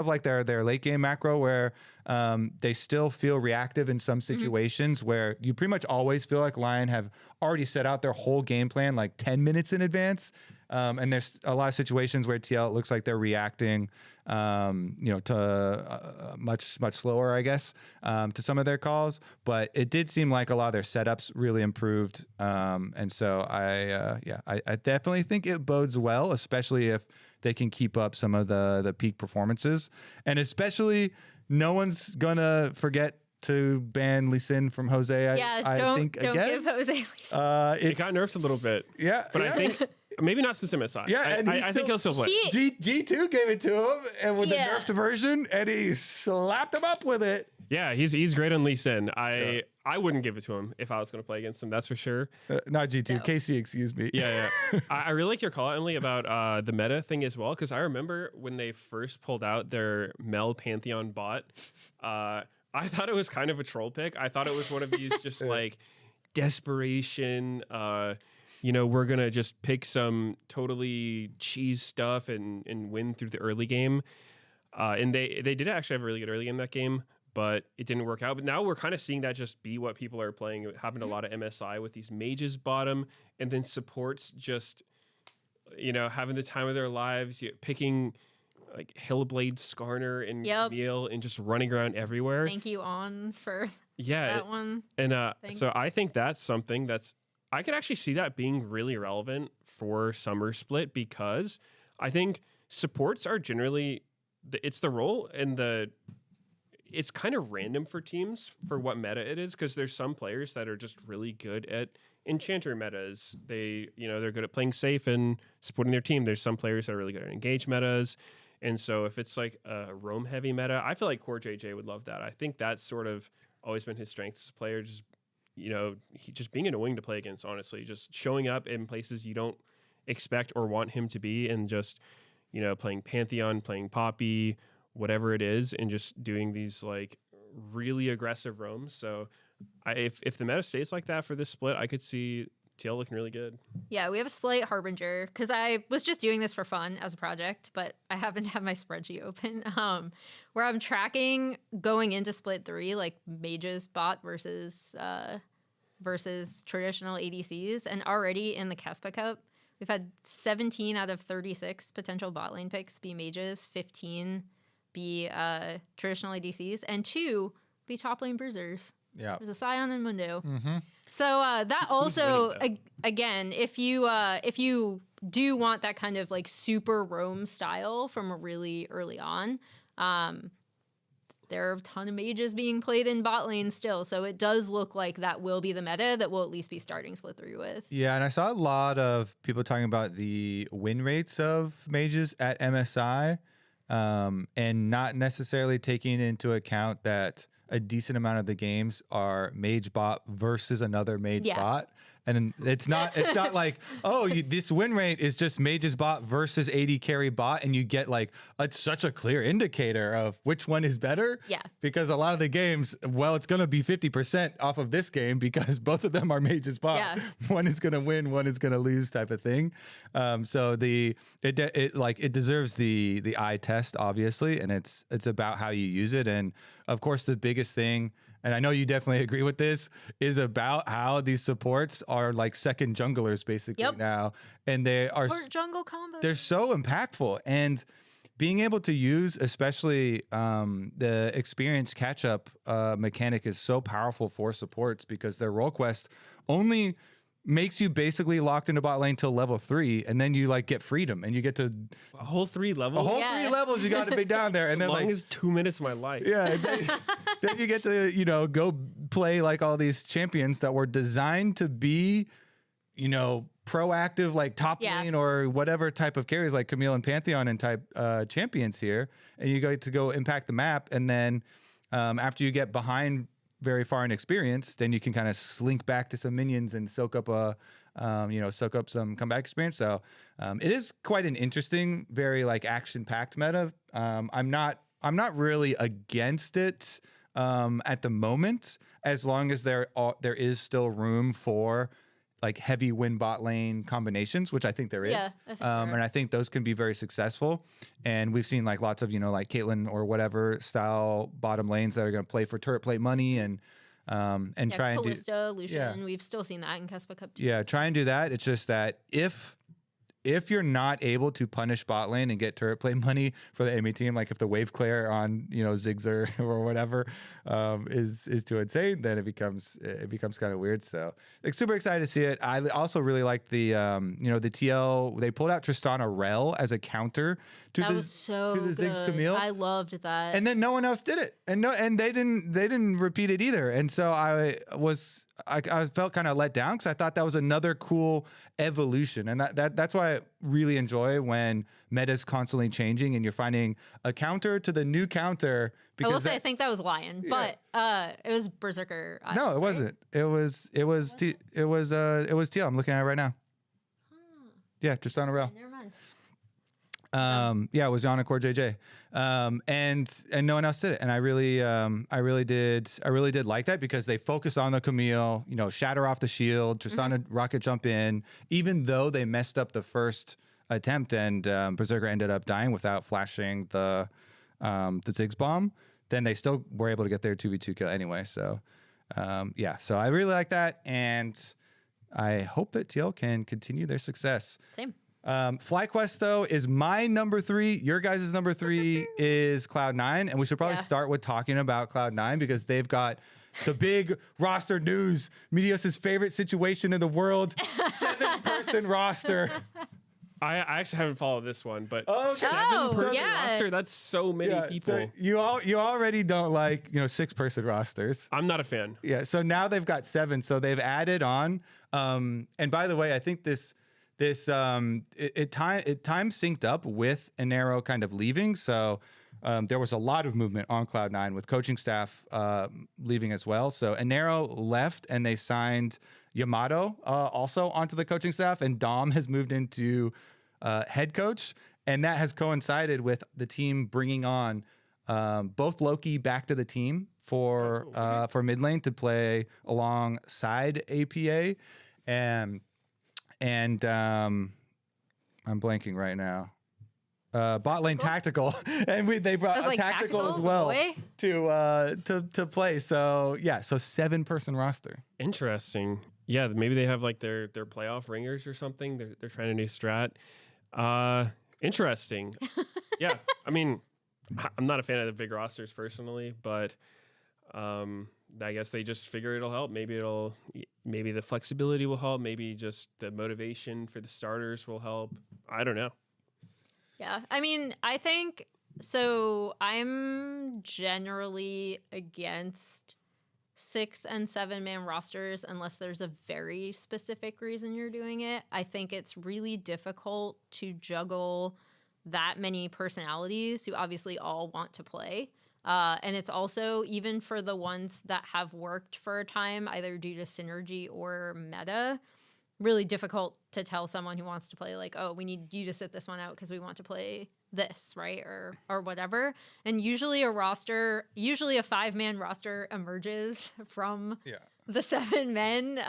of like their late game macro where they still feel reactive in some situations where you pretty much always feel like Lion have already set out their whole game plan like 10 minutes in advance. And there's a lot of situations where TL, it looks like they're reacting, to much slower, I guess, to some of their calls. But it did seem like a lot of their setups really improved. And so I definitely think it bodes well, especially if they can keep up some of the peak performances. And especially no one's going to forget to ban Lee Sin from Jose. I think don't again. give Jose Lee Sin. It got nerfed a little bit. Yeah. But I think maybe not since MSI. Yeah, and I think he'll still play. G2 gave it to him and with the nerfed version, and he slapped him up with it. Yeah, he's great on Lee Sin. I wouldn't give it to him if I was going to play against him. That's for sure. Not G2, no. KC, excuse me. Yeah. I really like your call, Emily, about the meta thing as well, because I remember when they first pulled out their Mel Pantheon bot, I thought it was kind of a troll pick. I thought it was one of these just like desperation, we're going to just pick some totally cheese stuff and win through the early game. And they did actually have a really good early game that game, but it didn't work out. But now we're kind of seeing that just be what people are playing. It happened a lot of MSI with these mages bottom, and then supports just, having the time of their lives, picking like Hillblade, Skarner, and Camille, and just running around everywhere. Thank you, On, for that one. And so I think that's something I could actually see that being really relevant for Summer Split, because I think supports are generally, it's the role and it's kind of random for teams for what meta it is, because there's some players that are just really good at enchanter metas. They're good at playing safe and supporting their team. There's some players that are really good at engage metas. And so if it's like a roam heavy meta, I feel like Core JJ would love that. I think that's sort of always been his strength as a player, just just being annoying to play against, honestly, just showing up in places you don't expect or want him to be, and just, playing Pantheon, playing Poppy, whatever it is, and just doing these like really aggressive roams. So if the meta stays like that for this split, I could see TL looking really good. Yeah, we have a slight harbinger, because I was just doing this for fun as a project, but I happen to have my spreadsheet open, where I'm tracking going into split 3, like mages bot versus traditional ADCs. And already in the Kespa Cup, we've had 17 out of 36 potential bot lane picks be mages, 15 be traditional ADCs, and 2 be top lane bruisers. Yeah, there's a Scion and Mundo. So that also, again, if you do want that kind of like super roam style from really early on, there are a ton of mages being played in bot lane still. So it does look like that will be the meta that we'll at least be starting split 3 with. Yeah, and I saw a lot of people talking about the win rates of mages at MSI, and not necessarily taking into account that a decent amount of the games are mage bot versus another mage bot. And it's not like, this win rate is just mages bot versus AD carry bot, and you get like such a clear indicator of which one is better. Yeah. Because a lot of the games, it's going to be 50% off of this game because both of them are mages bot. Yeah. One is going to win, one is going to lose, type of thing. So it deserves the eye test, obviously, and it's about how you use it. And of course, the biggest thing, and I know you definitely agree with this, is about how these supports are like second junglers basically now. And they are jungle combo. They're so impactful. And being able to use, especially the experience catch-up mechanic, is so powerful for supports, because their role quest only makes you basically locked into bot lane till level 3, and then you like get freedom and you get to a whole 3 levels. 3 levels you got to be down there, and then long as 2 minutes of my life. Yeah, then you get to go play like all these champions that were designed to be, proactive, like top lane or whatever type of carries, like Camille and Pantheon and type champions here, and you get to go impact the map, and then after you get behind very far in experience, then you can kind of slink back to some minions and soak up some comeback experience. So it is quite an interesting, very like action-packed meta. I'm not really against it at the moment, as long as there is still room for like heavy win bot lane combinations, which I think there is. Yeah, I think there are. And I think those can be very successful. And we've seen like lots of, like Caitlyn or whatever style bottom lanes that are going to play for turret plate money and try and do. Kalista, Lucian, we've still seen that in Kespa Cup too. Yeah, try and do that. It's just that if you're not able to punish bot lane and get turret play money for the enemy team, like if the wave clear on Ziggs or whatever is too insane, then it becomes kind of weird. So like super excited to see it. I also really like the the TL. They pulled out Tristana Rel as a counter to the Ziggs Camille. I loved that. And then no one else did it, and they didn't repeat it either. And so I felt kind of let down because I thought that was another cool evolution, and that's why I really enjoy when meta's constantly changing and you're finding a counter to the new counter. Because I will say I think that was Lion, but it was Berserker. No, it wasn't. It was TL. I'm looking at it right now. Yeah, Tristana Rel. Never mind. Yeah, it was Yana Core JJ. And no one else did it. And I really did like that because they focused on the Camille, shatter off the shield, Tristana rocket jump in, even though they messed up the first attempt and Berserker ended up dying without flashing the Ziggs bomb, then they still were able to get their 2v2 kill anyway. So so I really like that, and I hope that TL can continue their success. Same. FlyQuest though is my number 3. Your guys' number 3 is Cloud9, and we should probably start with talking about Cloud9 because they've got the big roster news. Meteos' favorite situation in the world, 7-person roster. I actually haven't followed this one, but Okay. 7-person roster, that's so many people. So you already don't like 6-person rosters. I'm not a fan. Yeah, so now they've got 7, so they've added on. And by the way, I think it time synced up with Enero kind of leaving, so there was a lot of movement on Cloud9 with coaching staff leaving as well. So Enero left and they signed Yamato also onto the coaching staff, and Dom has moved into head coach, and that has coincided with the team bringing on both Loki back to the team for mid lane to play alongside APA, and I'm blanking right now. Bot lane tactical, and they brought a tactical as well to play. So so 7-person roster. Interesting. Yeah, maybe they have like their playoff ringers or something. They're trying a new strat. Interesting. Yeah, I mean, I'm not a fan of the big rosters personally, but I guess they just figure it'll help. Maybe the flexibility will help. Maybe just the motivation for the starters will help. I don't know. Yeah, I mean, I think so. I'm generally against 6- and 7-man rosters unless there's a very specific reason you're doing it. I think it's really difficult to juggle that many personalities who obviously all want to play. And it's also, even for the ones that have worked for a time, either due to synergy or meta, really difficult to tell someone who wants to play like, oh, we need you to sit this one out because we want to play this, right? Or whatever. And usually a 5-man roster emerges from the 7 men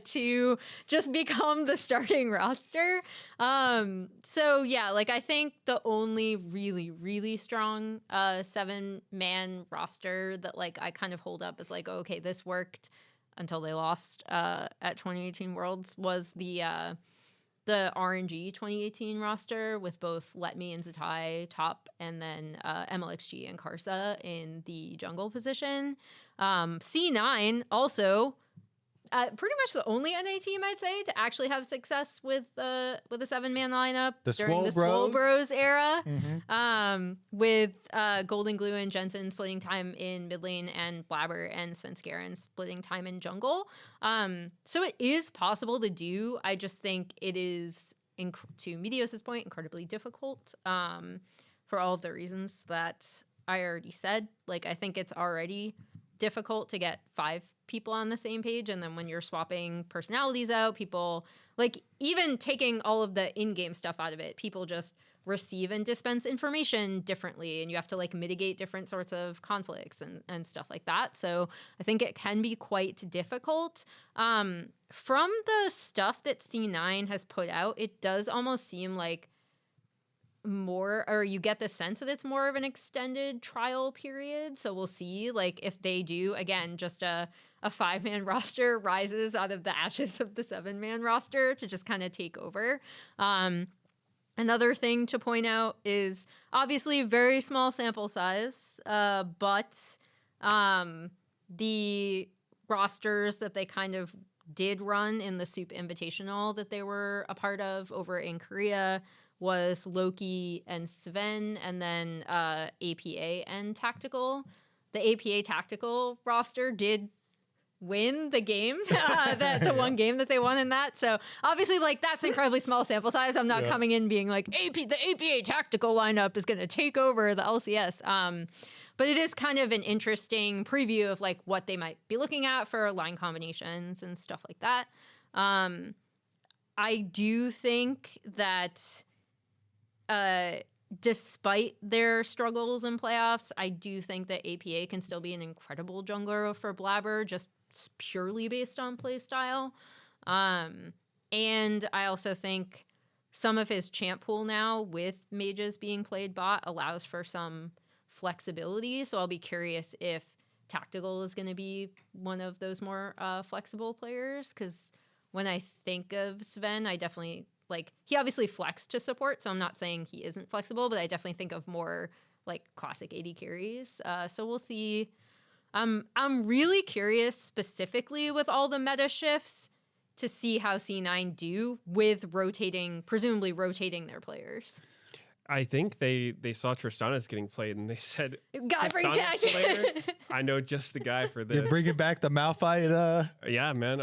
to just become the starting roster. So yeah, like I think the only really, really strong 7-man roster that like I kind of hold up is like, oh, okay, this worked until they lost at 2018 Worlds was the RNG 2018 roster with both Let Me and Zatai top, and then MLXG and Karsa in the jungle position. C9 also pretty much the only NA team I'd say to actually have success with a 7-man lineup during the Swole Bros era, with Golden Glue and Jensen splitting time in mid lane, and Blabber and Svenskeren splitting time in jungle. So it is possible to do. I just think it is, to Meteos' point, incredibly difficult for all of the reasons that I already said. Like, I think it's already difficult to get 5 people on the same page, and then when you're swapping personalities out, people, like, even taking all of the in-game stuff out of it, people just receive and dispense information differently, and you have to like mitigate different sorts of conflicts and stuff like that. So I think it can be quite difficult. From the stuff that C9 has put out, it does almost seem like more, or you get the sense that it's more of an extended trial period. So we'll see, like, if they do, again, just a 5-man roster rises out of the ashes of the 7-man roster to just kind of take over. Another thing to point out is obviously very small sample size, but the rosters that they kind of did run in the Soup Invitational that they were a part of over in Korea was Loki and Sven, and then APA and Tactical. The APA Tactical roster did win the game, the one game that they won in that. So obviously, like, that's an incredibly small sample size. I'm not coming in being like, the APA Tactical lineup is going to take over the LCS. But it is kind of an interesting preview of like what they might be looking at for line combinations and stuff like that. I do think that despite their struggles in playoffs, I do think that APA can still be an incredible jungler for Blabber, just purely based on play style. And I also think some of his champ pool now with mages being played bot allows for some flexibility. So I'll be curious if Tactical is going to be one of those more flexible players, because when I think of Sven, I definitely, like, he obviously flexed to support, so I'm not saying he isn't flexible, but I definitely think of more like classic AD carries. So we'll see. I'm really curious specifically with all the meta shifts to see how C9 do with presumably rotating their players. I think they saw Tristana's getting played and they said, "God, bring Tactic." I know just the guy for this. You're bringing back the Malphite. Yeah, man,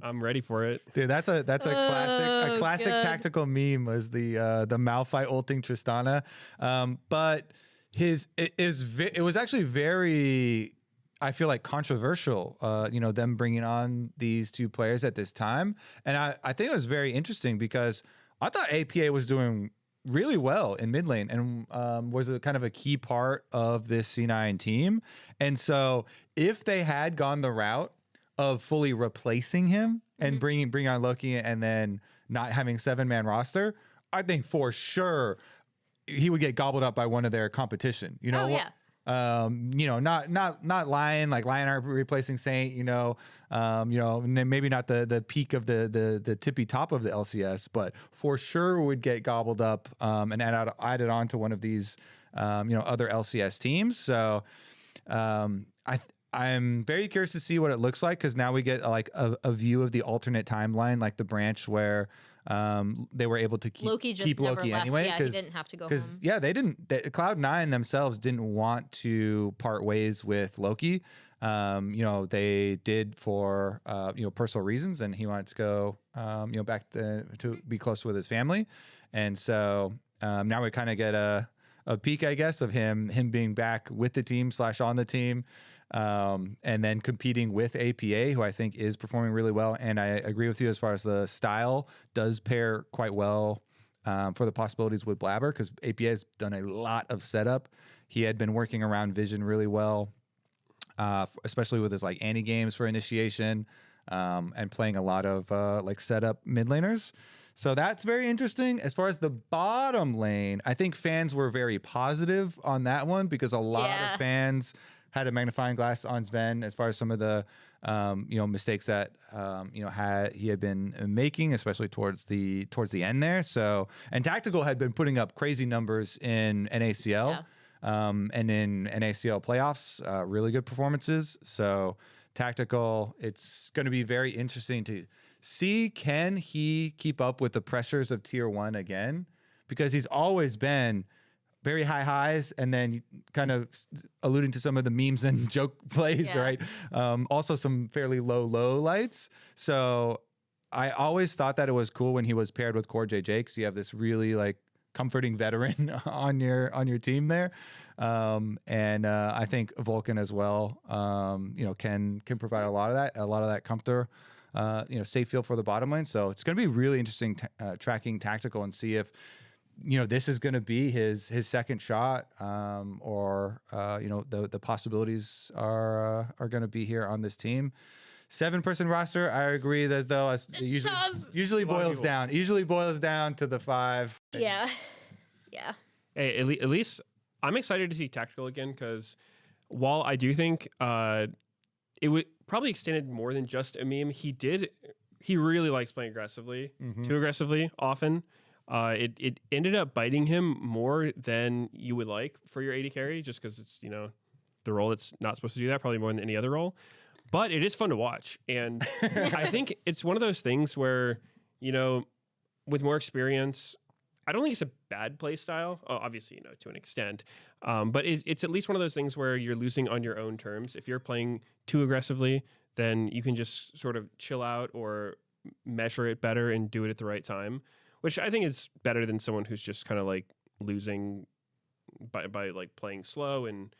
I'm ready for it. Dude, that's a classic tactical meme was the Malphite ulting Tristana. But it was actually very, I feel like, controversial, them bringing on these two players at this time. And I think it was very interesting because I thought APA was doing really well in mid lane and was a kind of a key part of this C9 team. And so if they had gone the route of fully replacing him and bring on Loki and then not having 7-man roster, I think for sure he would get gobbled up by one of their competition. Oh, yeah. Not Lionheart replacing Saint, maybe not the peak of the tippy top of the LCS, but for sure would get gobbled up and added on to one of these other LCS teams. So I'm very curious to see what it looks like, because now we get like a view of the alternate timeline, like the branch where they were able to keep Loki anyway. Yeah, he didn't have to go home. Cloud9 themselves didn't want to part ways with Loki. They did for personal reasons, and he wanted to go back to be close with his family. And so now we kind of get a peek, I guess, of him being back with the team / on the team. And then competing with APA, who I think is performing really well. And I agree with you as far as the style does pair quite well for the possibilities with Blabber, because APA has done a lot of setup. He had been working around Vision really well, especially with his like anti games for initiation and playing a lot of setup mid laners. So that's very interesting. As far as the bottom lane, I think fans were very positive on that one, because a lot of fans had a magnifying glass on Sven as far as some of the mistakes that he had been making, especially towards the end there. So, and Tactical had been putting up crazy numbers in NACL and in NACL playoffs, really good performances. So Tactical, it's going to be very interesting to see, can he keep up with the pressures of tier 1 again, because he's always been very high highs and then kind of alluding to some of the memes and joke plays, right? Also some fairly low lights. So I always thought that it was cool when he was paired with Core JJ, because you have this really like comforting veteran on your team there. And I think Vulcan as well, can provide a lot of that comfort, safe feel for the bottom lane. So it's going to be really interesting tracking Tactical and see if this is going to be his second shot, or the possibilities are going to be here on this team. 7-person roster, I agree. That though usually boils down to the 5. Yeah. Hey, at least I'm excited to see Tactical again, because while I do think it would probably extended more than just a meme, he really likes playing aggressively, too aggressively often. It ended up biting him more than you would like for your AD carry, just because it's the role that's not supposed to do that, probably more than any other role. But it is fun to watch, and I think it's one of those things where with more experience, I don't think it's a bad play style. Obviously, to an extent, but it's at least one of those things where you're losing on your own terms. If you're playing too aggressively, then you can just sort of chill out or measure it better and do it at the right time, which I think is better than someone who's just kind of like losing by like playing slow and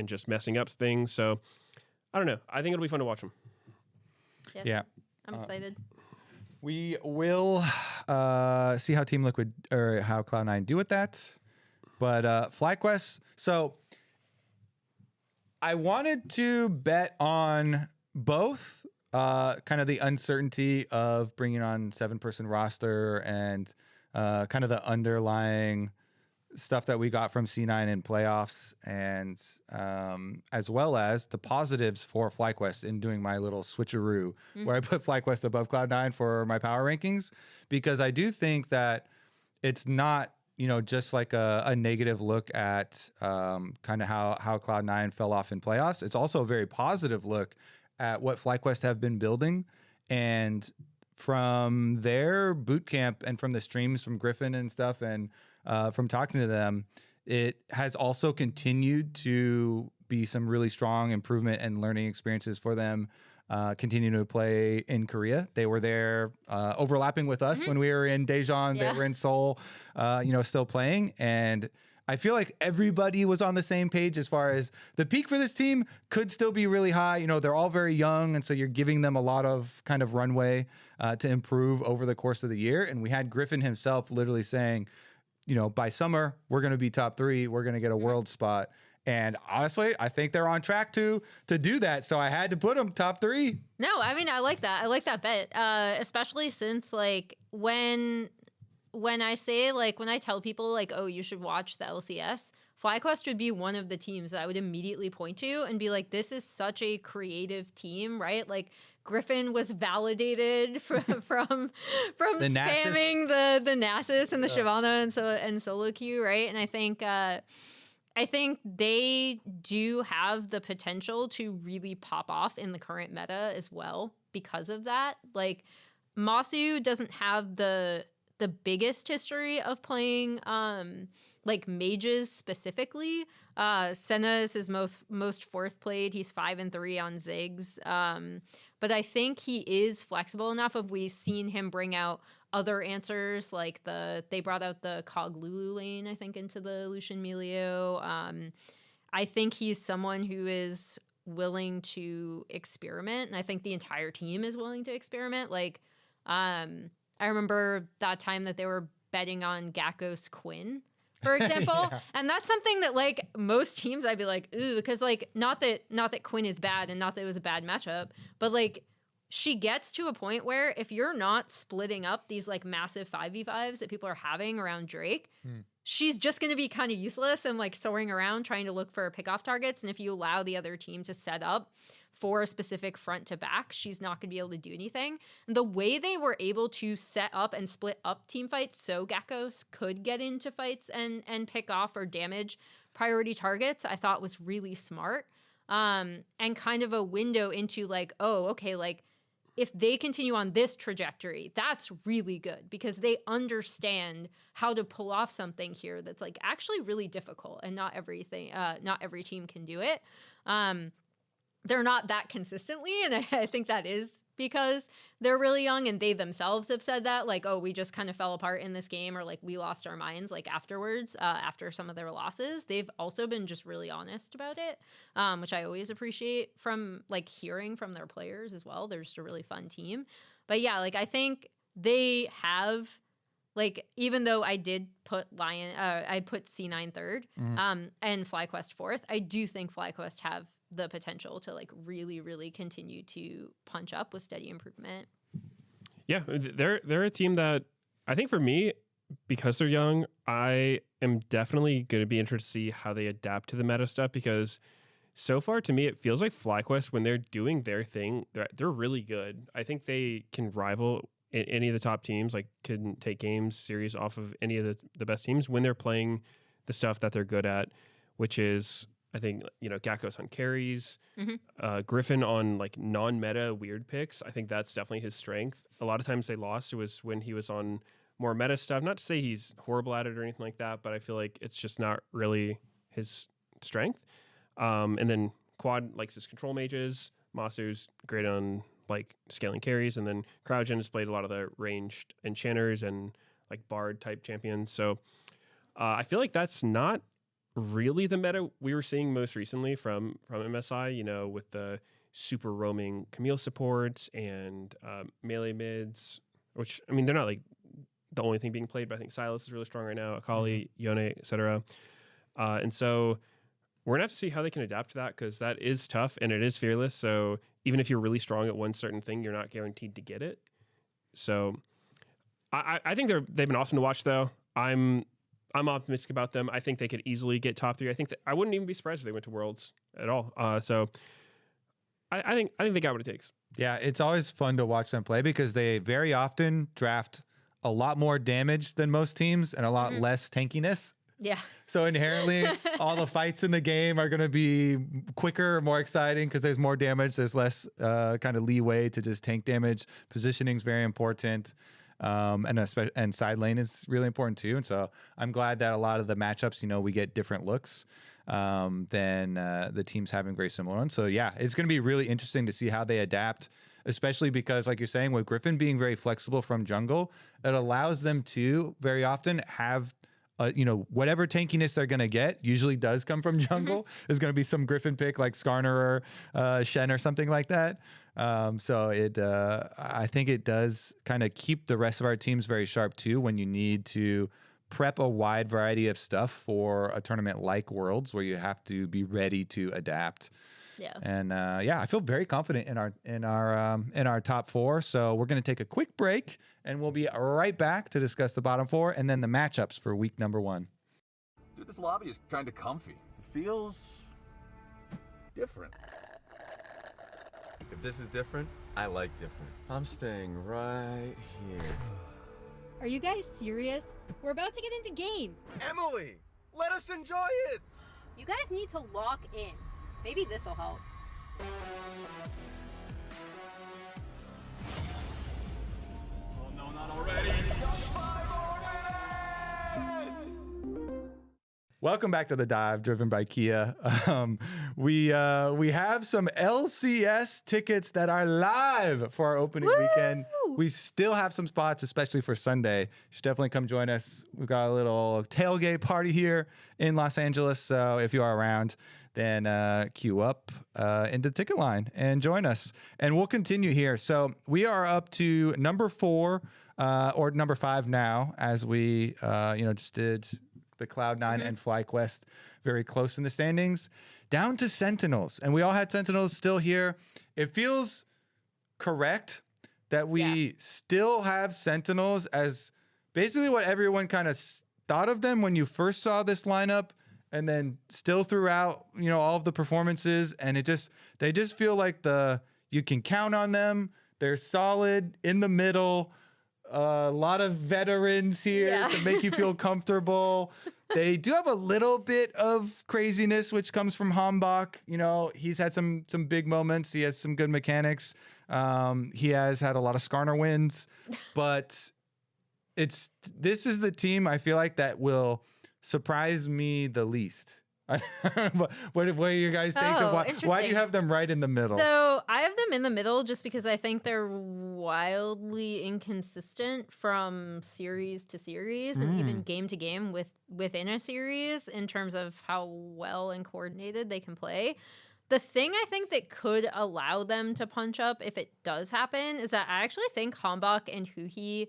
just messing up things. So I don't know. I think it'll be fun to watch them. Yeah. I'm excited. We will see how Team Liquid or how Cloud9 do with that. But FlyQuest, so I wanted to bet on both kind of the uncertainty of bringing on 7-person roster and kind of the underlying stuff that we got from C9 in playoffs, and as well as the positives for FlyQuest in doing my little switcheroo where I put FlyQuest above Cloud9 for my power rankings, because I do think that it's not just like a negative look at kind of how Cloud9 fell off in playoffs. It's also a very positive look at what FlyQuest have been building, and from their boot camp and from the streams from Griffin and stuff, and from talking to them, it has also continued to be some really strong improvement and learning experiences for them. Continuing to play in Korea, they were there overlapping with us when we were in Daejeon. They were in Seoul, still playing, and I feel like everybody was on the same page as far as the peak for this team could still be really high. They're all very young, and so you're giving them a lot of kind of runway to improve over the course of the year. And we had Griffin himself literally saying, by summer, we're going to be top 3. We're going to get a world spot. And honestly, I think they're on track to do that. So I had to put them top 3. No, I mean, I like that. I like that bet, especially since like when I say when I tell people oh, you should watch the LCS, FlyQuest would be one of the teams that I would immediately point to and be like, this is such a creative team, right? Like Griffin was validated from spamming the Nasus and the Shyvana and solo queue, right? And I think they do have the potential to really pop off in the current meta as well because of that. Like Masu doesn't have the biggest history of playing mages specifically. Senna is his most fourth played. He's 5-3 on Ziggs. But I think he is flexible enough. We've seen him bring out other answers, like they brought out the Cog Lulu lane, I think, into the Lucian Melio. I think he's someone who is willing to experiment, and I think the entire team is willing to experiment. I remember that time that they were betting on Gakkos Quinn, for example. And that's something that most teams I'd be like, ooh, because not that Quinn is bad and not that it was a bad matchup, but she gets to a point where if you're not splitting up these massive 5v5s that people are having around Drake, she's just going to be kind of useless and soaring around trying to look for pick-off targets. And if you allow the other team to set up for a specific front to back, she's not going to be able to do anything. And the way they were able to set up and split up team fights so Gakkos could get into fights and pick off or damage priority targets, I thought was really smart. And kind of a window into oh, okay, if they continue on this trajectory, that's really good because they understand how to pull off something here that's actually really difficult, and not every team can do it. They're not that consistently, and I think that is because they're really young, and they themselves have said that, oh, we just kind of fell apart in this game, or we lost our minds afterwards, after some of their losses. They've also been just really honest about it, which I always appreciate from hearing from their players as well. They're just a really fun team. But yeah, I think they have Like, even though I did put I put C9 third, and FlyQuest fourth, I do think FlyQuest have the potential to like really, really continue to punch up with steady improvement. Yeah, they're a team that I think for me, because they're young, I am definitely going to be interested to see how they adapt to the meta stuff, because so far to me it feels like FlyQuest, when they're doing their thing, they're really good. I think they can rival any of the top teams, like can take games series off of any of the best teams when they're playing the stuff that they're good at, which is, I think, Gakkos on carries, Griffin on like non-meta weird picks. I think that's definitely his strength. A lot of times they lost, it was when he was on more meta stuff. Not to say he's horrible at it or anything like that, but I feel like it's just not really his strength. And then Quad likes his control mages. Masu's great on like scaling carries, and then Cryogen has played a lot of the ranged enchanters and like bard type champions. So I feel like that's not really the meta we were seeing most recently from MSI, with the super roaming Camille supports and melee mids, which, I mean, they're not like the only thing being played, but I think Silas is really strong right now, Akali, Yone, etc. And so we're going to have to see how they can adapt to that, because that is tough and it is fearless. So even if you're really strong at one certain thing, you're not guaranteed to get it. So I think they've been awesome to watch, though. I'm optimistic about them. I think they could easily get top 3. I think that I wouldn't even be surprised if they went to Worlds at all. So I think they got what it takes. Yeah, it's always fun to watch them play, because they very often draft a lot more damage than most teams and a lot less tankiness. Yeah. So inherently, all the fights in the game are going to be quicker, more exciting, because there's more damage. There's less kind of leeway to just tank damage. Positioning is very important. And side lane is really important too. And so I'm glad that a lot of the matchups, we get different looks than the teams having very similar ones. So yeah, it's going to be really interesting to see how they adapt, especially because, like you're saying, with Griffin being very flexible from jungle, it allows them to very often have whatever tankiness they're going to get usually does come from jungle. There's going to be some Griffin pick like Skarner or Shen or something like that. So I think it does kind of keep the rest of our teams very sharp too, when you need to prep a wide variety of stuff for a tournament like Worlds, where you have to be ready to adapt. Yeah. And I feel very confident in our top 4. So we're going to take a quick break, and we'll be right back to discuss the bottom 4 and then the matchups for week number 1. Dude, this lobby is kind of comfy. It feels different. If this is different, I like different. I'm staying right here. Are you guys serious? We're about to get into game. Emily, let us enjoy it. You guys need to lock in. Maybe this'll help. Oh no, not already. Welcome back to the dive, driven by Kia. We have some LCS tickets that are live for our opening weekend. We still have some spots, especially for Sunday. You should definitely come join us. We've got a little tailgate party here in Los Angeles, so if you are around, then queue up into the ticket line and join us. And we'll continue here. So we are up to number 4 or number 5 now, as we just did the Cloud9 and FlyQuest very close in the standings, down to Sentinels. And we all had Sentinels still here. It feels correct that we still have Sentinels as basically what everyone kind of thought of them when you first saw this lineup, and then still throughout, all of the performances. And they just feel like you can count on them. They're solid in the middle. A lot of veterans here to make you feel comfortable. They do have a little bit of craziness, which comes from Hambach. He's had some big moments. He has some good mechanics. He has had a lot of Skarner wins, but this is the team I feel like that will surprise me the least. What are your guys think? So why do you have them right in the middle? So I have them in the middle just because I think they're wildly inconsistent from series to series and even game to game within a series in terms of how well and coordinated they can play. The thing I think that could allow them to punch up if it does happen is that I actually think Hambach and Huhi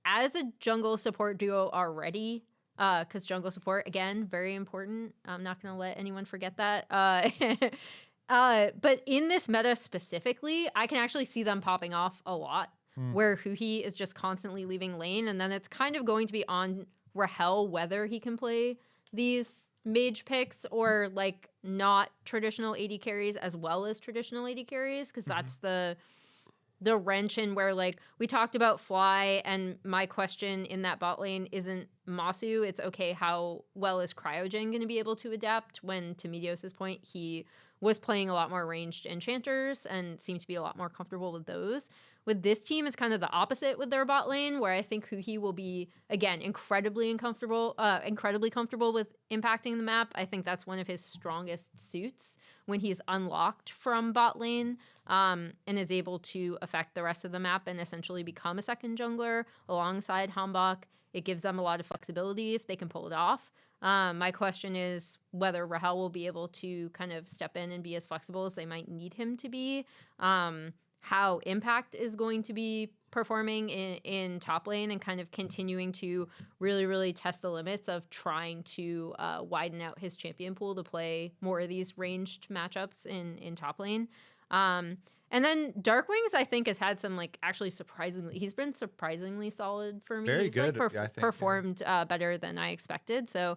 as a jungle support duo already, because jungle support, again, very important. I'm not going to let anyone forget that. But in this meta specifically, I can actually see them popping off a lot, where Huhi is just constantly leaving lane, and then it's kind of going to be on Rahel whether he can play these mage picks or like not traditional AD carries as well as traditional AD carries, because that's the wrench in where, like, we talked about Fly, and my question in that bot lane isn't Masu. It's okay, how well is Cryogen going to be able to adapt, when, to Meteos' point, he was playing a lot more ranged enchanters and seemed to be a lot more comfortable with those. With this team, it's kind of the opposite with their bot lane, where I think Huhi will be, again, incredibly comfortable with impacting the map. I think that's one of his strongest suits when he's unlocked from bot lane, and is able to affect the rest of the map and essentially become a second jungler alongside Hambach. It gives them a lot of flexibility if they can pull it off. My question is whether Rahel will be able to kind of step in and be as flexible as they might need him to be. How Impact is going to be performing in top lane and kind of continuing to really, really test the limits of trying to widen out his champion pool to play more of these ranged matchups in top lane. And then Darkwings, I think, has had some, like, actually he's been surprisingly solid for me. Very He's, good. like, I think, performed better than I expected. So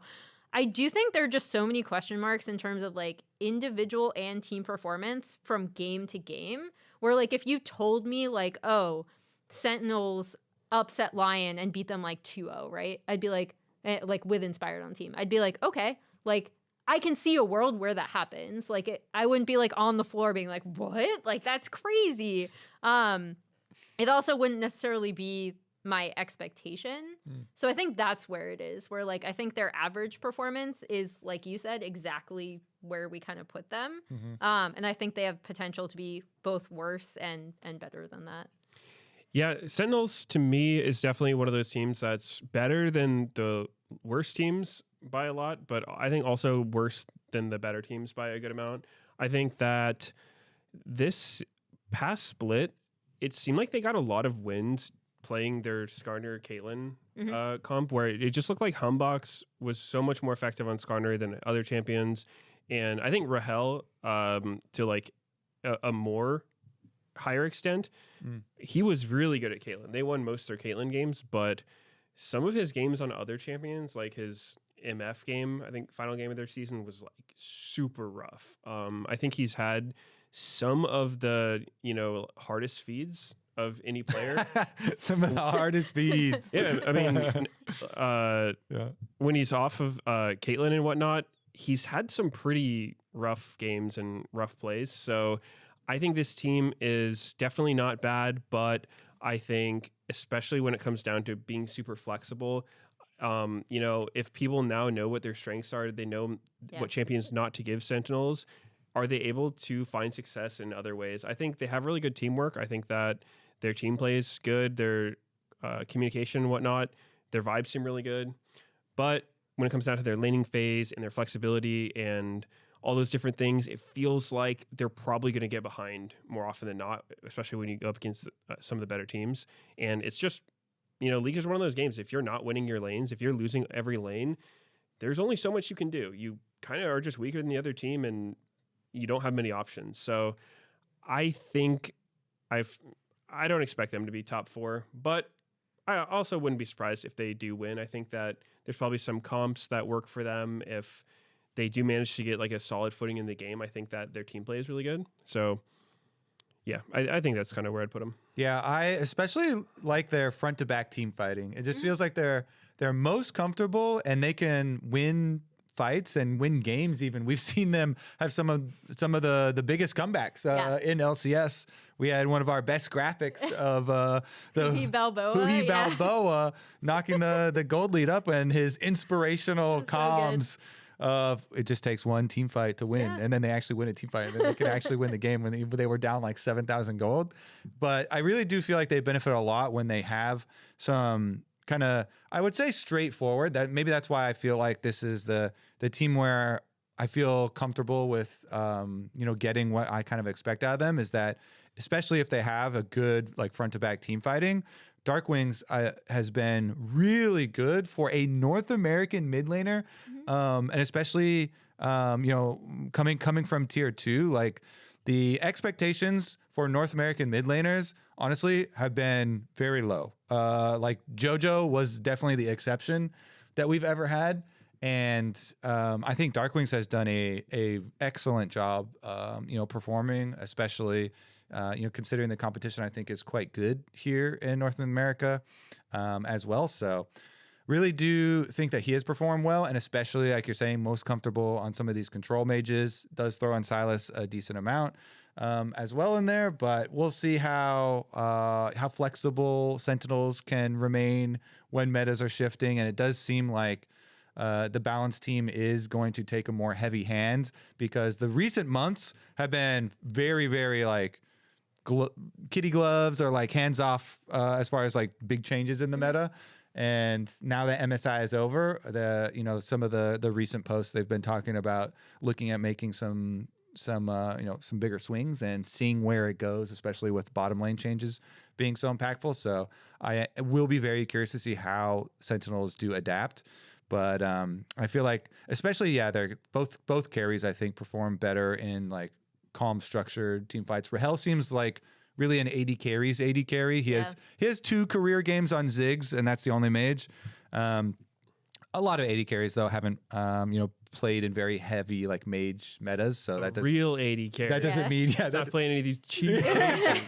I do think there are just so many question marks in terms of, like, individual and team performance from game to game, where, like, if you told me, like, oh, Sentinels upset Lion and beat them like 2-0, right? I'd be like with Inspired on team, I'd be like, okay, like, I can see a world where that happens. Like, I wouldn't be like on the floor being like, what? Like, that's crazy. It also wouldn't necessarily be my expectation. So I think that's where it is, where, like, I think their average performance is, like you said, exactly where we kind of put them. And I think they have potential to be both worse and better than that. Yeah, Sentinels to me is definitely one of those teams that's better than the worst teams by a lot, but I think also worse than the better teams by a good amount. I think that this past split, it seemed like they got a lot of wins playing their Skarner Caitlyn comp, where it just looked like Humbox was so much more effective on Skarner than other champions. And I think Rahel, to like a more higher extent, he was really good at Caitlyn. They won most of their Caitlyn games, but some of his games on other champions, like his MF game, I think final game of their season, was like super rough. I think he's had some of the, hardest feeds of any player. Some of the hardest feeds. Yeah, I mean, when he's off of Caitlyn and whatnot, he's had some pretty rough games and rough plays. So I think this team is definitely not bad, but I think especially when it comes down to being super flexible, if people now know what their strengths are, they know what champions not to give Sentinels, are they able to find success in other ways? I think they have really good teamwork. I think that their team plays good, their communication and whatnot, their vibes seem really good. But when it comes down to their laning phase and their flexibility and all those different things, it feels like they're probably going to get behind more often than not, especially when you go up against some of the better teams. And it's just, League is one of those games. If you're not winning your lanes, if you're losing every lane, there's only so much you can do. You kind of are just weaker than the other team, and you don't have many options. So I think I don't expect them to be top 4, but I also wouldn't be surprised if they do win. I think that there's probably some comps that work for them. If they do manage to get like a solid footing in the game, I think that their team play is really good. So yeah, I think that's kind of where I'd put them. Yeah, I especially like their front to back team fighting. It just feels like they're most comfortable and they can win fights and win games. Even we've seen them have some of the biggest comebacks in LCS. We had one of our best graphics of the Huhi Balboa knocking the gold lead up, and his inspirational comms of it just takes one team fight to win, and then they actually win a team fight, and then they can actually win the game when they were down like 7,000 gold. But I really do feel like they benefit a lot when they have some kind of, I would say, straightforward. That maybe that's why I feel like this is the team where I feel comfortable with getting what I kind of expect out of them, is that especially if they have a good like front to back team fighting, Dark Wings has been really good for a North American mid laner, and especially coming from tier 2. Like the expectations for North American mid laners, honestly, have been very low. Like JoJo was definitely the exception that we've ever had. And I think Dark Wings has done a excellent job, performing, especially, considering the competition, I think is quite good here in North America as well. So really do think that he has performed well, and especially, like you're saying, most comfortable on some of these control mages. Does throw on Silas a decent amount as well in there, but we'll see how flexible Sentinels can remain when metas are shifting. And it does seem like the balance team is going to take a more heavy hand, because the recent months have been very, very like kitty gloves or like hands off as far as like big changes in the meta. And now that MSI is over, some of the recent posts they've been talking about looking at making some bigger swings and seeing where it goes, especially with bottom lane changes being so impactful. So I will be very curious to see how Sentinels do adapt. But I feel like, especially, they're both carries, I think, perform better in like calm, structured team fights. Rahel seems like really an AD carry. He has 2 career games on Ziggs, and that's the only mage. A lot of AD carries though haven't played in very heavy like mage metas, so that doesn't real AD carry. That doesn't mean not playing any of these cheap mages.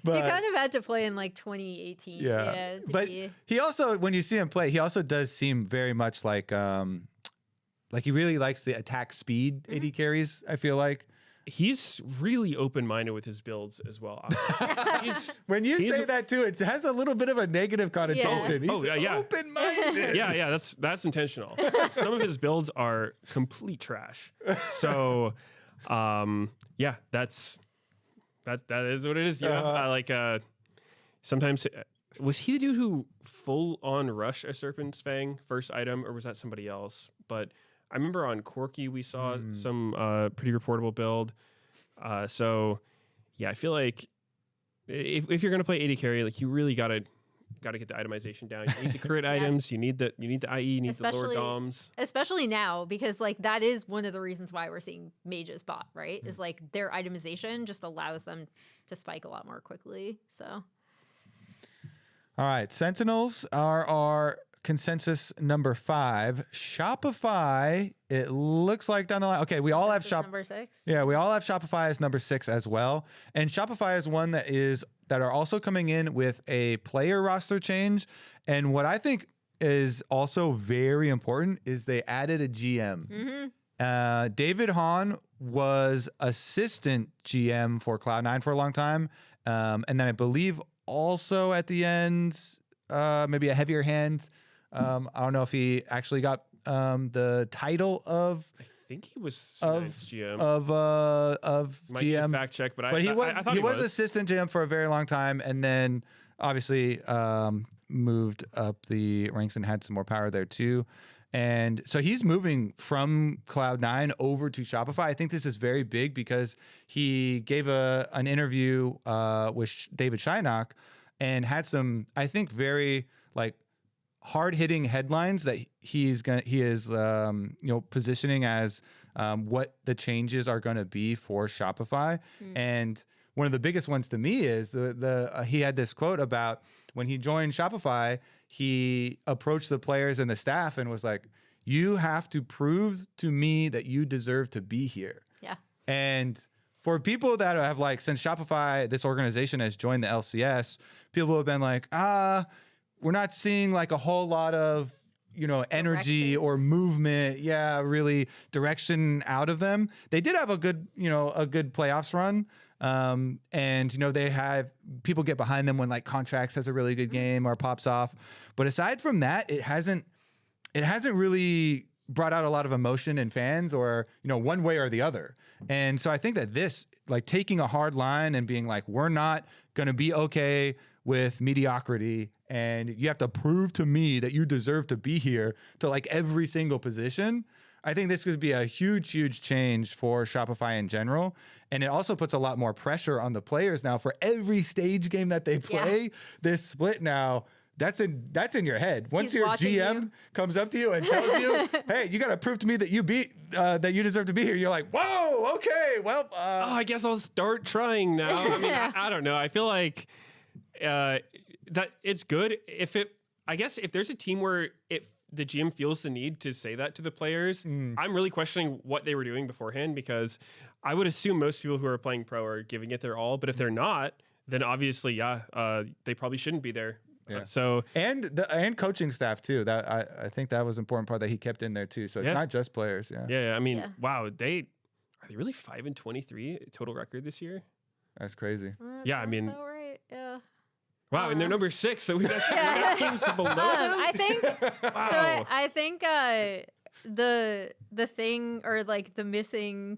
But he kind of had to play in like 2018. Yeah, but he also, when you see him play, he also does seem very much like he really likes the attack speed AD carries. I feel like he's really open-minded with his builds as well. When you say that too, it has a little bit of a negative connotation. Yeah. He's open-minded. Yeah, that's intentional. Some of his builds are complete trash. So, that is what it is. Yeah, I like. Sometimes, was he the dude who full-on rush a Serpent's Fang first item, or was that somebody else? But I remember on Corki we saw some pretty reportable build. So I feel like if you're gonna play AD carry, like you really gotta get the itemization down. You need the crit items. You need the IE. You need the lower DOMs. Especially now, because like that is one of the reasons why we're seeing mages bot, right? Is like their itemization just allows them to spike a lot more quickly. So. All right, Sentinels are our consensus number 5. Shopify, it looks like down the line. Okay, we all have number 6. Yeah, we all have Shopify as number 6 as well. And Shopify is one that are also coming in with a player roster change. And what I think is also very important is they added a GM. David Hahn was assistant GM for Cloud9 for a long time. And then I believe also at the end, maybe a heavier hand. I don't know if he actually got the title of. I think he was GM of Might GM. Fact check, but he was I thought he was assistant GM for a very long time, and then obviously moved up the ranks and had some more power there too. And so he's moving from Cloud9 over to Shopify. I think this is very big because he gave an interview with David Shynock and had some, I think, very like hard-hitting headlines that he is positioning as what the changes are going to be for Shopify. And one of the biggest ones to me is he had this quote about when he joined Shopify, he approached the players and the staff and was like, "You have to prove to me that you deserve to be here." Yeah. And for people that have like, since Shopify, this organization has joined the LCS, people have been like, we're not seeing like a whole lot of, energy or movement. Yeah, really direction out of them. They did have a good playoffs run. And they have people get behind them when like Contracts has a really good game or pops off. But aside from that, it hasn't really brought out a lot of emotion in fans or, one way or the other. And so I think that this, like taking a hard line and being like, we're not going to be okay with mediocrity, and you have to prove to me that you deserve to be here to like every single position. I think this could be a huge change for Shopify in general. And it also puts a lot more pressure on the players now for every stage game that they play. This split now, that's in your head. Once your GM comes up to you and tells you, "Hey, you got to prove to me that you deserve to be here," you're like, "Whoa, okay, well." I guess I'll start trying now. I mean, I don't know. I feel like that it's good I guess if there's a team where the GM feels the need to say that to the players, I'm really questioning what they were doing beforehand, because I would assume most people who are playing pro are giving it their all. But if they're not, then obviously, they probably shouldn't be there. Yeah. And coaching staff too. That I think that was an important part that he kept in there too. So it's not just players. Yeah. I mean, wow. Are they really 5-23 total record this year? That's crazy. I mean, right. Yeah. Wow, and they're number 6, so we got teams below them. I think. Wow. So I think the thing, or like the missing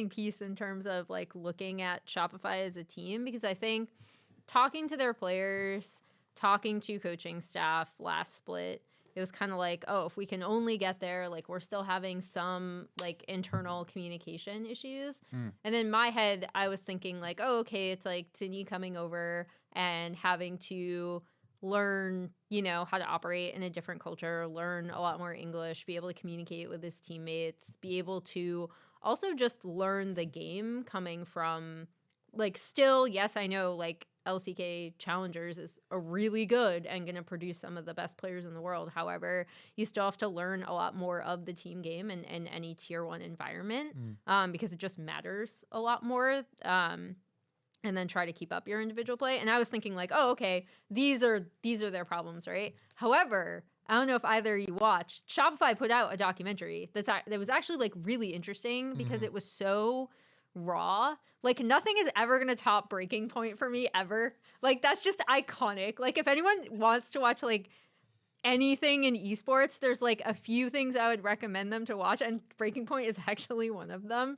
piece in terms of like looking at Shopify as a team, because I think talking to their players, talking to coaching staff last split, it was kind of like, oh, if we can only get there, like we're still having some like internal communication issues. And in my head, I was thinking like, oh, okay, it's like Sydney coming over and having to learn, how to operate in a different culture, learn a lot more English, be able to communicate with his teammates, be able to also just learn the game coming from like, still, yes, I know like LCK Challengers is a really good and going to produce some of the best players in the world. However, you still have to learn a lot more of the team game in any tier 1 environment, because it just matters a lot more. And then try to keep up your individual play. And I was thinking like, oh, okay, these are their problems, right? However, I don't know if either of you watched, Shopify put out a documentary that was actually like really interesting, because it was so raw. Like nothing is ever going to top Breaking Point for me ever. Like that's just iconic. Like if anyone wants to watch like anything in esports, there's like a few things I would recommend them to watch, and Breaking Point is actually one of them.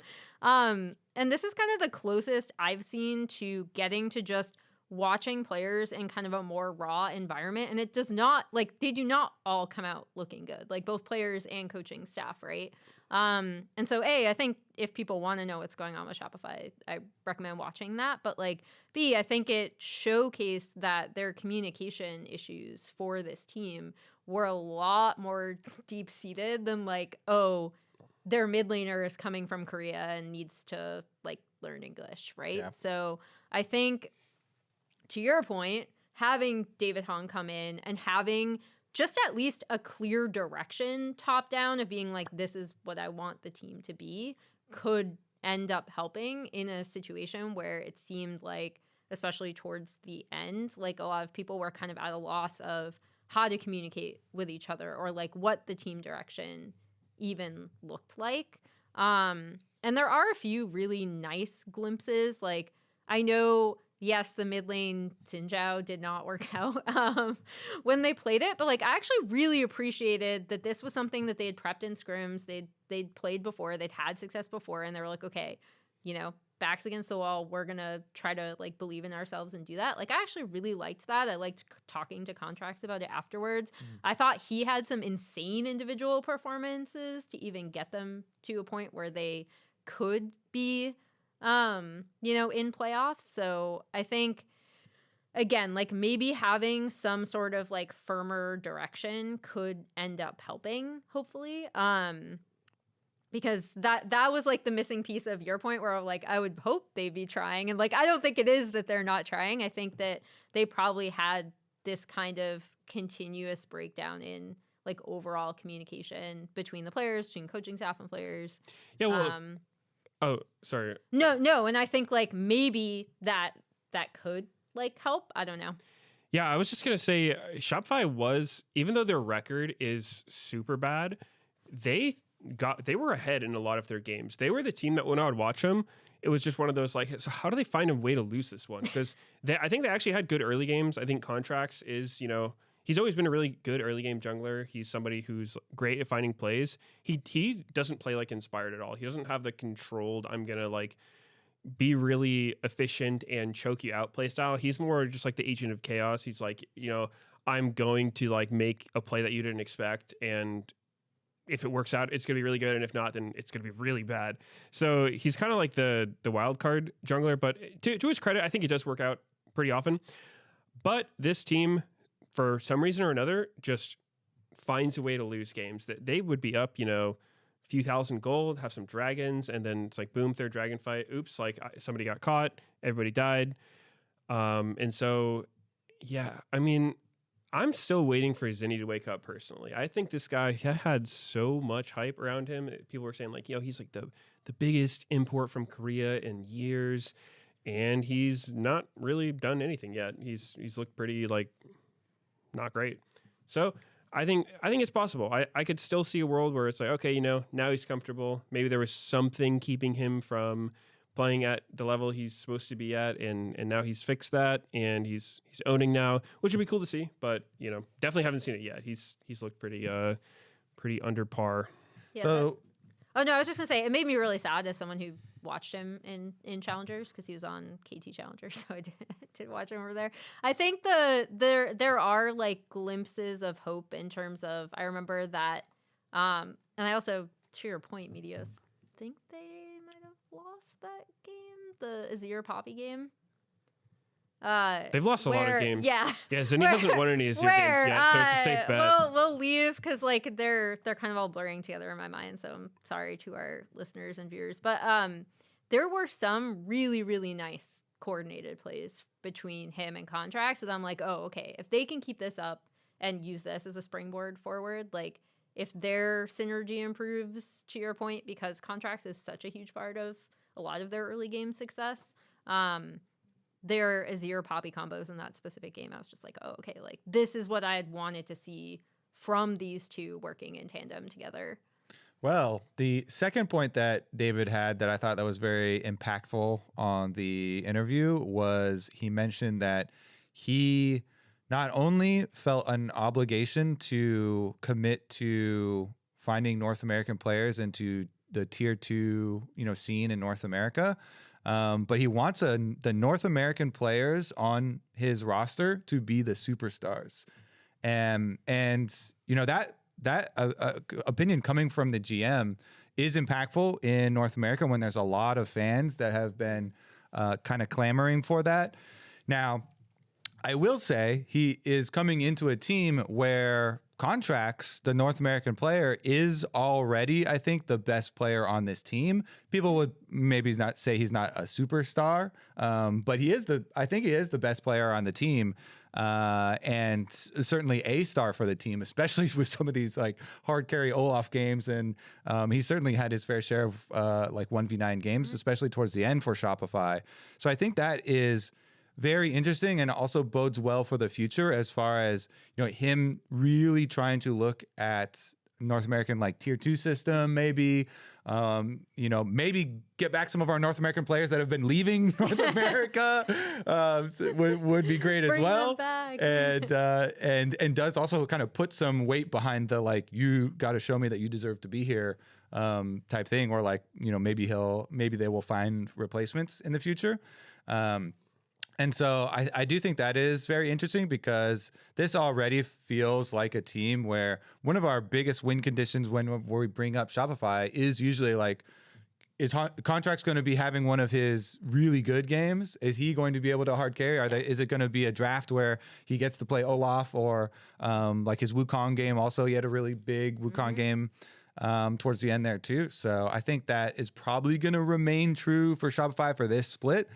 And this is kind of the closest I've seen to getting to just watching players in kind of a more raw environment. And it does not, like, they do not all come out looking good, like both players and coaching staff, right? And so I think if people want to know what's going on with Shopify, I recommend watching that. But like B, I think it showcased that their communication issues for this team were a lot more deep-seated than like, oh, their mid laner is coming from Korea and needs to like learn English, right? Yeah. So I think, to your point, having David Hong come in and having just at least a clear direction top down of being like, this is what I want the team to be, could end up helping in a situation where it seemed like, especially towards the end, like a lot of people were kind of at a loss of how to communicate with each other, or like what the team direction even looked like. And there are a few really nice glimpses. Like I know, yes, the mid lane Xin did not work out when they played it, but like I actually really appreciated that this was something that they had prepped in scrims, they'd played before, they'd had success before, and they were like, okay, backs against the wall, we're gonna try to like believe in ourselves and do that. Like I actually really liked that. I liked talking to Contracts about it afterwards. I thought he had some insane individual performances to even get them to a point where they could be in playoffs. So I think, again, like maybe having some sort of like firmer direction could end up helping, hopefully. Because that was like the missing piece of your point, where like I would hope they'd be trying, and like I don't think it is that they're not trying. I think that they probably had this kind of continuous breakdown in like overall communication between the players, between coaching staff and players. Yeah, well, oh, sorry. No, and I think like maybe that could like help. I don't know. Yeah, I was just gonna say Shopify was, even though their record is super bad, they were ahead in a lot of their games. They were the team that when I would watch them, it was just one of those like, so how do they find a way to lose this one? Because I think they actually had good early games. I think Contracts is, he's always been a really good early game jungler. He's somebody who's great at finding plays. He doesn't play like Inspired at all. He doesn't have the controlled, I'm gonna like be really efficient and choke you out play style. He's more just like the agent of chaos. He's like, I'm going to like make a play that you didn't expect and if it works out, it's going to be really good. And if not, then it's going to be really bad. So he's kind of like the wild card jungler. But to his credit, I think he does work out pretty often. But this team, for some reason or another, just finds a way to lose games. That they would be up, a few thousand gold, have some dragons, and then it's like, boom, third dragon fight. Oops, like somebody got caught, everybody died. And so, yeah, I mean, I'm still waiting for Zinni to wake up personally. I think this guy had so much hype around him. People were saying like, he's like the biggest import from Korea in years. And he's not really done anything yet. He's looked pretty like not great. So I think it's possible. I could still see a world where it's like, okay, now he's comfortable. Maybe there was something keeping him from playing at the level he's supposed to be at, and now he's fixed that, and he's owning now, which would be cool to see. But definitely haven't seen it yet. He's looked pretty under par. Yeah. So, I was just gonna say it made me really sad as someone who watched him in Challengers, because he was on KT Challengers, so I did watch him over there. I think there are like glimpses of hope in terms of, I remember that, and I also, to your point, Medios, think they might have lost that game, the Azir Poppy game. They've lost a lot of games. Yeah. Yeah, Zinni hasn't won any Azir games yet, so it's a safe bet. We'll leave because like they're kind of all blurring together in my mind. So I'm sorry to our listeners and viewers, but there were some really, really nice coordinated plays between him and Contracts. So I'm like, oh, okay, if they can keep this up and use this as a springboard forward, like if their synergy improves, to your point, because Contracts is such a huge part of a lot of their early game success. Their Azir Poppy combos in that specific game, I was just like, oh, okay, like this is what I had wanted to see from these two working in tandem together. Well, the second point that David had that I thought that was very impactful on the interview was he mentioned that he not only felt an obligation to commit to finding North American players into the tier 2, scene in North America, but he wants the North American players on his roster to be the superstars. And that opinion coming from the GM is impactful in North America when there's a lot of fans that have been kind of clamoring for that. Now, I will say he is coming into a team where Contracts, the North American player, is already, I think, the best player on this team. People would maybe not say he's not a superstar, but I think he is the best player on the team, and certainly a star for the team, especially with some of these like hard carry Olaf games. And he certainly had his fair share of like 1v9 games, especially towards the end for Shopify. So I think that is very interesting and also bodes well for the future as far as, him really trying to look at North American like tier 2 system, maybe, maybe get back some of our North American players that have been leaving North America, would be great as well. And does also kind of put some weight behind the, like, you got to show me that you deserve to be here type thing, or like, maybe they will find replacements in the future. And so I do think that is very interesting, because this already feels like a team where one of our biggest win conditions when we bring up Shopify is usually like, is Contract's going to be having one of his really good games? Is he going to be able to hard carry? Is it going to be a draft where he gets to play Olaf, or like his Wukong game? Also, he had a really big Wukong game towards the end there too. So I think that is probably going to remain true for Shopify for this split.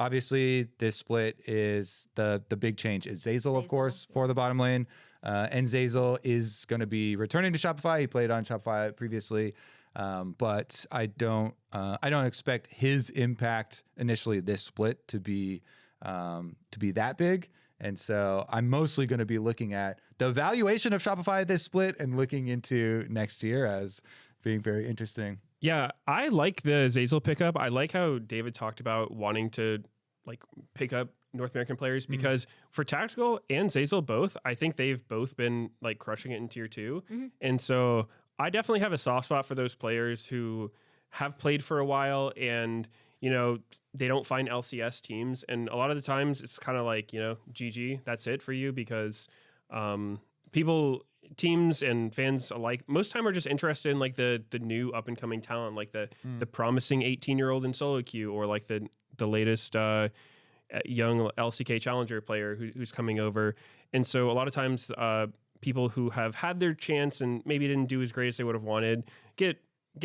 Obviously, this split is the big change is Zeyzal, of course, for the bottom lane. And Zeyzal is going to be returning to Shopify. He played on Shopify previously, but I don't expect his impact initially this split to be that big. And so I'm mostly going to be looking at the valuation of Shopify this split and looking into next year as being very interesting. Yeah, I like the Zeyzal pickup. I like how David talked about wanting to like pick up North American players, because for Tactical and Zeyzal both, I think they've both been like crushing it in tier 2. And so I definitely have a soft spot for those players who have played for a while and, they don't find LCS teams. And a lot of the times it's kind of like, GG, that's it for you, because people teams and fans alike most time are just interested in like the new up and coming talent, like the promising 18-year-old in solo queue, or like the latest young LCK challenger player who's coming over. And so a lot of times people who have had their chance and maybe didn't do as great as they would have wanted get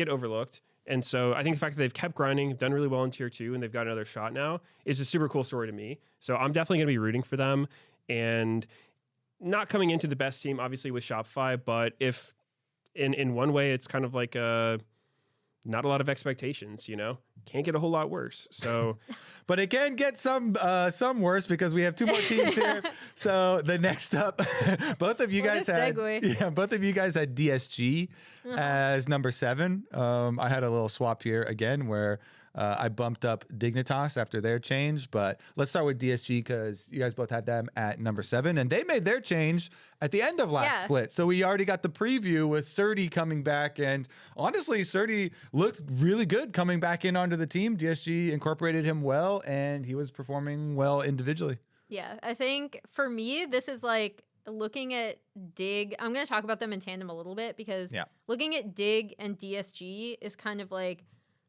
overlooked. And so I think the fact that they've kept grinding, done really well in tier 2, and they've got another shot now is a super cool story to me. So I'm definitely going to be rooting for them. And not coming into the best team, obviously, with Shopify, but if in one way it's kind of like not a lot of expectations, can't get a whole lot worse. So, but it can get some worse because we have 2 more teams here. So the next up, both of you guys had DSG as number 7. I had a little swap here again where I bumped up Dignitas after their change, but let's start with DSG because you guys both had them at number 7, and they made their change at the end of last split. So we already got the preview with Surdy coming back, and honestly, Surdy looked really good coming back in onto the team. DSG incorporated him well, and he was performing well individually. Yeah, I think for me, this is like looking at Dig. I'm going to talk about them in tandem a little bit because looking at Dig and DSG is kind of like,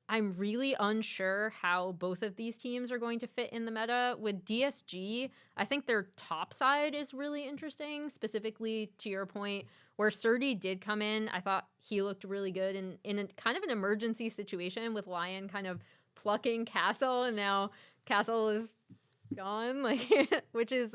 I'm really unsure how both of these teams are going to fit in the meta. With DSG, I think their top side is really interesting, specifically to your point, where Surdy did come in. I thought he looked really good in a kind of an emergency situation with Lion kind of plucking Castle, and now Castle is gone, like which is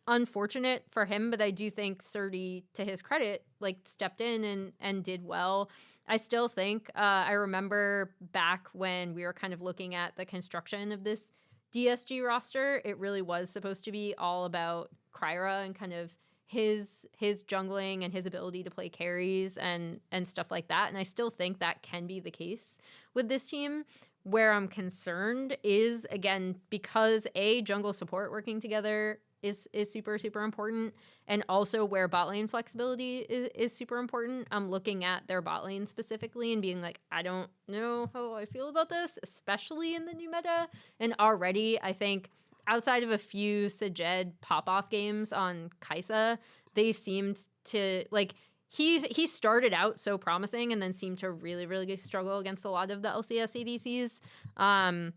unfortunate for him, but I do think Surdy, to his credit, like stepped in and did well. I still think I remember back when we were kind of looking at the construction of this DSG roster, it really was supposed to be all about Kryra and kind of his jungling and his ability to play carries and stuff like that. And I still think that can be the case with this team. Where I'm concerned is, again, because jungle support working together is super, super important, and also where bot lane flexibility is super important. I'm looking at their bot lane specifically and being like, I don't know how I feel about this, especially in the new meta. And already, I think, outside of a few Sajed pop-off games on Kai'Sa, they seemed to, like, he started out so promising and then seemed to really, really struggle against a lot of the LCS ADCs.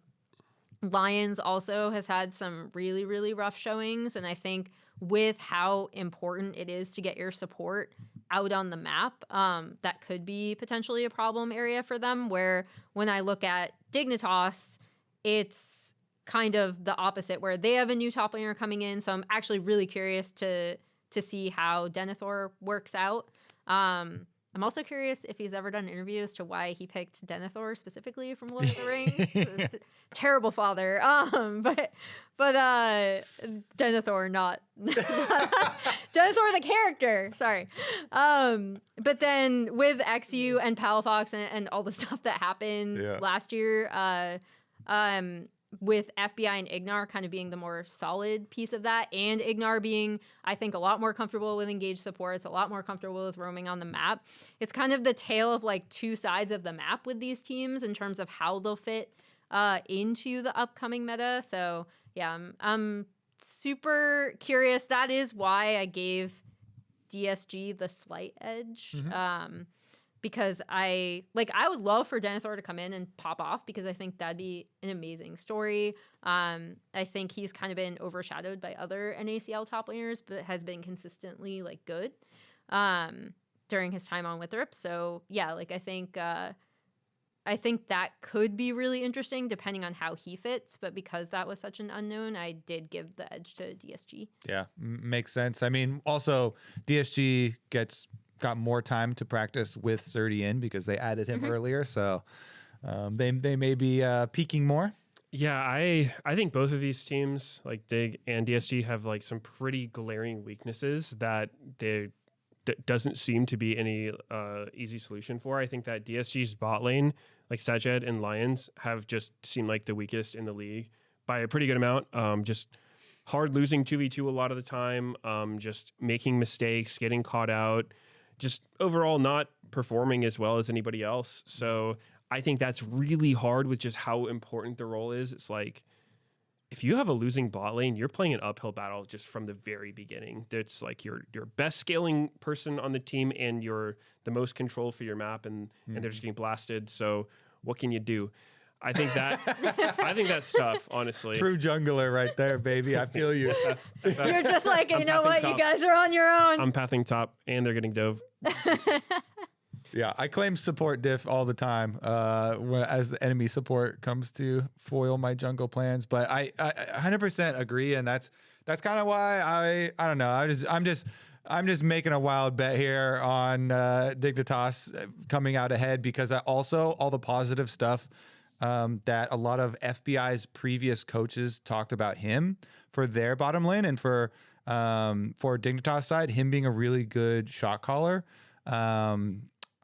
Lions also has had some really, really rough showings, and I think with how important it is to get your support out on the map, that could be potentially a problem area for them, where when I look at Dignitas, it's kind of the opposite, where they have a new top laner coming in, so I'm actually really curious to see how Denethor works out. I'm also curious if he's ever done an interview as to why he picked Denethor specifically from Lord of the Rings. Terrible father. But Denethor, not Denethor the character. Sorry. But then with XU and Palafox and all the stuff that happened last year, with FBI and Ignar kind of being the more solid piece of that, and Ignar being, I think, a lot more comfortable with engaged supports, a lot more comfortable with roaming on the map. It's kind of the tale of like 2 sides of the map with these teams in terms of how they'll fit into the upcoming meta. So yeah, I'm super curious. That is why I gave DSG the slight edge. Because I would love for Denethor to come in and pop off, because I think that'd be an amazing story. I think he's kind of been overshadowed by other NACL top laners, but has been consistently like good during his time on Withrop. So yeah, like I think that could be really interesting depending on how he fits. But because that was such an unknown, I did give the edge to DSG. Yeah, makes sense. I mean, also DSG got more time to practice with Surdy in because they added him earlier, so they may be peaking more. Yeah, I think both of these teams, like Dig and DSG, have like some pretty glaring weaknesses that there doesn't seem to be any easy solution for. I think that DSG's bot lane, like Sajed and Lions, have just seemed like the weakest in the league by a pretty good amount. Just hard losing 2v2 a lot of the time, just making mistakes, getting caught out, just overall not performing as well as anybody else. So I think that's really hard with just how important the role is. It's like if you have a losing bot lane, you're playing an uphill battle just from the very beginning. It's like your best scaling person on the team, and you're the most control for your map, and they're just getting blasted. So what can you do? I think that's tough, honestly. True jungler right there, baby. I feel you. You're just like, you know what? top. You guys are on your own. I'm pathing top, and they're getting dove. Yeah, I claim support diff all the time as the enemy support comes to foil my jungle plans. But I 100% agree, and that's kind of why I don't know. I'm just making a wild bet here on Dignitas coming out ahead, because also all the positive stuff that a lot of FBI's previous coaches talked about him for their bottom lane, and for Dignitas side, him being a really good shot caller.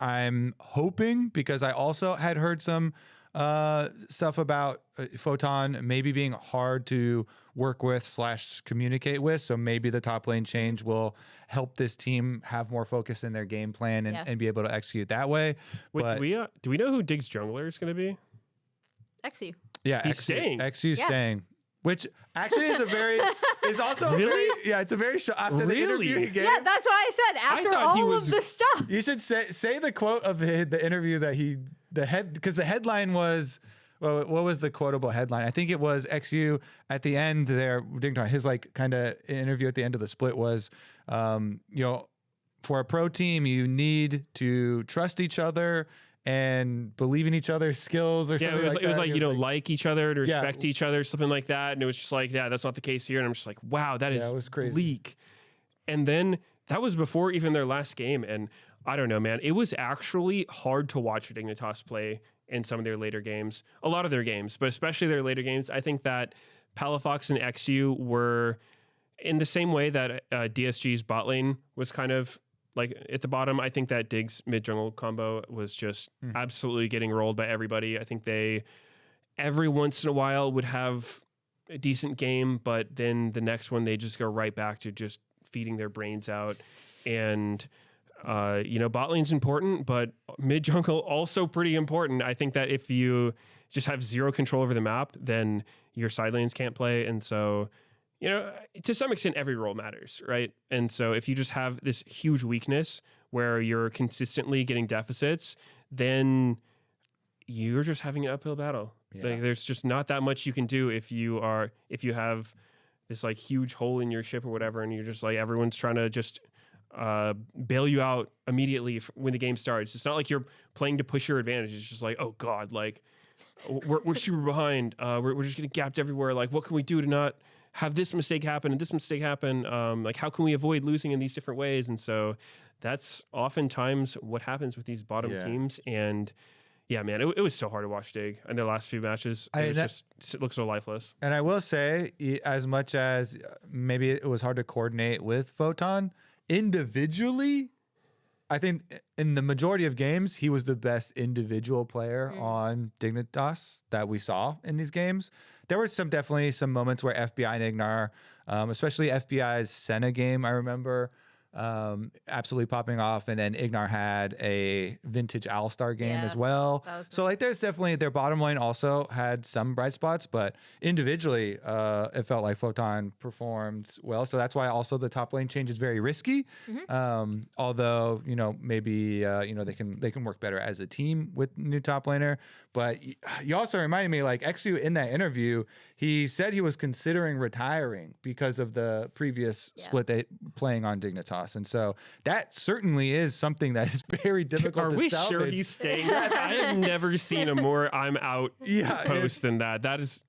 I'm hoping, because I also had heard some stuff about Photon maybe being hard to work with / communicate with. So maybe the top lane change will help this team have more focus in their game plan and be able to execute that way. Wait, But do we know who Dig's jungler is going to be? XU. yeah, He's staying. XU staying. Which actually is it's also Really? it's a very after the interview he gave. Yeah, that's why I said after thought he all was- of this stuff. You should say the quote of the interview that because the headline was, well, what was the quotable headline? I think it was XU at the end there. His like kind of interview at the end of the split was, for a pro team, you need to trust each other and believe in each other's skills or something. It was like He was like each other, to respect each other, something like that. And it was just like, yeah, that's not the case here. And I'm just like, wow, that is it was crazy. bleak. And then that was before even their last game. And I don't know, man, it was actually hard to watch Dignitas play in some of their later games, a lot of their games, but especially their later games. I think that Palafox and XU were in the same way that DSG's bot lane was kind of like at the bottom. I think that Dig's mid jungle combo was just absolutely getting rolled by everybody. I think they every once in a while would have a decent game, but then the next one they just go right back to just feeding their brains out. And bot lane's important, but mid jungle also pretty important. I think that if you just have zero control over the map, then your side lanes can't play. And so, to some extent, every role matters, right? And so if you just have this huge weakness where you're consistently getting deficits, then you're just having an uphill battle. Yeah. Like, there's just not that much you can do if you have this like huge hole in your ship or whatever, and you're just like, everyone's trying to just bail you out immediately when the game starts. It's not like you're playing to push your advantage. It's just like, oh God, like we're super behind. We're just getting gapped everywhere. Like, what can we do to not have this mistake happen and this mistake happen? Like, how can we avoid losing in these different ways? And so that's oftentimes what happens with these bottom teams. And yeah, man, it was so hard to watch Dig in their last few matches. It looked so lifeless. And I will say, as much as maybe it was hard to coordinate with Photon, individually, I think in the majority of games, he was the best individual player on Dignitas that we saw in these games. There were definitely some moments where FBI and Ignar, especially FBI's Senna game, I remember absolutely popping off. And then Ignar had a vintage All-Star game as well. So like, there's definitely, their bottom lane also had some bright spots, but individually, it felt like Photon performed well. So that's why also the top lane change is very risky. Although, maybe, they can work better as a team with new top laner. But you also reminded me, like, XU in that interview, he said he was considering retiring because of the previous split playing on Dignitas. And so that certainly is something that is very difficult to salvage. Are we sure he's staying? I have never seen a more I'm out post than that. That is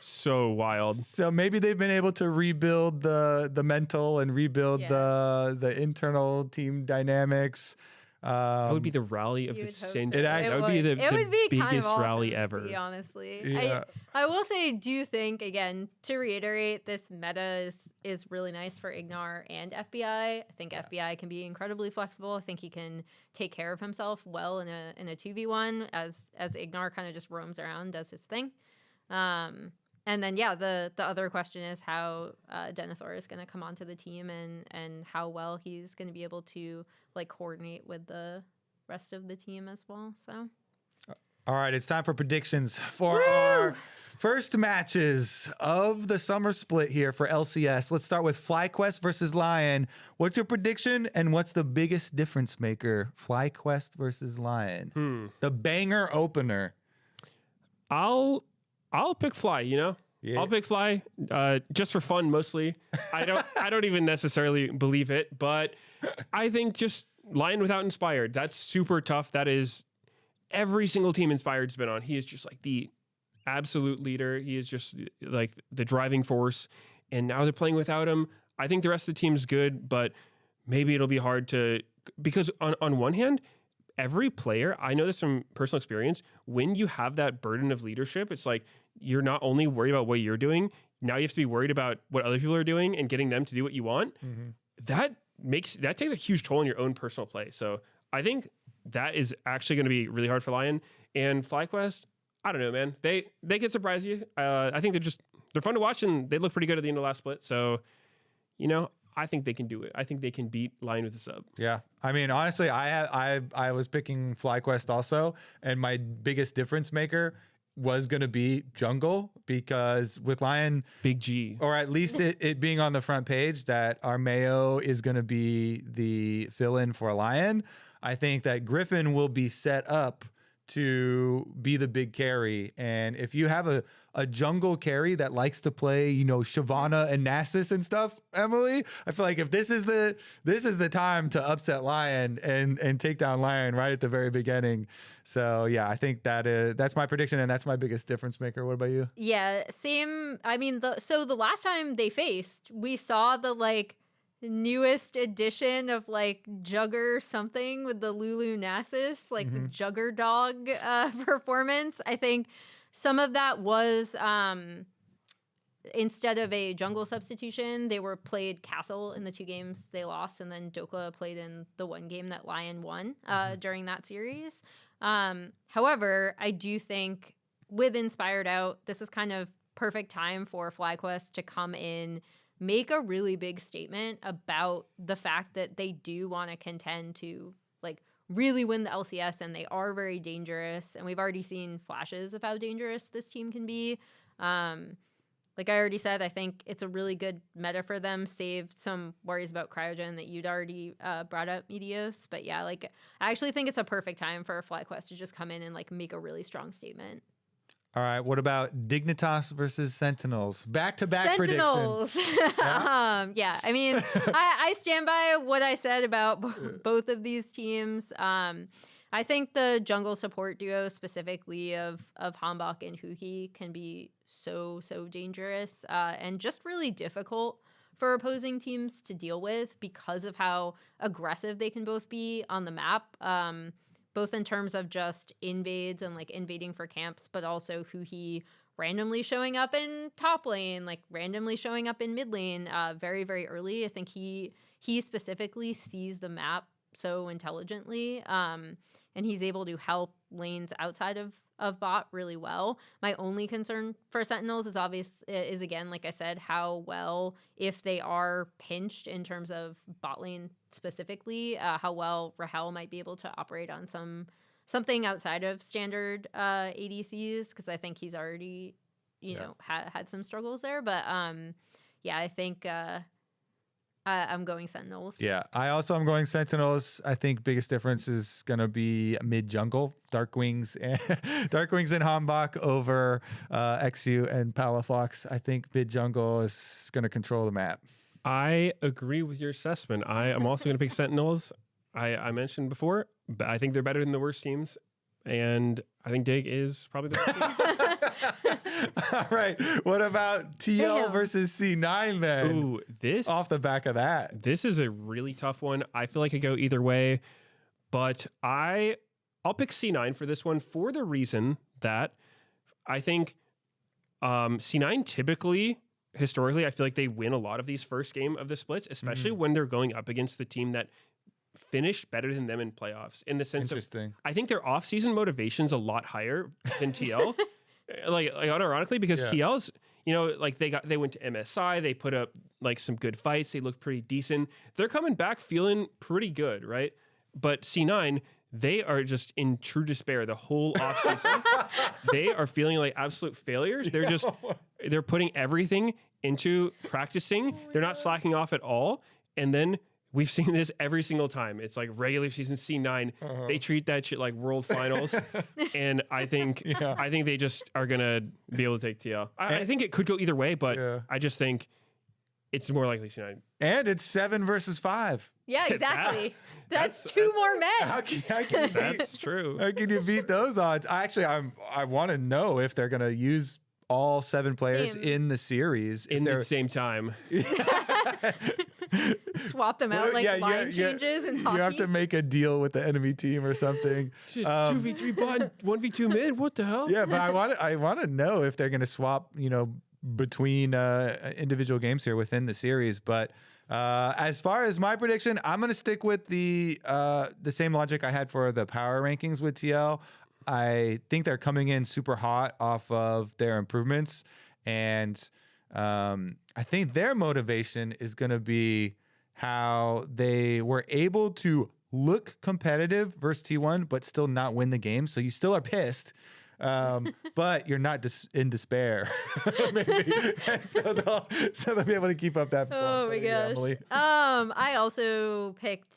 so wild. So maybe they've been able to rebuild the mental and rebuild the internal team dynamics. That would be the rally of the century. That would be the biggest kind of awesome rally ever. See, honestly, Yeah. I will say, do you think, again, to reiterate, this meta is really nice for Ignar and FBI. I think FBI can be incredibly flexible. I think he can take care of himself well in a 2v1 as Ignar kind of just roams around, does his thing. And then, the other question is how Denethor is going to come onto the team and how well he's going to be able to like coordinate with the rest of the team as well. So, all right, it's time for predictions for our First matches of the summer split here for LCS. Let's start with FlyQuest versus Lion. What's your prediction and what's the biggest difference maker? FlyQuest versus Lion. The banger opener. I'll pick Fly, you know? Yeah. I'll pick Fly just for fun mostly. I don't even necessarily believe it, but I think just Lion without Inspired, that's super tough. That is every single team Inspired's been on. He is just like the absolute leader. He is just like the driving force. And now they're playing without him. I think the rest of the team's good, but maybe it'll be hard to, because on one hand, every player, I know this from personal experience, when you have that burden of leadership, it's like you're not only worried about what you're doing, now you have to be worried about what other people are doing and getting them to do what you want. That takes a huge toll on your own personal play. So I think that is actually going to be really hard for Lion. And FlyQuest, I don't know, man. They can surprise you. I think they're fun to watch, and they look pretty good at the end of last split. So, you know, I think they can do it. I think they can beat Lion with a sub. Yeah. I mean, honestly, I was picking FlyQuest also, and my biggest difference maker was going to be jungle, because with Lion, Big G, or at least it being on the front page that Armeo is going to be the fill-in for Lion. I think that Griffin will be set up to be the big carry. And if you have a jungle carry that likes to play, you know, Shyvana and Nasus and stuff, Emily, I feel like if this is the time to upset Lion and take down Lion right at the very beginning. So yeah, I think that's my prediction, and that's my biggest difference maker. What about you? Yeah, same. I mean, so the last time they faced, we saw the newest edition of Jugger something with the Lulu Nasus, the Jugger dog performance. I think some of that was instead of a jungle substitution, they were played Castle in the 2 games they lost, and then Dokla played in the 1 game that Lion won during that series. However, I do think with Inspired out, this is kind of perfect time for FlyQuest to come in, make a really big statement about the fact that they do want to contend to really win the LCS, and they are very dangerous. And we've already seen flashes of how dangerous this team can be. Like I already said, I think it's a really good meta for them, save some worries about Cryogen that you'd already brought up, Medios. But yeah, I actually think it's a perfect time for FlyQuest to just come in and make a really strong statement. All right, what about Dignitas versus Sentinels? Back-to-back Sentinels. predictions. Yeah, I mean, I stand by what I said about both of these teams. I think the jungle support duo, specifically of Hanbok and Huhi, can be so dangerous and just really difficult for opposing teams to deal with because of how aggressive they can both be on the map. Both in terms of just invades and invading for camps, but also Huhi randomly showing up in top lane, randomly showing up in mid lane very, very early. I think he specifically sees the map so intelligently, and he's able to help lanes outside of bot really well. My only concern for Sentinels is again, like I said, how well, if they are pinched in terms of bot lane specifically, how well Rahel might be able to operate on something outside of standard ADCs, because I think he's already had some struggles there. But yeah, I think I'm going Sentinels. Yeah, I also am going Sentinels. I think biggest difference is going to be mid jungle, Darkwings and Hanbok over XU and Palafox. I think mid jungle is going to control the map. I agree with your assessment. I am also going to pick Sentinels. I mentioned before, but I think they're better than the worst teams. And I think Dig is probably the best team. All right. What about TL versus C9 then? Ooh, this off the back of that. This is a really tough one. I feel like I go either way, but I'll pick C9 for this one for the reason that I think C9 typically, historically, I feel like they win a lot of these first game of the splits, especially when they're going up against the team that finished better than them in playoffs, in the sense of I think their off-season motivation's a lot higher than TL. like unironically, because TL's, they went to MSI, they put up some good fights, they looked pretty decent. They're coming back feeling pretty good, right? But C9, they are just in true despair the whole offseason. They are feeling like absolute failures. They're putting everything into practicing. They're not slacking off at all. And then we've seen this every single time. It's like regular season C9. They treat that shit like world finals. And I think they just are going to be able to take TL. I think it could go either way, but I just think it's more likely C9. And it's 7 versus 5. Yeah, exactly. That's 2 more men. How can That's true. How can you beat those odds? I want to know if they're going to use all 7 players in the series in the same time. Swap them out line changes and hockey. You have to make a deal with the enemy team or something. 2v3 bot, 1v2 mid. What the hell? Yeah, but I want to know if they're going to swap, between individual games here within the series. But as far as my prediction, I'm going to stick with the same logic I had for the power rankings with TL. I think they're coming in super hot off of their improvements, and I think their motivation is going to be how they were able to look competitive versus T1, but still not win the game. So you still are pissed, but you're not in despair. Maybe. so they'll be able to keep up that. Oh my gosh. Emily. I also picked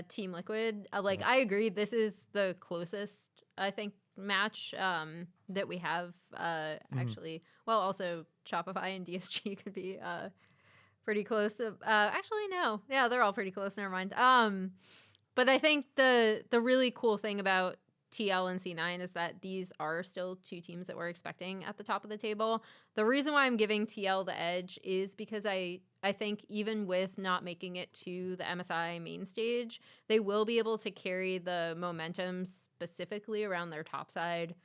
Team Liquid. I agree. This is the closest, I think, match that we have actually. Well, also Shopify and DSG could be pretty close. Actually, no. Yeah, they're all pretty close. Never mind. But I think the really cool thing about TL and C9 is that these are still 2 teams that we're expecting at the top of the table. The reason why I'm giving TL the edge is because I think even with not making it to the MSI main stage, they will be able to carry the momentum specifically around their top side,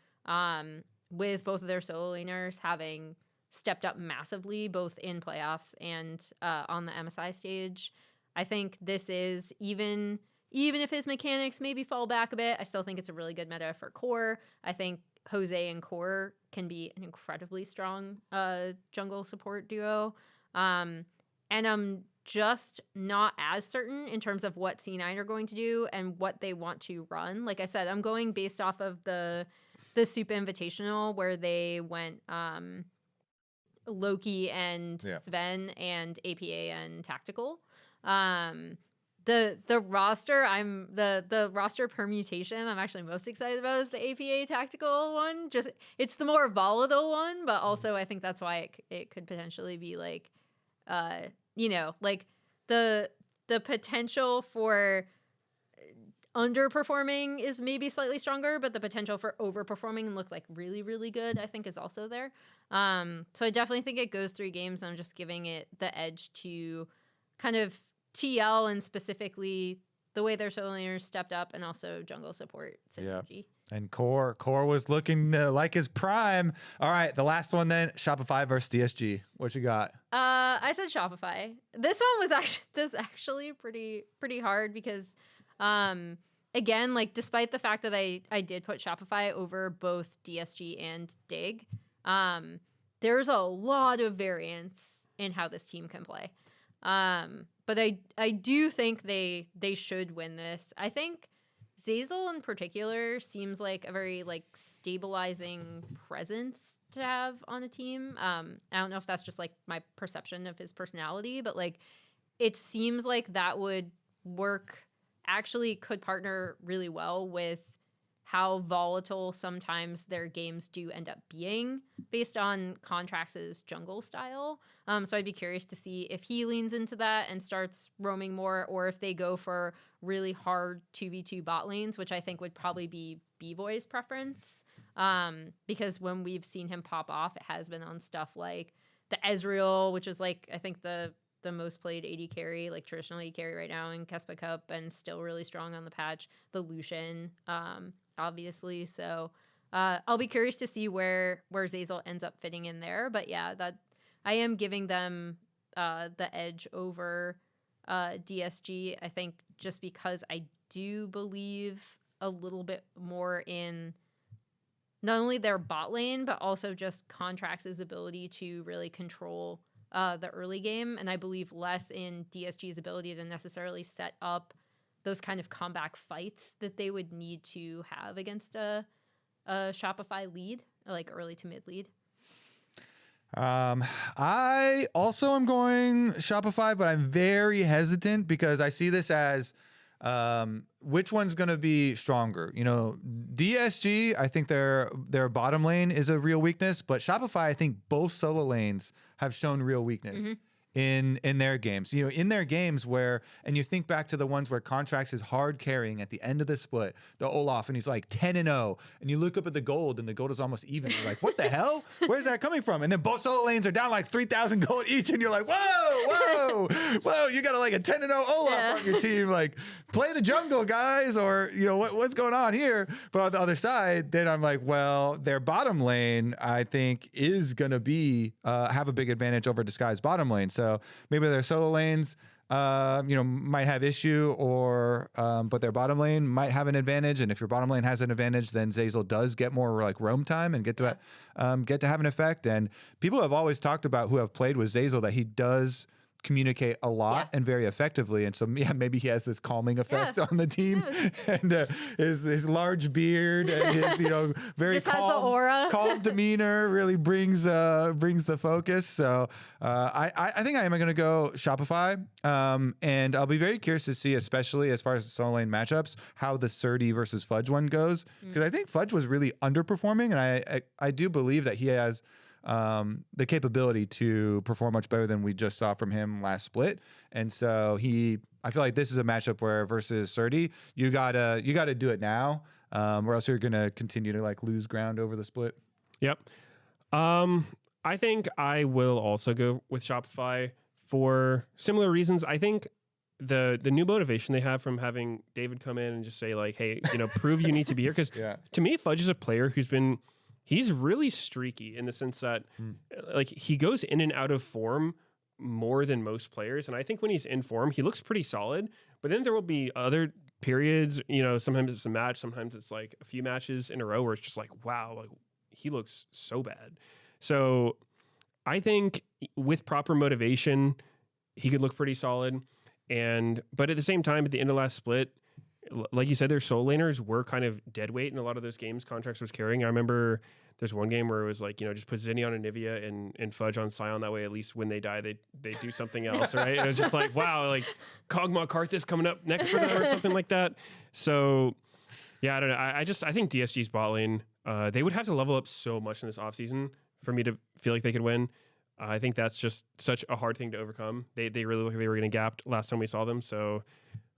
with both of their solo laners having stepped up massively, both in playoffs and on the MSI stage. I think this is even if his mechanics maybe fall back a bit, I still think it's a really good meta for core. I think Jose and core can be an incredibly strong jungle support duo. And I'm just not as certain in terms of what C9 are going to do and what they want to run. Like I said, I'm going based off of the Super Invitational where they went Loki and Sven and APA and Tactical. The roster the roster permutation I'm actually most excited about is the APA tactical one. Just it's the more volatile one, but also I think that's why it could potentially be like the potential for underperforming is maybe slightly stronger, but the potential for overperforming and look like really, really good, I think, is also there. So I definitely think it goes 3 games, and I'm just giving it the edge to kind of TL and specifically the way their solo laners stepped up and also jungle support synergy. Yeah. And Core was looking like his prime. All right, the last one then, Shopify versus DSG. What you got? I said Shopify. This one was actually pretty hard because again, like despite the fact that I did put Shopify over both DSG and Dig, there's a lot of variance in how this team can play. But I do think they should win this. I think Zeyzal in particular seems like a very like stabilizing presence to have on a team. I don't know if that's just like my perception of his personality, but like it seems like that would work, actually could partner really well with how volatile sometimes their games do end up being based on Contrax's jungle style. So I'd be curious to see if he leans into that and starts roaming more, or if they go for really hard 2v2 bot lanes, which I think would probably be B-Boy's preference. Because when we've seen him pop off, it has been on stuff like the Ezreal, which is like, I think the most played AD carry, like traditional AD carry right now in Kespa Cup, and still really strong on the patch. The Lucian, obviously. So I'll be curious to see where Zeyzal ends up fitting in there. But yeah, that I am giving them the edge over DSG. I think just because I do believe a little bit more in not only their bot lane, but also just Contrax's ability to really control the early game. And I believe less in DSG's ability to necessarily set up those kind of comeback fights that they would need to have against a Shopify lead, like early to mid lead? I also am going Shopify, but I'm very hesitant because I see this as which one's going to be stronger. You know, DSG, I think their bottom lane is a real weakness, but Shopify, I think both solo lanes have shown real weakness. In their games, you know, in their games where, and you think back to the ones where Contracts is hard carrying at the end of the split, the Olaf, and he's like 10-0, and you look up at the gold, and the gold is almost even. You're like, what the hell? Where's that coming from? And then both solo lanes are down like 3,000 gold each, and you're like, whoa, you got like a 10-0 Olaf on your team. Like, play the jungle, guys, or you know what's going on here? But on the other side, then I'm like, well, their bottom lane, I think, is gonna be have a big advantage over Disguise bottom lane. So maybe their solo lanes, might have issue, or but their bottom lane might have an advantage. And if your bottom lane has an advantage, then Zeyzal does get more like roam time and get to have an effect. And people have always talked about who have played with Zeyzal that he does communicate a lot and very effectively, and so maybe he has this calming effect on the team, and his large beard and his very just has the aura. calm demeanor really brings the focus. So I think I am going to go Shopify, and I'll be very curious to see, especially as far as the solo lane matchups, how the Surdy versus Fudge one goes, because I think Fudge was really underperforming, and I do believe that he has the capability to perform much better than we just saw from him last split. And so I feel like this is a matchup where versus Surdy, you gotta do it now, or else you're gonna continue to like lose ground over the split. Yep. I think I will also go with Shopify for similar reasons. I think the new motivation they have from having David come in and just say like, hey, prove you need to be here. Because to me, Fudge is a player he's really streaky in the sense that like he goes in and out of form more than most players. And I think when he's in form, he looks pretty solid, but then there will be other periods, sometimes it's a match, sometimes it's like a few matches in a row where it's just like, wow, like he looks so bad. So I think with proper motivation, he could look pretty solid. But at the same time, at the end of last split, like you said, their soul laners were kind of dead weight in a lot of those games Contracts was carrying. I remember there's one game where it was like, just put Zinni on Anivia and Fudge on Sion. That way, at least when they die, they do something else, right? It was just like, wow, like Kog'Maw Karthus coming up next for them or something like that. So, yeah, I don't know. I think DSG's bot lane, they would have to level up so much in this offseason for me to feel like they could win. I think that's just such a hard thing to overcome. They really look like they were getting gapped last time we saw them. So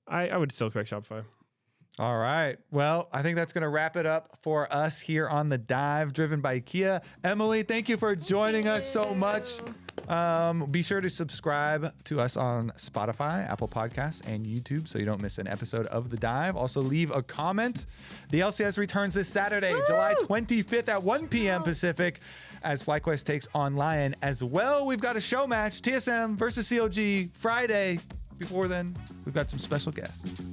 I would still correct Shopify. All right. Well, I think that's going to wrap it up for us here on The Dive, driven by Kia. Emily, thank you for joining us so much. Be sure to subscribe to us on Spotify, Apple Podcasts, and YouTube so you don't miss an episode of The Dive. Also, leave a comment. The LCS returns this Saturday, July 25th at 1 p.m. Pacific, as FlyQuest takes on Lion. As well, we've got a show match, TSM versus COG, Friday. Before then, we've got some special guests.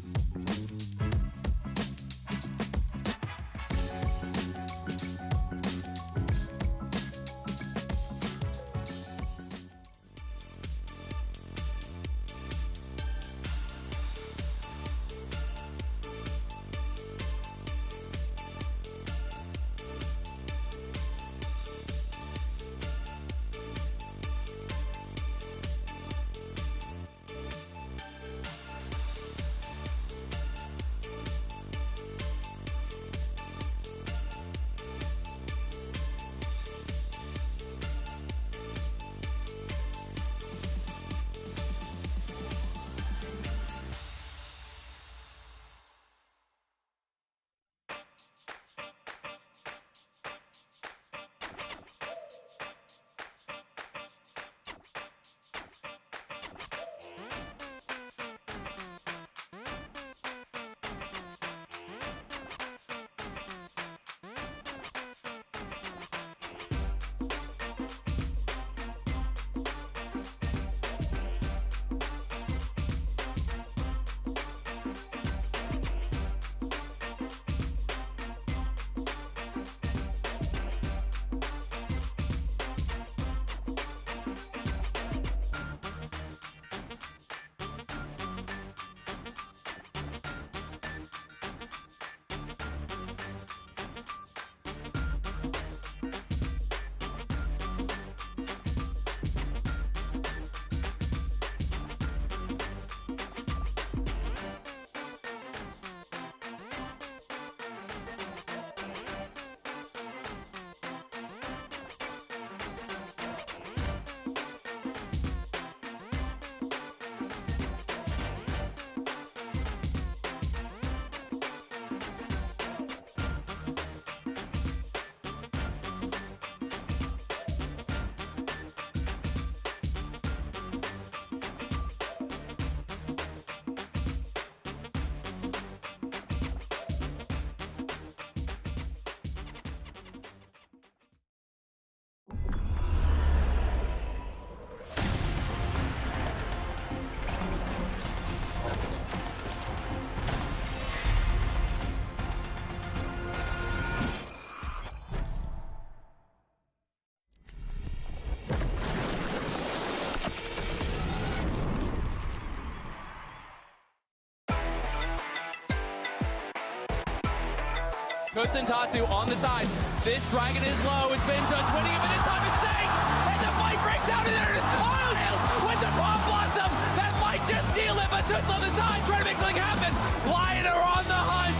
Puts in Tatsu on the side. This dragon is low. It's been judged winning him, and this time it's Saint. And the fight breaks out, and there it is. Isles with the bomb blossom. That might just seal it, but Toots on the side trying to make something happen. Lion are on the hunt.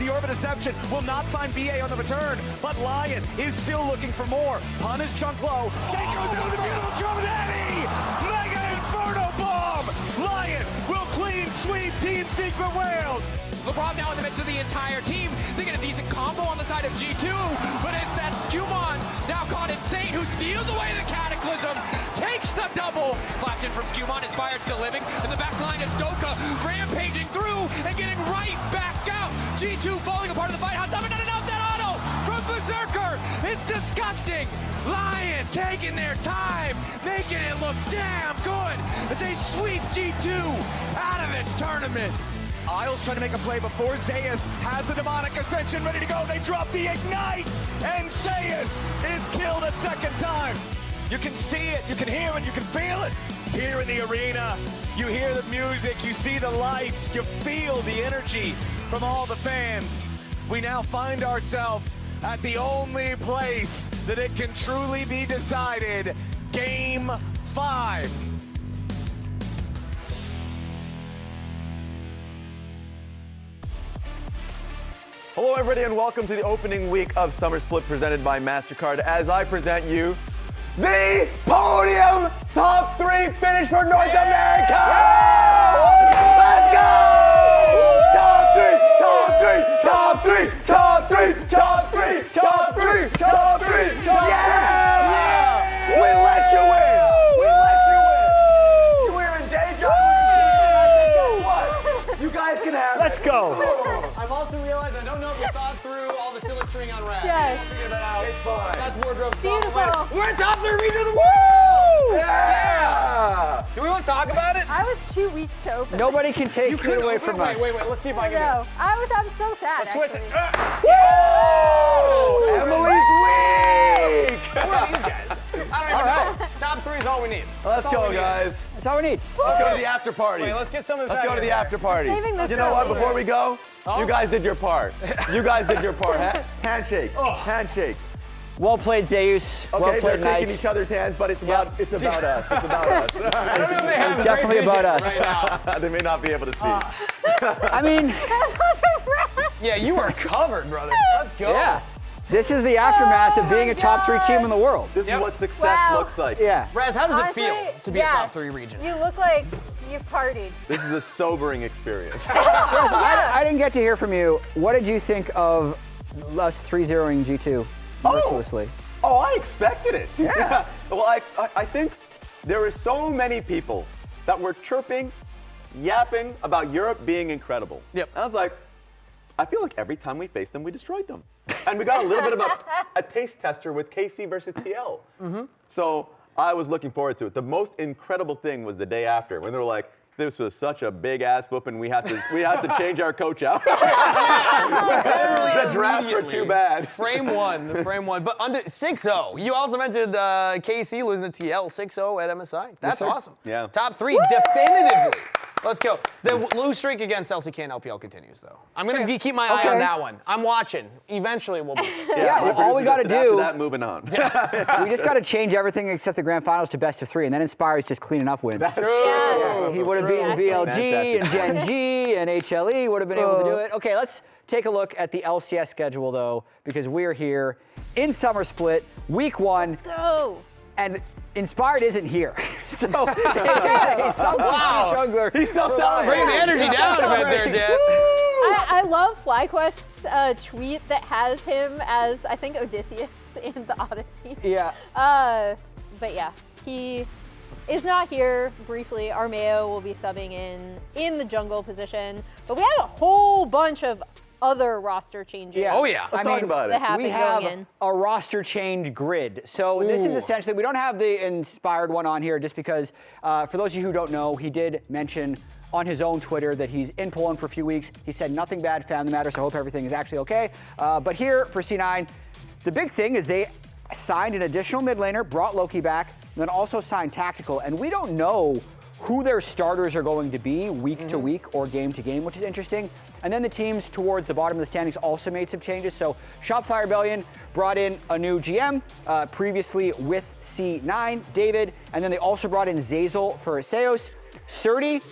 The Orbit Deception will not find BA on the return, but Lion is still looking for more. Pun is chunk low. Snake goes into the beautiful drum and Eddie! Mega Inferno Bomb! Lion will clean sweep Team Secret Whales. LeBron now in the midst of the entire team. They get a decent combo on the side of G2, but it's that Skewmon now caught in Saint who steals away the Cataclysm, takes the double. Flash in from Skewmon, Inspired still living. In the back line is Doka rampaging through and getting right back out. G2 falling apart in the fight. Hot Summon not enough. That auto from Berserker. It's disgusting. Lion taking their time, making it look damn good as they sweep G2 out of this tournament. Isles trying to make a play before Zeus has the demonic ascension ready to go. They drop the ignite, and Zeus is killed a second time. You can see it, you can hear it, you can feel it here in the arena. You hear the music, you see the lights, you feel the energy from all the fans. We now find ourselves at the only place that it can truly be decided, Game 5. Hello everybody and welcome to the opening week of Summer Split presented by MasterCard as I present you the podium top 3 finish for North America! Let's go! Top 3, top 3, top 3, top 3, top 3, top 3, top 3, yeah! We let you win! We let you win! You were in day job? What? You guys can have it. Let's go! I've also realized I don't know if you thought through all the silly string on rap. Yes. Figure that out. It's fine. That's wardrobe. Beautiful. We're in top 3 region of the world! Yeah! Do we want to talk about it? I was too weak to open. Nobody can take it away from us. Wait. Let's see if I I can know. I'm so sad. twist it. Actually. Woo! Emily's weak! Who are these guys? I don't even know. Top 3 is all we need. Let's go, guys. That's all we need. Let's go to the after party. Wait, let's get some of this Let's go to the after party. Saving this You know for what? later. Before we go, you guys did your part. You guys did your part. Handshake. Handshake. Well played, Zeus. Okay, Well they're played, shaking Knights. each other's hands, but it's about us. It's about us. I don't know if they have It's definitely great about vision us. right now. They may not be able to see. I mean, Yeah, you are covered, brother. Let's go. yeah. This is the aftermath of being a top 3 team in the world. This is what success Wow. looks like. Yeah. Raz, how does Honestly, it feel to be yeah. a top 3 region? You look like you've partied. This is a sobering experience. I didn't get to hear from you. What did you think of us 3-0ing G2 mercilessly? Oh, I expected it. Yeah. Well, I think there were so many people that were chirping, yapping about Europe being incredible. Yep. And I was like, I feel like every time we faced them, we destroyed them. And we got a little bit of a taste tester with KC versus TL. So I was looking forward to it. The most incredible thing was the day after when they were like, this was such a big ass whooping. We had to change our coach out. The drafts were too bad. Frame one. But under 6-0. You also mentioned KC losing to TL 6-0 at MSI. That's awesome. Yeah. Top 3 definitively. Let's go. The lose streak against LCK and LPL continues, though. I'm going to keep my eye on that one. I'm watching. Eventually, we'll be. Yeah, well, all we got to After do, that, moving on. we just got to change everything except the grand finals to best of 3, and then Inspire's just cleaning up wins. Yeah. He would have beaten BLG and Gen G and HLE, would have been able to do it. Okay, let's take a look at the LCS schedule, though, because we're here in Summer Split, week 1. Go. And Inspired isn't here. So he's substitute jungler. He's still celebrating. Bring the energy down a bit there, Jet. I love FlyQuest's tweet that has him as, I think, Odysseus in the Odyssey. Yeah. But yeah, he is not here. Briefly, Armeo will be subbing in the jungle position. But we had a whole bunch of other roster changes. Yeah. Oh, yeah. Let's talk about that it. happened We have going in. a roster change grid. So this is essentially, we don't have the Inspired one on here just because, for those of you who don't know, he did mention on his own Twitter that he's in Poland for a few weeks. He said nothing bad found the matter, so I hope everything is actually okay. But here for C9, the big thing is they signed an additional mid laner, brought Loki back, and then also signed Tactical. And we don't know who their starters are going to be week to week or game to game, which is interesting. And then the teams towards the bottom of the standings also made some changes. So Shopify Rebellion brought in a new GM, previously with C9, David, and then they also brought in Zazel for Seos. Surdy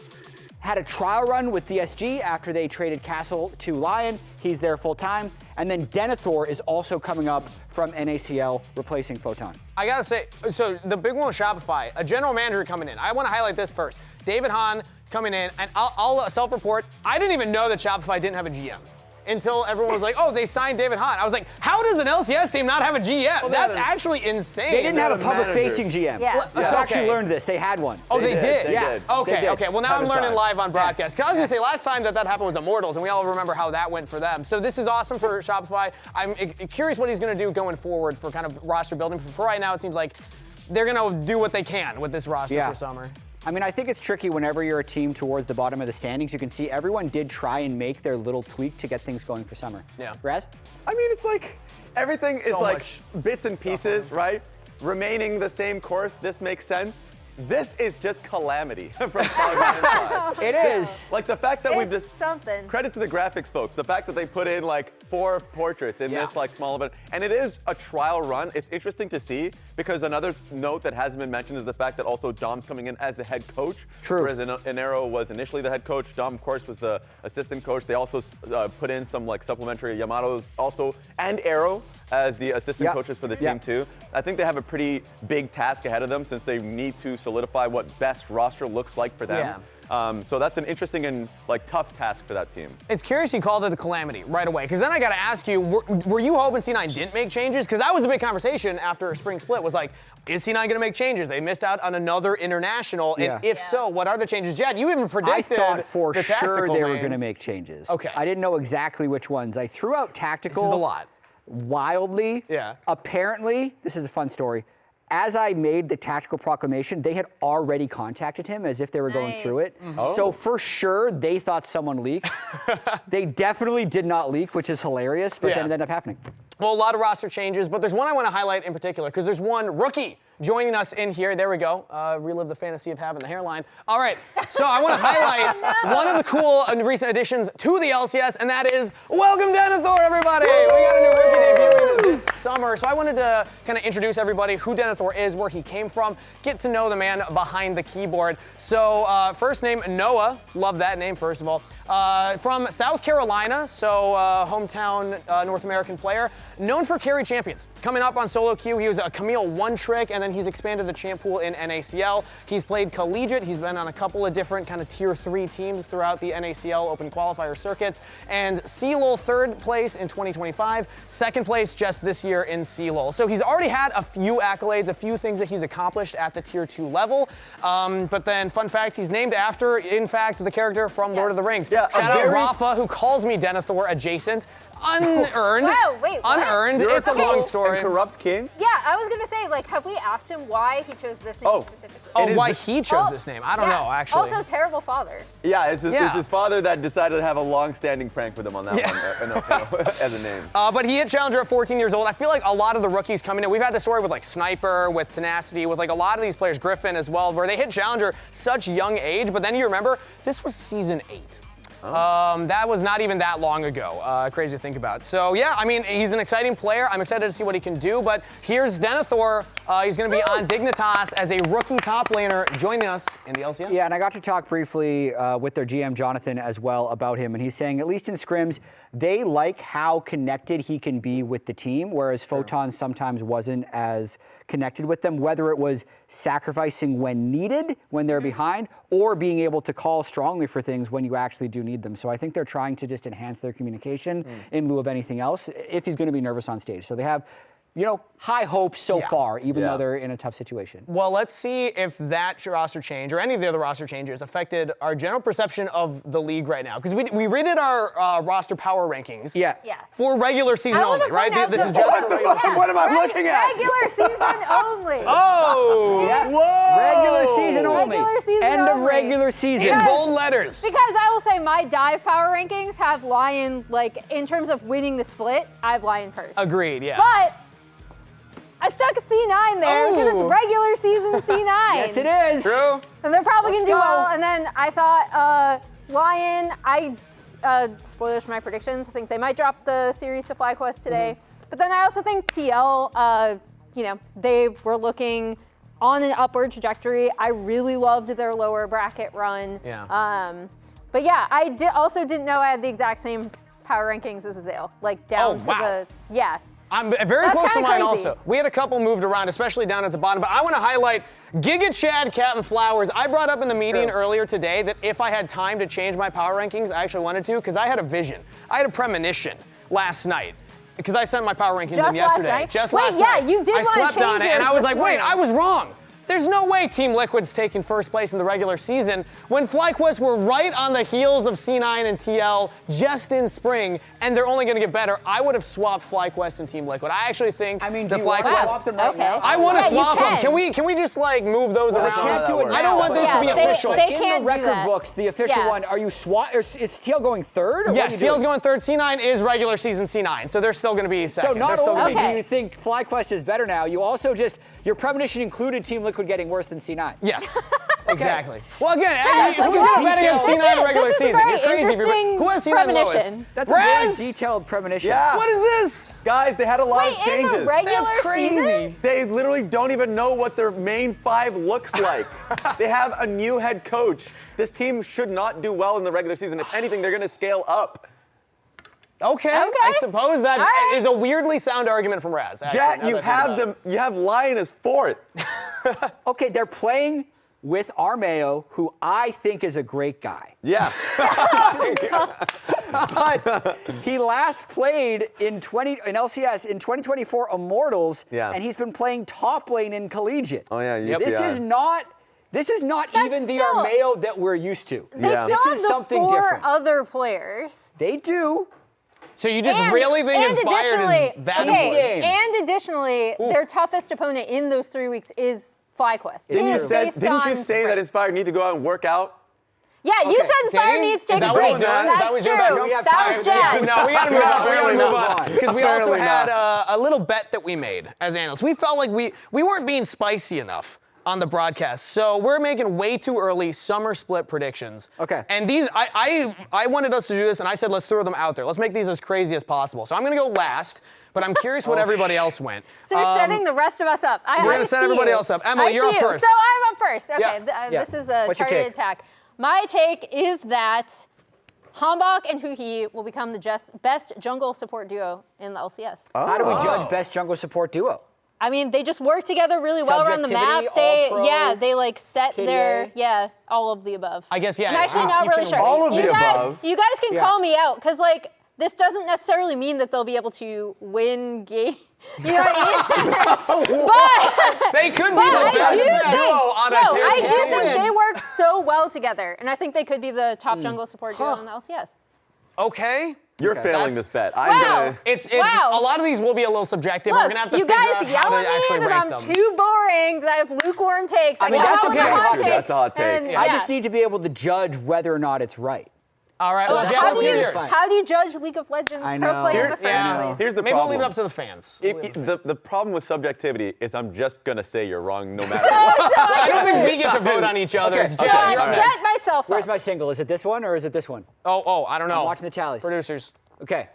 had a trial run with DSG after they traded Castle to Lion. He's there full time. And then Denethor is also coming up from NACL, replacing Photon. I gotta say, so the big one with Shopify, a general manager coming in. I want to highlight this first. David Hahn coming in, and I'll self-report. I didn't even know that Shopify didn't have a GM until everyone was like, oh, they signed David Hahn. I was like, how does an LCS team not have a GM? Well, that's actually insane. They didn't have a public-facing GM. Yeah. So I actually learned this. They had one. Oh, they did? Yeah. Okay, okay. Well, now I'm learning live on broadcast. Because I was going to say, last time that happened was Immortals, and we all remember how that went for them. So this is awesome for Shopify. I'm curious what he's going to do going forward for kind of roster building. For right now, it seems like they're going to do what they can with this roster for summer. I mean, I think it's tricky whenever you're a team towards the bottom of the standings. You can see everyone did try and make their little tweak to get things going for summer. Yeah. Raz? I mean, it's like everything is like bits and pieces, right? Remaining the same course, this makes sense. This is just calamity from Cloud9's side. It is. Like the fact that we've just something. Credit to the graphics folks. The fact that they put in like 4 portraits in this like small event, and it is a trial run. It's interesting to see because another note that hasn't been mentioned is the fact that also Dom's coming in as the head coach. True. Whereas Inero was initially the head coach. Dom, of course, was the assistant coach. They also put in some like supplementary Yamato's also and Arrow as the assistant coaches for the team too. I think they have a pretty big task ahead of them since they need to solidify what best roster looks like for them. So that's an interesting and like tough task for that team. It's curious you called it a calamity right away, because then I got to ask you, were you hoping C9 didn't make changes? Because that was a big conversation after Spring Split was like, is C9 going to make changes? They missed out on another international, and if so, what are the changes? Jed, you even predicted I thought for sure they were lane. going to make changes. Okay. I didn't know exactly which ones. I threw out tactical. This is a lot. Wildly. Yeah. Apparently, this is a fun story. As I made the tactical proclamation, they had already contacted him as if they were going through it. So for sure, they thought someone leaked. They definitely did not leak, which is hilarious, but then it ended up happening. Well, a lot of roster changes, but there's one I want to highlight in particular, because there's one rookie joining us in here. There we go. Relive the fantasy of having the hairline. All right, so I want to highlight one of the cool recent additions to the LCS, and that is welcome Denethor, everybody. We got a new rookie debuting this summer, so I wanted to kind of introduce everybody who Denethor is, where he came from, get to know the man behind the keyboard. So first name Noah, love that name first of all. From South Carolina, so hometown North American player, known for carry champions. Coming up on solo queue, he was a Camille one trick, and then he's expanded the champ pool in NACL. He's played collegiate. He's been on a couple of different kind of tier 3 teams throughout the NACL Open qualifier circuits, and CLOL 3rd place in 2025, 2nd place just this year in CLOL. So he's already had a few accolades, a few things that he's accomplished at the tier 2 level. But then, fun fact, he's named after, in fact, the character from Lord of the Rings. Yeah, shout out Rafa, who calls me Denethor adjacent. Unearned. Wow, wait, what? Unearned. It's a long story. And Corrupt King? Yeah, I was gonna say, like, have we asked him why he chose this name specifically? Oh, why he chose this name? I don't know, actually. Also, terrible father. Yeah, it's his father that decided to have a long-standing prank with him on that one as a name. But he hit Challenger at 14 years old. I feel like a lot of the rookies coming in, we've had the story with like Sniper, with Tenacity, with like a lot of these players, Griffin as well, where they hit Challenger such young age, but then you remember, this was season 8. That was not even that long ago. Crazy to think about. So yeah, I mean, he's an exciting player. I'm excited to see what he can do, but here's Denethor. He's going to be on Dignitas as a rookie top laner joining us in the LCS. Yeah, and I got to talk briefly with their GM, Jonathan, as well about him, and he's saying, at least in scrims, they like how connected he can be with the team, whereas Photon sometimes wasn't as connected with them, whether it was sacrificing when needed, when they're behind, or being able to call strongly for things when you actually do need them. So I think they're trying to just enhance their communication in lieu of anything else if he's going to be nervous on stage. So they have, you know, high hopes so far, even though they're in a tough situation. Well, let's see if that roster change or any of the other roster changes affected our general perception of the league right now. Because we rated our roster power rankings for regular season only, right? This is just for regular season. What am I looking at? Regular season only. Oh! Yeah. Whoa! Regular season only. Regular season End of only. regular season. In bold letters. Because I will say my dive power rankings have Lion, like, in terms of winning the split, I have Lion first. Agreed, yeah. But I stuck a C9 there because it's regular season C9. Yes, it is. True. And they're probably going to do go. well. And then I thought Lion, spoilers for my predictions, I think they might drop the series to FlyQuest today. But then I also think TL, they were looking on an upward trajectory. I really loved their lower bracket run. Yeah. But yeah, I also didn't know I had the exact same power rankings as Azale, like down to the, yeah. I'm very That's close to kinda mine crazy. also. We had a couple moved around, especially down at the bottom, but I want to highlight Giga Chad, Captain Flowers. I brought up in the meeting earlier today that if I had time to change my power rankings, I actually wanted to, because I had a vision. I had a premonition last night. Because I sent my power rankings in yesterday. Last night? Just Wait, last yeah, night. you did I want to slept on change it, and yours I was this like, wait, morning. I was wrong. There's no way Team Liquid's taking first place in the regular season when FlyQuest were right on the heels of C9 and TL just in spring, and they're only going to get better. I would have swapped FlyQuest and Team Liquid. I actually think I mean, the do you want to FlyQuest. swap them right Okay. now? I want to Yeah, you swap them. can. Can we just like move those around? can't do it I don't now, want this but to be yeah, they- official. they In can't the do record that. books, the official Yeah. one, are you is TL going third? Or what Yes, are you CL's doing? going third. C9 is regular season C9, so they're still going to be So second. They're not still only gonna be- Okay. do you think FlyQuest is better now, you also your premonition included Team Liquid getting worse than C9. Yes, exactly. Well, again, That's who's a going to very bet against detailed- C9 in the regular this is a season? very You're crazy. interesting Who has C9 lowest? premonition. That's a Raz? very detailed premonition. Yeah. What is this? Guys, they had a lot Wait, of in the changes. regular That's crazy. season? They literally don't even know what their main five looks like. They have a new head coach. This team should not do well in the regular season. If anything, they're going to scale up. Okay. I suppose that All right. is a weirdly sound argument from Raz. actually, Jet, now you that I think have about it. them. You have Lion as fourth. Okay, they're playing with Armeo, who I think is a great guy. Yeah. But he last played in LCS in 2024 Immortals, Yeah. and he's been playing top lane in Collegiate. Oh yeah. This is not even the still- Armeo that we're used to. They Yeah. still This have is the something 4 different. other players. They do. So you just really think Inspired additionally, is that okay, important? game. and additionally, their toughest opponent in those 3 weeks is FlyQuest. Didn't you It's say? based Didn't you on say that sprint. Inspired need to go out and work out? Yeah, you said Inspired Did he? needs to take Is that a what break. he's doing? Is That's that what he's doing? true. No, we have That time. was Jack. No, we gotta move on. We gotta move on. Because we also Apparently had not. a little bet that we made as analysts. We felt like we weren't being spicy enough on the broadcast. So we're making way too early summer split predictions. Okay. And these, I wanted us to do this, and I said, let's throw them out there. Let's make these as crazy as possible. So I'm gonna go last, but I'm curious what everybody else went. So you're setting the rest of us up. We're gonna set see everybody you. else up. Emily, I you're see up you. first. So I'm up first. Okay, Yeah. this is a What's your targeted take? attack. My take is that Hambach and Huhi will become the best jungle support duo in the LCS. How do we judge best jungle support duo? I mean, they just work together really well around the map. Subjectivity, They like set KDA. all of the above. I guess, yeah. I'm actually not you really can- sure. all of you the guys, above. You guys can Yeah. call me out because like this doesn't necessarily mean that they'll be able to win game. You know what I mean? but They could be But the I best do duo think, on a no, team. I do think they work so well together, and I think they could be the top jungle support duo in the LCS. Okay. You're failing That's- this bet. Wow. I'm gonna. Wow. A lot of these will be a little subjective. Look, We're gonna have to you figure guys out yell how to at actually me that rank I'm them. too boring, that I have lukewarm takes. I mean, come that's up with okay. a hot take, That's a hot take. and, I yeah. just need to be able to judge whether or not it's right. All right, So well, Jet, how let's do hear you yours. how do you judge League of Legends I pro know. play in the first Yeah. place? Here's the Maybe we'll problem. leave it up to the fans. The problem with subjectivity is I'm just gonna say you're wrong no matter So what. I don't think we get to vote on each other. It's Okay. Jet, I you're up set next. myself Where's up. my single? Is it this one or is it this one? Oh, I don't know. I'm watching the tallies. Producers. Okay.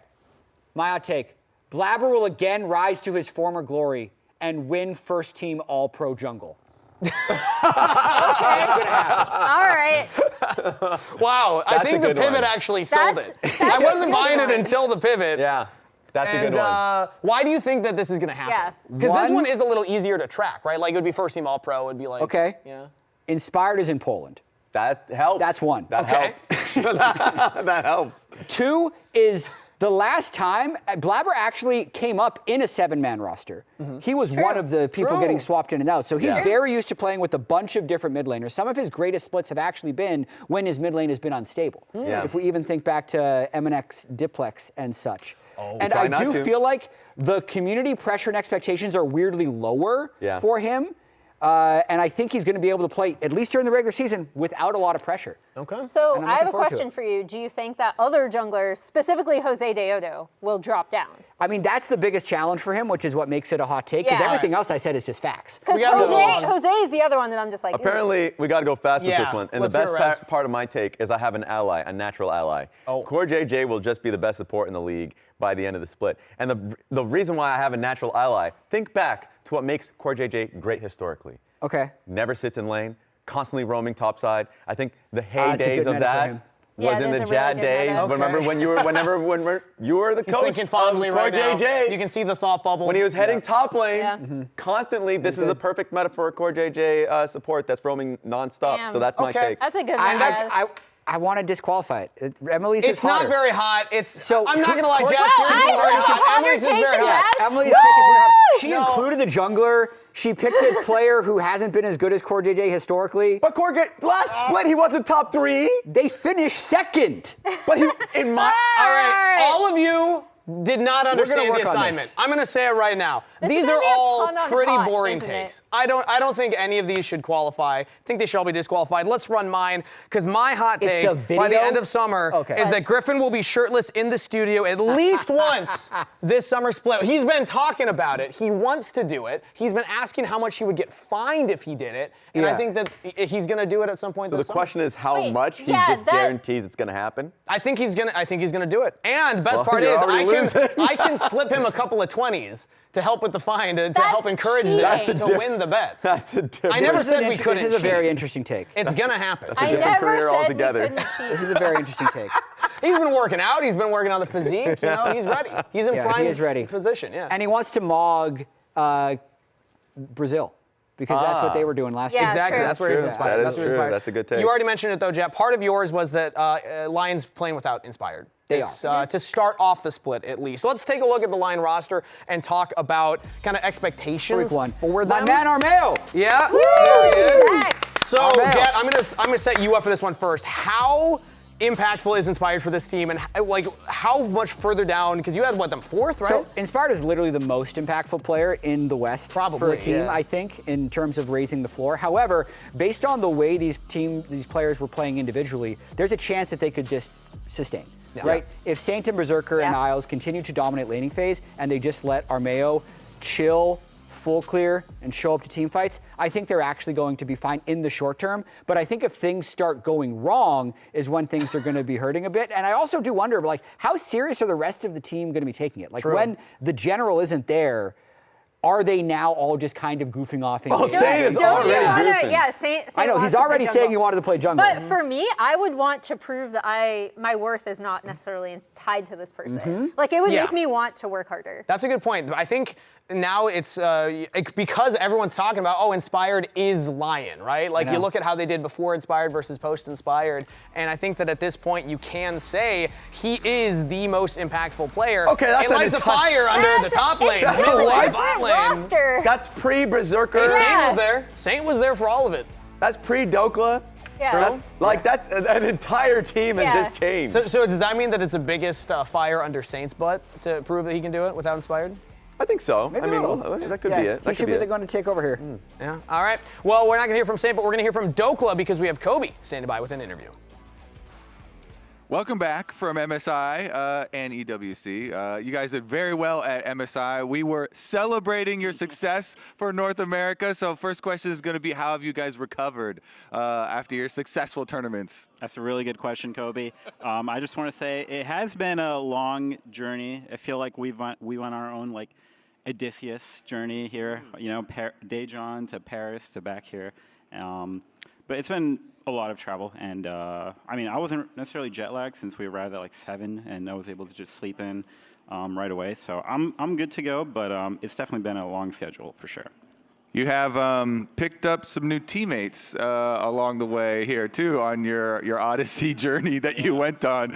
My hot take. Blabber will again rise to his former glory and win first team all-pro jungle. All right. Wow, I That's think a the good pivot one. actually sold That's- it. that's I a wasn't good buying it one. until the pivot. Yeah, that's a And good one. why do you think that this is going to happen? Yeah. Because this One- one is a little easier to track, right? Like it would be first team all pro. It'd be like, Okay. Yeah. Inspired is in Poland. That helps. That's one. That Okay. helps. That helps. 2 is the last time Blabber actually came up in a 7-man roster. He was one of the people True. getting swapped in and out. So he's Yeah. very used to playing with a bunch of different mid laners. Some of his greatest splits have actually been when his mid lane has been unstable. Yeah. If we even think back to MNX Diplex and such. And Try I not do to. feel like the community pressure and expectations are weirdly lower Yeah. for him. And I think he's going to be able to play, at least during the regular season, without a lot of pressure. Okay. So I have a question for you. Do you think that other junglers, specifically Jose Deodo, will drop down? I mean, that's the biggest challenge for him, which is what makes it a hot take, because everything else I said is just facts. Because Jose is the other one that I'm just like, apparently, we got to go fast with this one. And the best part of my take is I have an ally, a natural ally. Core JJ will just be the best support in the league by the end of the split. And the reason why I have a natural ally, think back to what makes Core JJ great historically. Okay. Never sits in lane, constantly roaming topside. I think the heydays of that was in the Jad days. Remember when you were, when you were the coach thinking fondly of right Core now. JJ. You can see the thought bubble. When he was heading top lane, constantly, this is the perfect metaphor Core JJ support that's roaming nonstop. So that's my take. That's a good one. I want to disqualify it. Emily's It's not very hot. I'm not going to lie, Jess. Emily's is very hot. Emily's take is very hot. She included the jungler. She picked a player who hasn't been as good as Core JJ historically. But last split, he wasn't top 3. They finished second. But he, in my... All right, all of you did not understand the assignment. I'm going to say it right now. These are all pretty boring takes. I don't think any of these should qualify. I think they should all be disqualified. Let's run mine, because my hot take by the end of summer is that Griffin will be shirtless in the studio at least once this summer split. He's been talking about it. He wants to do it. He's been asking how much he would get fined if he did it. And I think that he's going to do it at some point So this the summer. question is how much he just guarantees it's going to happen? I think he's gonna do it. And best part is I can slip him a couple of 20s to help with the fine, to help encourage them to win the bet. That's a different. I never said we couldn't cheat. This is a very interesting take. It's gonna happen. I never said altogether. we couldn't cheat. This is a very interesting take. He's been working out. He's been working on the physique. You know, he's ready. He's in prime position. Yeah. And he wants to mog Brazil. Because that's what they were doing last year. Exactly. True. That's where he's inspired. That is true. That's a good take. You already mentioned it though, Jet. Part of yours was that Lions playing without Inspired. They are. To start off the split at least. So let's take a look at the Lion roster and talk about kind of expectations for them. My man Armeo. Yeah. Woo! There he is. Back. So Jet, I'm gonna set you up for this one first. How impactful is Inspired for this team, and like how much further down? Because you had them 4th, right? So Inspired is literally the most impactful player in the West for a team, I think, in terms of raising the floor. However, based on the way these players were playing individually, there's a chance that they could just sustain. Right? If Saint and Berserker and Isles continue to dominate laning phase and they just let Armeo chill, full clear, and show up to team fights, I think they're actually going to be fine in the short term. But I think if things start going wrong is when things are going to be hurting a bit. And I also do wonder, like, how serious are the rest of the team going to be taking it? Like, when the general isn't there, are they now all just kind of goofing off? Saint is already goofing. Yeah, Saint I know, he's already saying he wanted to play jungle. But for me, I would want to prove that my worth is not necessarily tied to this person. Like, it would make me want to work harder. That's a good point. I think now it's because everyone's talking about, Inspired is Lion, right? Like, you look at how they did before Inspired versus post-Inspired, and I think that at this point you can say he is the most impactful player. Okay, that's it lights a fire under the top lane, the middle lane, bot lane. Roster. That's pre-Berserker. Saint was there. Saint was there for all of it. That's pre-Dokla. Yeah. That's an entire team has just changed. So does that mean that it's the biggest fire under Saint's butt to prove that he can do it without Inspired? I think so. Maybe that could be it. He should be going to take over here. Yeah. All right. Well, we're not going to hear from Saint, but we're going to hear from Dokla because we have Kobe standing by with an interview. Welcome back from MSI and EWC. You guys did very well at MSI. We were celebrating your success for North America. So first question is going to be, how have you guys recovered after your successful tournaments? That's a really good question, Kobe. I just want to say it has been a long journey. I feel like we went our own Odysseus journey here. You know, Daejeon to Paris to back here. But it's been a lot of travel, and I mean, I wasn't necessarily jet lagged since we arrived at 7, and I was able to just sleep in right away. So I'm good to go, but it's definitely been a long schedule for sure. You have picked up some new teammates along the way here too on your Odyssey journey that you went on.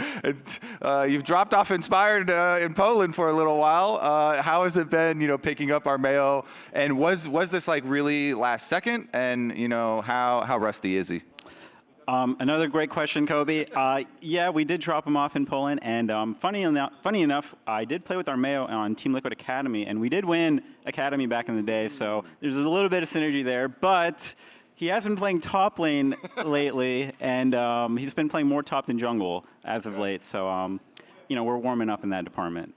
You've dropped off Inspired in Poland for a little while. How has it been, picking up Armeo? And was this really last second? And how rusty is he? Another great question, Kobe. Yeah, we did drop him off in Poland, and funny enough, I did play with Armeo on Team Liquid Academy, and we did win Academy back in the day, so there's a little bit of synergy there, but he has been playing top lane lately, and he's been playing more top than jungle as of late, so we're warming up in that department.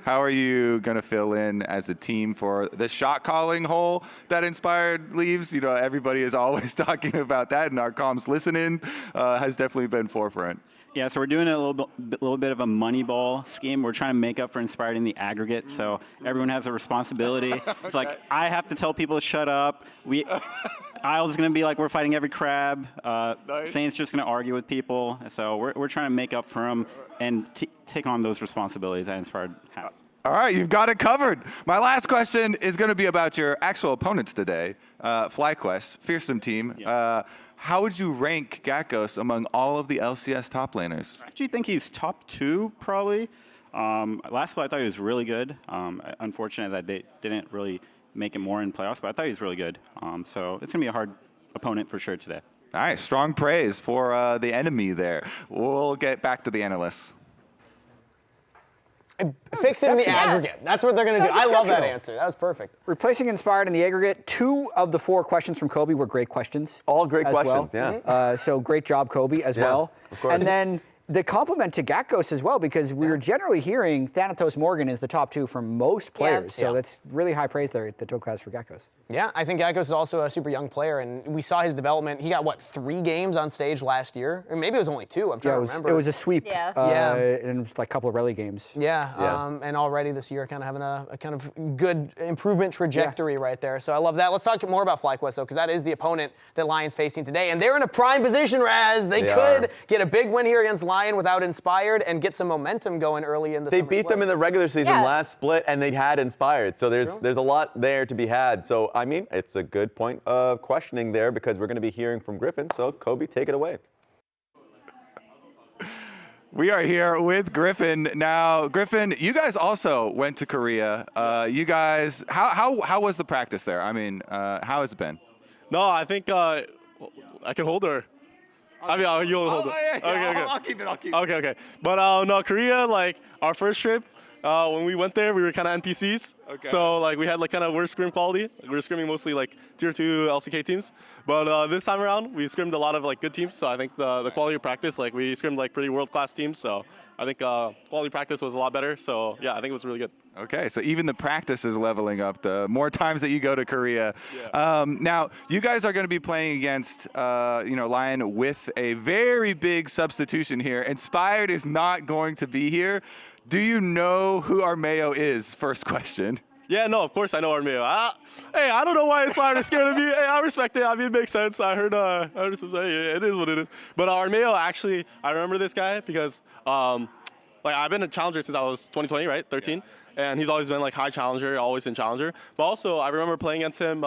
How are you going to fill in as a team for the shot calling hole that Inspired leaves? Everybody is always talking about that, and our comms listening has definitely been forefront. Yeah, so we're doing a little bit of a money ball scheme. We're trying to make up for Inspired in the aggregate, so everyone has a responsibility. It's like, I have to tell people to shut up. Isle's going to be like, we're fighting every crab. Nice. Saint's just going to argue with people. So we're trying to make up for them and take on those responsibilities that Inspired has. All right, you've got it covered. My last question is going to be about your actual opponents today. FlyQuest, fearsome team. Yeah. How would you rank Gakkos among all of the LCS top laners? I actually think he's top 2, probably. Last split, I thought he was really good. Unfortunate that they didn't really make it more in playoffs, but I thought he was really good. So it's going to be a hard opponent for sure today. All right, strong praise for the enemy there. We'll get back to the analysts. Fix it in the aggregate. That's what they're going to do. I love that answer. That was perfect. Replacing Inspired in the aggregate. 2 of the 4 questions from Kobe were great questions. All great questions, well. Yeah. So great job, Kobe, as well. Of course. And then the compliment to Gakkos as well, because we were generally hearing Thanatos Morgan is the top 2 from most players. So that's really high praise there that Toka has for Gakkos. Yeah, I think Gakkos is also a super young player, and we saw his development. He got, 3 games on stage last year? Or maybe it was only 2, I'm trying to remember. It was a sweep. And it was like a couple of rally games. And already this year kind of having a kind of good improvement trajectory right there. So I love that. Let's talk more about FlyQuest, though, because that is the opponent that Lion's facing today. And they're in a prime position, Raz. They could get a big win here against Lion without Inspired and get some momentum going early in the summer beat them in the regular season last split, and they had Inspired. So there's a lot there to be had. So, I mean, it's a good point of questioning there because we're going to be hearing from Griffin. So, Kobe, take it away. We are here with Griffin. Now, Griffin, you guys also went to Korea. You guys, how was the practice there? I mean, how has it been? No, I think I can hold her. I mean, you'll hold it. Yeah, okay. I'll keep it. Okay. But no, Korea, like our first trip, when we went there, we were kind of NPCs. Okay. So like we had like kind of worse scrim quality. We were scrimming mostly like tier 2 LCK teams. But this time around, we scrimmed a lot of like good teams. So I think the quality of practice, like we scrimmed like pretty world-class teams. So I think quality practice was a lot better. So yeah, I think it was really good. Okay, so even the practice is leveling up the more times that you go to Korea. Yeah. Now, you guys are going to be playing against, Lion with a very big substitution here. Inspired is not going to be here. Do you know who Armeo is? First question. Yeah, no, of course I know Armeo. I don't know why Inspired is scared of me. Hey, I respect it. I mean, it makes sense. I heard some say it is what it is. But Armeo, actually, I remember this guy because, I've been a challenger since I was 2020, right? 13. Yeah. And he's always been like high challenger, always in challenger. But also, I remember playing against him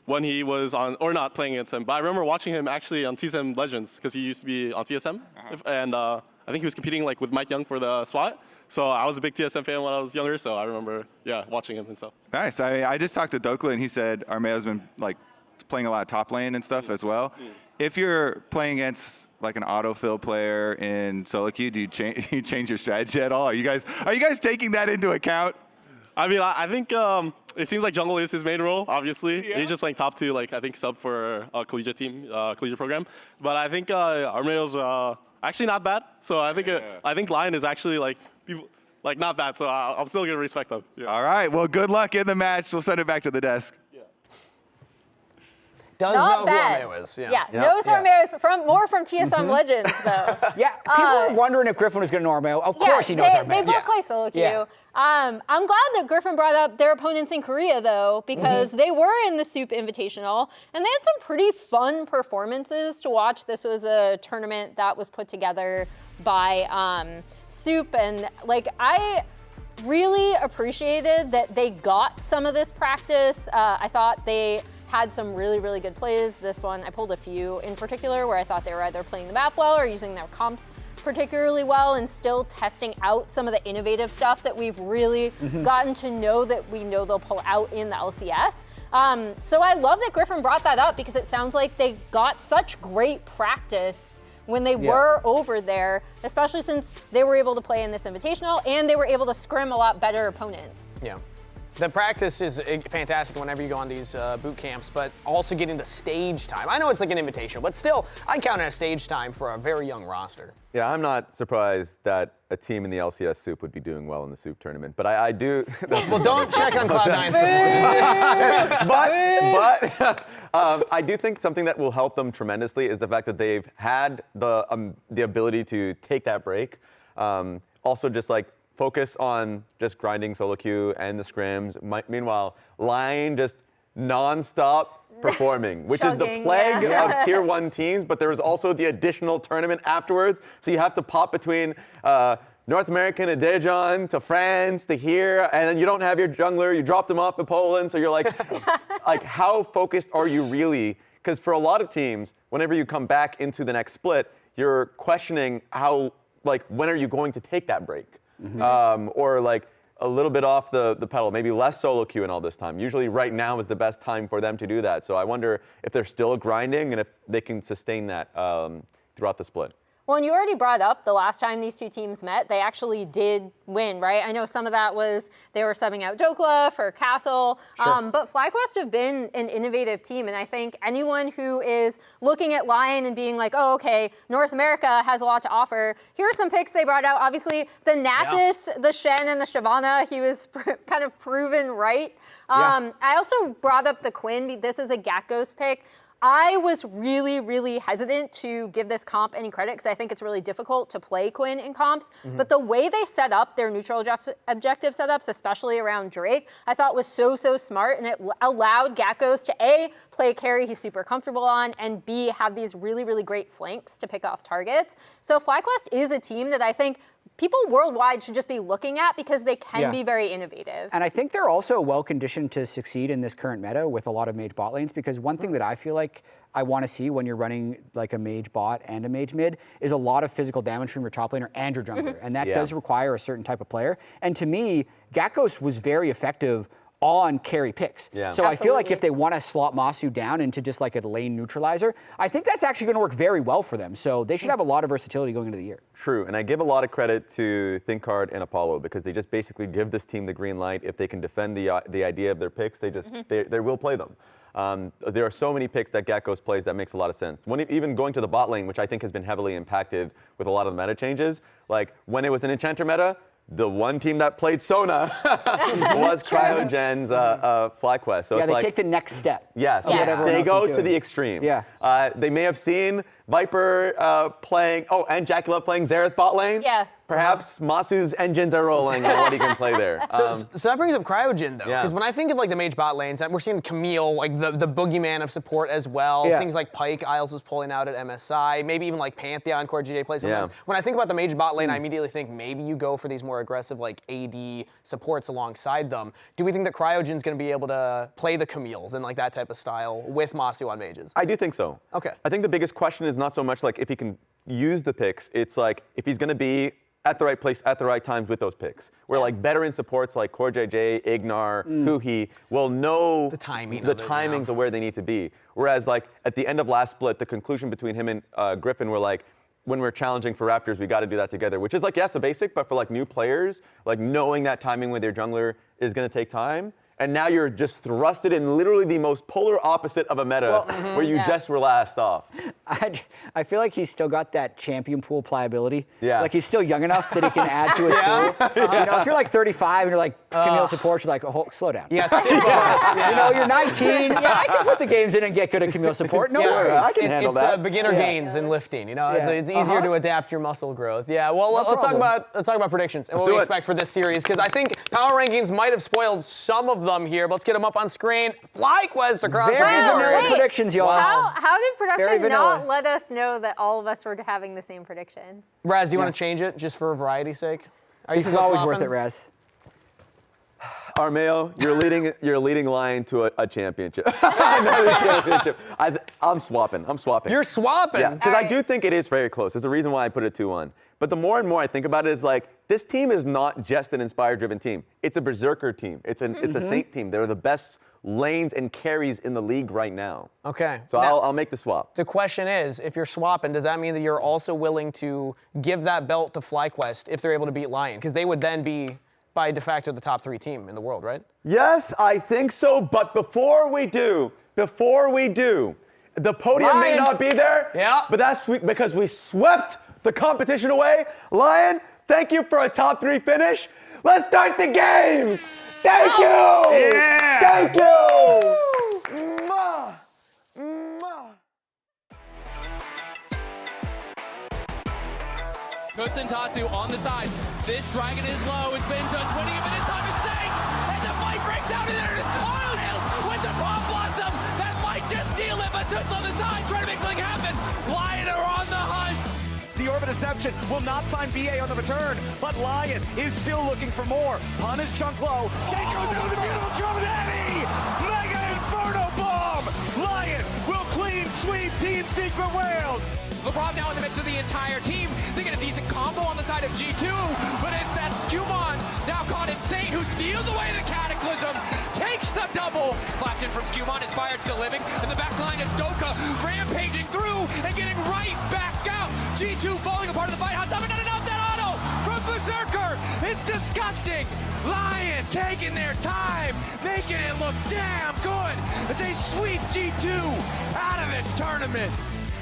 when he was on, or not playing against him, but I remember watching him actually on TSM Legends because he used to be on TSM. And I think he was competing like with Mike Young for the spot. So I was a big TSM fan when I was younger, so I remember, watching him and stuff. Nice. I just talked to Dokla, and he said Armeo's been like playing a lot of top lane and stuff as well. If you're playing against like an autofill player in solo queue, do you change your strategy at all? Are you guys taking that into account? I mean, I think it seems like jungle is his main role, obviously. Yeah. He's just playing top 2, like I think sub for a collegiate team, collegiate program. But I think Armeo's actually not bad. So I think Lion is actually like people like not bad. So I'm still gonna respect them. Yeah. All right. Well, good luck in the match. We'll send it back to the desk. Does not know bad. who Armeo is. Knows who Armeo is more from TSM Legends, though. People were wondering if Griffin was going to know Armeo. Of course he knows Armeo. They both play solo queue. I'm glad that Griffin brought up their opponents in Korea, though, because they were in the Soup Invitational, and they had some pretty fun performances to watch. This was a tournament that was put together by Soup, and I really appreciated that they got some of this practice. I thought they had some really, really good plays. This one, I pulled a few in particular where I thought they were either playing the map well or using their comps particularly well and still testing out some of the innovative stuff that we've really gotten to know that we know they'll pull out in the LCS. So I love that Griffin brought that up because it sounds like they got such great practice when they were over there, especially since they were able to play in this invitational and they were able to scrim a lot better opponents. Yeah. The practice is fantastic whenever you go on these boot camps, but also getting the stage time. I know it's like an invitation, but still, I count it as stage time for a very young roster. Yeah, I'm not surprised that a team in the LCS Soup would be doing well in the Soup tournament, but I do. Well, don't check on Cloud9's performance. But I do think something that will help them tremendously is the fact that they've had the ability to take that break. Also, just like focus on just grinding solo queue and the scrims. Meanwhile, Lion just non-stop performing, which is the plague of tier 1 teams, but there is also the additional tournament afterwards. So you have to pop between North American to Daejeon to France to here, and then you don't have your jungler, you dropped them off in Poland, so you're like, like how focused are you really? Because for a lot of teams, whenever you come back into the next split, you're questioning how, like, when are you going to take that break? Or like a little bit off the pedal, maybe less solo queue and all this time. Usually right now is the best time for them to do that. So I wonder if they're still grinding and if they can sustain that throughout the split. Well, and you already brought up the last time these two teams met, they actually did win, right? I know some of that was they were subbing out Dokla for Castle, but FlyQuest have been an innovative team, and I think anyone who is looking at Lion and being like, oh, okay, North America has a lot to offer, here are some picks they brought out. Obviously, the Nasus, the Shen, and the Shyvana, he was kind of proven right. I also brought up the Quinn. This is a Gatghost pick. I was really, really hesitant to give this comp any credit because I think it's really difficult to play Quinn in comps. But the way they set up their neutral objective setups, especially around Drake, I thought was so smart, and it allowed Gatghost to A, play a carry he's super comfortable on, and B, have these really, really great flanks to pick off targets. So FlyQuest is a team that I think people worldwide should just be looking at because they can be very innovative. And I think they're also well conditioned to succeed in this current meta with a lot of mage bot lanes, because one thing that I feel like I want to see when you're running like a mage bot and a mage mid is a lot of physical damage from your top laner and your jungler. And that does require a certain type of player. And to me, Gatghost was very effective on carry picks. So I feel like if they want to slot Masu down into just like a lane neutralizer, I think that's actually going to work very well for them. So they should have a lot of versatility going into the year. True, and I give a lot of credit to ThinkCard and Apollo because they just basically give this team the green light. If they can defend the idea of their picks, they just they will play them. There are so many picks that Gatghost plays that makes a lot of sense. Even going to the bot lane, which I think has been heavily impacted with a lot of the meta changes, like when it was an Enchanter meta, the one team that played Sona was Cryogen's FlyQuest. So they take the next step. Yes, they go to the extreme. They may have seen Viper playing, and Jackie Love playing Xerath bot lane. Perhaps Masu's engines are rolling and what he can play there. So that brings up Cryogen, though, because when I think of like the mage bot lanes, we're seeing Camille, like the boogeyman of support as well. Things like Pyke, Isles was pulling out at MSI, maybe even like Pantheon, Core GJ plays sometimes. When I think about the mage bot lane, I immediately think maybe you go for these more aggressive like AD supports alongside them. Do we think that Cryogen's going to be able to play the Camille's and like that type of style with Masu on mages? I do think so. Okay. I think the biggest question is not so much like if he can use the picks, it's like if he's going to be at the right place at the right times with those picks. Where like veteran supports like Core JJ, Ignar, Kuhi will know the timings of where they need to be. Whereas like at the end of last split, the conclusion between him and Griffin were like, when we're challenging for Raptors, we got to do that together, which is like, yes, a basic, but for like new players, like knowing that timing with your jungler is going to take time. And now you're just thrusted in literally the most polar opposite of a meta where you just were last off. I feel like he's still got that champion pool pliability. Like he's still young enough that he can add to his pool. You know, if you're like 35 and you're like Camille support, you're like, oh, slow down. You know, you're 19. I can put the games in and get good at Camille support. No worries. I can handle that. It's beginner gains in lifting. You know, so it's easier to adapt your muscle growth. Well, let's talk about predictions and what we expect for this series, because I think power rankings might have spoiled some of them here, but let's get them up on screen. FlyQuest across Very vanilla predictions, y'all. How did production not let us know that all of us were having the same prediction? Raz, do you want to change it just for variety's sake? This is always worth it, Raz. Armeo, you're leading Lion to a championship. Another championship. I'm swapping. You're swapping? Yeah, because I do think it is very close. There's a reason why I put it 2-1. But the more and more I think about it, is like, this team is not just an Inspired-driven team. It's a Berserker team. It's a Saint team. They're the best lanes and carries in the league right now. Okay. So now, I'll make the swap. The question is, if you're swapping, does that mean that you're also willing to give that belt to FlyQuest if they're able to beat Lion? Because they would then be, by de facto, the top 3 team in the world, right? Yes, I think so. But before we do, the podium may not be there. Yeah. But that's because we swept the competition away. Lion, thank you for a top 3 finish. Let's start the games. Thank you. Yeah. Thank you. Mwah. Mwah. Kutsentatsu on the side. This dragon is low. It's been judged winning it, but this time it's Saint. And the fight breaks out, and there it is. Oilnails with the Bomb Blossom. That might just seal it, but Toots on the side trying to make something happen. Lion are on the hunt. The Orb of Deception will not find BA on the return, but Lion is still looking for more. Pun is chunk low. Snake goes into the beautiful drum and heavy. Mega Inferno Bomb. Lion will clean sweep Team Secret World. LeBron now in the midst of the entire team. They get a decent combo on the side of G2, but it's that Skewmon now caught in Saint who steals away the Cataclysm, takes the double. Flash in from Skewmon, Inspired still living. In the back line is Doka rampaging through and getting right back out. G2 falling apart in the fight. Hot Summon, not enough. That auto from Berserker. It's disgusting. Lion taking their time, making it look damn good as they sweep G2 out of this tournament.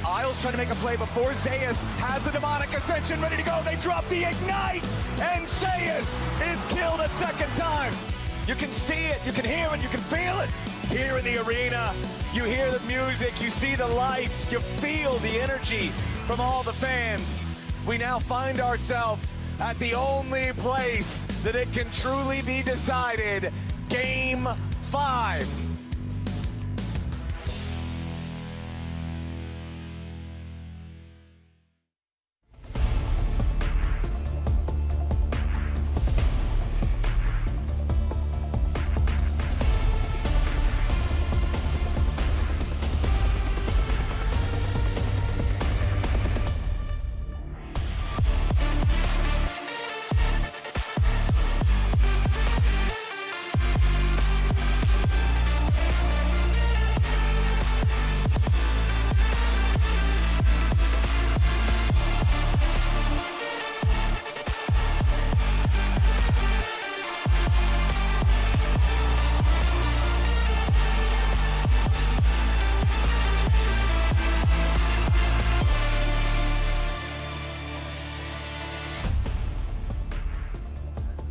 Isles trying to make a play before Zeus has the demonic ascension ready to go. They drop the ignite, and Zeus is killed a second time. You can see it, you can hear it, you can feel it. Here in the arena, you hear the music, you see the lights, you feel the energy from all the fans. We now find ourselves at the only place that it can truly be decided, Game 5.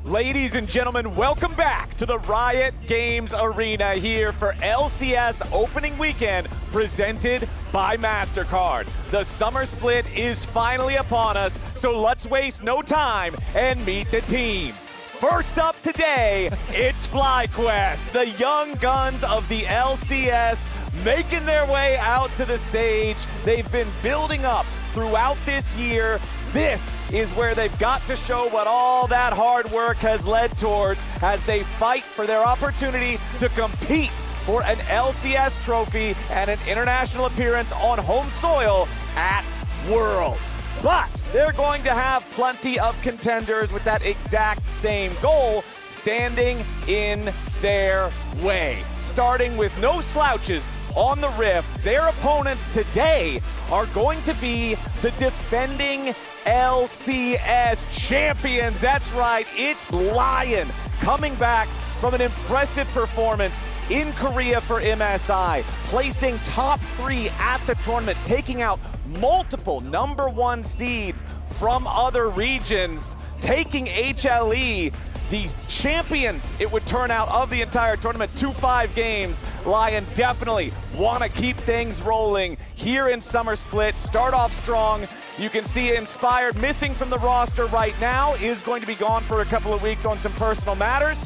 Ladies and gentlemen, welcome back to the Riot Games Arena here for LCS Opening Weekend presented by MasterCard. The Summer Split is finally upon us, so let's waste no time and meet the teams. First up today, it's FlyQuest, the young guns of the LCS making their way out to the stage. They've been building up throughout this year. This is where they've got to show what all that hard work has led towards as they fight for their opportunity to compete for an LCS trophy and an international appearance on home soil at Worlds. But they're going to have plenty of contenders with that exact same goal standing in their way. Starting with no slouches on the Rift, their opponents today are going to be the defending LCS champions. That's right, it's Lion coming back from an impressive performance in Korea for MSI, placing top 3 at the tournament, taking out multiple #1 seeds from other regions, taking HLE, the champions, it would turn out, of the entire tournament, 2-5 games. Lion definitely want to keep things rolling here in Summer Split, start off strong. You can see Inspired missing from the roster right now, is going to be gone for a couple of weeks on some personal matters.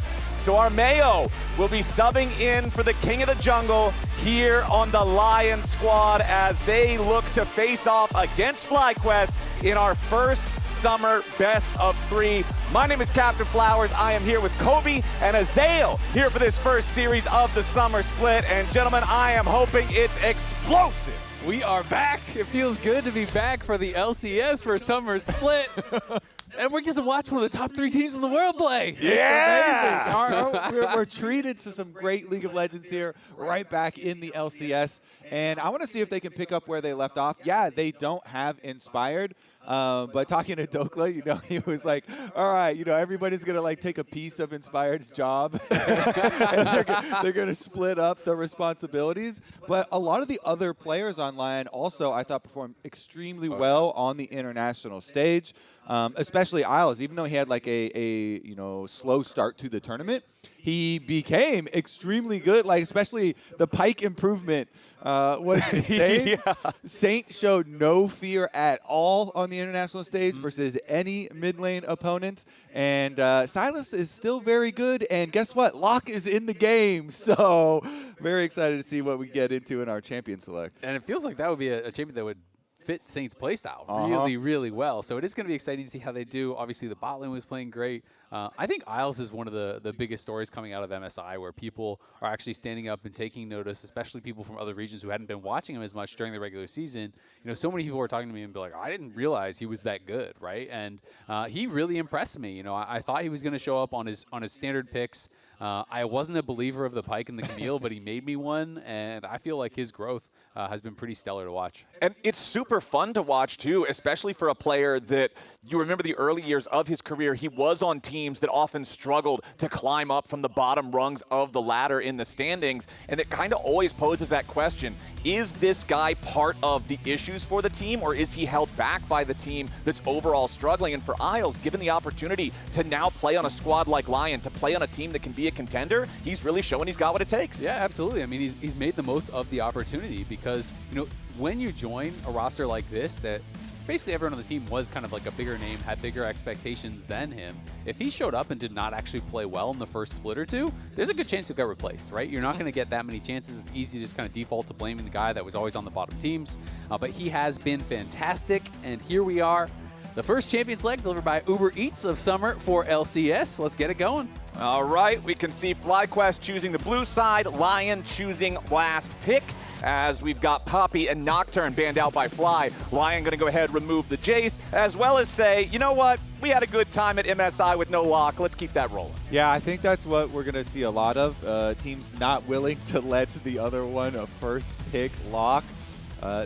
So our Mayo will be subbing in for the King of the Jungle here on the Lion squad as they look to face off against FlyQuest in our first Summer Best of 3. My name is Captain Flowers. I am here with Kobe and Azael here for this first series of the Summer Split. And gentlemen, I am hoping it's explosive. We are back. It feels good to be back for the LCS for Summer Split. And we get to watch one of the top 3 teams in the world play. Yeah! We're treated to some great League of Legends here, right back in the LCS. And I want to see if they can pick up where they left off. Yeah, they don't have Inspired. But talking to Dokla, he was like, all right, everybody's going to like take a piece of Inspired's job and they're going to split up the responsibilities. But a lot of the other players online also, I thought, performed extremely well on the international stage, especially Isles. Even though he had like a slow start to the tournament, he became extremely good, like especially the Pyke improvement. Was insane. Saint showed no fear at all on the international stage versus any mid lane opponent. And Silas is still very good. And guess what? Locke is in the game. So very excited to see what we get into in our champion select. And it feels like that would be a champion that would fit Saint's playstyle really, really well. So it is going to be exciting to see how they do. Obviously, the bot lane was playing great. I think Isles is one of the biggest stories coming out of MSI, where people are actually standing up and taking notice, especially people from other regions who hadn't been watching him as much during the regular season. So many people were talking to me and be like, I didn't realize he was that good, right? And he really impressed me. I thought he was going to show up on his standard picks. I wasn't a believer of the Pyke and the Camille, but he made me one, and I feel like his growth has been pretty stellar to watch. And it's super fun to watch, too, especially for a player that you remember the early years of his career. He was on teams that often struggled to climb up from the bottom rungs of the ladder in the standings, and it kind of always poses that question. Is this guy part of the issues for the team, or is he held back by the team that's overall struggling? And for Isles, given the opportunity to now play on a squad like Lion, to play on a team that can be a contender, he's really showing he's got what it takes. Yeah, absolutely. I mean, he's made the most of the opportunity because, when you join a roster like this that basically everyone on the team was kind of like a bigger name, had bigger expectations than him. If he showed up and did not actually play well in the first split or two, there's a good chance he'll get replaced, right? You're not going to get that many chances. It's easy to just kind of default to blaming the guy that was always on the bottom teams. But he has been fantastic, and here we are. The first Champions Leg delivered by Uber Eats of Summer for LCS. Let's get it going. All right, we can see FlyQuest choosing the blue side, Lion choosing last pick, as we've got Poppy and Nocturne banned out by Fly. Lion going to go ahead, remove the Jace, as well as say, you know what, we had a good time at MSI with no lock. Let's keep that rolling. Yeah, I think that's what we're going to see a lot of. Teams not willing to let the other one a first pick lock.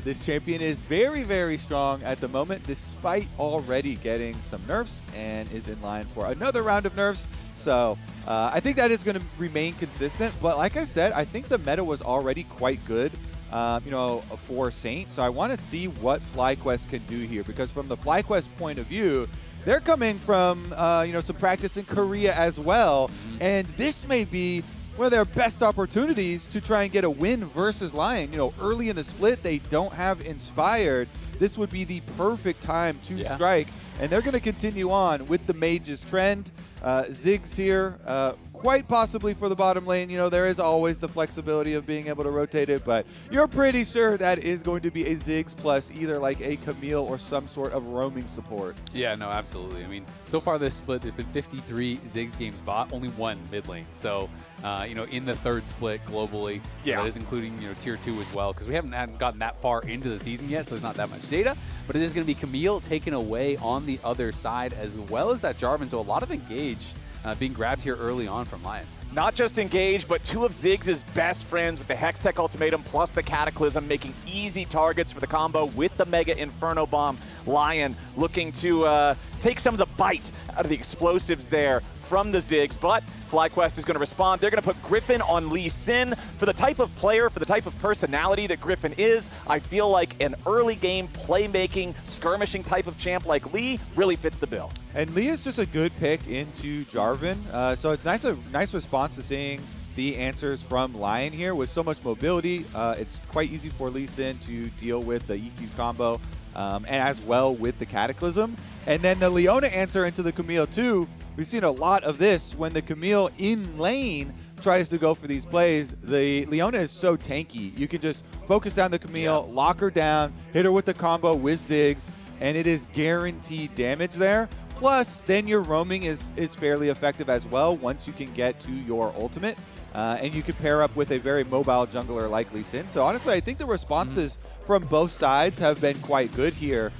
This champion is very, very strong at the moment, despite already getting some nerfs, and is in line for another round of nerfs. So I think that is going to remain consistent. But like I said, I think the meta was already quite good, for Saint. So I want to see what FlyQuest can do here, because from the FlyQuest point of view, they're coming from some practice in Korea as well, and this may be one of their best opportunities to try and get a win versus Lion. Early in the split, they don't have Inspired. This would be the perfect time to strike, and they're going to continue on with the Mage's trend. Ziggs here, quite possibly for the bottom lane. There is always the flexibility of being able to rotate it, but you're pretty sure that is going to be a Ziggs plus either like a Camille or some sort of roaming support. Yeah, no, absolutely. I mean, so far this split, there's been 53 Ziggs games bought, only one mid lane. So, in the third split globally, that is including, tier 2 as well, because we haven't gotten that far into the season yet, so there's not that much data. But it is going to be Camille taken away on the other side, as well as that Jarvan. So a lot of engage being grabbed here early on from Lion. Not just engage, but two of Ziggs' best friends with the Hextech Ultimatum plus the Cataclysm, making easy targets for the combo with the Mega Inferno Bomb. Lion looking to take some of the bite out of the explosives there from the Ziggs, but FlyQuest is going to respond. They're going to put Griffin on Lee Sin. For the type of player, for the type of personality that Griffin is, I feel like an early game playmaking, skirmishing type of champ like Lee really fits the bill. And Lee is just a good pick into Jarvan, so it's a nice response to seeing the answers from Lion here. With so much mobility, it's quite easy for Lee Sin to deal with the EQ combo, and as well with the Cataclysm. And then the Leona answer into the Camille too. We've seen a lot of this when the Camille in lane tries to go for these plays. The Leona is so tanky. You can just focus down the Camille, lock her down, hit her with the combo with Ziggs, and it is guaranteed damage there. Plus, then your roaming is fairly effective as well once you can get to your ultimate. And you can pair up with a very mobile jungler like Lee Sin. So honestly, I think the responses from both sides have been quite good here.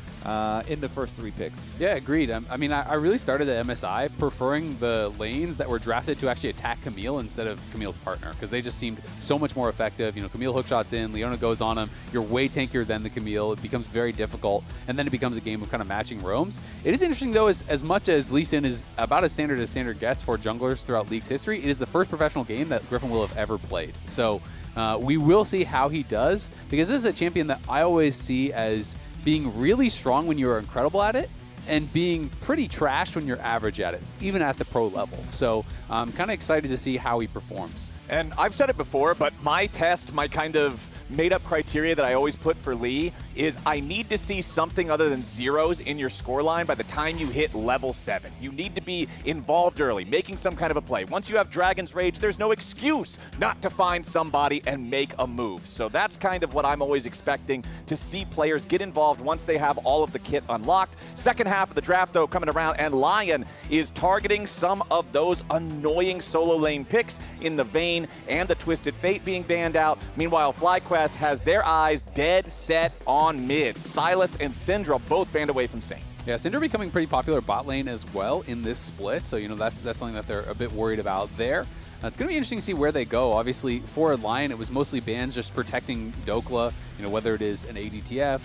in the first 3 picks. Yeah, agreed. I mean, I really started at MSI preferring the lanes that were drafted to actually attack Camille instead of Camille's partner, because they just seemed so much more effective. You know, Camille hookshots in, Leona goes on him. You're way tankier than the Camille. It becomes very difficult, and then it becomes a game of kind of matching roams. It is interesting, though, as much as Lee Sin is about as standard gets for junglers throughout League's history, it is the first professional game that Griffin will have ever played. So we will see how he does, because this is a champion that I always see as being really strong when you're incredible at it, and being pretty trash when you're average at it, even at the pro level. So I'm kind of excited to see how he performs. And I've said it before, but my test, my kind of made-up criteria that I always put for Lee is I need to see something other than zeros in your scoreline by the time you hit level 7. You need to be involved early, making some kind of a play. Once you have Dragon's Rage, there's no excuse not to find somebody and make a move. So that's kind of what I'm always expecting to see players get involved once they have all of the kit unlocked. Second half of the draft, though, coming around, and Lion is targeting some of those annoying solo lane picks in the Vayne and the Twisted Fate being banned out. Meanwhile, FlyQuest has their eyes dead set on mid. Silas and Syndra both banned away from Saint. Yeah, Syndra becoming pretty popular bot lane as well in this split, so that's something that they're a bit worried about there. It's going to be interesting to see where they go. Obviously, for Lion, it was mostly bans just protecting Dokla, whether it is an ADTF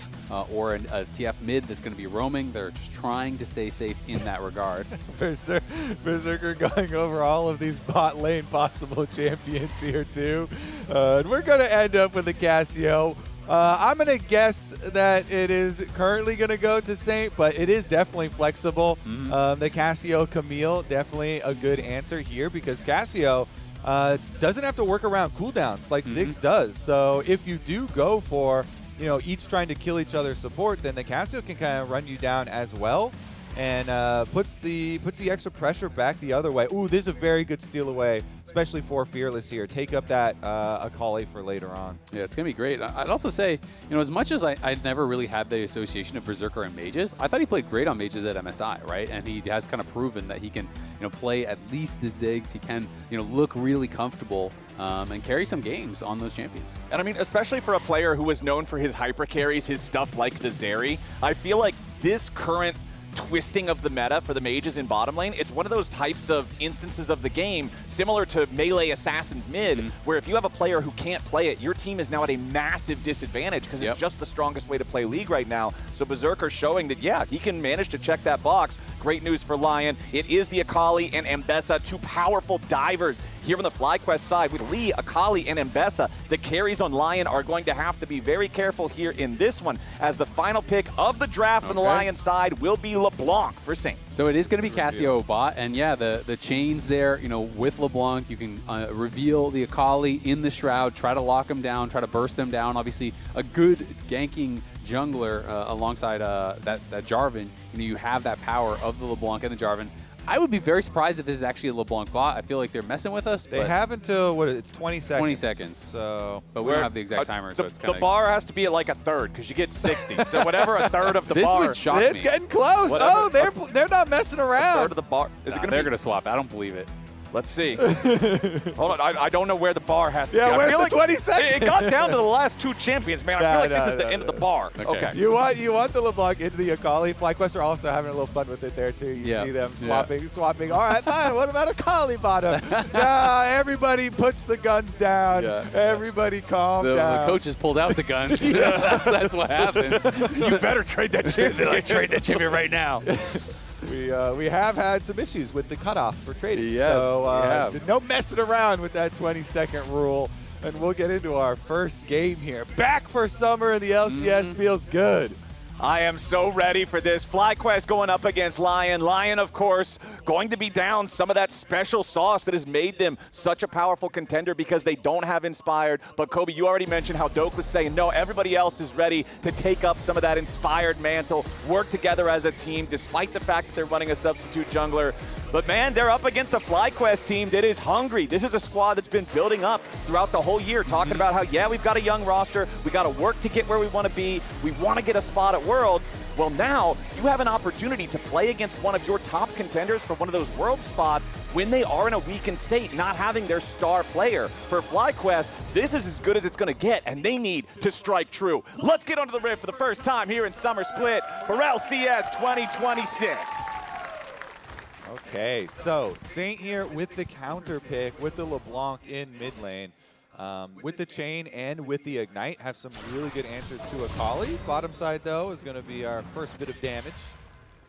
or a TF mid that's going to be roaming. They're just trying to stay safe in that regard. Berserker going over all of these bot lane possible champions here, too. And we're going to end up with a Cassio. I'm going to guess that it is currently going to go to Saint, but it is definitely flexible. The Cassio Camille, definitely a good answer here, because Cassio doesn't have to work around cooldowns like Ziggs does. So if you do go for, each trying to kill each other's support, then the Cassio can kind of run you down as well, and puts the extra pressure back the other way. Ooh, this is a very good steal away, especially for Fearless here. Take up that Akali for later on. Yeah, it's going to be great. I'd also say, as much as I never really had the association of Berserker and Mages, I thought he played great on Mages at MSI, right? And he has kind of proven that he can, play at least the Ziggs. He can, look really comfortable and carry some games on those champions. And I mean, especially for a player who was known for his hyper carries, his stuff like the Zeri, I feel like this current twisting of the meta for the mages in bottom lane, it's one of those types of instances of the game similar to melee assassins mid, where if you have a player who can't play it, your team is now at a massive disadvantage because it's just the strongest way to play League right now. So Berserker showing that, yeah, he can manage to check that box. Great news for Lion. It is the Akali and Ambessa, two powerful divers here on the FlyQuest side with Lee, Akali, and Ambessa. The carries on Lion are going to have to be very careful here in this one, as the final pick of the draft on the Lion side will be LeBlanc for Saint. So it is going to be Cassio bot, and yeah, the chains there, with LeBlanc, you can reveal the Akali in the Shroud, try to lock him down, try to burst them down. Obviously, a good ganking jungler alongside that Jarvan. You have that power of the LeBlanc and the Jarvan. I would be very surprised if this is actually a LeBlanc bot. I feel like they're messing with us. They have until, it's 20 seconds. 20 seconds. So, but we don't have the exact timer, so it's kind of... The bar has to be at like a third, because you get 60. So whatever a third of the this bar... Would shock me. It's getting close. Whatever, they're not messing around. A third of the bar. They're going to swap. I don't believe it. Let's see. Hold on, I don't know where the bar has to be. Yeah, where's I feel the like 20 seconds? It got down to the last two champions, man. I feel like this is the end of the bar. Okay. You want the LeBlanc into the Akali. FlyQuest are also having a little fun with it there, too. You see them swapping. All right, fine. What about Akali bottom? Everybody puts the guns down. Everybody calm down. The coaches pulled out the guns. that's what happened. You better trade that champion. Like, trade that champion right now. We have had some issues with the cutoff for trading. Yes, so no messing around with that 20-second rule. And we'll get into our first game here. Back for summer in the LCS feels good. I am so ready for this. FlyQuest going up against Lion. Lion, of course, going to be down some of that special sauce that has made them such a powerful contender because they don't have Inspired. But Kobe, you already mentioned how Doak was saying, no, everybody else is ready to take up some of that Inspired mantle, work together as a team, despite the fact that they're running a substitute jungler. But man, they're up against a FlyQuest team that is hungry. This is a squad that's been building up throughout the whole year, talking about how, yeah, we've got a young roster. We got to work to get where we want to be. We want to get a spot at Worlds. Well, now you have an opportunity to play against one of your top contenders for one of those World spots when they are in a weakened state, not having their star player. For FlyQuest, this is as good as it's going to get, and they need to strike true. Let's get onto the rift for the first time here in Summer Split for LCS 2026. Okay, so Saint here with the counter pick with the LeBlanc in mid lane. With the chain and with the ignite, have some really good answers to Akali. Bottom side, though, is going to be our first bit of damage.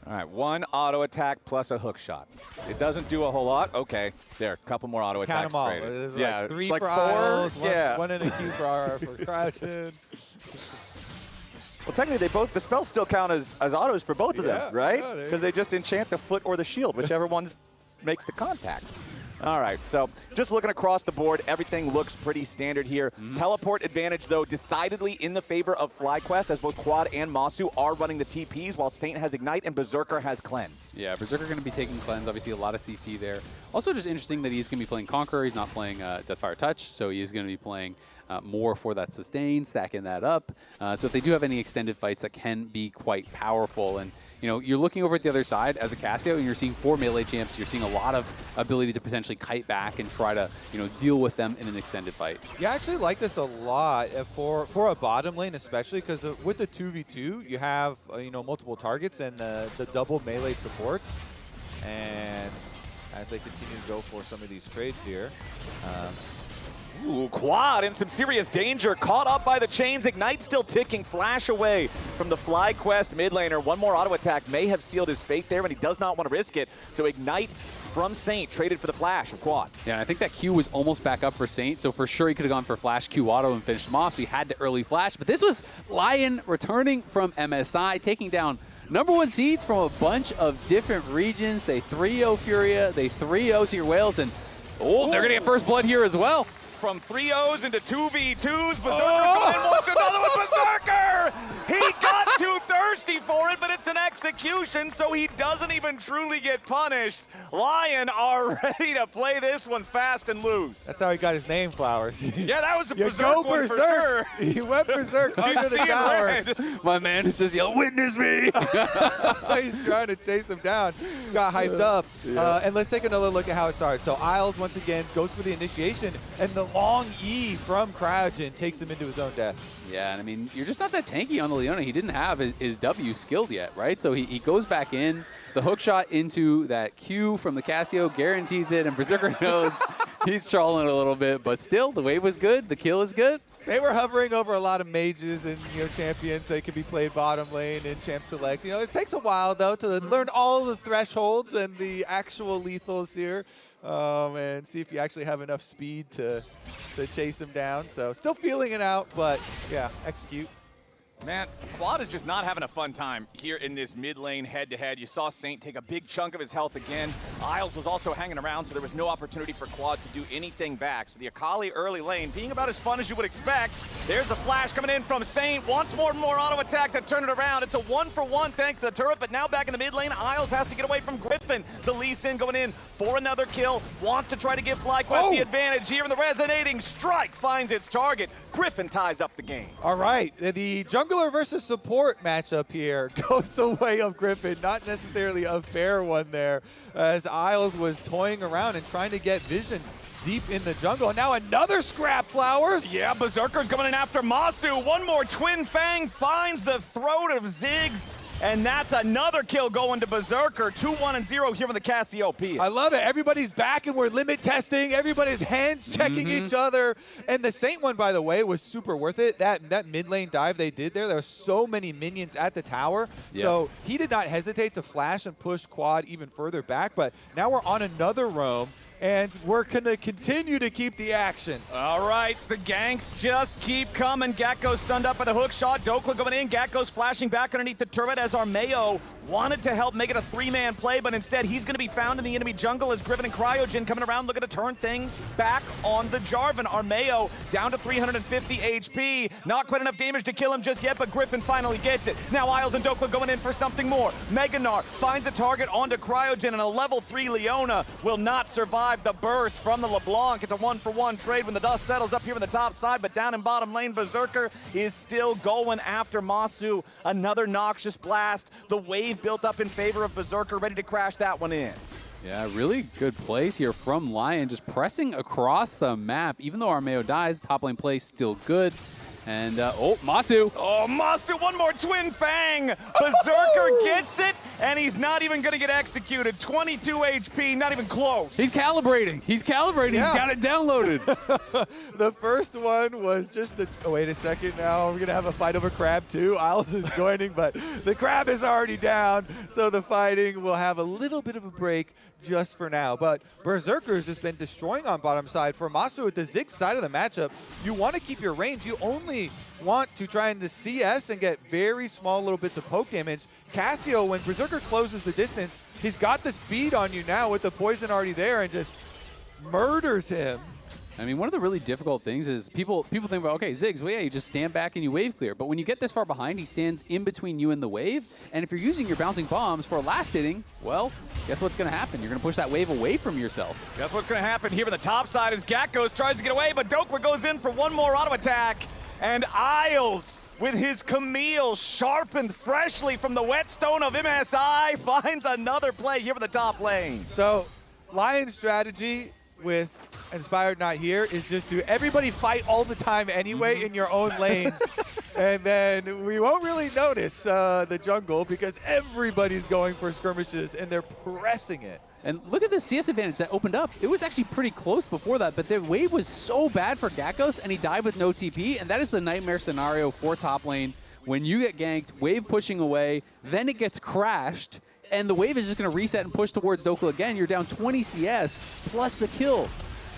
All right, 1 auto attack plus a hook shot. It doesn't do a whole lot. Okay, there, a couple more auto Count attacks. them all. Traded. Yeah, like 3 for Isles, one and a Q for Crouching. Well, technically, the spells still count as autos for both of them, right? Because they just enchant the foot or the shield, whichever one makes the contact. All right, so just looking across the board, everything looks pretty standard here. Teleport advantage, though, decidedly in the favor of FlyQuest, as both Quad and Masu are running the TPs, while Saint has Ignite and Berserker has Cleanse. Yeah, Berserker going to be taking Cleanse, obviously a lot of CC there. Also just interesting that he's going to be playing Conqueror, he's not playing Deathfire Touch, so he is going to be playing more for that sustain, stacking that up. So if they do have any extended fights, that can be quite powerful. And you know, you're looking over at the other side as a Cassio, and you're seeing 4 melee champs. You're seeing a lot of ability to potentially kite back and try to, you know, deal with them in an extended fight. Yeah, I actually like this a lot for a bottom lane, especially because with the 2v2, you have you know, multiple targets and the double melee supports. And as they continue to go for some of these trades here. Ooh, Quad in some serious danger, caught up by the chains. Ignite still ticking, flash away from the FlyQuest mid laner. One more auto attack may have sealed his fate there, and he does not want to risk it. So Ignite from Saint traded for the flash of Quad. Yeah, and I think that Q was almost back up for Saint, so for sure he could have gone for flash Q auto and finished Moss. So he had to early flash, but this was Lion returning from MSI, taking down #1 seeds from a bunch of different regions. They 3-0 Furia, they 3-0 Seer Whales, and they're going to get first blood here as well. From 3-0s into 2v2s. Berserker going in, wants another one. Berserker! He got too thirsty for it, but it's an execution, so he doesn't even truly get punished. Lion are ready to play this one fast and loose. That's how he got his name, Flowers. Yeah, that was a Berserk one for sure. He went Berserk under the tower. My man is just yelling, "Witness me!" He's trying to chase him down. Got hyped up. And let's take another look at how it started. So Isles, once again, goes for the initiation, and the long E from Crouchin takes him into his own death. Yeah, and I mean, you're just not that tanky on the Leona. He didn't have his W skilled yet, right? So he goes back in. The hook shot into that Q from the Cassio guarantees it, and Berserker knows he's trolling a little bit, but still, the wave was good. The kill is good. They were hovering over a lot of mages and, you know, champions. They could be played bottom lane in Champ Select. You know, it takes a while, though, to learn all the thresholds and the actual lethals here. And see if you actually have enough speed to chase him down. So still feeling it out, but yeah, execute. Man, Quad is just not having a fun time here in this mid lane head-to-head. You saw Saint take a big chunk of his health again. Isles was also hanging around, so there was no opportunity for Quad to do anything back. So the Akali early lane being about as fun as you would expect. There's a flash coming in from Saint. Wants more auto attack to turn it around. It's a 1-for-1 thanks to the turret, but now back in the mid lane, Isles has to get away from Griffin. The Lee Sin going in for another kill. Wants to try to give FlyQuest the advantage here in the resonating strike. Finds its target. Griffin ties up the game. All right, the jungler versus support matchup here goes the way of Griffin. Not necessarily a fair one there, as Isles was toying around and trying to get vision deep in the jungle. And now another scrap, Flowers. Yeah, Berserker's coming in after Masu. One more Twin Fang finds the throat of Ziggs. And that's another kill going to Berserker. 2-1-0 here with the Cassiopeia. I love it. Everybody's back and we're limit testing. Everybody's hands checking each other. And the Saint one, by the way, was super worth it. That mid lane dive they did there were so many minions at the tower. Yep. So he did not hesitate to flash and push Quad even further back. But now we're on another roam. And we're going to continue to keep the action. All right, the ganks just keep coming. Gakko's stunned up by the hook shot. Dokla going in. Gakko's flashing back underneath the turret as Armeo wanted to help make it a 3-man play, but instead he's going to be found in the enemy jungle as Griffin and Cryogen coming around looking to turn things back on the Jarvan. Armeo down to 350 HP. Not quite enough damage to kill him just yet, but Griffin finally gets it. Now Isles and Dokla going in for something more. Meganar finds a target onto Cryogen, and a level 3 Leona will not survive the burst from the LeBlanc. It's a 1-for-1 trade when the dust settles up here in the top side, but down in bottom lane, Berserker is still going after Masu. Another noxious blast. The wave built up in favor of Berserker, ready to crash that one in. Yeah, really good plays here from Lion, just pressing across the map. Even though Armeo dies, top lane play still good. And, oh, Masu. Oh, Masu, one more Twin Fang. Berserker gets it, and he's not even going to get executed. 22 HP, not even close. He's calibrating. He's calibrating. Yeah. He's got it downloaded. The first one was just the, oh, wait a second now. We're going to have a fight over Crab too. Isles is joining, but the Crab is already down. So the fighting will have a little bit of a break just for now. But Berserker's just been destroying on bottom side. For Masu at the Ziggs side of the matchup, you want to keep your range. You only want to try and CS and get very small little bits of poke damage. Cassio, when Berserker closes the distance, he's got the speed on you now with the poison already there and just murders him. I mean, one of the really difficult things is people think about, okay, Ziggs, well, yeah, you just stand back and you wave clear. But when you get this far behind, he stands in between you and the wave. And if you're using your bouncing bombs for last hitting, well, guess what's going to happen? You're going to push that wave away from yourself. Guess what's going to happen here on the top side as Gakkos tries to get away, but Dokla goes in for one more auto attack. And Isles, with his Camille sharpened freshly from the whetstone of MSI, finds another play here in the top lane. So, Lion's strategy with Inspired not here is just to everybody fight all the time anyway in your own lanes. And then we won't really notice the jungle because everybody's going for skirmishes and they're pressing it. And look at the CS advantage that opened up. It was actually pretty close before that, but the wave was so bad for Gakkos and he died with no TP, and that is the nightmare scenario for top lane. When you get ganked, wave pushing away, then it gets crashed, and the wave is just going to reset and push towards Dokla again. You're down 20 CS plus the kill.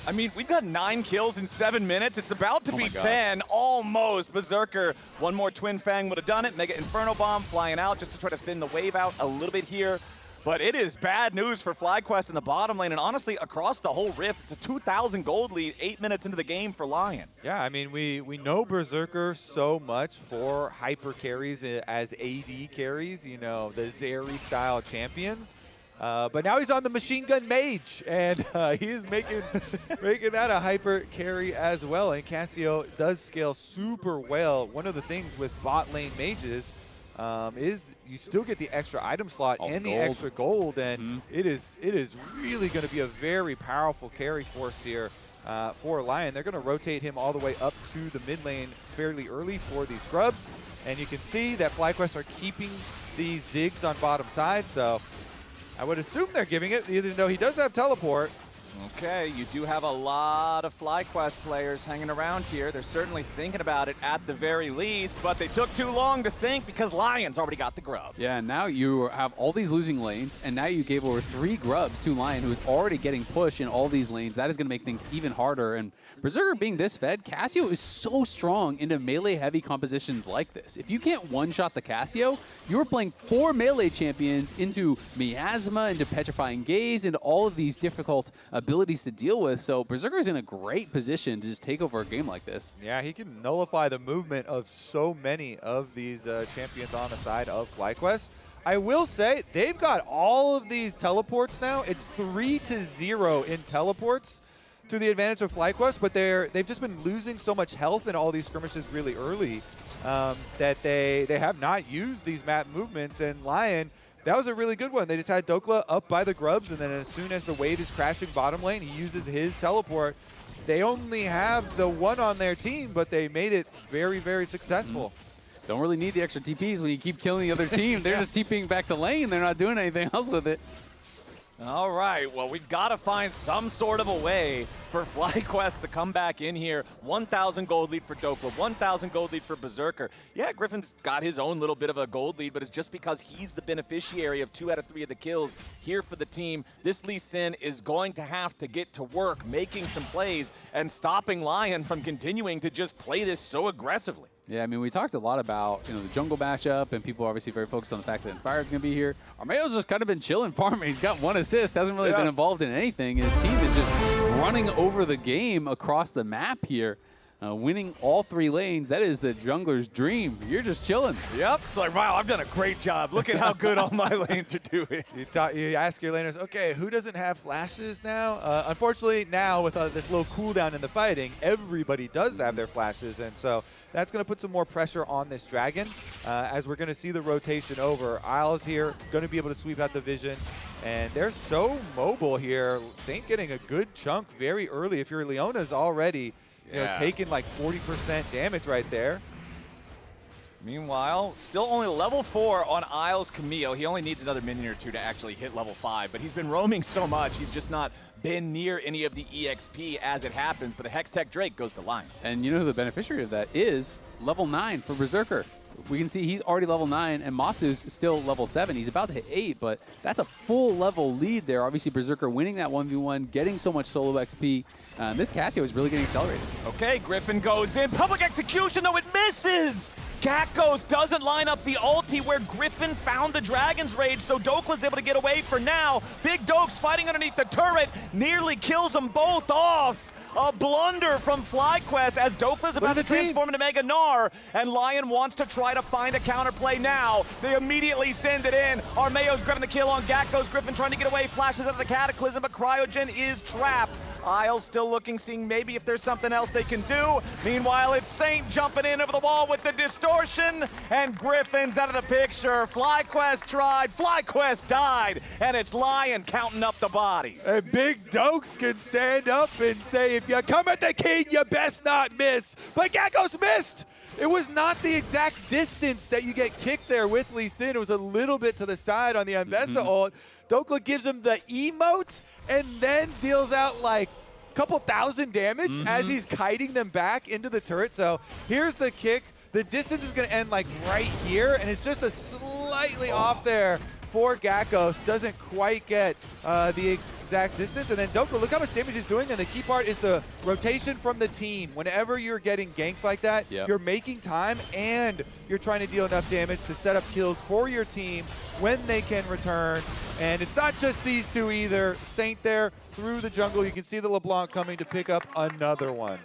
I mean, we've got 9 kills in 7 minutes. It's about to be 10, almost. Berserker, one more Twin Fang would have done it. Mega Inferno Bomb flying out just to try to thin the wave out a little bit here. But it is bad news for FlyQuest in the bottom lane, and honestly, across the whole Rift, it's a 2,000 gold lead 8 minutes into the game for Lion. Yeah, I mean, we know Berserker so much for hyper carries as AD carries, you know, the Zeri-style champions. But now he's on the Machine Gun Mage, and he's making that a hyper carry as well. And Cassio does scale super well. One of the things with bot lane mages is you still get the extra item slot and the extra gold, and it is really going to be a very powerful carry force here for Lion. They're going to rotate him all the way up to the mid lane fairly early for these scrubs, and you can see that FlyQuest are keeping the Ziggs on bottom side, so I would assume they're giving it, even though he does have teleport. Okay, you do have a lot of FlyQuest players hanging around here. They're certainly thinking about it at the very least, but they took too long to think because Lion's already got the grubs. Yeah, now you have all these losing lanes, and now you gave over 3 grubs to Lion, who is already getting pushed in all these lanes. That is going to make things even harder, and Berserker being this fed, Cassio is so strong into melee-heavy compositions like this. If you can't one-shot the Cassio, you're playing 4 melee champions into Miasma, into Petrifying Gaze, into all of these difficult abilities to deal with, so Berserker's in a great position to just take over a game like this. Yeah, he can nullify the movement of so many of these champions on the side of FlyQuest. I will say, they've got all of these teleports now. It's 3-0 in teleports to the advantage of FlyQuest, but they've just been losing so much health in all these skirmishes really early that they have not used these map movements, and Lion, that was a really good one. They just had Dokla up by the grubs, and then as soon as the wave is crashing bottom lane, he uses his teleport. They only have the one on their team, but they made it very, very successful. Don't really need the extra TPs when you keep killing the other team. They're just TPing back to lane. They're not doing anything else with it. All right, well, we've got to find some sort of a way for FlyQuest to come back in here. 1,000 gold lead for Dokla, 1,000 gold lead for Berserker. Yeah, Griffin's got his own little bit of a gold lead, but it's just because he's the beneficiary of 2 out of 3 of the kills here for the team. This Lee Sin is going to have to get to work, making some plays and stopping Lion from continuing to just play this so aggressively. Yeah, I mean, we talked a lot about, the jungle matchup, and people are obviously very focused on the fact that Inspired's going to be here. Armeo's just kind of been chilling, farming. He's got 1 assist, hasn't really been involved in anything. His team is just running over the game across the map here. winning all 3 lanes. That is the jungler's dream. You're just chilling. Yep. It's like, wow, I've done a great job. Look at how good all my lanes are doing. You ask your laners, okay, who doesn't have flashes now? Unfortunately, now with this little cooldown in the fighting, everybody does have their flashes, and so that's going to put some more pressure on this dragon as we're going to see the rotation over. Isles here going to be able to sweep out the vision, and they're so mobile here. Saint getting a good chunk very early. If you're Leona's already taking like 40% damage right there. Meanwhile, still only level 4 on Isles Camille. He only needs another minion or 2 to actually hit level 5, but he's been roaming so much, he's just not been near any of the EXP as it happens, but the Hextech Drake goes to Lion. And you know who the beneficiary of that is? Level 9 for Berserker. We can see he's already level 9, and Masu's still level 7. He's about to hit 8, but that's a full level lead there. Obviously, Berserker winning that 1v1, getting so much solo XP. This Cassio is really getting accelerated. Okay, Griffin goes in. Public execution, though, it misses! Gakos doesn't line up the ulti where Griffin found the Dragon's Rage, so Dokla's able to get away for now. Big Dokes fighting underneath the turret, nearly kills them both off. A blunder from FlyQuest as Dokla's about to transform into Mega Gnar, and Lion wants to try to find a counterplay now. They immediately send it in. Armeo's grabbing the kill on Gakos. Griffin trying to get away, flashes out of the Cataclysm, but Cryogen is trapped. Isles still looking, seeing maybe if there's something else they can do. Meanwhile, it's Saint jumping in over the wall with the distortion, and Griffin's out of the picture. FlyQuest tried, FlyQuest died, and it's Lion counting up the bodies. And Big Dokes can stand up and say, if you come at the king, you best not miss. But Gakos missed. It was not the exact distance that you get kicked there with Lee Sin. It was a little bit to the side on the Ambessa ult. Dokla gives him the emote and then deals out like a couple thousand damage as he's kiting them back into the turret. So here's the kick. The distance is going to end like right here, and it's just a slightly off there for Gakos. Doesn't quite get the exact distance. And then Dokla, look how much damage he's doing. And the key part is the rotation from the team. Whenever you're getting ganks like that, you're making time and you're trying to deal enough damage to set up kills for your team when they can return. And it's not just these two either. Saint there through the jungle. You can see the LeBlanc coming to pick up another one.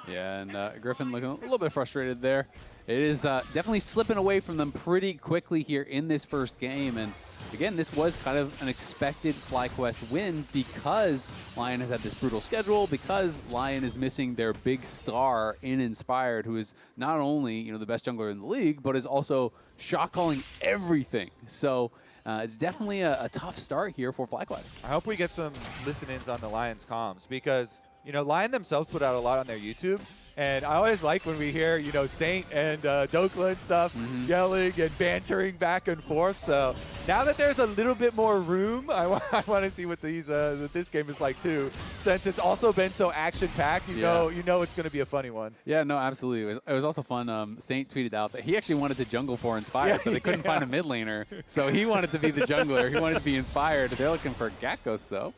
Yeah, and Griffin looking a little bit frustrated there. It is definitely slipping away from them pretty quickly here in this first game. And again, this was kind of an expected FlyQuest win because Lion has had this brutal schedule, because Lion is missing their big star in Inspired, who is not only the best jungler in the league, but is also shot calling everything. So it's definitely a tough start here for FlyQuest. I hope we get some listen-ins on the Lion's comms because, Lion themselves put out a lot on their YouTube. And I always like when we hear, Saint and Dokla and stuff yelling and bantering back and forth. So now that there's a little bit more room, I want to see what this game is like too. Since it's also been so action-packed, you know it's going to be a funny one. Yeah, no, absolutely. It was also fun. Saint tweeted out that he actually wanted to jungle for Inspired, but they couldn't find a mid laner. So he wanted to be the jungler. He wanted to be Inspired. They're looking for Gakos though.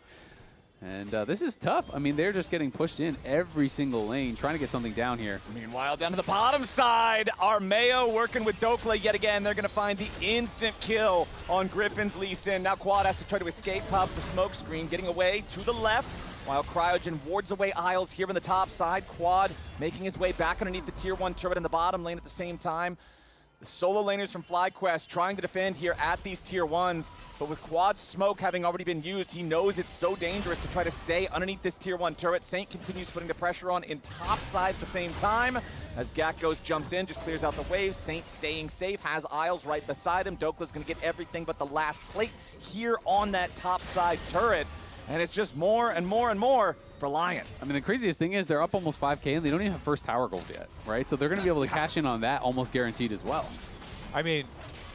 And this is tough. I mean, they're just getting pushed in every single lane, trying to get something down here. Meanwhile, down to the bottom side, Armeo working with Dokla yet again. They're going to find the instant kill on Griffin's Lee Sin. Now Quad has to try to escape pop the smoke screen, getting away to the left, while Cryogen wards away Isles here on the top side. Quad making his way back underneath the tier 1 turret in the bottom lane at the same time. The solo laners from FlyQuest trying to defend here at these tier 1s, but with Quad's smoke having already been used, he knows it's so dangerous to try to stay underneath this tier 1 turret. Saint continues putting the pressure on in top side at the same time. As Gakos jumps in, just clears out the wave. Saint staying safe, has Isles right beside him. Dokla's gonna get everything but the last plate here on that top side turret. And it's just more and more and more for Lion. I mean, the craziest thing is they're up almost 5K and they don't even have first tower gold yet, right? So they're going to be able to cash in on that almost guaranteed as well. I mean,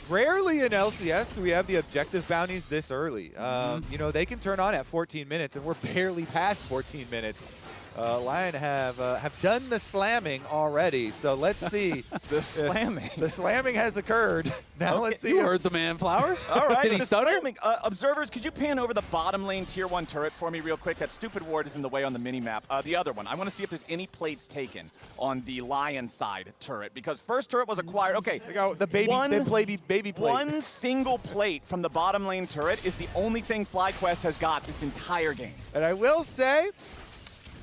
rarely in LCS do we have the objective bounties this early. They can turn on at 14 minutes and we're barely past 14 minutes. Lion have done the slamming already, so let's see. The slamming. The slamming has occurred. Now let's see. You heard the man, Flowers. All right. Did he stutter? Observers, could you pan over the bottom lane tier 1 turret for me real quick? That stupid ward is in the way on the mini-map. The other one. I want to see if there's any plates taken on the Lion side turret, because first turret was acquired. Okay. The baby plate. One single plate from the bottom lane turret is the only thing FlyQuest has got this entire game. And I will say,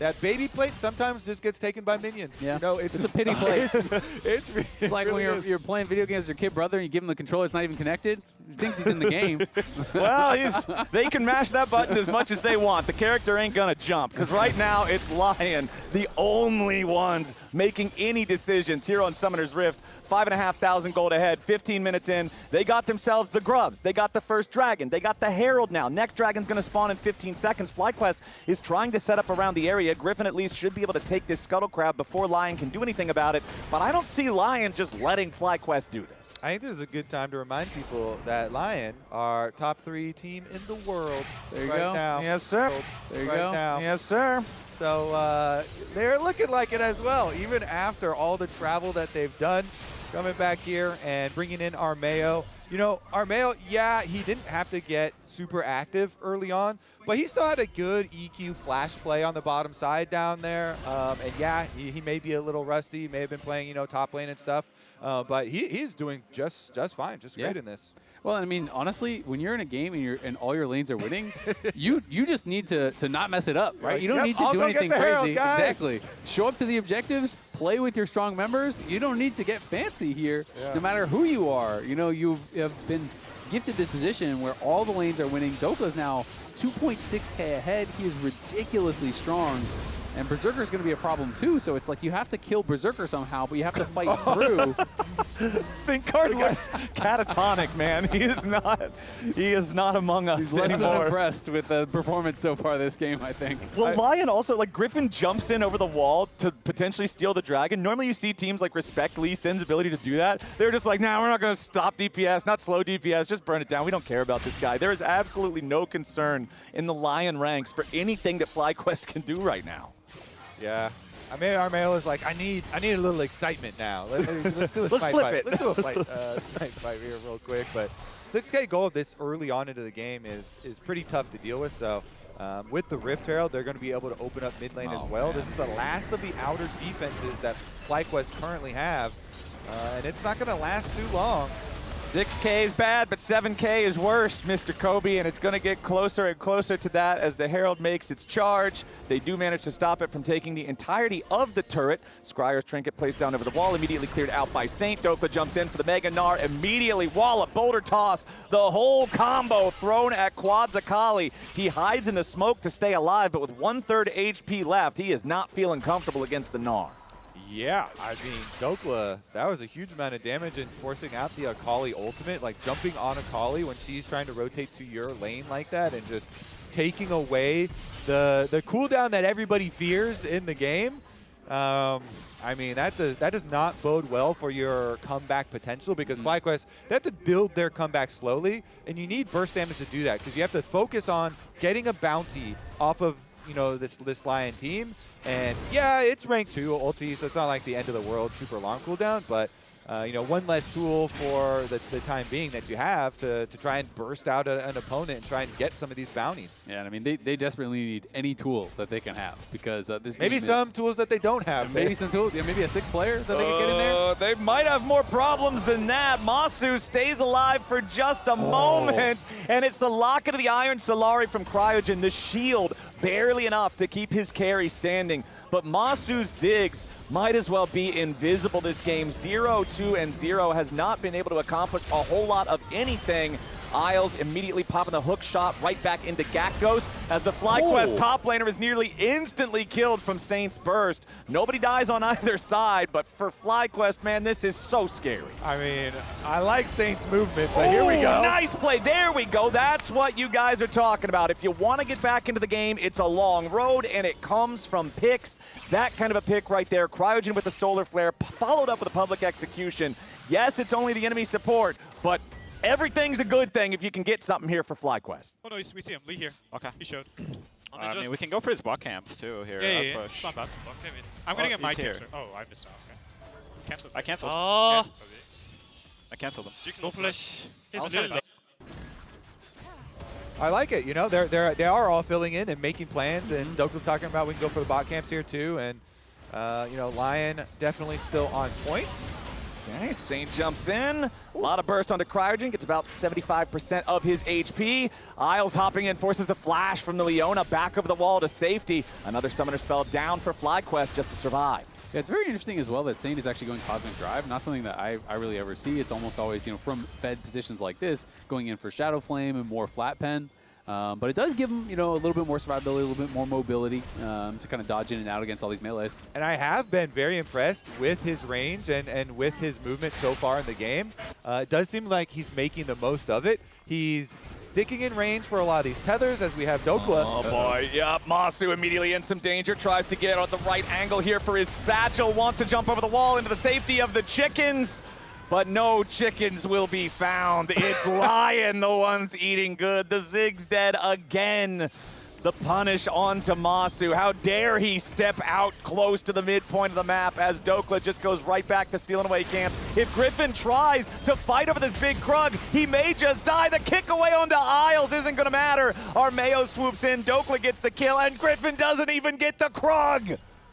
that baby plate sometimes just gets taken by minions. Yeah. You know, it's a pity plate. It's like really when you're playing video games with your kid brother and you give him the controller, it's not even connected. He thinks he's in the game. Well, they can mash that button as much as they want. The character ain't gonna jump, because right now it's Lion, the only ones making any decisions here on Summoner's Rift. 5,500 gold ahead, 15 minutes in. They got themselves the grubs. They got the first dragon. They got the Herald now. Next dragon's gonna spawn in 15 seconds. FlyQuest is trying to set up around the area. Griffin at least should be able to take this Scuttle Crab before Lion can do anything about it, but I don't see Lion just letting FlyQuest do this. I think this is a good time to remind people that Lion are top 3 team in the world There you right go. now. Yes, sir. There you right go. Now. Yes, sir. So they're looking like it as well, even after all the travel that they've done, coming back here and bringing in Armeo. You know, Armeo, yeah, he didn't have to get super active early on, but he still had a good EQ flash play on the bottom side down there. And yeah, he may be a little rusty, he may have been playing, you know, top lane and stuff, but he's doing just fine, just great in this. Well, I mean, honestly, when you're in a game and all your lanes are winning, you just need to not mess it up, right? You don't need to do anything crazy. Exactly. Show up to the objectives, play with your strong members. You don't need to get fancy here, no matter who you are. You know, you have been gifted this position where all the lanes are winning. Dokla's now 2.6k ahead. He is ridiculously strong. And Berserker's going to be a problem too, so it's like you have to kill Berserker somehow, but you have to fight through. Thinkard looks catatonic, man. He is not among us He's less anymore. than impressed with the performance so far this game, I think. Well, Lion also, like, Griffin jumps in over the wall to potentially steal the dragon. Normally you see teams like respect Lee Sin's ability to do that. They're just like, nah, we're not going to stop DPS, not slow DPS, just burn it down. We don't care about this guy. There is absolutely no concern in the Lion ranks for anything that FlyQuest can do right now. Yeah. I mean, Armeo is like, I need a little excitement now. Let's do a Let's flip it. Let's do a fight here real quick. But 6k gold this early on into the game is pretty tough to deal with. So with the Rift Herald, they're going to be able to open up mid lane as well. Man. This is the last of the outer defenses that FlyQuest currently have, and it's not going to last too long. 6K is bad, but 7K is worse, Mr. Kobe, and it's going to get closer and closer to that as the Herald makes its charge. They do manage to stop it from taking the entirety of the turret. Scryer's trinket placed down over the wall, immediately cleared out by Saint. Dokla jumps in for the Mega Gnar, immediately wallop, boulder toss, the whole combo thrown at Quadzakali. He hides in the smoke to stay alive, but with 1/3 HP left, he is not feeling comfortable against the Gnar. Yeah, I mean, Dokla, that was a huge amount of damage in forcing out the Akali ultimate, like jumping on Akali when she's trying to rotate to your lane like that and just taking away the cooldown that everybody fears in the game. I mean, that does not bode well for your comeback potential because FlyQuest, they have to build their comeback slowly, and you need burst damage to do that because you have to focus on getting a bounty off of, you know, this Lion team. And yeah, it's rank 2 ulti, so it's not like the end of the world, super long cooldown, but you know, one less tool for the time being that you have to try and burst out an opponent and try and get some of these bounties. Yeah, and I mean, they desperately need any tool that they can have because this maybe game some tools that they don't have. Maybe some tools, yeah, maybe a 6th player that they can get in there. They might have more problems than that. Masu stays alive for just a moment, and it's the Locket of the Iron Solari from Cryogen, the shield, barely enough to keep his carry standing. But Masu's Ziggs might as well be invisible this game. 0-2 and 0 has not been able to accomplish a whole lot of anything. Isles immediately popping the hook shot right back into Gakgos as the FlyQuest top laner is nearly instantly killed from Saint's burst. Nobody dies on either side, but for FlyQuest, man, this is so scary. I mean, I like Saint's movement, but here we go. Nice play. There we go. That's what you guys are talking about. If you want to get back into the game, it's a long road, and it comes from picks. That kind of a pick right there. Cryogen with the Solar Flare, followed up with a public execution. Yes, it's only the enemy support, but everything's a good thing if you can get something here for FlyQuest. Oh no, we see him. Lee here. Okay. He showed. I mean, we can go for his bot camps too here. Yeah. Push. It's not bad. I'm gonna get my camps. Oh, I missed out. Okay. Cancel. I canceled. Oh. I canceled them. No flash. I like it. You know, they are all filling in and making plans, and Dokla talking about we can go for the bot camps here too, and you know, Lion definitely still on point. Okay, Saint jumps in. A lot of burst onto Cryogen, gets about 75% of his HP. Isles hopping in, forces the flash from the Leona back over the wall to safety. Another summoner spell down for FlyQuest just to survive. Yeah, it's very interesting as well that Saint is actually going Cosmic Drive. Not something that I really ever see. It's almost always, from fed positions like this, going in for Shadow Flame and more flat pen. But it does give him, a little bit more survivability, a little bit more mobility to kind of dodge in and out against all these melees. And I have been very impressed with his range and with his movement so far in the game. It does seem like he's making the most of it. He's sticking in range for a lot of these tethers as we have Dokla. Oh boy, yep, Masu immediately in some danger, tries to get at the right angle here for his satchel, wants to jump over the wall into the safety of the chickens. But no chickens will be found. It's Lion, the ones eating good. The Zig's dead again. The punish onto Masu. How dare he step out close to the midpoint of the map as Dokla just goes right back to stealing away camp. If Griffin tries to fight over this big Krug, he may just die. The kick away onto Isles isn't going to matter. Armeo swoops in, Dokla gets the kill, and Griffin doesn't even get the Krug.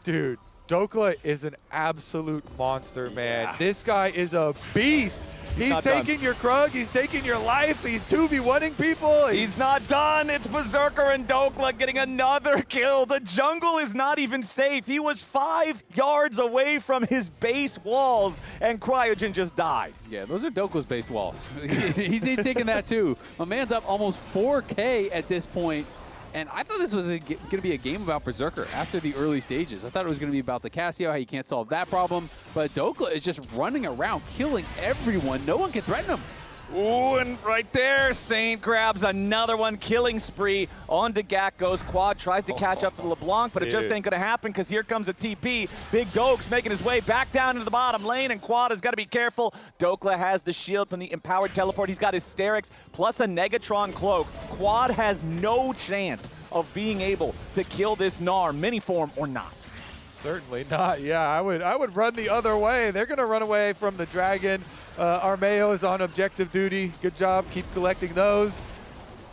Dude, Dokla is an absolute monster, man. This guy is a beast. He's taking your Krug, he's taking your life, he's 2v1ing people. He's not done. It's Berserker and Dokla getting another kill. The jungle is not even safe. He was 5 yards away from his base walls, and Cryogen just died. Yeah, those are Dokla's base walls. He's thinking that too. My man's up almost 4K at this point. And I thought this was going to be a game about Berserker after the early stages. I thought it was going to be about the Cassio, how you can't solve that problem. But Dokla is just running around, killing everyone. No one can threaten him. Ooh, and right there, Saint grabs another one, killing spree onto Gakko's. Quad tries to catch up to LeBlanc, but it just ain't going to happen because here comes a TP. Big Dokes making his way back down into the bottom lane, and Quad has got to be careful. Dokla has the shield from the empowered teleport. He's got Hysterics plus a Negatron cloak. Quad has no chance of being able to kill this Gnar, mini-form or not. Certainly not. Yeah, I would run the other way. They're going to run away from the dragon. Armeo is on objective duty. Good job. Keep collecting those.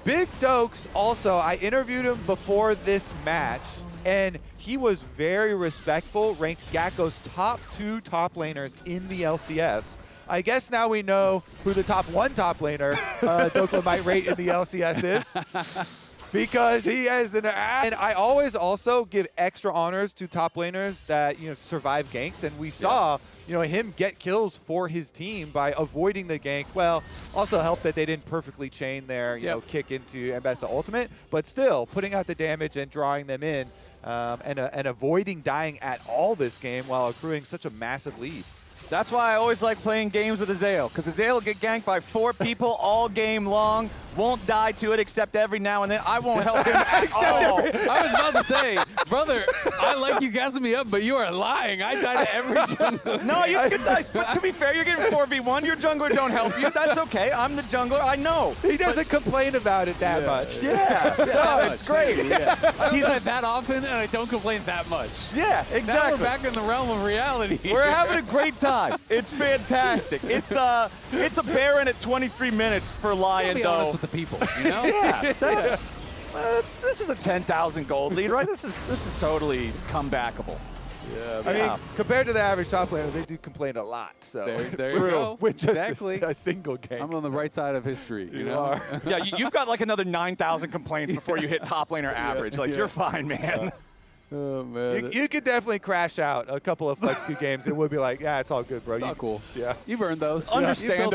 Big Dokes also, I interviewed him before this match, and he was very respectful, ranked Gakko's top 2 top laners in the LCS. I guess now we know who the top 1 top laner Dokla might rate in the LCS is. Because he has and I always also give extra honors to top laners that survive ganks, and we saw him get kills for his team by avoiding the gank. Well, also helped that they didn't perfectly chain their kick into Ambessa ultimate, but still putting out the damage and drawing them in and avoiding dying at all this game while accruing such a massive lead. That's why I always like playing games with Azael, because Azael will get ganked by 4 people all game long, won't die to it except every now and then. I won't help him at all. I was about to say, brother, I like you gassing me up, but you are lying. I die to every jungler. No, you can die. But to be fair, you're getting 4v1. Your jungler don't help you. That's okay. I'm the jungler. I know. He doesn't complain about it that much. Yeah. No, it's great. Yeah. I don't die that often, and I don't complain that much. Yeah, exactly. Now we're back in the realm of reality. We're having a great time. It's fantastic. It's a Baron at 23 minutes for Lion, be though. Honest with the people, Yeah, that's this is a 10,000 gold lead, right? This is totally comebackable. Yeah, I mean, compared to the average top laner, they do complain a lot. So there you go. With just exactly. a single game. I'm on the right side of history. You know? are. Yeah, you've got like another 9,000 complaints before you hit top laner average. Like you're fine, man. Oh man, you could definitely crash out a couple of Flex 2 games. It would be like, yeah, it's all good, bro. It's all cool. Yeah, you've earned those. Understandable.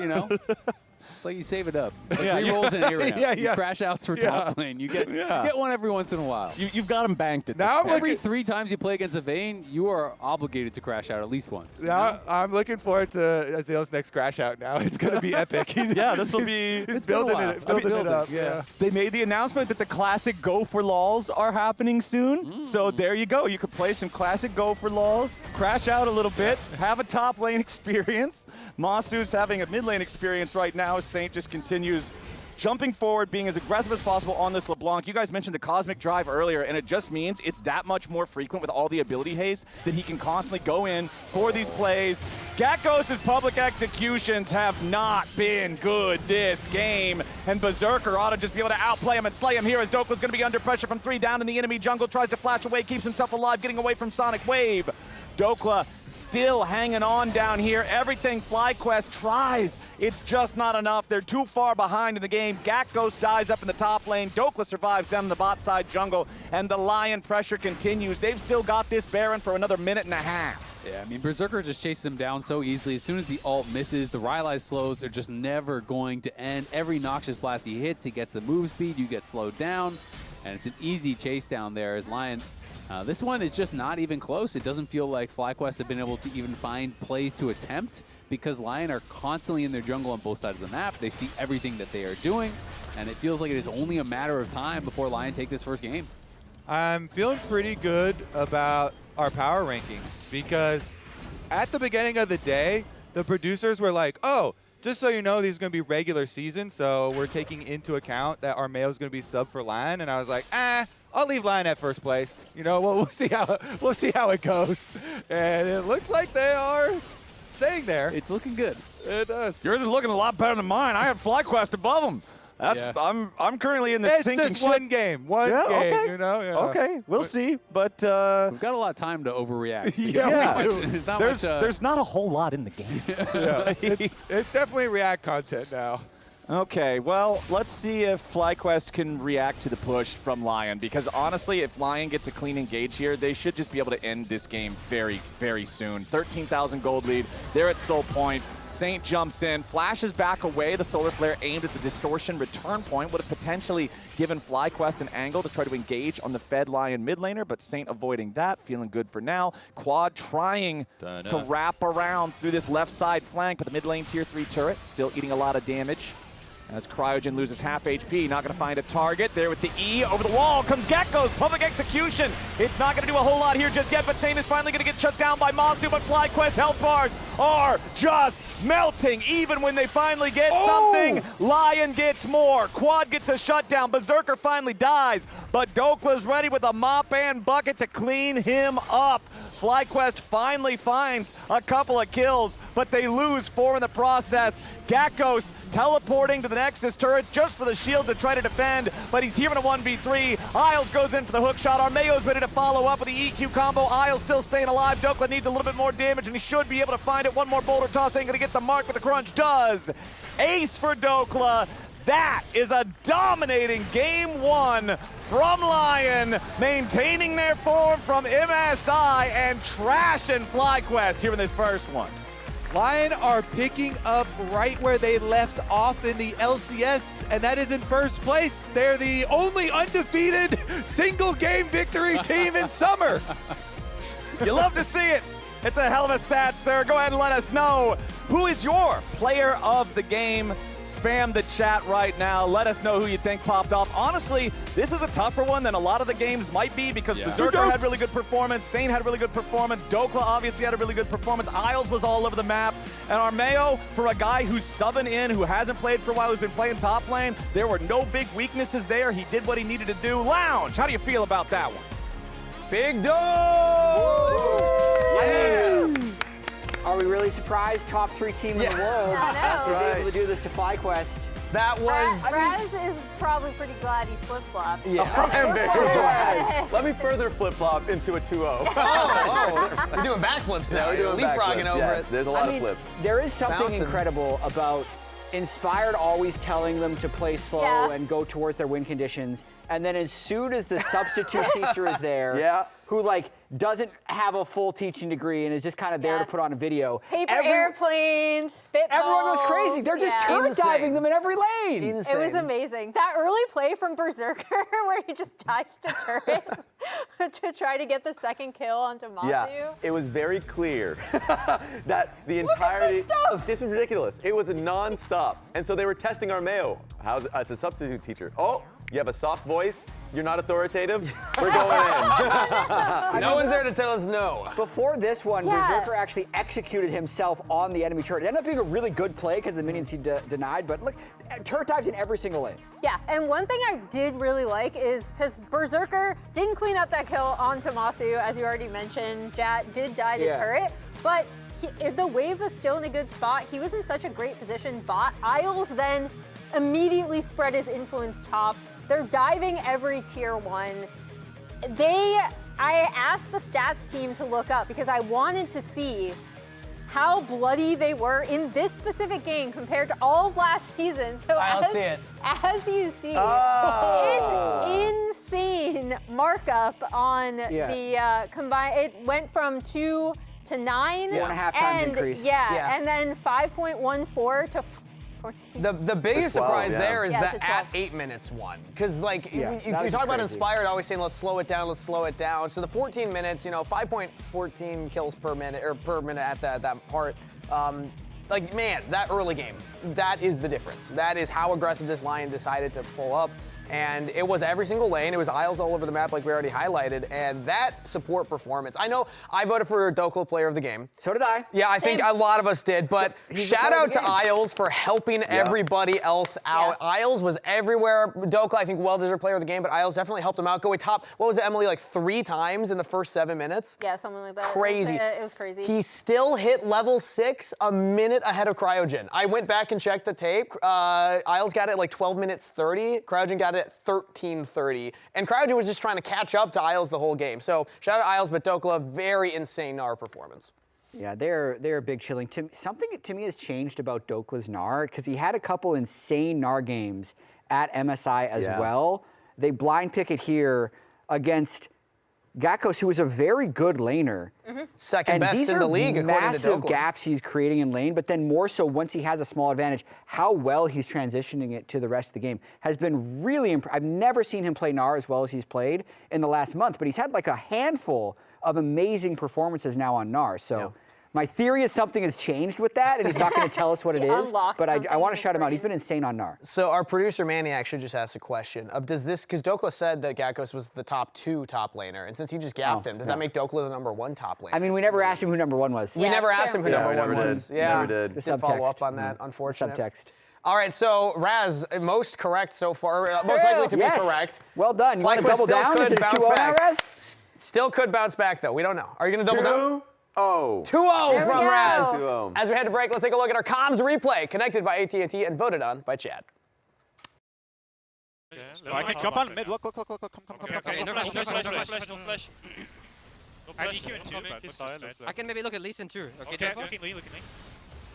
You built that up, It's like you save it up. Like re-rolls in A-Ramp. You crash outs for top lane. You get one every once in a while. You've got them banked at this now point. Every 3 times you play against a Vayne, you are obligated to crash out at least once. Now I'm looking forward to Azael's next crash out. Now it's going to be epic. This will be. He's building it up. Yeah. They made the announcement that the classic Go for Lols are happening soon. So there you go. You could play some classic Go for Lols, crash out a little bit, have a top lane experience. Masu's having a mid lane experience right now. Saint just continues jumping forward, being as aggressive as possible on this LeBlanc. You guys mentioned the Cosmic Drive earlier, and it just means it's that much more frequent with all the ability haste that he can constantly go in for these plays. Gakkos' public executions have not been good this game, and Berserker ought to just be able to outplay him and slay him here as Dokla's going to be under pressure from 3 down in the enemy jungle, tries to flash away, keeps himself alive, getting away from Sonic Wave. Dokla still hanging on down here. Everything FlyQuest tries, it's just not enough. They're too far behind in the game. Gakgos dies up in the top lane. Dokla survives down in the bot side jungle, and the Lion pressure continues. They've still got this Baron for another minute and a half. Yeah, I mean, Berserker just chases him down so easily. As soon as the ult misses, the Rylai's slows are just never going to end. Every Noxious Blast he hits, he gets the move speed, you get slowed down, and it's an easy chase down there as Lion. This one is just not even close. It doesn't feel like FlyQuest have been able to even find plays to attempt because Lion are constantly in their jungle on both sides of the map. They see everything that they are doing, and it feels like it is only a matter of time before Lion take this first game. I'm feeling pretty good about our power rankings because at the beginning of the day, the producers were like, oh, just so you know, these are going to be regular season, so we're taking into account that Armeo is going to be sub for Lion, and I was like, I'll leave Lion at first place. You know, we'll see how it goes, and it looks like they are staying there. It's looking good. It does. Yours is looking a lot better than mine. I have FlyQuest above them. That's I'm currently in the sinking ship. It's just one game. One game, okay. you know? Yeah. Okay, we'll see. But we've got a lot of time to overreact. There's not a whole lot in the game. Yeah, it's definitely React content now. Okay, well, let's see if FlyQuest can react to the push from Lion, because honestly, if Lion gets a clean engage here, they should just be able to end this game very, very soon. 13,000 gold lead. They're at soul point. Saint jumps in, flashes back away. The solar flare aimed at the distortion return point would have potentially given FlyQuest an angle to try to engage on the fed Lion mid laner, but Saint avoiding that, feeling good for now. Quad trying to wrap around through this left side flank, but the mid lane tier 3 turret still eating a lot of damage. As Cryogen loses half HP, not going to find a target. There with the E, over the wall comes Gakgos, public execution. It's not going to do a whole lot here just yet, but Saint is finally going to get shut down by Mazu, but FlyQuest health bars are just melting. Even when they finally get something, Lion gets more. Quad gets a shutdown. Berserker finally dies, but Dokla's ready with a mop and bucket to clean him up. FlyQuest finally finds a couple of kills, but they lose 4 in the process. Gakgos teleporting to the Nexus turrets just for the shield to try to defend, but he's here in a 1v3. Isles goes in for the hook shot. Armeo's ready to follow up with the EQ combo. Isles still staying alive. Dokla needs a little bit more damage, and he should be able to find it. One more boulder toss ain't going to get the mark, but the crunch does. Ace for Dokla. That is a dominating game 1 from Lion, maintaining their form from MSI and trashing FlyQuest here in this first one. Lion are picking up right where they left off in the LCS, and that is in first place. They're the only undefeated single game victory team in summer. You love to see it. It's a hell of a stat, sir. Go ahead and let us know. Who is your player of the game? Spam the chat right now. Let us know who you think popped off. Honestly, this is a tougher one than a lot of the games might be because Berserker had really good performance, Saint had really good performance, Dokla obviously had a really good performance, Isles was all over the map, and Armeo, for a guy who's subbing in, who hasn't played for a while, who's been playing top lane, there were no big weaknesses there. He did what he needed to do. Lounge, how do you feel about that one? Big dose! Yeah! Are we really surprised? Top 3 team in the world is able to do this to FlyQuest. That was... Raz is probably pretty glad he flip-flopped. Yeah, I'm very glad. Let me further flip-flop into a 2-0. You're doing backflips now. You're leapfrogging over it. There's a lot of flips. There is something incredible about Inspired always telling them to play slow and go towards their win conditions, and then as soon as the substitute teacher is there, who like doesn't have a full teaching degree and is just kind of there to put on a video. Paper airplanes, spitballs. Everyone goes crazy. They're just turret diving them in every lane. It was amazing. That early play from Berserker where he just dies to turret to try to get the second kill onto Mazu. Yeah, it was very clear that the entirety of this was ridiculous. It was a non-stop. And so they were testing Armeo as a substitute teacher. Oh, you have a soft voice. You're not authoritative. We're going in. No one's there to tell us no. Before this one, Berserker actually executed himself on the enemy turret. It ended up being a really good play because the minions he denied, but look, turret dives in every single lane. Yeah, and one thing I did really like is because Berserker didn't clean up that kill onto Mazu, as you already mentioned. Jat did die to turret, but if the wave was still in a good spot, he was in such a great position. Isles then immediately spread his influence top. They're diving every tier 1. They I asked the stats team to look up because I wanted to see how bloody they were in this specific game compared to all of last season. So I'll see it. As you see, it's insane markup on the combined. It went from 2 to 9. 4.5 times increase. Yeah, and then 5.14 to 14. The biggest 12, surprise there is Yeah, that to at 12. 8 minutes one. Because like you was talk about crazy. Inspired always saying let's slow it down. So the 14 minutes, 5.14 kills per minute at that part. Like man, that early game, that is the difference. That is how aggressive this Lion decided to pull up. And it was every single lane. It was Isles all over the map like we already highlighted. And that support performance. I know I voted for Dokla player of the game. So did I. Yeah, I think a lot of us did. But shout out to Isles for helping everybody else out. Isles was everywhere. Dokla, I think, well-deserved player of the game. But Isles definitely helped him out. Go top, what was it, Emily, like 3 times in the first 7 minutes? Yeah, something like that. Crazy. It was crazy. He still hit level 6 a minute ahead of Cryogen. I went back and checked the tape. Isles got it like 12 minutes 30. Cryogen got it at 13:30. And Cryogen was just trying to catch up to Isles the whole game. So shout out Isles, but Dokla, very insane Gnar performance. Yeah, they're big chilling. Something to me has changed about Dokla's Gnar because he had a couple insane Gnar games at MSI as well. They blind pick it here against Gakkos, who is a very good laner. Second best in the league, according to massive Dokla. gaps he's creating in lane, but then more so once he has a small advantage, how well he's transitioning it to the rest of the game has been really impressive. I've never seen him play Gnar as well as he's played in the last month, but he's had like a handful of amazing performances now on Gnar. So my theory is something has changed with that, and he's not going to tell us what it is, but I want to shout him out. He's been insane on Gnar. So our producer Manny actually just asked a question of does this, because Dokla said that Gakkos was the top 2 top laner, and since he just gapped him, does that make Dokla the number 1 top laner? I mean, we never asked him who number 1 was. We never asked him who number 1 was. Yeah, never did. The Didn't follow subtext. up on that, unfortunate. Subtext. All right, so Raz, most correct so far, most likely to be correct. Well done. You want to double still down? could Is it a bounce 2-0 now, back. Raz? Still could bounce back though. We don't know. Are you going to double down? 2-0. 2-0 from Raz. 2-0. As we head to break, let's take a look at our comms replay, connected by AT&T and voted on by Chad. I can jump on mid. Look, come. Okay, no flash. I need you in 2, but I can maybe look at Lee Sin too. Okay, looking Lee.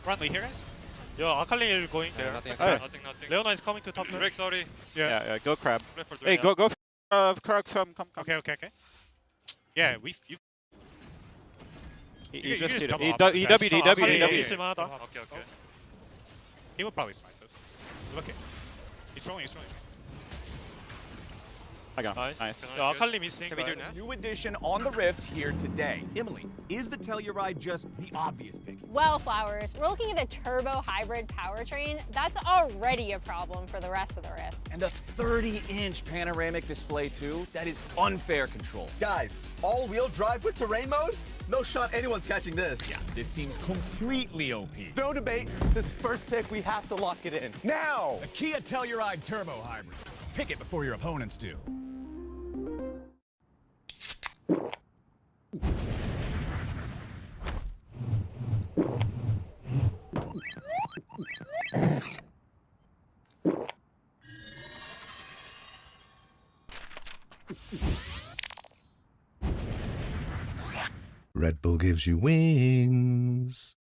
Run Lee here, guys. Yo, Akali is going there. Nothing. Leona is coming to top. Break, sorry. Yeah, go crab. Hey, go crab, come. Okay. Yeah, he just did it. He Okay. He will probably smite us. Look it. He's throwing. I got him. Nice. Yo, Akali missing. Can we do now? New addition on the Rift here today. Emily, is the Telluride just the obvious pick? Well, Flowers, we're looking at a turbo hybrid powertrain. That's already a problem for the rest of the Rift. And a 30-inch panoramic display too? That is unfair control. Guys, all-wheel drive with terrain mode? No shot anyone's catching this. Yeah, this seems completely OP. No debate. This first pick, we have to lock it in. Now! The Kia Telluride Turbo Hybrid. Pick it before your opponents do. Red Bull gives you wings.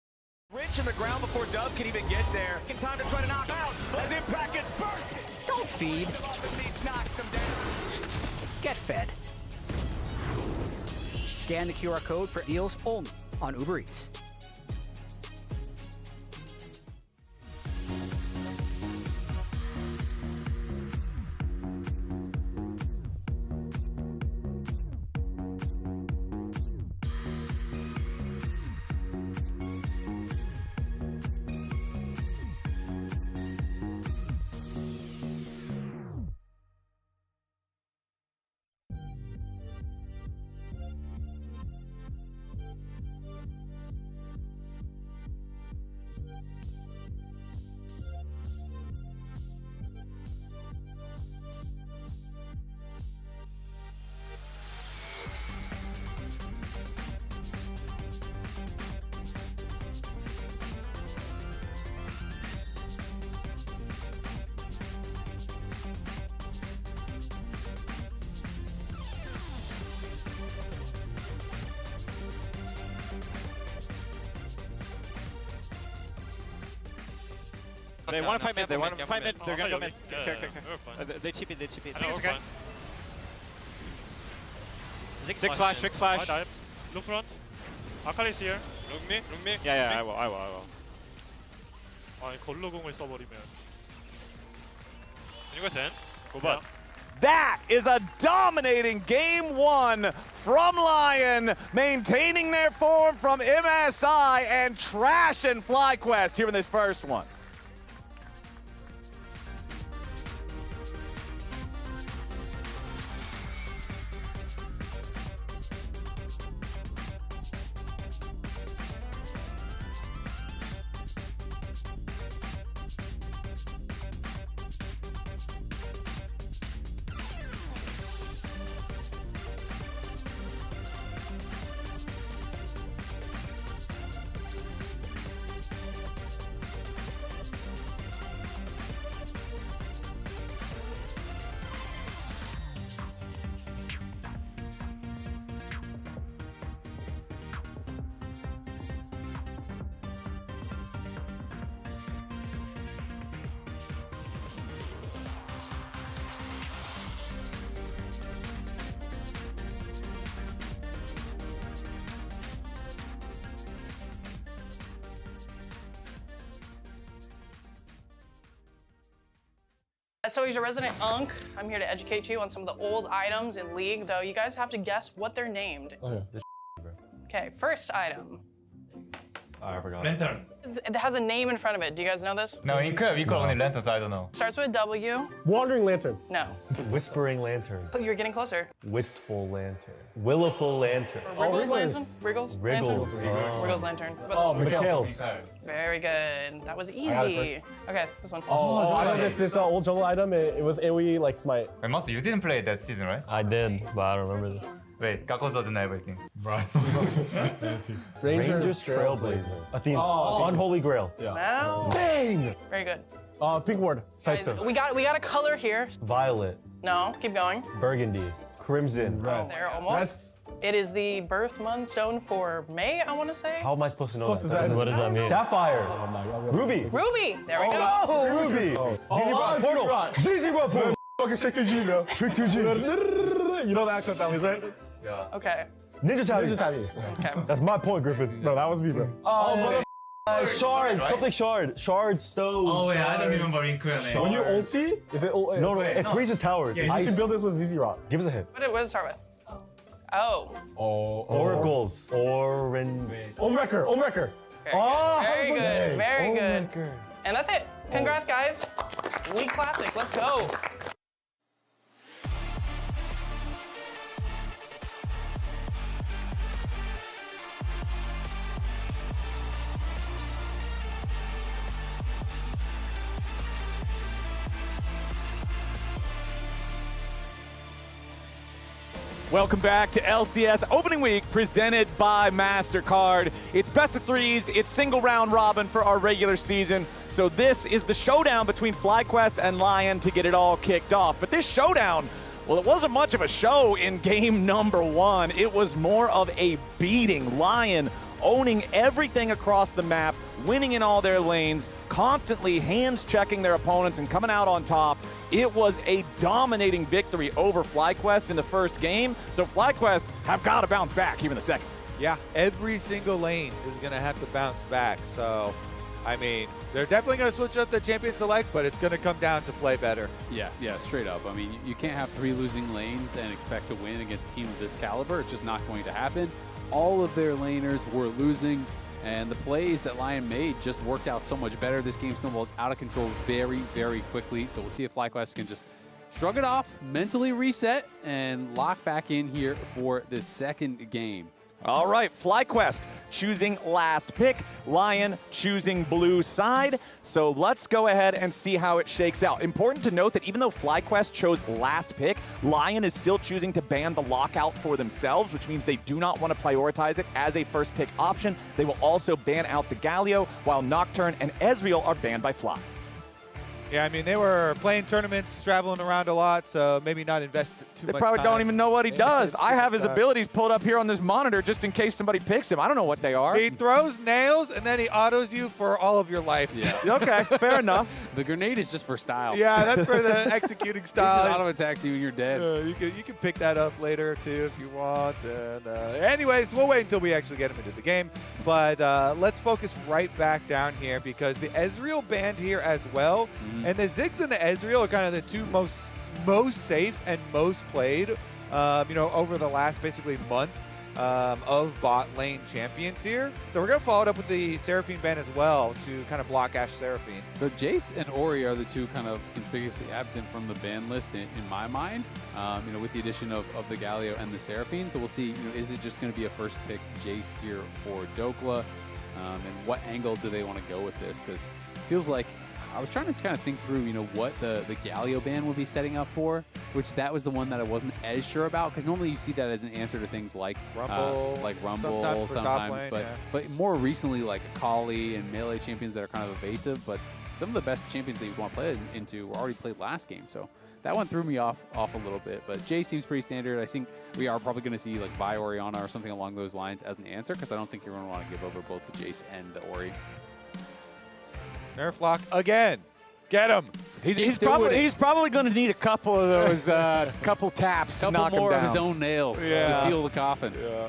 Rich in the ground before Dub can even get there. In time to try to knock out as Impact gets burst. Don't feed. Knocks him down. Get fed. Scan the QR code for deals only on Uber Eats. They want to fight mid. They want to fight mid. They're going to go mid. They TP. They TP. I think it's okay. Six flash. I dive. Look front. 아칼리's here. Look me. Yeah, I will. 아니 걸로공을 써버리면. Can you go 10? Go back. That is a dominating game one from Lion, maintaining their form from MSI and trashing FlyQuest here in this first one. So he's your resident Unk. I'm here to educate you on some of the old items in League, though you guys have to guess what they're named. Okay, first item. I forgot. Lantern. It has a name in front of it. Do you guys know this? No, we call only lanterns, I don't know. Starts with a W. Wandering lantern. No. Whispering lantern. You're getting closer. Wistful lantern. Willowful lantern. Wriggles lantern? Wriggles lantern? Wriggles. Wriggles lantern. Mikhail's. Very good. That was got it easy. first. Okay, this one. I know this old jungle item. It was AoE like smite. Wait, Monster, you didn't play that season, right? I did, but I don't remember this. Wait, Kako doesn't know everything. Right. Ranger's Trailblazer. Athene's Unholy Grail. Yeah. Now. Bang! Very good. Pink ward. Guys, we got a color here. Violet. No, keep going. Burgundy. Crimson. Oh, there, almost. It is the birth month stone for May, I want to say. How am I supposed to know that? What does that mean? Sapphire. Oh my God. Ruby. Ruby. There we go. Ruby. ZZ Rock. Portal. ZZ Rock. Portal. Fucking Trick 2G, bro. Trick 2G. You know the accent that was, right? Yeah. Okay. Ninja Tabby. Okay. That's my point, Griffin. Bro, that was me, bro. Shard. Something shard. Shard stone. Oh, wait, I don't remember Link. When you ulti, is it? No, it freezes towers. Yeah, you can build this with ZZ Rock. Give us a hint. What does it start with? Oh. Oracles. Omwrecker. Very good. Very good. And that's it. Congrats, guys. League Classic. Let's go. Welcome back to LCS Opening Week presented by MasterCard. It's best of threes, it's single round robin for our regular season. So this is the showdown between FlyQuest and Lion to get it all kicked off. But this showdown, well, it wasn't much of a show in game number one. It was more of a beating. Lion owning everything across the map, winning in all their lanes, constantly hands checking their opponents and coming out on top. It was a dominating victory over FlyQuest in the first game, so FlyQuest have got to bounce back here in the second. Yeah, every single lane is going to have to bounce back, so, I mean, they're definitely going to switch up the champion select, but it's going to come down to play better. Yeah, straight up. I mean, you can't have 3 losing lanes and expect to win against a team of this caliber. It's just not going to happen. All of their laners were losing, and the plays that Lion made just worked out so much better. This game snowballed out of control very, very quickly, so we'll see if FlyQuest can just shrug it off, mentally reset, and lock back in here for this second game. All right, FlyQuest choosing last pick, Lion choosing blue side. So let's go ahead and see how it shakes out. Important to note that even though FlyQuest chose last pick, Lion is still choosing to ban the lockout for themselves, which means they do not want to prioritize it as a first pick option. They will also ban out the Galio, while Nocturne and Ezreal are banned by Fly. Yeah, I mean, they were playing tournaments, traveling around a lot, so maybe not invest too much They probably time. don't even know what he does. I have his time. abilities pulled up here on this monitor just in case somebody picks him. I don't know what they are. He throws nails, and then he autos you for all of your life. Yeah. Okay, fair enough. The grenade is just for style. Yeah, that's for the executing style. Auto attacks you and you're dead. You can pick that up later too if you want. And anyways, we'll wait until we actually get him into the game. But let's focus right back down here because the Ezreal banned here as well, and the Ziggs and the Ezreal are kind of the two most safe and most played, over the last basically month of bot lane champions here. So we're going to follow it up with the Seraphine ban as well to kind of block Ashe Seraphine. So Jace and Ori are the two kind of conspicuously absent from the ban list in my mind, with the addition of the Galio and the Seraphine. So we'll see, is it just going to be a first pick Jace here for Dokla? And what angle do they want to go with this? Because it feels like I was trying to kind of think through, what the Galio ban would be setting up for, which that was the one that I wasn't as sure about, because normally you see that as an answer to things like Rumble, sometimes, but more recently like Akali and melee champions that are kind of evasive, but some of the best champions that you want to play into were already played last game, so that one threw me off a little bit. But Jay seems pretty standard. I think we are probably going to see like Vi Orianna or something along those lines as an answer, because I don't think you're going to want to give over both the Jace and the Ori. Nerf lock again. Get him. He's probably going to need a couple of those couple taps to knock him down. Couple more of his own nails to seal the coffin. Yeah.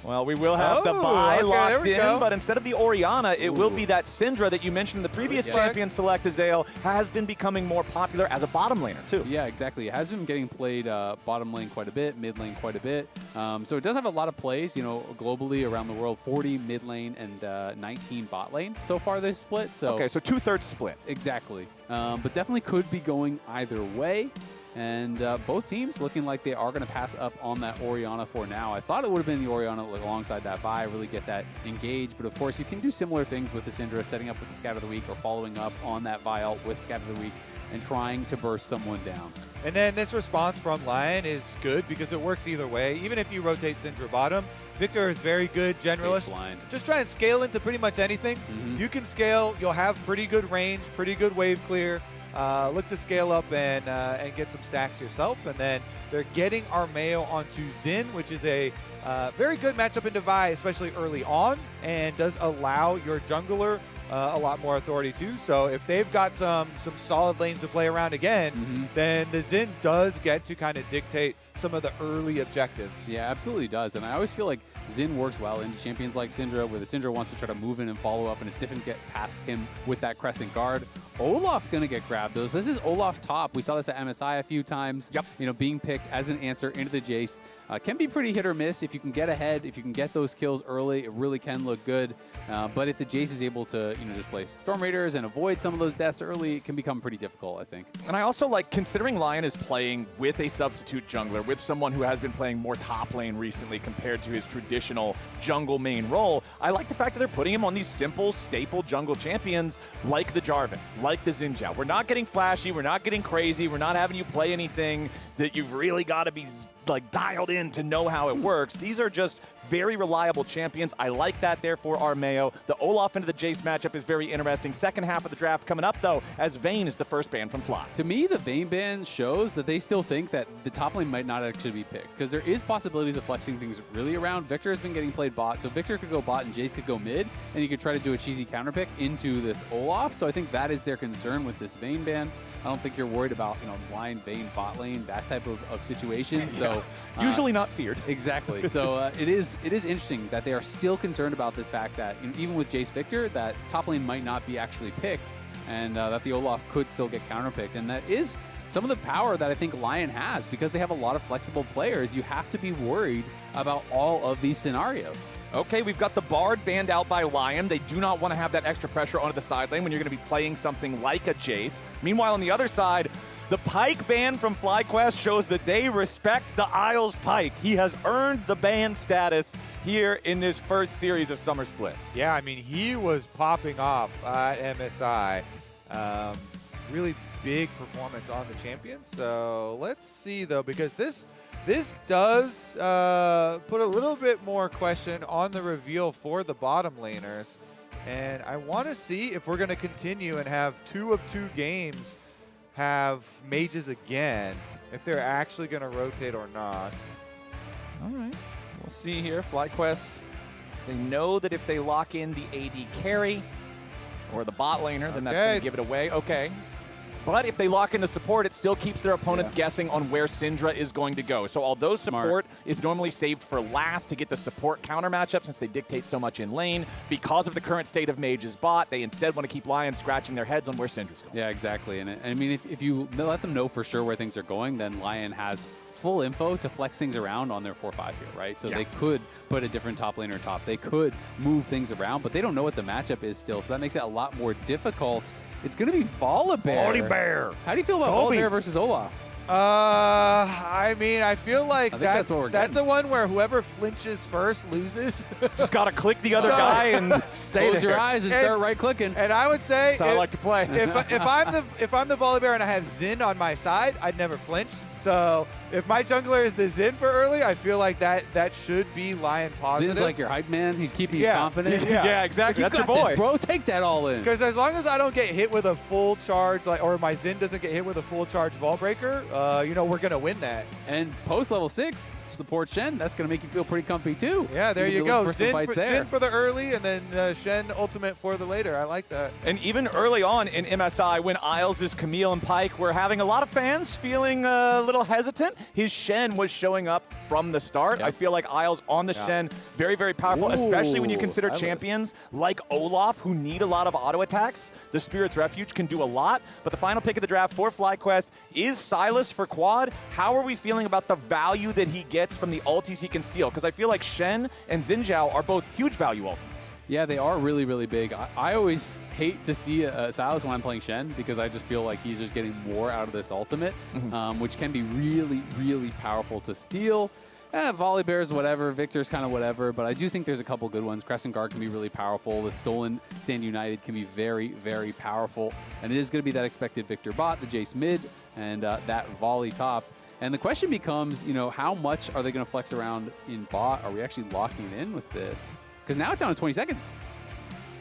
Well, we will have the Vi locked in, go. but instead of the Orianna, it will be that Syndra that you mentioned in the previous champion select. Azale has been becoming more popular as a bottom laner, too. Yeah, exactly. It has been getting played bottom lane quite a bit, mid lane quite a bit. So it does have a lot of plays, globally around the world, 40 mid lane and 19 bot lane so far this split. So okay, so 2/3 split. Exactly. But definitely could be going either way. And both teams looking like they are going to pass up on that Orianna for now. I thought it would have been the Orianna alongside that Vi, really get that engaged. But of course, you can do similar things with the Syndra, setting up with the Scout of the Week or following up on that Vi ult with Scout of the Week and trying to burst someone down. And then this response from Lion is good because it works either way. Even if you rotate Syndra bottom, Victor is very good generalist. Just try and scale into pretty much anything. You can scale. You'll have pretty good range, pretty good wave clear. Look to scale up and get some stacks yourself. And then they're getting Armeo onto Xin, which is a very good matchup into Vi, especially early on, and does allow your jungler a lot more authority too. So if they've got some solid lanes to play around again, then the Xin does get to kind of dictate some of the early objectives. Yeah, absolutely does. And I always feel like Xin works well into champions like Syndra, where the Syndra wants to try to move in and follow up, and it's difficult to get past him with that crescent guard. Olaf gonna get grabbed those. This is Olaf top. We saw this at MSI a few times. Yep. Being picked as an answer into the Jace. Can be pretty hit or miss. If you can get ahead, if you can get those kills early, it really can look good. But if the Jace is able to, just play Storm Raiders and avoid some of those deaths early, it can become pretty difficult, I think. And I also like, considering Lion is playing with a substitute jungler, with someone who has been playing more top lane recently compared to his traditional jungle main role, I like the fact that they're putting him on these simple, staple jungle champions like the Jarvan, like the Xin Zhao. We're not getting flashy, we're not getting crazy, we're not having you play anything that you've really got to be dialed in to know how it works. These are just very reliable champions. I like that there for Armeo. The Olaf into the Jace matchup is very interesting. Second half of the draft coming up, though, as Vayne is the first ban from Fly. To me, the Vayne ban shows that they still think that the top lane might not actually be picked, because there is possibilities of flexing things really around. Victor has been getting played bot, so Victor could go bot and Jace could go mid, and you could try to do a cheesy counter pick into this Olaf. So I think that is their concern with this Vayne ban. I don't think you're worried about, Lion, Vayne, bot lane, that type of situation. So usually not feared. Exactly. So it is interesting that they are still concerned about the fact that even with Jace Victor, that top lane might not be actually picked, and that the Olaf could still get counterpicked. And that is some of the power that I think Lion has, because they have a lot of flexible players. You have to be worried about all of these scenarios. Okay, we've got the Bard banned out by Lion. They do not want to have that extra pressure onto the side lane when you're going to be playing something like a Jace. Meanwhile, on the other side, the Pyke ban from FlyQuest shows that they respect the Isles Pyke. He has earned the ban status here in this first series of Summer Split. Yeah, I mean, he was popping off at MSI. Really big performance on the champion. So let's see, though, because this does put a little bit more question on the reveal for the bottom laners. And I want to see if we're going to continue and have 2 of 2 games have mages again, if they're actually going to rotate or not. All right. We'll see here. FlyQuest, they know that if they lock in the AD carry or the bot laner, then that's going to give it away. Okay. But if they lock in the support, it still keeps their opponents guessing on where Syndra is going to go. So although support is normally saved for last to get the support counter matchup, since they dictate so much in lane, because of the current state of Mage's bot, they instead want to keep Lion scratching their heads on where Syndra's going. Yeah, exactly. And I mean, if you let them know for sure where things are going, then Lion has full info to flex things around on their 4-5 here, right? So they could put a different top laner top. They could move things around, but they don't know what the matchup is still. So that makes it a lot more difficult. It's going to be Volibear. How do you feel about Volibear versus Olaf? I mean, I feel like that's the one where whoever flinches first loses. Just got to click the other guy and stay Close your eyes and start right-clicking. And I would say, that's how I like to play. if I'm the Volibear and I have Xin on my side, I'd never flinch. So if my jungler is the Xin for early, I feel like that should be Lion positive. Zin's like your hype man. He's keeping you confident. Yeah, exactly. That's your boy. This, bro. Take that all in. Because as long as I don't get hit with a full charge, or my Xin doesn't get hit with a full charge Vault Breaker, we're going to win that. And post level 6, support Shen. That's going to make you feel pretty comfy too. Yeah, there you go. Xin for the early, and then Shen ultimate for the later. I like that. And even early on in MSI, when Isles is Camille and Pyke, we're having a lot of fans feeling a little hesitant. His Shen was showing up from the start. I feel like Isles on the Shen, very, very powerful, especially when you consider champions like Olaf, who need a lot of auto attacks. The Spirit's Refuge can do a lot, but the final pick of the draft for FlyQuest is Sylas for quad. How are we feeling about the value that he gets from the ultis he can steal? Because I feel like Shen and Xin Zhao are both huge value ultimates. Yeah, they are really, really big. I always hate to see Sylas when I'm playing Shen because I just feel like he's just getting more out of this ultimate, which can be really, really powerful to steal. Volibear's whatever, Victor's kind of whatever, but I do think there's a couple good ones. Crescent Guard can be really powerful. The Stolen Stand United can be very, very powerful. And it is going to be that expected Victor bot, the Jace mid, and that Volley top. And the question becomes, how much are they going to flex around in bot? Are we actually locking it in with this? Because now it's down to 20 seconds.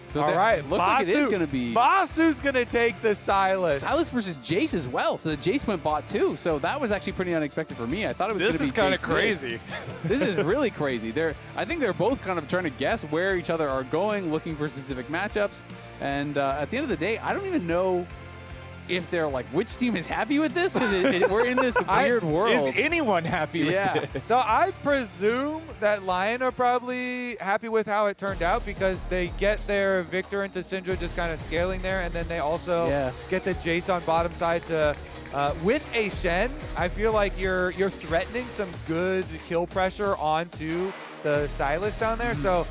So all right, it looks like it is going to be... Masu's going to take the Sylas. Sylas versus Jace as well. So the Jace went bot too. So that was actually pretty unexpected for me. I thought it was going to be This is kind of crazy. This is really crazy. I think they're both kind of trying to guess where each other are going, looking for specific matchups. And at the end of the day, I don't even know if they're like, which team is happy with this? Because we're in this weird world. Is anyone happy with it? So I presume that Lion are probably happy with how it turned out because they get their Victor into Syndra just kind of scaling there, and then they also get the Jace on bottom side to, with a Shen, I feel like you're threatening some good kill pressure onto the Sylas down there. So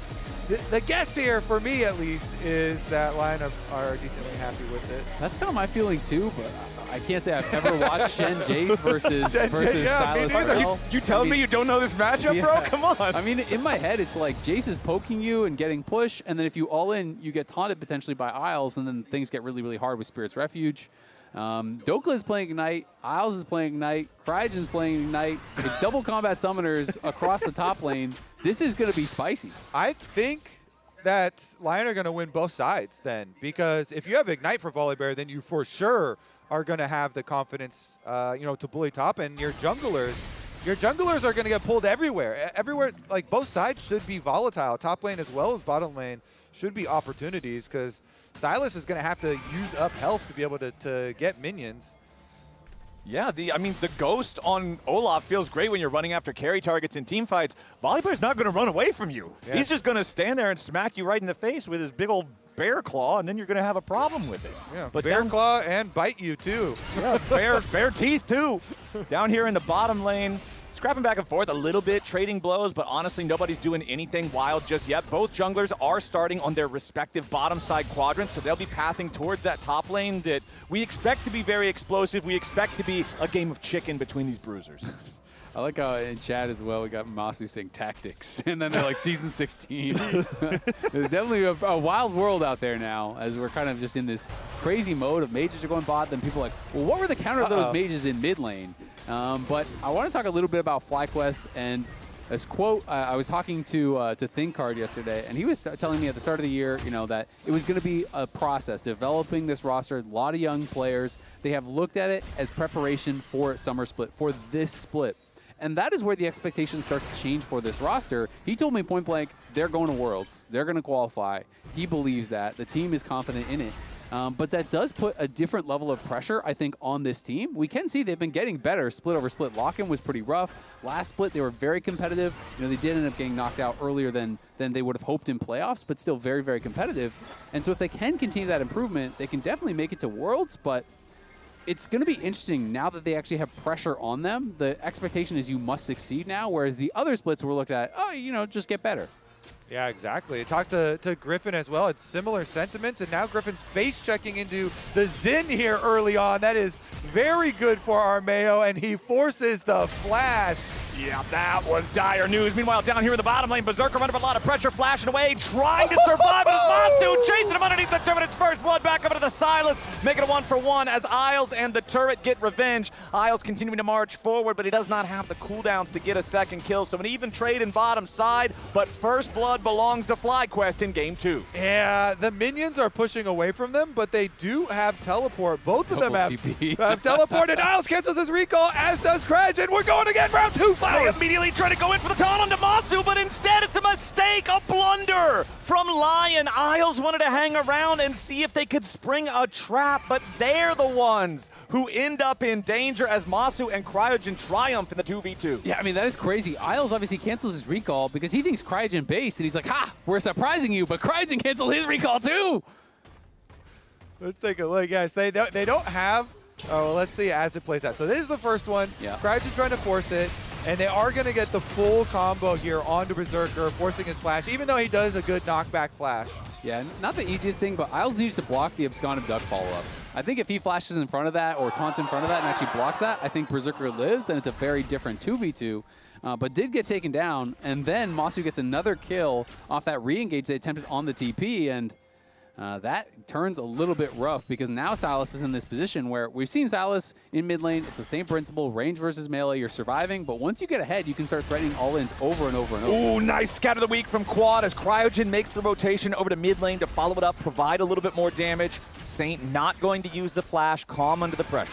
the guess here, for me at least, is that Lion are decently happy with it. That's kind of my feeling too, but I can't say I've ever watched Shen Jace versus Sylas. You telling me you don't know this matchup, bro? Come on. I mean, in my head, it's like Jace is poking you and getting push, and then if you all in, you get taunted potentially by Isles, and then things get really, really hard with Spirit's Refuge. Dokla is playing Ignite, Isles is playing Ignite, Cryogen's playing Ignite. It's double combat summoners across the top lane. This is going to be spicy. I think that Lion are going to win both sides then, because if you have Ignite for Volibear, then you for sure are going to have the confidence, to bully top, and your junglers are going to get pulled everywhere. Everywhere, like both sides should be volatile. Top lane as well as bottom lane should be opportunities because Sylas is going to have to use up health to be able to get minions. Yeah, the ghost on Olaf feels great when you're running after carry targets in team fights. Volibear's not going to run away from you. Yeah. He's just going to stand there and smack you right in the face with his big old bear claw, and then you're going to have a problem with it. Yeah, but bear claw and bite you too. Yeah, bear teeth too. Down here in the bottom lane, scrapping back and forth a little bit, trading blows, but honestly, nobody's doing anything wild just yet. Both junglers are starting on their respective bottom side quadrants, so they'll be pathing towards that top lane that we expect to be very explosive. We expect to be a game of chicken between these bruisers. I like how in chat as well, we got Masu saying tactics, and then they're like season 16. There's definitely a wild world out there now, as we're kind of just in this crazy mode of mages are going bot, then people are like, well, what were the counter of those mages in mid lane? But I want to talk a little bit about FlyQuest, and This quote, I was talking to ThinkCard yesterday, and he was telling me at the start of the year, that it was going to be a process, developing this roster, a lot of young players. They have looked at it as preparation for Summer Split, for this split. And that is where the expectations start to change for this roster. He told me point blank, they're going to Worlds. They're going to qualify. He believes that. The team is confident in it. But that does put a different level of pressure, I think, on this team. We can see they've been getting better split over split. Lock-in was pretty rough. Last split, they were very competitive. They did end up getting knocked out earlier than they would have hoped in playoffs, but still very, very competitive. And so if they can continue that improvement, they can definitely make it to Worlds, but it's going to be interesting now that they actually have pressure on them. The expectation is you must succeed now, whereas the other splits were looked at, just get better. Yeah, exactly. I talked to Griffin as well. It's similar sentiments, and now Griffin's face-checking into the Xin here early on. That is very good for Armeo, and he forces the flash. Yeah, that was dire news. Meanwhile, down here in the bottom lane, Berserker under a lot of pressure, flashing away, trying to survive. Masu chasing him underneath the turret. It's first blood back over to the Silas, making it 1-for-1 as Isles and the turret get revenge. Isles continuing to march forward, but he does not have the cooldowns to get a second kill. So an even trade in bottom side, but first blood belongs to FlyQuest in game 2. Yeah, the minions are pushing away from them, but they do have teleport. Both of them have teleport, and Isles cancels his recall, as does Credge, and we're going again, round 2. They immediately try to go in for the taunt onto Masu, but instead it's a mistake, a blunder from Lion. Isles wanted to hang around and see if they could spring a trap, but they're the ones who end up in danger as Masu and Cryogen triumph in the 2v2. Yeah, I mean, that is crazy. Isles obviously cancels his recall because he thinks Cryogen base, and he's like, ha, we're surprising you, but Cryogen canceled his recall too. Let's take a look, guys. They don't have, well, let's see as it plays out. So this is the first one. Yeah. Cryogen trying to force it. And they are going to get the full combo here onto Berserker, forcing his flash, even though he does a good knockback flash. Yeah, not the easiest thing, but Isles needs to block the Absconded Duck follow-up. I think if he flashes in front of that or taunts in front of that and actually blocks that, I think Berserker lives, and it's a very different 2v2. But did get taken down, and then Masu gets another kill off that re-engage they attempted on the TP, and that turns a little bit rough because now Silas is in this position where we've seen Silas in mid lane. It's the same principle, range versus melee. You're surviving, but once you get ahead, you can start threatening all-ins over and over and over. Ooh, nice scat of the week from Quad as Cryogen makes the rotation over to mid lane to follow it up, provide a little bit more damage. Saint not going to use the flash, calm under the pressure.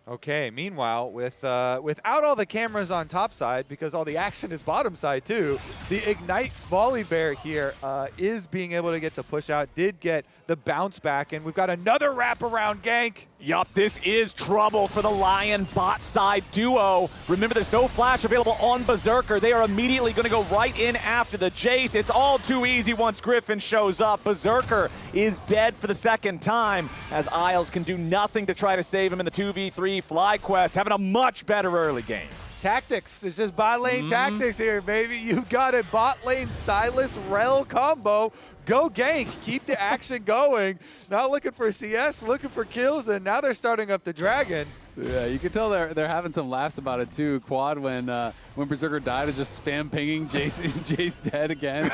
Okay, meanwhile, without all the cameras on top side, because all the action is bottom side too, the Ignite Volibear here is being able to get the push out, did get the bounce back, and we've got another wraparound gank. Yup, this is trouble for the Lion bot side duo. Remember, there's no flash available on Berserker. They are immediately going to go right in after the Jace. It's all too easy once Griffin shows up. Berserker is dead for the second time as Isles can do nothing to try to save him in the 2v3. FlyQuest having a much better early game. Tactics, it's just bot lane tactics here, baby. You got a bot lane Silas Rel combo. Go gank, keep the action going. Not looking for CS, looking for kills, and now they're starting up the dragon. Yeah, you can tell they're having some laughs about it too. Quad, when Berserker died, is just spam pinging Jace dead again.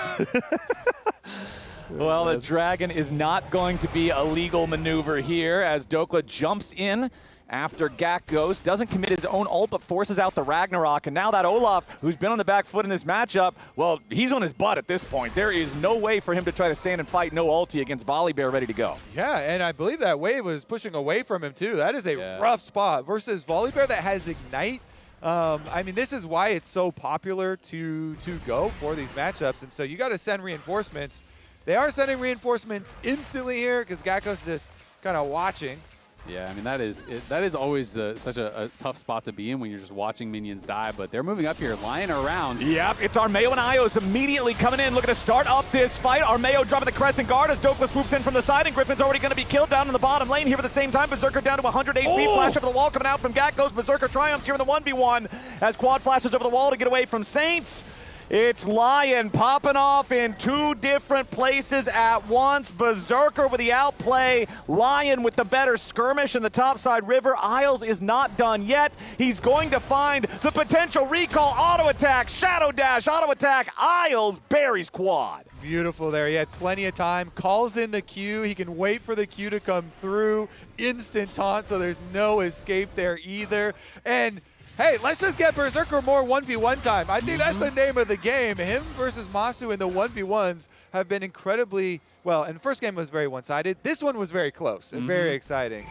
Well, the dragon is not going to be a legal maneuver here as Dokla jumps in after Gak Ghost, doesn't commit his own ult, but forces out the Ragnarok. And now that Olaf, who's been on the back foot in this matchup, well, he's on his butt at this point. There is no way for him to try to stand and fight no ulti against Volibear ready to go. Yeah, and I believe that wave was pushing away from him too. That is a rough spot versus Volibear that has Ignite. I mean, this is why it's so popular to go for these matchups. And so you got to send reinforcements. They are sending reinforcements instantly here because Gakko's just kind of watching. Yeah, I mean, that is always such a tough spot to be in when you're just watching minions die, but they're moving up here, lying around. Yep, it's Armeo and Ios immediately coming in, looking to start up this fight. Armeo dropping the Crescent Guard as Dokla swoops in from the side, and Griffin's already going to be killed down in the bottom lane here at the same time. Berserker down to 100 HP, flash over the wall coming out from Gakko's. Berserker triumphs here in the 1v1 as Quad flashes over the wall to get away from Saints. It's Lion popping off in two different places at once. Berserker with the outplay. Lion with the better skirmish in the topside river. Isles is not done yet. He's going to find the potential recall, auto attack, shadow dash, auto attack. Isles buries Quad. Beautiful there. He had plenty of time. Calls in the Q. He can wait for the Q to come through. Instant taunt, so there's no escape there either. And hey, let's just get Berserker more 1v1 time. I think that's the name of the game. Him versus Masu in the 1v1s have been incredibly, well, and the first game was very one-sided. This one was very close and very exciting.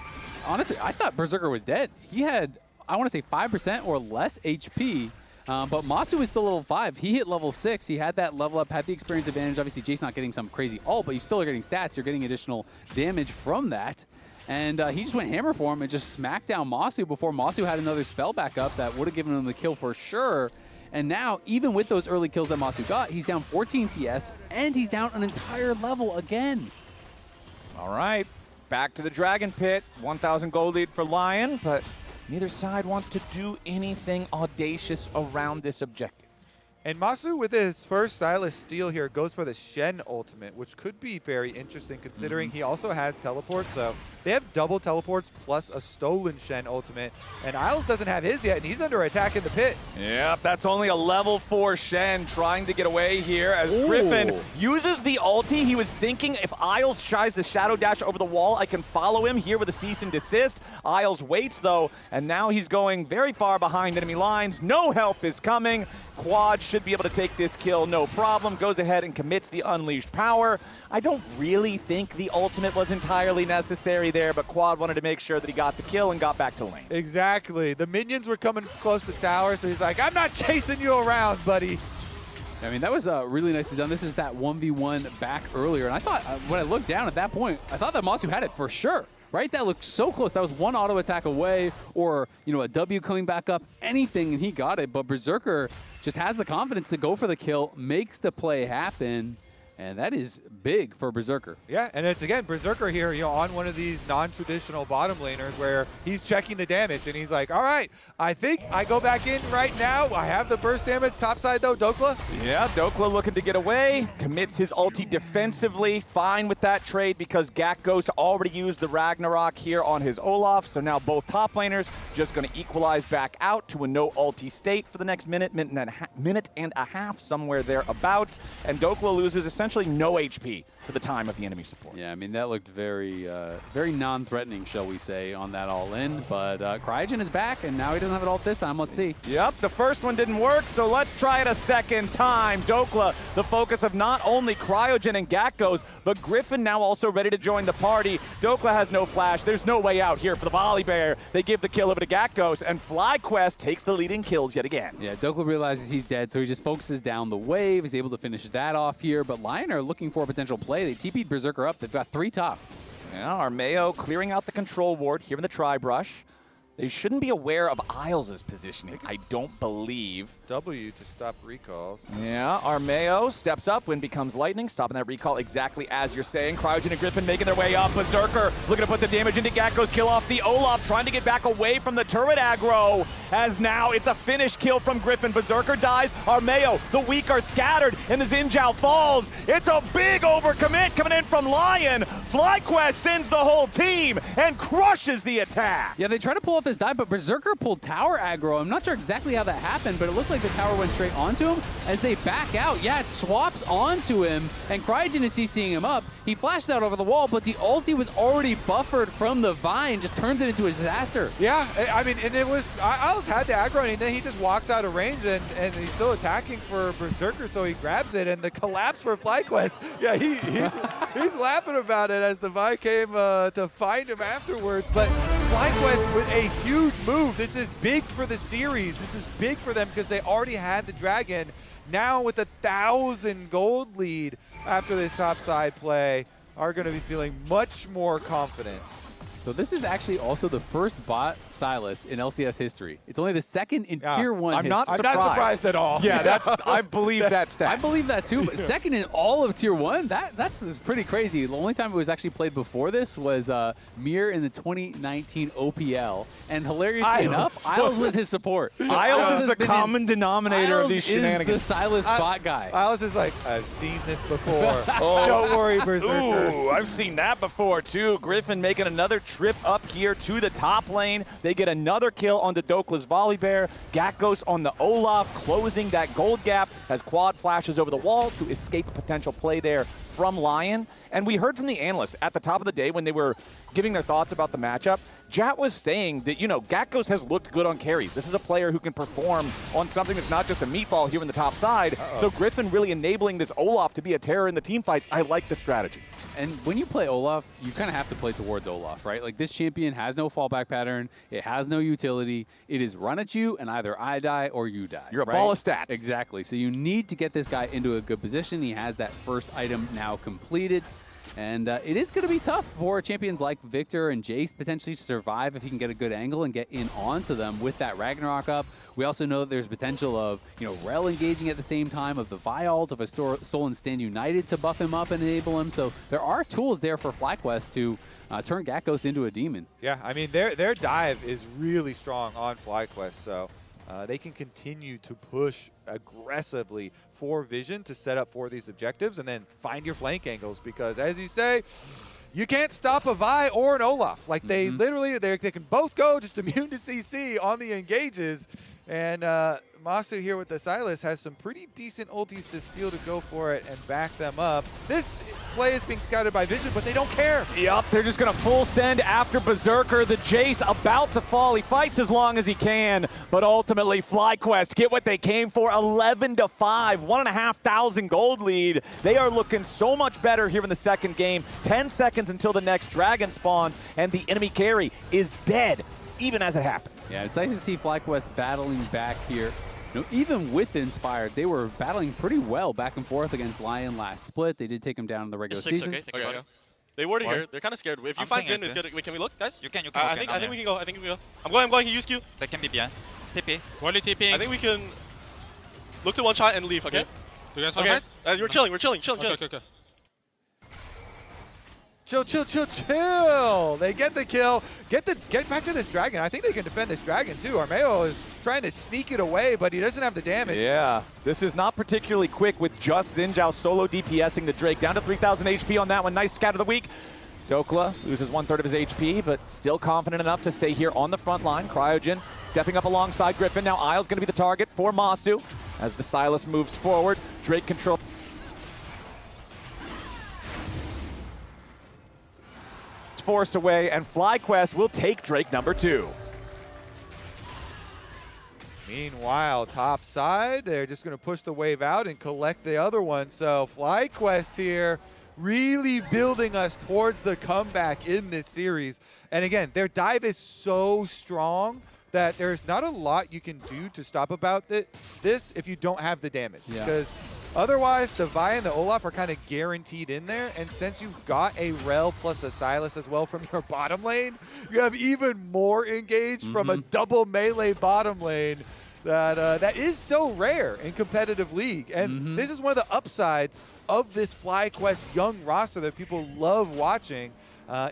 Honestly, I thought Berserker was dead. He had, I want to say 5% or less HP, but Masu is still level 5. He hit level 6. He had that level up, had the experience advantage. Obviously, Jace not getting some crazy ult, but you still are getting stats. You're getting additional damage from that. And he just went hammer for him and just smacked down Masu before Masu had another spell back up that would have given him the kill for sure. And now, even with those early kills that Masu got, he's down 14 CS, and he's down an entire level again. All right, back to the Dragon Pit. 1,000 gold lead for Lion, but neither side wants to do anything audacious around this objective. And Masu, with his first Sylas steal here, goes for the Shen ultimate, which could be very interesting considering he also has teleport. So they have double teleports plus a stolen Shen ultimate. And Isles doesn't have his yet, and he's under attack in the pit. Yep, that's only a level 4 Shen trying to get away here as Griffin uses the ulti. He was thinking if Isles tries to shadow dash over the wall, I can follow him here with a cease and desist. Isles waits though, and now he's going very far behind enemy lines. No help is coming. Quad should be able to take this kill, no problem. Goes ahead and commits the unleashed power. I don't really think the ultimate was entirely necessary there, but Quad wanted to make sure that he got the kill and got back to lane. Exactly. The minions were coming close to tower, so he's like, I'm not chasing you around, buddy. I mean, that was really nicely done. This is that 1v1 back earlier, and I thought, when I looked down at that point, I thought that Masu had it for sure. Right? That looked so close. That was one auto attack away or, you know, a W coming back up, anything, and he got it. But Berserker just has the confidence to go for the kill, makes the play happen, and that is big for Berserker. Yeah, and it's, again, Berserker here, you know, on one of these non-traditional bottom laners where he's checking the damage, and he's like, all right, I think I go back in right now. I have the burst damage. Topside, though, Dokla. Yeah, Dokla looking to get away. Commits his ulti defensively. Fine with that trade because Gakgos already used the Ragnarok here on his Olaf, so now both top laners just going to equalize back out to a no ulti state for the next minute and a half, somewhere thereabouts, and Dokla loses essentially no HP for the time of the enemy support. Yeah, I mean, that looked very very non-threatening, shall we say, on that all-in. But Cryogen is back, and now he doesn't have it all this time. Let's see. Yep, the first one didn't work, so let's try it a second time. Dokla, the focus of not only Cryogen and Gakgos, but Griffin now also ready to join the party. Dokla has no flash. There's no way out here for the Volley Bear. They give the kill over to Gakgos, and FlyQuest takes the lead in kills yet again. Yeah, Dokla realizes he's dead, so he just focuses down the wave. He's able to finish that off here, but Lion are looking for a potential play. They TP'd Berserker up. They've got 3 top. Yeah, Armeo clearing out the control ward here in the tri-brush. They shouldn't be aware of Isles' positioning, I don't believe. W to stop recalls. Yeah, Armeo steps up, Wind becomes lightning, stopping that recall exactly as you're saying. Cryogen and Griffin making their way up. Berserker looking to put the damage into Gakgos, kill off the Olaf, trying to get back away from the turret aggro. As now it's a finished kill from Griffin. Berserker dies. Armeo, the weak are scattered, and the Xin falls. It's a big overcommit coming in from Lion. FlyQuest sends the whole team and crushes the attack. Yeah, they try to pull off this dive, but Berserker pulled tower aggro. I'm not sure exactly how that happened, but it looked like the tower went straight onto him. As they back out, yeah, it swaps onto him, and Cryogen is CCing him up. He flashes out over the wall, but the ulti was already buffered from the Vine, just turns it into a disaster. Yeah, I mean, and it was, Isles had the aggro, and then he just walks out of range, and he's still attacking for Berserker, so he grabs it, and the collapse for FlyQuest, yeah, he's laughing about it as the Vine came to find him afterwards, but FlyQuest with a huge move. This is big for the series. This is big for them because they already had the Dragon. Now with 1,000 gold lead after this topside play, are going to be feeling much more confident. So this is actually also the first bot Sylas in LCS history. It's only the second in Tier 1 I'm not surprised at all. Yeah, I believe that stat. I believe that too, but second in all of Tier 1, that's pretty crazy. The only time it was actually played before this was Mir in the 2019 OPL, and hilariously enough, Isles was his support. So Isles is the common denominator of these shenanigans. Is the Sylas bot guy. Isles is like, I've seen this before. Don't worry, Berserker. Ooh, I've seen that before too. Griffin making another trip up here to the top lane. They get another kill on the Dokla's Volley Bear. Gakos on the Olaf, closing that gold gap as Quad flashes over the wall to escape a potential play there from Lion. And we heard from the analysts at the top of the day when they were giving their thoughts about the matchup. Jat was saying that, Gakos has looked good on carries. This is a player who can perform on something that's not just a meatball here in the top side. So Griffin really enabling this Olaf to be a terror in the team fights. I like the strategy. And when you play Olaf, you kind of have to play towards Olaf, right? Like, this champion has no fallback pattern. It has no utility. It is run at you, and either I die or you die. You're a ball of stats. Exactly. So you need to get this guy into a good position. He has that first item now completed. And it is going to be tough for champions like Victor and Jace potentially to survive if he can get a good angle and get in onto them with that Ragnarok up. We also know that there's potential of, Rel engaging at the same time, of the Vi ult, of a Stolen Stand United to buff him up and enable him. So there are tools there for FlyQuest to turn Gakos into a demon. Yeah, I mean, their dive is really strong on FlyQuest, so they can continue to push aggressively for Vision to set up for these objectives and then find your flank angles because, as you say, you can't stop a Vi or an Olaf. Like, they literally, they can both go just immune to CC on the engages. And Masu here with the Silas has some pretty decent ultis to steal to go for it and back them up. This play is being scouted by Vision, but they don't care. Yup, they're just going to full send after Berserker. The Jace about to fall. He fights as long as he can, but ultimately FlyQuest get what they came for, 11-5, 1,500 gold lead. They are looking so much better here in the second game. 10 seconds until the next dragon spawns, and the enemy carry is dead, even as it happens. Yeah, it's nice to see FlyQuest battling back here. Even with Inspired, they were battling pretty well back and forth against Lion last split. They did take him down in the regular season. Okay. They were here. They're kind of scared. If you find Jin, it's good. Wait, can we look, guys? You can. I think we can go. I think we can go. I'm going. He use Q. They can be behind. TP. Only TP. I think we can look to one shot and leave. Okay. Do you guys want to fight? We're chilling. Chill. Okay. Chill. They get the kill. Get back to this dragon. I think they can defend this dragon too. Armeo is trying to sneak it away, but he doesn't have the damage. Yeah, this is not particularly quick with just Xin solo DPSing the Drake. Down to 3,000 HP on that one. Nice scat of the week. Dokla loses 1/3 of his HP, but still confident enough to stay here on the front line. Cryogen stepping up alongside Griffin. Now Isle's going to be the target for Masu as the Silas moves forward. Drake control. Forced away, and FlyQuest will take Drake number 2. Meanwhile, top side, they're just going to push the wave out and collect the other one. So FlyQuest here really building us towards the comeback in this series. And again, their dive is so strong that there's not a lot you can do to stop about this if you don't have the damage. Yeah. Because otherwise, the Vi and the Olaf are kind of guaranteed in there. And since you've got a Rel plus a Silas as well from your bottom lane, you have even more engaged from a double melee bottom lane that is so rare in competitive league. And this is one of the upsides of this FlyQuest young roster that people love watching.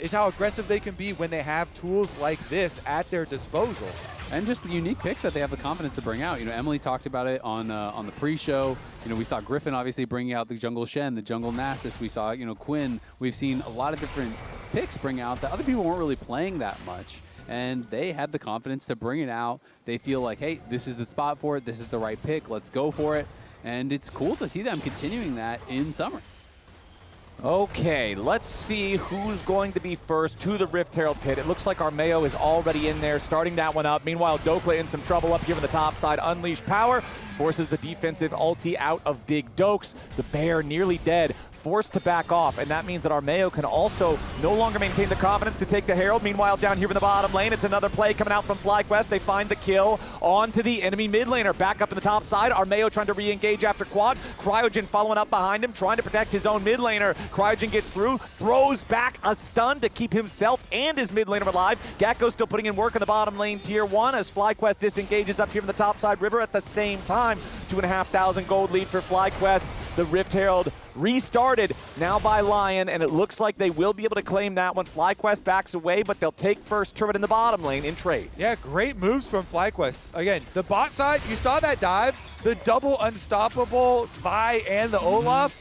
Is how aggressive they can be when they have tools like this at their disposal. And just the unique picks that they have the confidence to bring out. Emily talked about it on the pre-show. We saw Griffin obviously bringing out the Jungle Shen, the Jungle Nasus. We saw, Quinn. We've seen a lot of different picks bring out that other people weren't really playing that much. And they had the confidence to bring it out. They feel like, hey, this is the spot for it. This is the right pick. Let's go for it. And it's cool to see them continuing that in summer. Okay, let's see who's going to be first to the Rift Herald pit. It looks like Armeo is already in there, starting that one up. Meanwhile, Dokla in some trouble up here on the top side. Unleash Power forces the defensive ulti out of Big Dokes. The bear nearly dead, forced to back off, and that means that Armeo can also no longer maintain the confidence to take the Herald. Meanwhile, down here in the bottom lane, it's another play coming out from FlyQuest. They find the kill onto the enemy mid laner. Back up in the top side, Armeo trying to re-engage after quad. Cryogen following up behind him, trying to protect his own mid laner. Cryogen gets through, throws back a stun to keep himself and his mid laner alive. Gakko still putting in work in the bottom lane, tier 1, as FlyQuest disengages up here in the top side river at the same time. 2,500 gold lead for FlyQuest. The Rift Herald restarted now by Lion, and it looks like they will be able to claim that one. FlyQuest backs away, but they'll take first turret in the bottom lane in trade. Yeah, great moves from FlyQuest. Again, the bot side, you saw that dive, the double unstoppable Vi and the Olaf.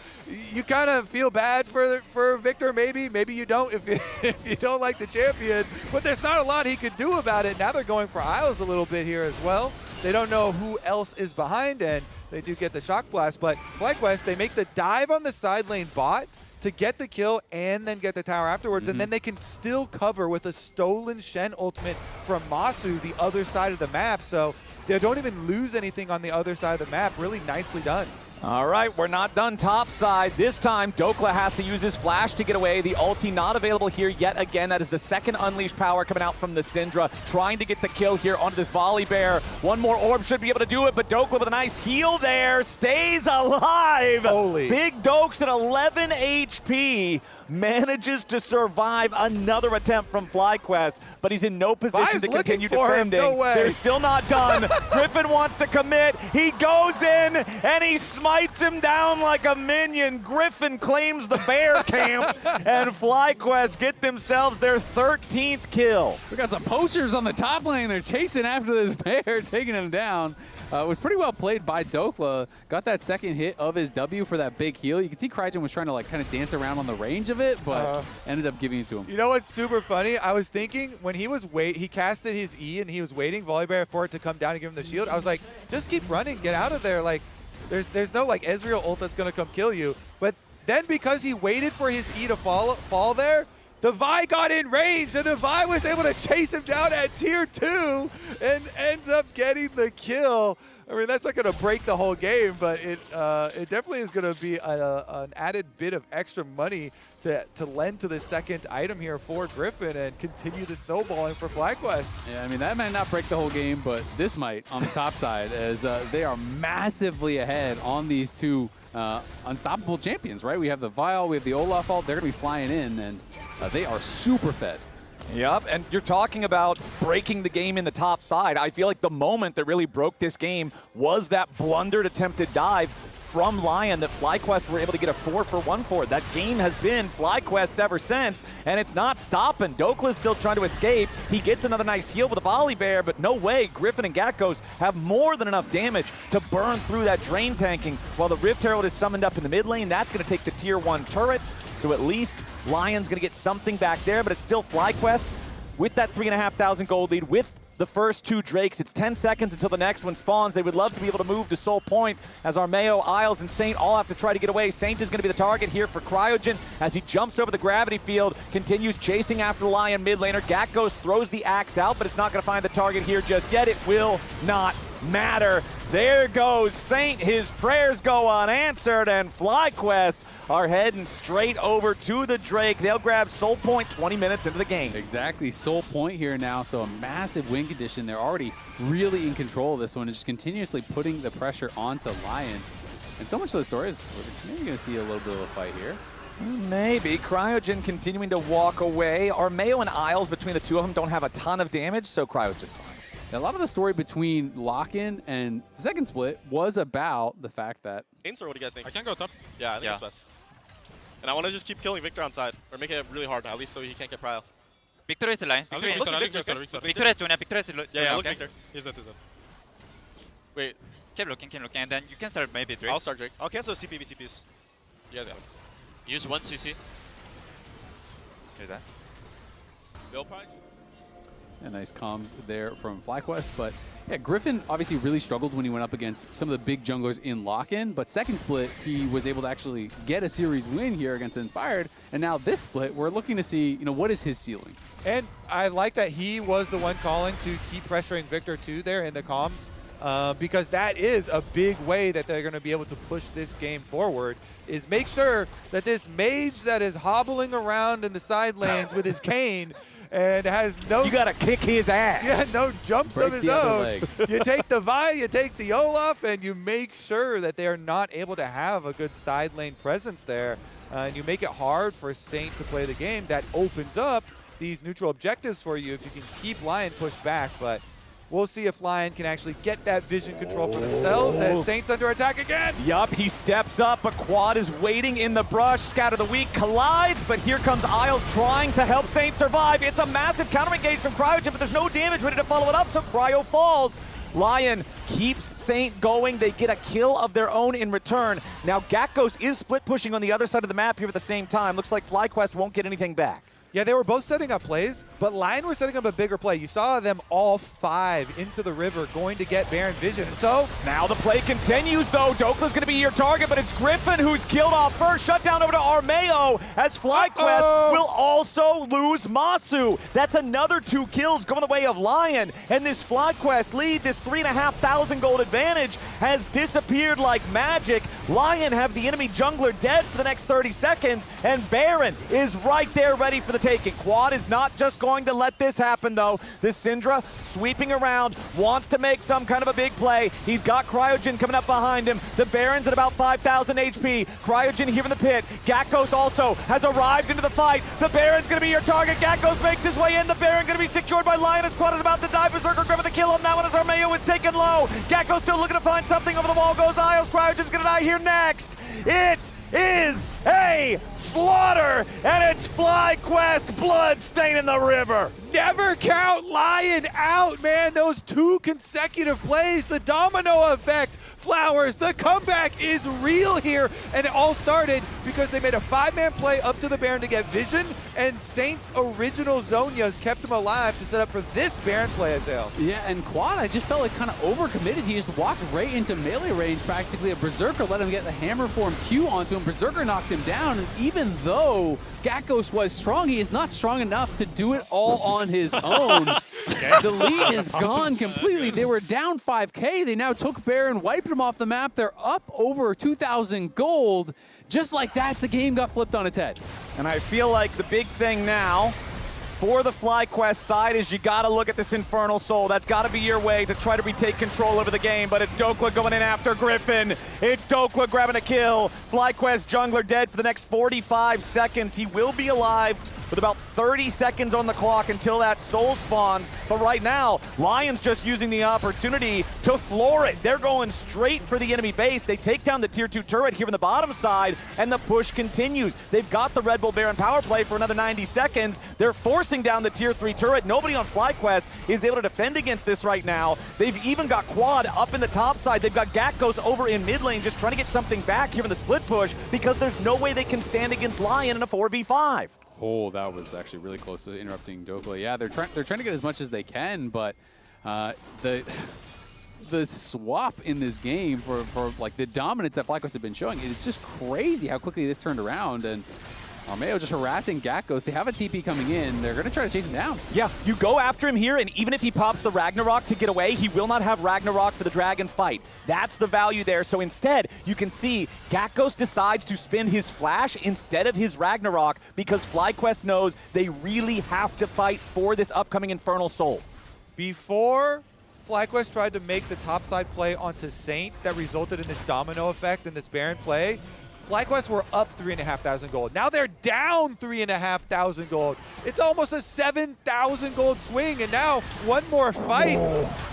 you kind of feel bad for Victor, maybe. Maybe you don't if you don't like the champion. But there's not a lot he could do about it. Now they're going for Isles a little bit here as well. They don't know who else is behind, and they do get the Shock Blast. But FlyQuest, they make the dive on the side lane bot to get the kill and then get the tower afterwards, and then they can still cover with a stolen Shen ultimate from Masu the other side of the map. So they don't even lose anything on the other side of the map. Really nicely done. All right, we're not done top side. This time, Dokla has to use his flash to get away. The ulti not available here yet again. That is the second unleashed power coming out from the Syndra, trying to get the kill here onto this volley bear. One more orb should be able to do it, but Dokla with a nice heal there stays alive. Holy. Big Dokes at 11 HP manages to survive another attempt from FlyQuest, but he's in no position to continue defending. No way. They're still not done. Griffin wants to commit. He goes in and he smites him down like a minion. Griffin claims the bear camp, and FlyQuest get themselves their 13th kill. We got some posters on the top lane. They're chasing after this bear, taking him down. It was pretty well played by Dokla. Got that second hit of his W for that big heal. You can see Cryogen was trying to like kind of dance around on the range of it, but ended up giving it to him. You know what's super funny? I was thinking when he casted his E and he was waiting, Volibear, for it to come down and give him the shield. I was like, just keep running, get out of there. Like, there's no like Ezreal ult that's gonna come kill you. But then because he waited for his E to fall there, the Vi got in range, and the Vi was able to chase him down at tier 2 and ends up getting the kill. I mean, that's not going to break the whole game, but it definitely is going to be an added bit of extra money to lend to the second item here for Griffin and continue the snowballing for FlyQuest. Yeah, I mean, that might not break the whole game, but this might on the top side, as they are massively ahead on these two unstoppable champions, right? We have the Vial, we have the Olaf ult. They're going to be flying in, and they are super fed. Yep, and you're talking about breaking the game in the top side. I feel like the moment that really broke this game was that blundered attempted dive from Lion that FlyQuest were able to get a 4-for-1 for. That game has been FlyQuest's ever since, and it's not stopping. Dokla's still trying to escape. He gets another nice heal with a volley bear, but no way. Griffin and Gatkos have more than enough damage to burn through that drain tanking, while the Rift Herald is summoned up in the mid lane. That's going to take the tier 1 turret. So at least Lion's going to get something back there, but it's still FlyQuest with that 3,500 gold lead, with the first 2 Drakes. It's 10 seconds until the next one spawns. They would love to be able to move to Soul Point, as Armeo, Isles, and Saint all have to try to get away. Saint is going to be the target here for Cryogen as he jumps over the gravity field, continues chasing after the Lion mid laner. Gatkos throws the axe out, but it's not going to find the target here just yet. It will not matter. There goes Saint. His prayers go unanswered, and FlyQuest are heading straight over to the Drake. They'll grab Soul Point 20 minutes into the game. Exactly, Soul Point here now, so a massive win condition. They're already really in control of this one, and just continuously putting the pressure onto Lion. And so much of the story is we're maybe going to see a little bit of a fight here. Maybe. Cryogen continuing to walk away. Armeo and Isles, between the two of them, don't have a ton of damage, so Cryo's just fine. A lot of the story between Lock-In and Second Split was about the fact that... Answer, what do you guys think? I can go top. Yeah, I think it's best. And I want to just keep killing Victor on side, or make it really hard, at least so he can't get prio. Victor is the line. Victor is Juna. Victor is Juna. Yeah, look Victor. He's that. Wait. Keep looking, and then you can start maybe Drake. I'll start Drake. I'll cancel CP VTPs. You guys got it. Use 1 CC. Do that. Bill Pride? Yeah, nice comms there from FlyQuest, but yeah, Griffin obviously really struggled when he went up against some of the big junglers in Lock-In, but Second Split, he was able to actually get a series win here against Inspired, and now this split, we're looking to see, what is his ceiling? And I like that he was the one calling to keep pressuring Victor too there in the comms, because that is a big way that they're going to be able to push this game forward, is make sure that this mage that is hobbling around in the side lanes with his cane and has no... You got to kick his ass. Yeah, no jumps of his own. You take the Vi, you take the Olaf, and you make sure that they are not able to have a good side lane presence there. And you make it hard for Saint to play the game. That opens up these neutral objectives for you if you can keep Lion pushed back. But we'll see if Lion can actually get that vision control for themselves as Saint's under attack again. Yup, he steps up, but Quad is waiting in the brush. Scatter the Weak collides, but here comes Isles trying to help Saint survive. It's a massive counter engage from Cryogen, but there's no damage ready to follow it up, so Cryo falls. Lion keeps Saint going. They get a kill of their own in return. Now Gakos is split pushing on the other side of the map here at the same time. Looks like FlyQuest won't get anything back. Yeah, they were both setting up plays, but Lion were setting up a bigger play. You saw them all 5 into the river going to get Baron Vision. So now the play continues, though. Dokla's going to be your target, but it's Griffin who's killed off first. Shut down over to Armeo as FlyQuest will also lose Masu. That's another 2 kills going the way of Lion. And this FlyQuest lead, this 3,500 gold advantage, has disappeared like magic. Lion have the enemy jungler dead for the next 30 seconds, and Baron is right there ready for the taking. Quad is not just going to let this happen, though. This Syndra sweeping around, wants to make some kind of a big play. He's got Cryogen coming up behind him. The Baron's at about 5,000 HP. Cryogen here in the pit. Gakos also has arrived into the fight. The Baron's going to be your target. Gakos makes his way in. The Baron going to be secured by Lion as Quad is about to die. Berserker grabbing the kill on that one as Armeo is taken low. Gakos still looking to find something. Over the wall goes Isles. Cryogen's going to die here next. It is a slaughter, and it's FlyQuest blood staining the river. Never count Lion out, man. Those 2 consecutive plays, the domino effect. Flowers, the comeback is real here, and it all started because they made a 5-man play up to the Baron to get Vision, and Saint's original Zhonya's kept him alive to set up for this Baron play, Azale. Yeah, and Quad, I just felt like kind of overcommitted. He just walked right into melee range practically. A Berserker let him get the hammer form Q onto him. Berserker knocks him down, and even though Gakos was strong, he is not strong enough to do it all on his own. The lead is gone completely. They were down 5K. They now took Baron, wiped him off the map. They're up over 2,000 gold. Just like that, the game got flipped on its head. And I feel like the big thing now for the FlyQuest side is you got to look at this Infernal Soul. That's got to be your way to try to retake control over the game, but it's Dokla going in after Griffin. It's Dokla grabbing a kill. FlyQuest jungler dead for the next 45 seconds. He will be alive with about 30 seconds on the clock until that soul spawns. But right now, Lion's just using the opportunity to floor it. They're going straight for the enemy base. They take down the tier 2 turret here on the bottom side, and the push continues. They've got the Red Bull Baron power play for another 90 seconds. They're forcing down the tier 3 turret. Nobody on FlyQuest is able to defend against this right now. They've even got Quad up in the top side. They've got Gakos over in mid lane just trying to get something back here in the split push because there's no way they can stand against Lion in a 4v5. Oh, that was actually really close to interrupting Dokla. Yeah, they're trying to get as much as they can, but the swap in this game for like the dominance that FlyQuest have been showing, it's just crazy how quickly this turned around. And Armeo just harassing Gakos. They have a TP coming in. They're going to try to chase him down. Yeah, you go after him here, and even if he pops the Ragnarok to get away, he will not have Ragnarok for the dragon fight. That's the value there. So instead, you can see Gakos decides to spin his flash instead of his Ragnarok because FlyQuest knows they really have to fight for this upcoming Infernal Soul. Before FlyQuest tried to make the topside play onto Saint that resulted in this domino effect in this Baron play, FlyQuest were up 3,500 gold. Now they're down 3,500 gold. It's almost a 7,000 gold swing, and now one more fight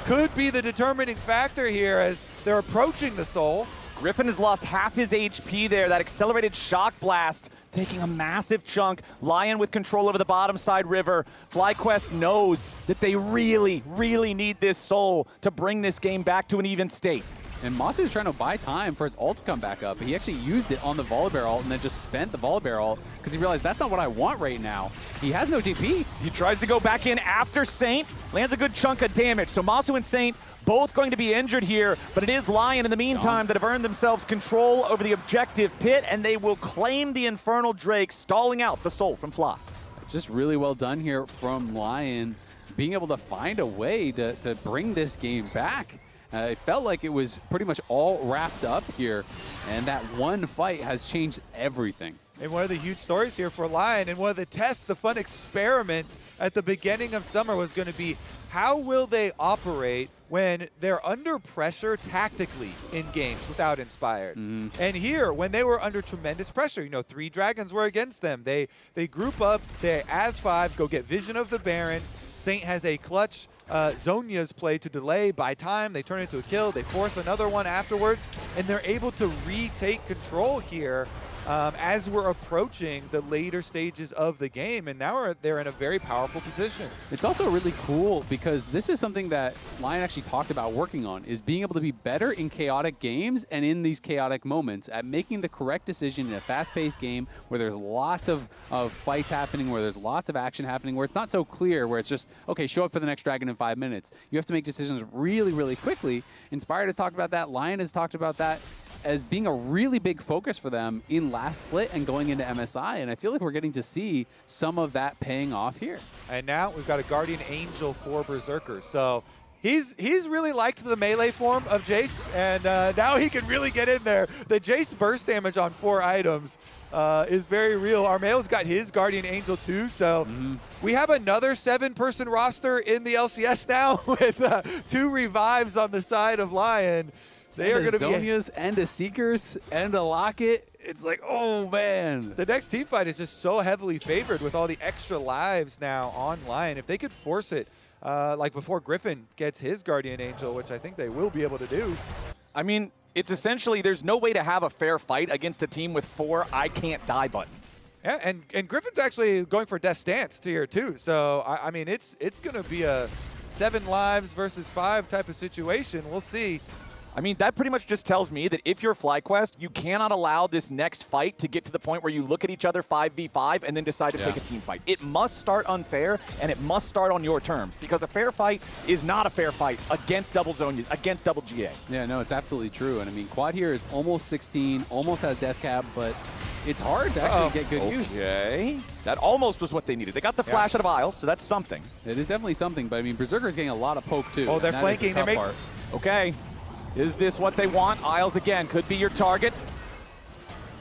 could be the determining factor here as they're approaching the Soul. Griffin has lost half his HP there. That accelerated shock blast taking a massive chunk. Lion with control over the bottom side river. FlyQuest knows that they really, really need this Soul to bring this game back to an even state. And Masu is trying to buy time for his ult to come back up. He actually used it on the Volibear ult and then just spent the Volibear ult because he realized that's not what I want right now. He has no TP. He tries to go back in after Saint, lands a good chunk of damage. So Masu and Saint both going to be injured here, but it is Lion in the meantime that have earned themselves control over the objective pit, and they will claim the Infernal Drake, stalling out the Soul from Fly. Just really well done here from Lion, being able to find a way to bring this game back. It felt like it was pretty much all wrapped up here, and that one fight has changed everything. And one of the huge stories here for Lion, and one of the tests, the fun experiment at the beginning of summer was going to be how will they operate when they're under pressure tactically in games without Inspired. And here, when they were under tremendous pressure, you know, 3 dragons were against them. They group up, they as 5, go get Vision of the Baron. Saint has a clutch Zhonya's play to delay by time. They turn it into a kill. They force another one afterwards, and they're able to retake control here. as we're approaching the later stages of the game, and now they're in a very powerful position. It's also really cool because this is something that Lion actually talked about working on, is being able to be better in chaotic games and in these chaotic moments at making the correct decision in a fast-paced game where there's lots of fights happening, where there's lots of action happening, where it's not so clear, where it's just, okay, show up for the next dragon in 5 minutes. You have to make decisions really, really quickly. Inspired has talked about that. Lion has talked about that as being a really big focus for them in last split and going into MSI, and I feel like we're getting to see some of that paying off here. And now we've got a Guardian Angel for Berserker. So he's really liked the melee form of Jace, and now he can really get in there. The Jace burst damage on 4 items is very real. Armeo's got his Guardian Angel too, so we have another 7-person roster in the LCS now with 2 revives on the side of Lion. They are going to be Zonias and a Seekers and a Locket. It's like, oh man. The next team fight is just so heavily favored with all the extra lives now on Lion. If they could force it, like before Griffin gets his Guardian Angel, which I think they will be able to do. I mean, it's essentially there's no way to have a fair fight against a team with 4 I can't die buttons. Yeah, and Griffin's actually going for Death Stance here too. So I mean, it's going to be a 7 lives versus 5 type of situation. We'll see. I mean, that pretty much just tells me that if you're FlyQuest, you cannot allow this next fight to get to the point where you look at each other 5v5 and then decide to pick a team fight. It must start unfair, and it must start on your terms, because a fair fight is not a fair fight against double Zonias, against double GA. Yeah, no, it's absolutely true. And I mean, Quad here is almost 16, almost has death cap, but it's hard to actually get good use. Okay. That almost was what they needed. They got the flash out of Isles, so that's something. It is definitely something, but I mean, Berserker is getting a lot of poke too. Oh, they're flanking. They're part. Okay. Is this what they want? Isles again could be your target.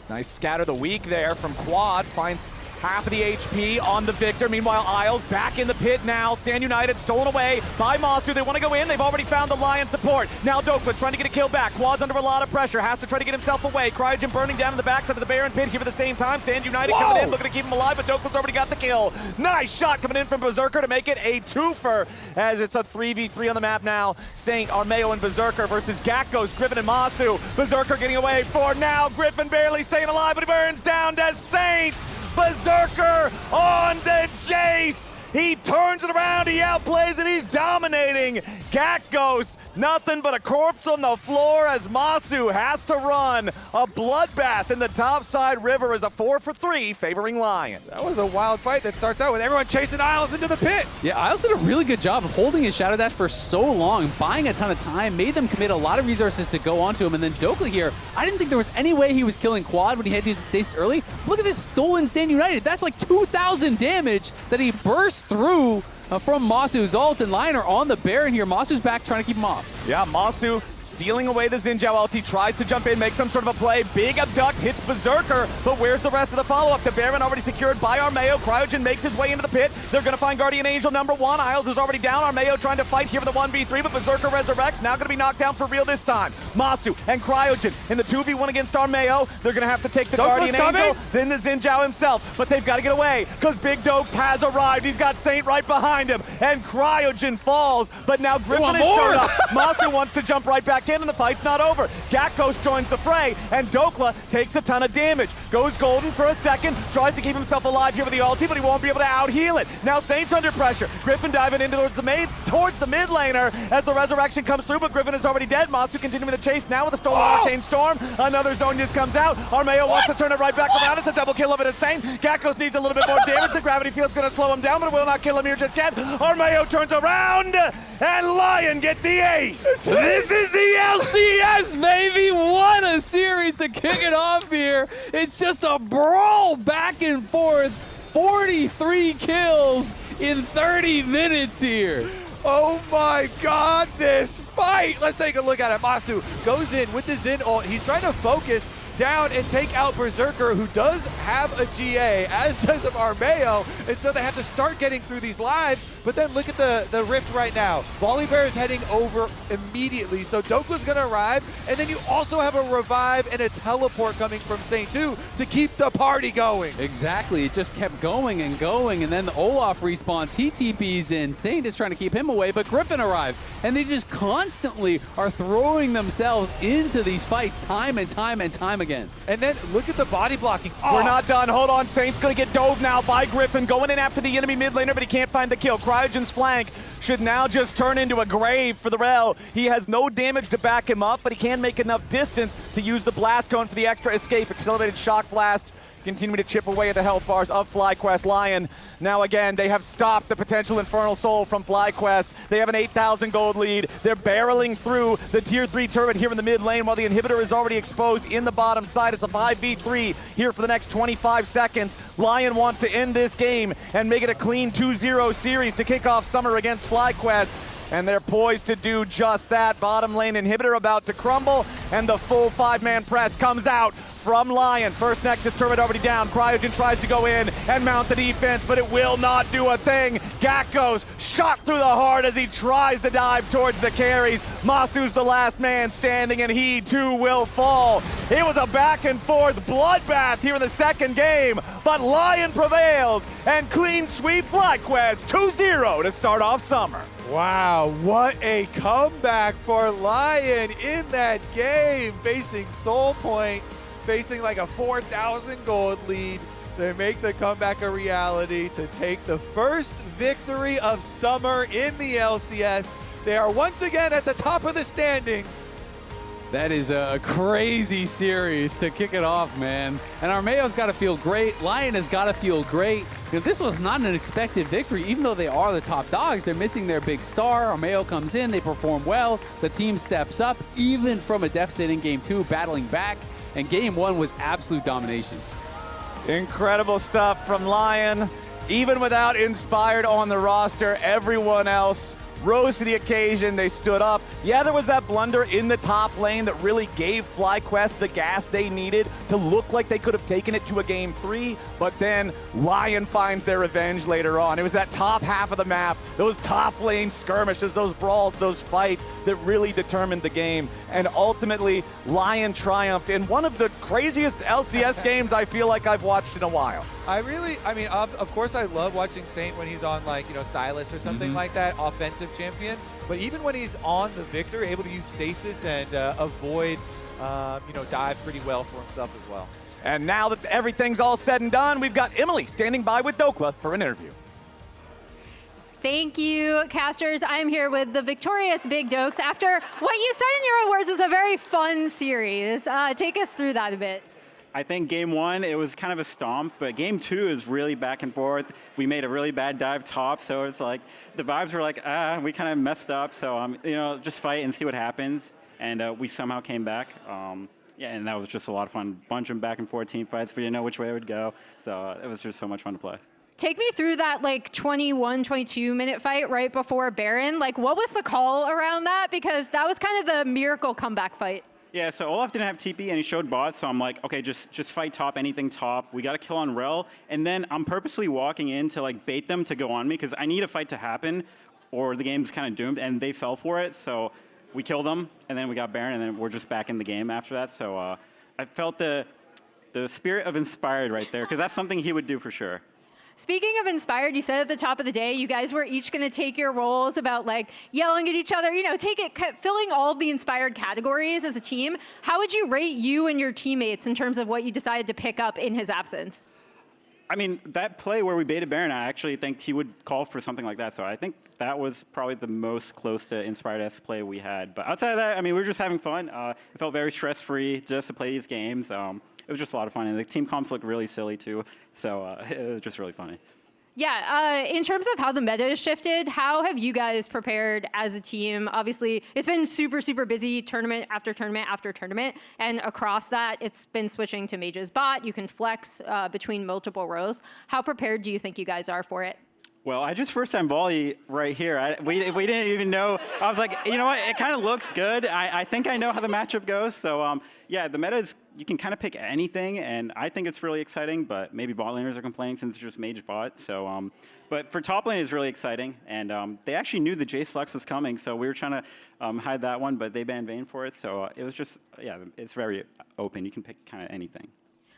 Nice scatter the weak there from Quad. Finds half of the HP on the Victor. Meanwhile, Isles back in the pit now. Stand United stolen away by Masu. They want to go in. They've already found the Lion support. Now Dokla trying to get a kill back. Quad's under a lot of pressure. Has to try to get himself away. Cryogen burning down in the backside of the Baron pit here at the same time. Stand United coming in, looking to keep him alive, but Dokla's already got the kill. Nice shot coming in from Berserker to make it a twofer as it's a 3v3 on the map now. Saint, Armeo, and Berserker versus Gakkos, Griffin, and Masu. Berserker getting away for now. Griffin barely staying alive, but he burns down to Saint. Berserker on the Jace. He turns it around, he outplays it, he's dominating. Gakkos, nothing but a corpse on the floor as Masu has to run. A bloodbath in the topside river is a 4-for-3 favoring Lion. That was a wild fight that starts out with everyone chasing Isles into the pit. Yeah, Isles did a really good job of holding his Shadow Dash for so long, buying a ton of time, made them commit a lot of resources to go onto him, and then Dokla here, I didn't think there was any way he was killing Quad when he had to use the stasis early. Look at this stolen Stand United. That's like 2,000 damage that he burst through from Masu's ult, and Lion are on the Baron here. Masu's back trying to keep him off. Yeah, Masu stealing away the Xin Zhao ulti, tries to jump in, make some sort of a play. Big abduct hits Berserker, but where's the rest of the follow-up? The Baron already secured by Armeo. Cryogen makes his way into the pit. They're going to find Guardian Angel number 1. Isles is already down. Armeo trying to fight here for the 1v3, but Berserker resurrects. Now going to be knocked down for real this time. Masu and Cryogen in the 2v1 against Armeo. They're going to have to take the Guardian Angel, then the Xin Zhao himself, but they've got to get away because Big Dokes has arrived. He's got Saint right behind him, and Cryogen falls, but now Griffin is showed up. Masu wants to jump right back in, and the fight's not over. Gakkos joins the fray, and Dokla takes a ton of damage. Goes golden for a second, tries to keep himself alive here with the ulti, but he won't be able to out-heal it. Now Saint's under pressure. Griffin diving in towards the mid laner as the resurrection comes through, but Griffin is already dead. Masu continuing to chase now with a stolen Arcane Storm. Another Zonias comes out. Armeo wants to turn it right back around. It's a double kill of it as Saint. Gakkos needs a little bit more damage. The gravity field's going to slow him down, but it will not kill him here just yet. Armeo turns around, and Lion get the ace. This is the LCS, baby! What a series to kick it off here. It's just a brawl back and forth. 43 kills in 30 minutes here. Oh my god, this fight! Let's take a look at it. Masu goes in with the Xin ult. He's trying to focus down and take out Berserker, who does have a GA, as does Armeo, and so they have to start getting through these lives, but then look at the rift right now. Volibear is heading over immediately, so Dokla's gonna arrive, and then you also have a revive and a teleport coming from Saint 2 to keep the party going. Exactly, it just kept going and going, and then the Olaf respawns, he TPs in, Saint is trying to keep him away, but Griffin arrives, and they just constantly are throwing themselves into these fights time and time and time them again. And then look at the body blocking. We're not done. Hold on. Saint's going to get dove now by Griffin. Going in after the enemy mid laner, but he can't find the kill. Cryogen's flank should now just turn into a grave for the Rel. He has no damage to back him up, but he can make enough distance to use the blast cone for the extra escape. Accelerated shock blast. Continuing to chip away at the health bars of FlyQuest. Lion, now again, they have stopped the potential Infernal Soul from FlyQuest. They have an 8,000 gold lead. They're barreling through the tier 3 turret here in the mid lane while the inhibitor is already exposed in the bottom side. It's a 5v3 here for the next 25 seconds. Lion wants to end this game and make it a clean 2-0 series to kick off Summer against FlyQuest. And they're poised to do just that. Bottom lane inhibitor about to crumble, and the full 5-man press comes out from Lion. First Nexus turret already down. Cryogen tries to go in and mount the defense, but it will not do a thing. Gakko's shot through the heart as he tries to dive towards the carries. Masu's the last man standing, and he too will fall. It was a back and forth bloodbath here in the second game, but Lion prevails and clean sweep FlyQuest 2-0 to start off Summer. Wow, what a comeback for Lion in that game, facing Soul Point, facing like a 4,000 gold lead. They make the comeback a reality to take the first victory of Summer in the LCS. They are once again at the top of the standings. That is a crazy series to kick it off, man. And Armeo's got to feel great. Lion has got to feel great. You know, this was not an expected victory. Even though they are the top dogs, they're missing their big star. Armeo comes in, they perform well. The team steps up, even from a deficit in game 2, battling back. And game 1 was absolute domination. Incredible stuff from Lion. Even without Inspired on the roster, everyone else rose to the occasion. They stood up. Yeah, there was that blunder in the top lane that really gave FlyQuest the gas they needed to look like they could have taken it to a game 3, but then Lion finds their revenge later on. It was that top half of the map, those top lane skirmishes, those brawls, those fights that really determined the game. And ultimately, Lion triumphed in one of the craziest LCS games I feel like I've watched in a while. I mean, of course I love watching Saint when he's on, like, you know, Silas or something like that, offensive champion. But even when he's on the Victor, able to use stasis and avoid, you know, dive pretty well for himself as well. And now that everything's all said and done, we've got Emily standing by with Dokla for an interview. Thank you, casters. I'm here with the victorious Big Dokes after what you said in your own words was a very fun series. Take us through that a bit. I think game 1, it was kind of a stomp, but game 2 is really back and forth. We made a really bad dive top, so it's like the vibes were like, we kind of messed up, so you know, just fight and see what happens. And we somehow came back. Yeah, and that was just a lot of fun. Bunch of back and forth team fights. We didn't know which way it would go, so it was just so much fun to play. Take me through that like 21, 22 minute fight right before Baron. Like, what was the call around that? Because that was kind of the miracle comeback fight. Yeah, so Olaf didn't have TP and he showed bots, so I'm like, okay, just fight top, anything top. We got a kill on Rel, and then I'm purposely walking in to like bait them to go on me because I need a fight to happen or the game's kind of doomed, and they fell for it, so we killed them, and then we got Baron, and then we're just back in the game after that. So I felt the spirit of Inspired right there because that's something he would do for sure. Speaking of Inspired, you said at the top of the day, you guys were each going to take your roles about like yelling at each other, you know, filling all of the Inspired categories as a team. How would you rate you and your teammates in terms of what you decided to pick up in his absence? I mean, that play where we baited Baron, I actually think he would call for something like that. So I think that was probably the most close to Inspired-esque play we had. But outside of that, I mean, we were just having fun. It felt very stress-free just to play these games. It was just a lot of fun, and the team comps looked really silly too, so it was just really funny. Yeah, in terms of how the meta has shifted, how have you guys prepared as a team? Obviously, it's been super, super busy tournament after tournament after tournament, and across that, it's been switching to Mage's bot. You can flex between multiple rows. How prepared do you think you guys are for it? Well, I just first time volley right here. We didn't even know. I was like, you know what? It kind of looks good. I think I know how the matchup goes. So yeah, the meta is, you can kind of pick anything, and I think it's really exciting, but maybe bot laners are complaining since it's just Mage bot. So, but for top lane, it's really exciting, and they actually knew the Jace Flex was coming, so we were trying to hide that one, but they banned Vayne for it. So it was just, yeah, it's very open. You can pick kind of anything.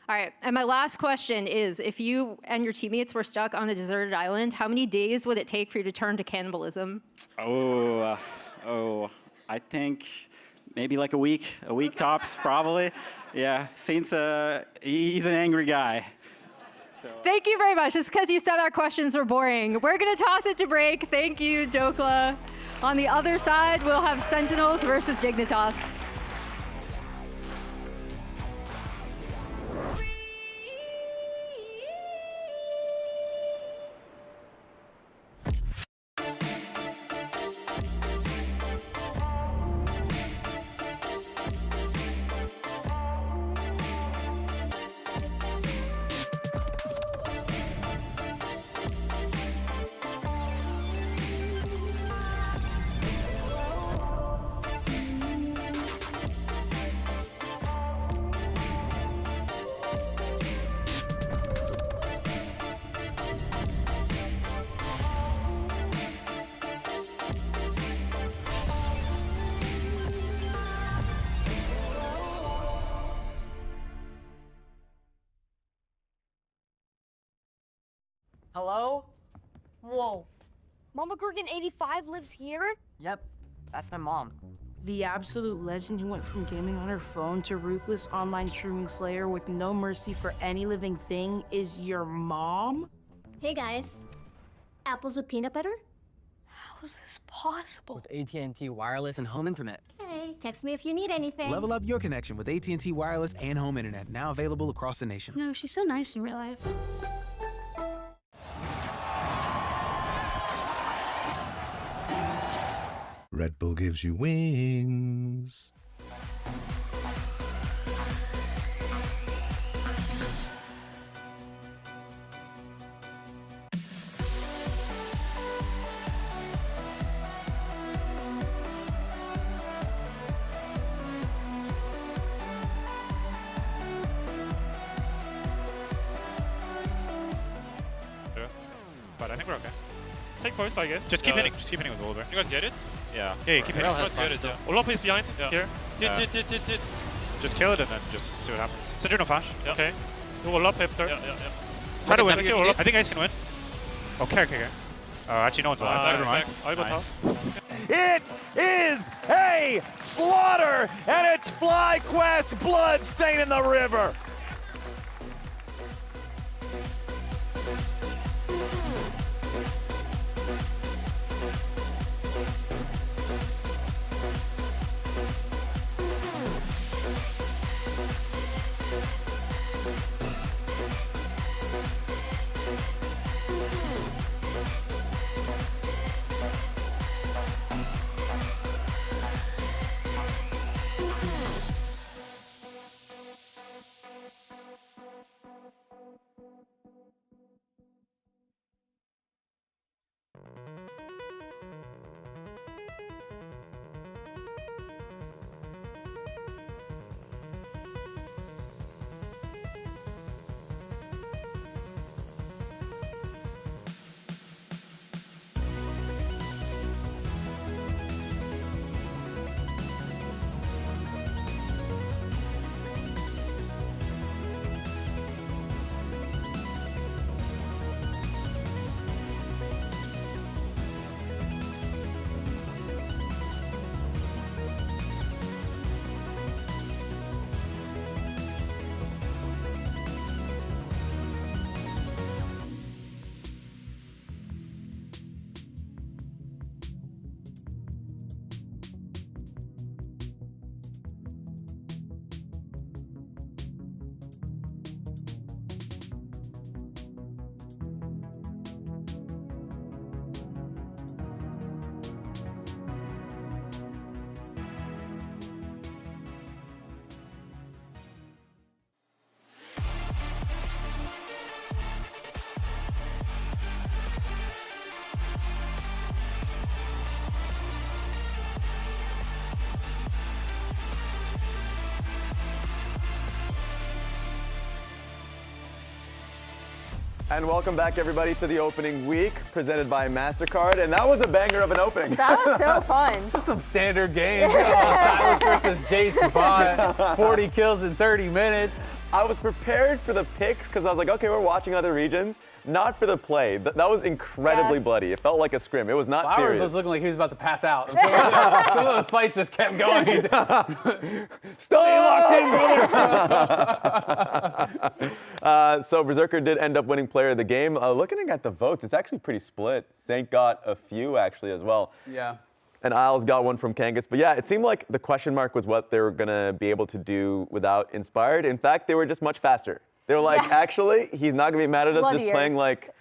All right, and my last question is, if you and your teammates were stuck on a deserted island, how many days would it take for you to turn to cannibalism? I think maybe like a week tops, probably. Yeah, Saint's he's an angry guy. So. Thank you very much. Just because you said our questions were boring. We're going to toss it to break. Thank you, Dokla. On the other side, we'll have Sentinels versus Dignitas. Hello? Whoa. Mama Gorgon 85 lives here? Yep, that's my mom. The absolute legend who went from gaming on her phone to ruthless online streaming slayer with no mercy for any living thing is your mom? Hey guys. Apples with peanut butter? How is this possible? With AT&T Wireless and Home Internet. Hey, text me if you need anything. Level up your connection with AT&T Wireless and Home Internet, now available across the nation. No, she's so nice in real life. Red Bull gives you wings. But I think we're okay. Take first, I guess. Just keep hitting with Oliver. You guys get it? Yeah. Yeah, keep hitting. You guys get it, yeah. Olaf is behind, here. Just kill it and then just see what happens. Center no flash. Yeah. Okay. Do Olaf after. Yeah. Try to win. I think Ice can win. Okay. Actually, no one's alive. Never mind. Nice. It is a slaughter, and it's FlyQuest blood staining the river. And welcome back, everybody, to the opening week presented by MasterCard. And that was a banger of an opening. That was so fun. Just some standard games. Silas versus Jace Bond. 40 kills in 30 minutes. I was prepared for the picks because I was like, okay, we're watching other regions, not for the play. That was incredibly bloody. It felt like a scrim. It was not Flowers serious. was looking like he was about to pass out. And some of those fights just kept going. Stay locked in, brother. So Berserker did end up winning player of the game. Looking at the votes, it's actually pretty split. Saint got a few actually as well. Yeah. And Isles got one from Kangas. But yeah, it seemed like the question mark was what they were going to be able to do without Inspired. In fact, they were just much faster. They were like, actually, he's not going to be mad at us just playing like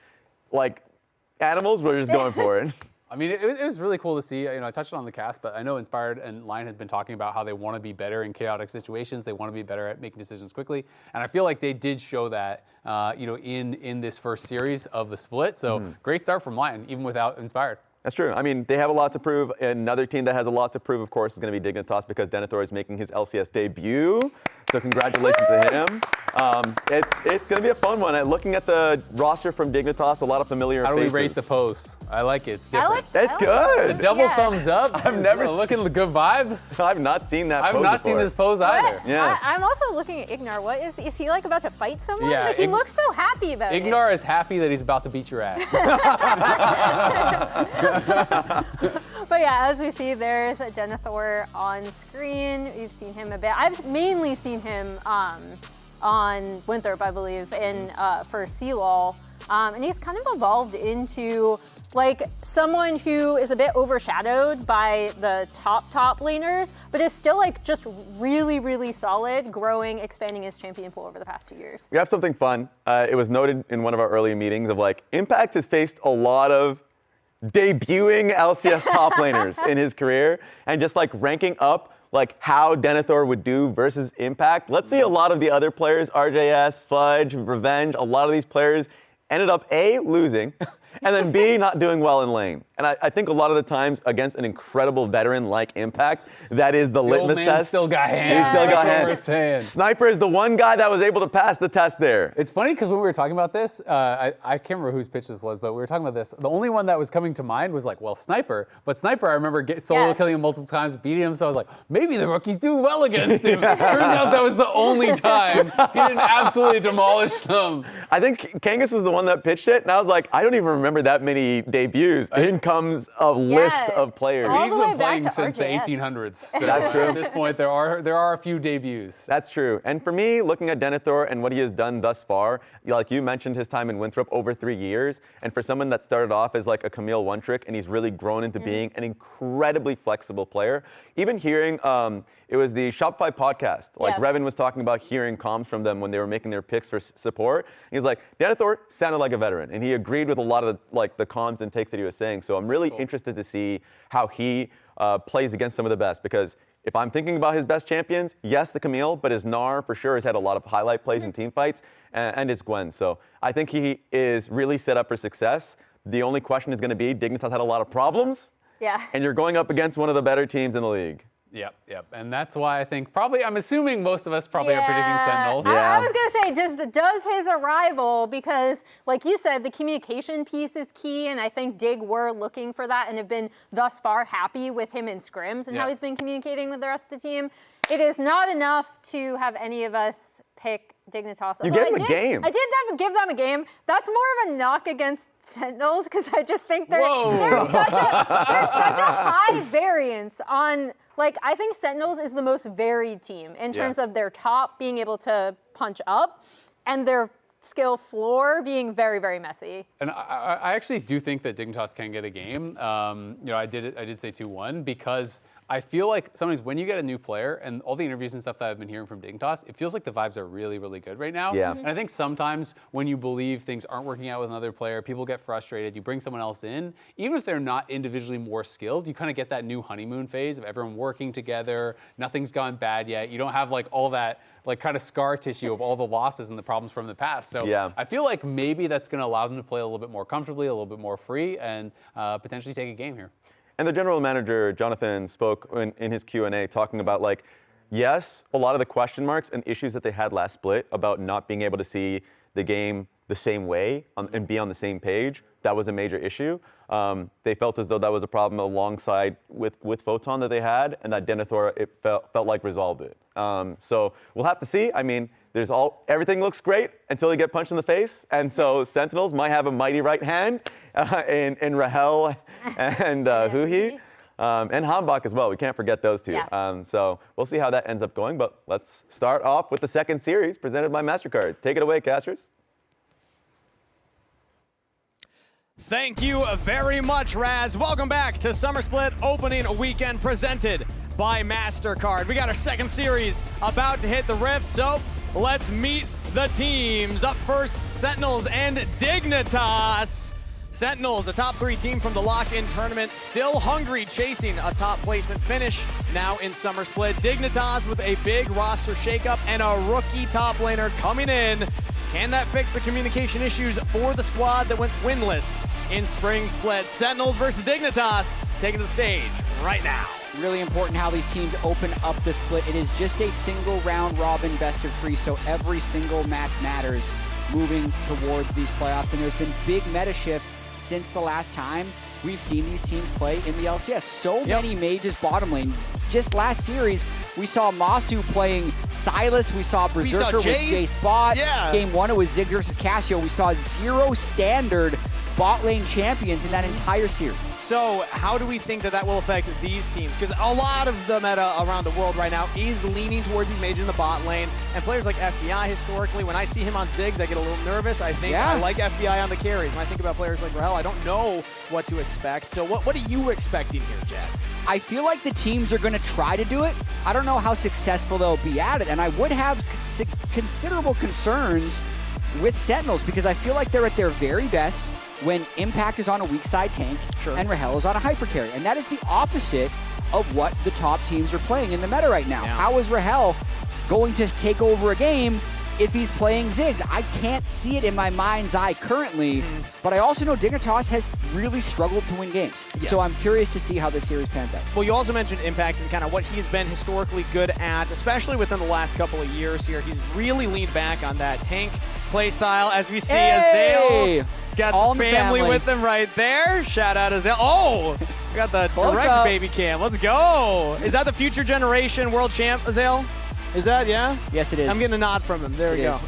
animals. We're just going for it. I mean, it was really cool to see. I touched on the cast, but I know Inspired and Lion had been talking about how they want to be better in chaotic situations. They want to be better at making decisions quickly. And I feel like they did show that, in this first series of the split. So great start from Lion, even without Inspired. That's true. I mean, they have a lot to prove. Another team that has a lot to prove, of course, is going to be Dignitas because Denethor is making his LCS debut. So congratulations to him. It's going to be a fun one. Looking at the roster from Dignitas, a lot of familiar faces. How do we rate the post? I like it. It's different. That's good. The double thumbs up. I've never looking good vibes. I've not seen that I've pose not before. seen this pose either. Yeah. I'm also looking at Ignar. What is he like about to fight someone? Yeah, Like, he looks so happy about it. Ignar is happy that he's about to beat your ass. But yeah, as we see, there's Denethor on screen. We've seen him a bit. I've mainly seen him on Winthrop, I believe, for CLOL. And he's kind of evolved into like someone who is a bit overshadowed by the top laners, but is still like just really, really solid, growing, expanding his champion pool over the past 2 years. We have something fun. It was noted in one of our earlier meetings of like, Impact has faced a lot of debuting LCS top laners in his career and just like ranking up like how Denethor would do versus Impact. Let's see a lot of the other players, RJS, Fudge, Revenge, a lot of these players ended up A, losing, and then B, not doing well in lane. And I think a lot of the times against an incredible veteran like Impact, that is the litmus old man test. still got hands. He still got That's what hands. we're saying. Sniper is the one guy that was able to pass the test there. It's funny because when we were talking about this, I can't remember whose pitch this was, but we were talking about this. The only one that was coming to mind was like, well, Sniper. But Sniper, I remember solo killing him multiple times, beating him. So I was like, maybe the rookies do well against him. Turns out that was the only time he didn't absolutely demolish them. I think Kangas was the one that pitched it, and I was like, I don't even remember that many debuts. In comes a list of players. He's been playing since the 1800s. So That's true. At this point, there are a few debuts. That's true. And for me, looking at Denethor and what he has done thus far, like you mentioned his time in Winthrop over 3 years, and for someone that started off as like a Camille one-trick, and he's really grown into being an incredibly flexible player. Even hearing, it was the Shopify podcast, like Revan was talking about hearing comms from them when they were making their picks for support. And he's like, Denethor sounded like a veteran, and he agreed with a lot of the comms and takes that he was saying. So I'm really interested to see how he plays against some of the best, because if I'm thinking about his best champions, yes, the Camille, but his Gnar for sure has had a lot of highlight plays in team fights, and his Gwen. So I think he is really set up for success. The only question is going to be, Dignitas had a lot of problems, and you're going up against one of the better teams in the league. Yep. And that's why I think I'm assuming most of us probably are predicting Sentinels. I was going to say, does his arrival, because like you said, the communication piece is key, and I think Dig were looking for that and have been thus far happy with him in scrims and how he's been communicating with the rest of the team. It is not enough to have any of us pick Dignitas. You gave them a game. I did give them a game. That's more of a knock against Sentinels, because I just think there's such a high variance on, like, I think Sentinels is the most varied team in terms of their top being able to punch up and their skill floor being very, very messy. And I actually do think that Dignitas can get a game. I did say 2-1 because I feel like sometimes when you get a new player and all the interviews and stuff that I've been hearing from Dignitas, it feels like the vibes are really, really good right now. Yeah. And I think sometimes when you believe things aren't working out with another player, people get frustrated. You bring someone else in, even if they're not individually more skilled, you kind of get that new honeymoon phase of everyone working together. Nothing's gone bad yet. You don't have like all that like kind of scar tissue of all the losses and the problems from the past. So I feel like maybe that's going to allow them to play a little bit more comfortably, a little bit more free, and potentially take a game here. And the general manager, Jonathan, spoke in his Q&A talking about, like, yes, a lot of the question marks and issues that they had last split about not being able to see the game the same way and be on the same page, that was a major issue. They felt as though that was a problem alongside with Photon that they had, and that Denethor, it felt like resolved it. So we'll have to see. I mean, everything looks great until you get punched in the face. And so Sentinels might have a mighty right hand in Rahel and Huhi. And Hambach as well. We can't forget those two. Yeah. So we'll see how that ends up going. But let's start off with the second series presented by MasterCard. Take it away, casters. Thank you very much, Raz. Welcome back to Summer Split Opening Weekend presented by MasterCard. We got our second series about to hit the rift, so let's meet the teams. Up first, Sentinels and Dignitas. Sentinels, a top 3 team from the lock-in tournament, still hungry, chasing a top placement finish now in Summer Split. Dignitas with a big roster shakeup and a rookie top laner coming in. Can that fix the communication issues for the squad that went winless in Spring Split? Sentinels versus Dignitas taking the stage right now. Really important how these teams open up the split. It is just a single round robin best of 3, so every single match matters moving towards these playoffs. And there's been big meta shifts since the last time we've seen these teams play in the LCS. So many mages bottom lane. Just last series, we saw Masu playing Silas. We saw Berserker with Jace bot. Game 1, it was Ziggs versus Casio. We saw 0 standard bot lane champions in that entire series. So how do we think that will affect these teams? Because a lot of the meta around the world right now is leaning towards these mages in the bot lane. And players like FBI historically, when I see him on Ziggs, I get a little nervous. I think I like FBI on the carries. When I think about players like Rahel, I don't know what to expect. So what are you expecting here, Jed? I feel like the teams are going to try to do it. I don't know how successful they'll be at it. And I would have considerable concerns with Sentinels because I feel like they're at their very best when Impact is on a weak side tank and Rahel is on a hyper carry. And that is the opposite of what the top teams are playing in the meta right now. How is Rahel going to take over a game if he's playing Ziggs? I can't see it in my mind's eye currently, but I also know Dignitas has really struggled to win games. So I'm curious to see how this series pans out. Well, you also mentioned Impact and kind of what he's been historically good at, especially within the last couple of years here. He's really leaned back on that tank play style, as we see Azale. He's got some family with him right there. Shout out Azale. Oh, we got the direct baby cam. Let's go. Is that the future generation world champ, Azale? Is that, Yes, it is. I'm getting a nod from him. There we go.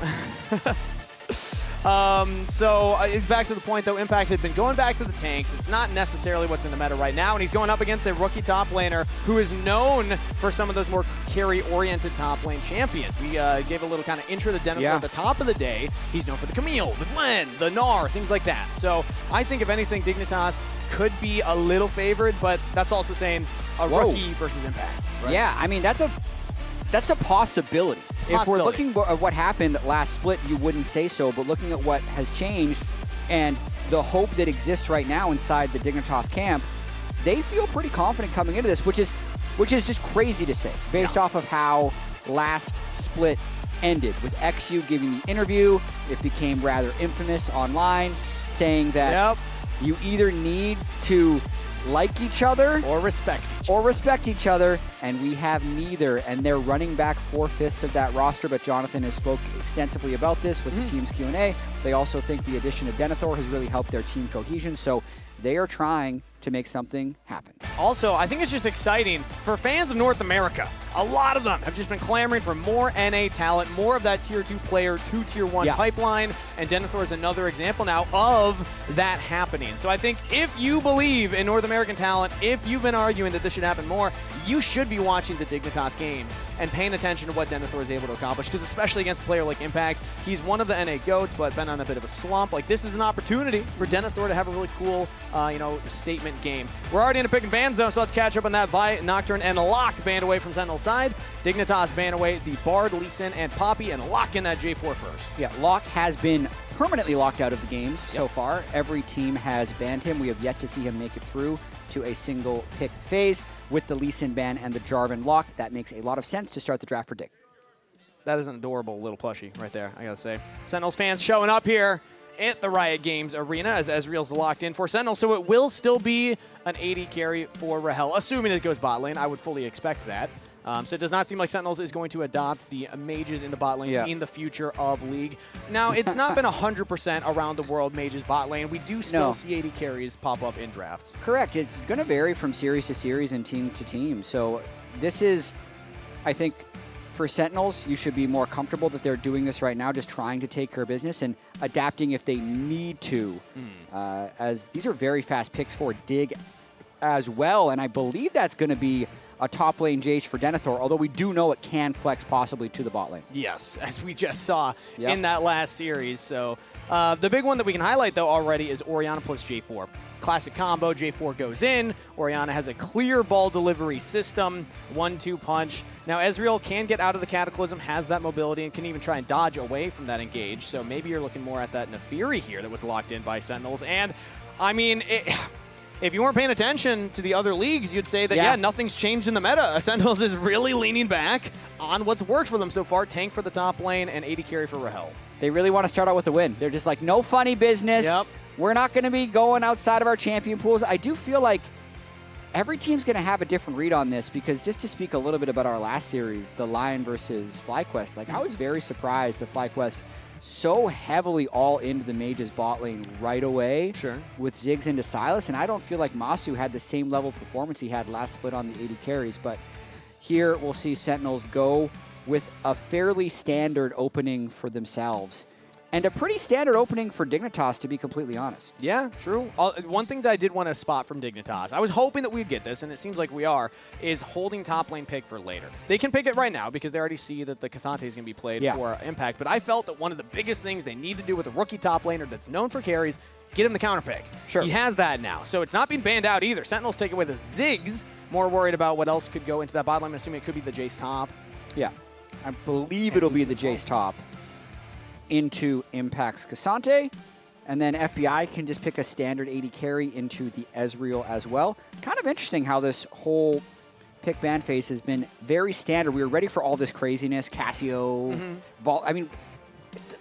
Back to the point, though, Impact had been going back to the tanks. It's not necessarily what's in the meta right now, and he's going up against a rookie top laner who is known for some of those more carry-oriented top lane champions. We gave a little kind of intro to Denethor at the top of the day. He's known for the Camille, the Gwen, the Gnar, things like that. So I think, if anything, Dignitas could be a little favored, but that's also saying a rookie versus Impact. Right? Yeah, I mean, that's a possibility. If we're looking at what happened last split, you wouldn't say so, but looking at what has changed and the hope that exists right now inside the Dignitas camp, they feel pretty confident coming into this, which is just crazy to say, based off of how last split ended. With XU giving the interview, it became rather infamous online, saying that you either need to like each other or respect each other, and we have neither. And they're running back 4/5 of that roster, but Jonathan has spoke extensively about this with the team's Q&A. They also think the addition of Denethor has really helped their team cohesion, so they are trying to make something happen. Also, I think it's just exciting for fans of North America. A lot of them have just been clamoring for more NA talent, more of that Tier 2 player to Tier 1 pipeline, and Denethor is another example now of that happening. So I think if you believe in North American talent, if you've been arguing that this should happen more, you should be watching the Dignitas games and paying attention to what Denethor is able to accomplish, because especially against a player like Impact, he's one of the NA GOATs, but been on a bit of a slump. Like, this is an opportunity for Denethor to have a really cool, statement game. We're already in a pick and ban zone, so let's catch up on that. Vi, Nocturne, and Locke banned away from Sentinel's side. Dignitas banned away the Bard, Lee Sin, and Poppy, and Locke in that J4 first. Yeah, Locke has been permanently locked out of the games so far. Every team has banned him. We have yet to see him make it through to a single pick phase. With the Lee Sin ban and the Jarvan lock, that makes a lot of sense to start the draft for Dig. That is an adorable little plushie right there, I gotta say. Sentinels fans showing up here at the Riot Games arena as Ezreal's locked in for Sentinel, so it will still be an 80 carry for Rahel, assuming it goes bot lane. I would fully expect that. So it does not seem like Sentinels is going to adopt the mages in the bot lane in the future of League. Now, it's not been 100% around the world mages bot lane. We do still see 80 carries pop up in drafts. Correct. It's going to vary from series to series and team to team. So this is, I think, for Sentinels, you should be more comfortable that they're doing this right now, just trying to take care of business and adapting if they need to, as these are very fast picks for Dig as well, and I believe that's going to be a top lane Jace for Denethor, although we do know it can flex possibly to the bot lane. Yes, as we just saw in that last series. So the big one that we can highlight, though, already is Orianna plus J4. Classic combo, J4 goes in. Orianna has a clear ball delivery system, 1-2 punch. Now, Ezreal can get out of the Cataclysm, has that mobility, and can even try and dodge away from that engage. So maybe you're looking more at that Nefiri here that was locked in by Sentinels. And, I mean, if you weren't paying attention to the other leagues, you'd say that, yeah, nothing's changed in the meta. Sentinels is really leaning back on what's worked for them so far. Tank for the top lane and AD carry for Rahel. They really want to start out with a win. They're just like, no funny business. Yep. We're not going to be going outside of our champion pools. I do feel like every team's going to have a different read on this, because just to speak a little bit about our last series, the Lion versus FlyQuest, like I was very surprised that FlyQuest so heavily all into the Mage's bot lane right away with Ziggs into Sylas, and I don't feel like Masu had the same level of performance he had last split on the AD carries, but here we'll see Sentinels go with a fairly standard opening for themselves. And a pretty standard opening for Dignitas, to be completely honest. Yeah, true. One thing that I did want to spot from Dignitas, I was hoping that we'd get this, and it seems like we are, is holding top lane pick for later. They can pick it right now because they already see that the K'Sante is going to be played for Impact, but I felt that one of the biggest things they need to do with a rookie top laner that's known for carries, get him the counter pick. Sure. He has that now, so it's not being banned out either. Sentinels take it with a Ziggs, more worried about what else could go into that bot lane. I'm assuming it could be the Jace top. Yeah, I believe it'll be the Jace top into Impact's K'Sante, and then FBI can just pick a standard AD carry into the Ezreal as well. Kind of interesting how this whole pick ban phase has been very standard. We were ready for all this craziness, Cassio, Vault. I mean,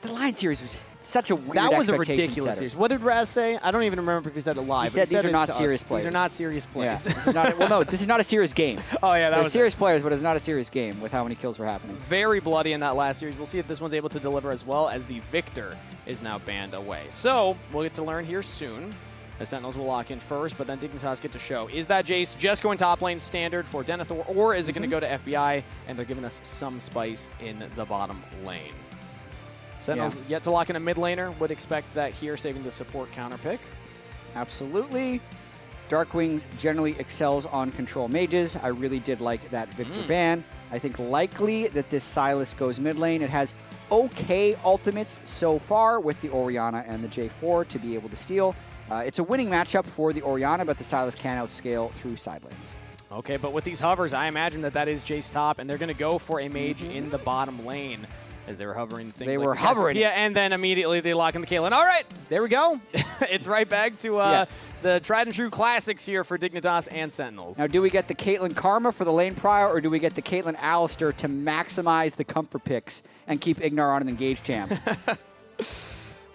the Lion series was just such a weird That was a expectation ridiculous setter. series. What did Raz say? I don't even remember if he said it live. He said these are not it serious us. players. These are not serious plays. Yeah. This is not, well, no, this is not a serious game. Oh, yeah, that They're was serious players, but it's not a serious game with how many kills were happening. Very bloody in that last series. We'll see if this one's able to deliver as well, as the Victor is now banned away. So we'll get to learn here soon. The Sentinels will lock in first, but then Dignitas get to show. Is that Jace just going top lane standard for Denethor, or is it going to go to FBI, and they're giving us some spice in the bottom lane? Sentinels yet to lock in a mid laner. Would expect that here, saving the support counter pick. Absolutely. Darkwings generally excels on control mages. I really did like that Victor ban. I think likely that this Sylas goes mid lane. It has okay ultimates so far with the Orianna and the J4 to be able to steal. It's a winning matchup for the Orianna, but the Sylas can outscale through side lanes. Okay, but with these hovers, I imagine that that is Jace top, and they're going to go for a mage in the bottom lane. As they were hovering. They were hovering. Yeah, and then immediately they lock in the Caitlyn. All right, there we go. It's right back to the tried and true classics here for Dignitas and Sentinels. Now, do we get the Caitlyn Karma for the lane prior, or do we get the Caitlyn Alistair to maximize the comfort picks and keep Ignar on an engaged champ?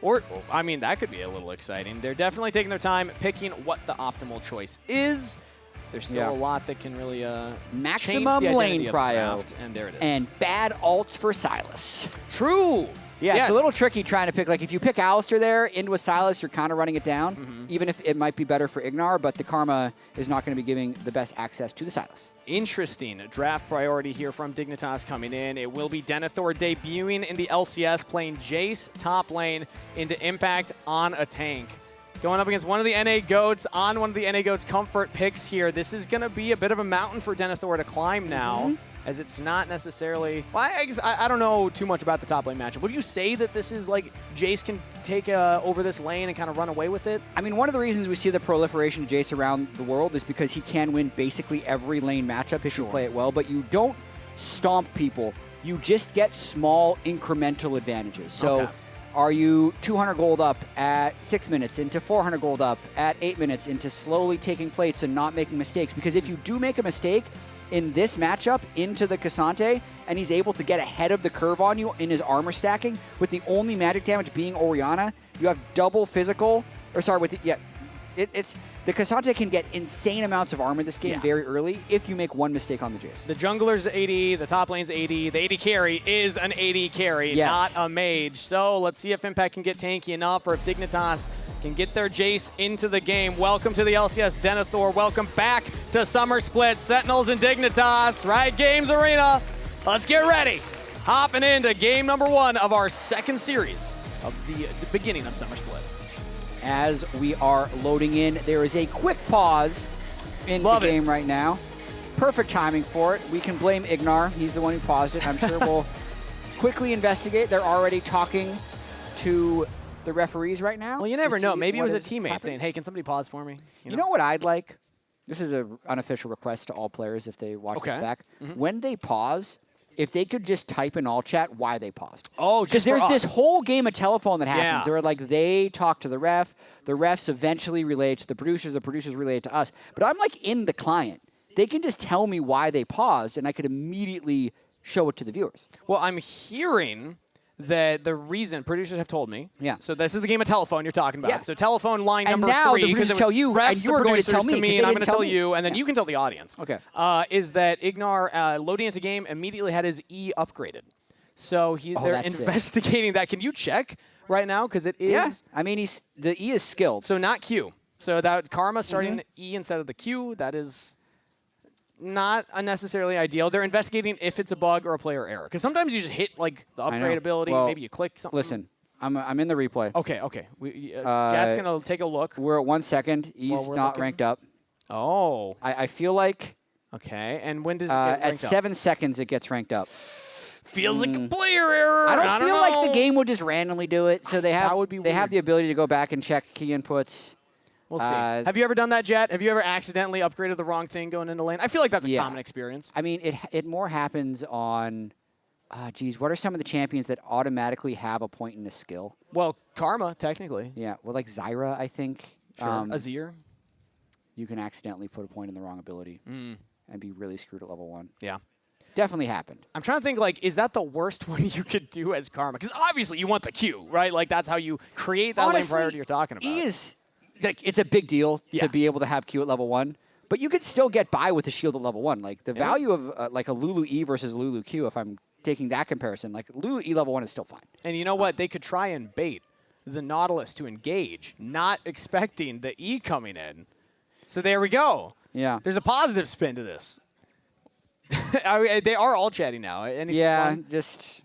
Or, I mean, that could be a little exciting. They're definitely taking their time picking what the optimal choice is. There's still a lot that can really maximum change the lane identity prio, of the craft, and there it is. And bad ults for Sylas. True. Yeah, it's a little tricky trying to pick. Like, if you pick Alistair there into a Sylas, you're kind of running it down, even if it might be better for Ignar, but the Karma is not going to be giving the best access to the Sylas. Interesting draft priority here from Dignitas coming in. It will be Denethor debuting in the LCS, playing Jace top lane into Impact on a tank. Going up against one of the NA GOATs on one of the NA GOATs comfort picks here. This is going to be a bit of a mountain for Denethor to climb now, as it's not necessarily... Well, I guess I don't know too much about the top lane matchup. Would you say that this is like Jace can take over this lane and kind of run away with it? I mean, one of the reasons we see the proliferation of Jace around the world is because he can win basically every lane matchup if you play it well, but you don't stomp people. You just get small incremental advantages. So... Are you 200 gold up at 6 minutes, into 400 gold up at 8 minutes, into slowly taking plates and not making mistakes? Because if you do make a mistake in this matchup into the K'Sante, and he's able to get ahead of the curve on you in his armor stacking, with the only magic damage being Orianna, you have double physical, or sorry, with the, it's the K'Sante can get insane amounts of armor this game very early if you make one mistake on the Jace. The jungler's AD, the top lane's AD, the AD carry is an AD carry, not a mage. So let's see if Impact can get tanky enough, or if Dignitas can get their Jace into the game. Welcome to the LCS Denethor. Welcome back to Summer Split. Sentinels and Dignitas, Riot Games Arena. Let's get ready. Hopping into game number 1 of our second series of the beginning of Summer Split. As we are loading in, there is a quick pause in the game right now. Perfect timing for it. We can blame Ignar. He's the one who paused it. I'm sure we'll quickly investigate. They're already talking to the referees right now. Well, you never know. Maybe it was a teammate saying, hey, can somebody pause for me? You know what I'd like? This is an unofficial request to all players if they watch this back. When they pause, if they could just type in all chat why they paused. Oh, because there's this whole game of telephone that happens where like they talk to the refs eventually relay to the producers relay to us. But I'm like in the client. They can just tell me why they paused, and I could immediately show it to the viewers. Well, I'm hearing that the reason producers have told me. Yeah. So this is the game of telephone you're talking about. Yeah. So telephone line And number now 3. the producers tell you, refs and you are going to tell me, 'cause they and I'm didn't going to tell tell me. you, and then you can tell the audience. Okay. Is that Ignar loading into game immediately had his E upgraded. So they're that's investigating that. Can you check right now? Because it is. Yeah. I mean, the E is skilled. So not Q. So that Karma starting E instead of the Q, that is not unnecessarily ideal. They're investigating if it's a bug or a player error. Because sometimes you just hit like the upgrade ability, Well, maybe you click something. Listen, I'm in the replay. Okay. Jad's going to take a look. We're at 1 second. He's not looking. ranked up. Oh. I feel like... Okay, and when does it get ranked at up? 7 seconds, it gets ranked up. Feels like a player error. I don't feel know. like the game would just randomly do it. So they have have the ability to go back and check key inputs. We'll see. Have you ever done that, Jet? Have you ever accidentally upgraded the wrong thing going into lane? I feel like that's a common experience. I mean, it more happens on, geez, what are some of the champions that automatically have a point in a skill? Well, Karma, technically. Yeah, well, like Zyra, I think. Sure. Azir. You can accidentally put a point in the wrong ability and be really screwed at level 1. Yeah. Definitely happened. I'm trying to think, like, is that the worst one you could do as Karma? Because obviously you want the Q, right? Like, that's how you create that lane priority you're talking about. E is, like, it's a big deal to be able to have Q at level 1, but you could still get by with a shield at level 1. Like, the value of, like, a Lulu E versus Lulu Q, if I'm taking that comparison, like, Lulu E level 1 is still fine. And you know what? They could try and bait the Nautilus to engage, not expecting the E coming in. So there we go. Yeah. There's a positive spin to this. They are all chatting now. Anything fun? Just...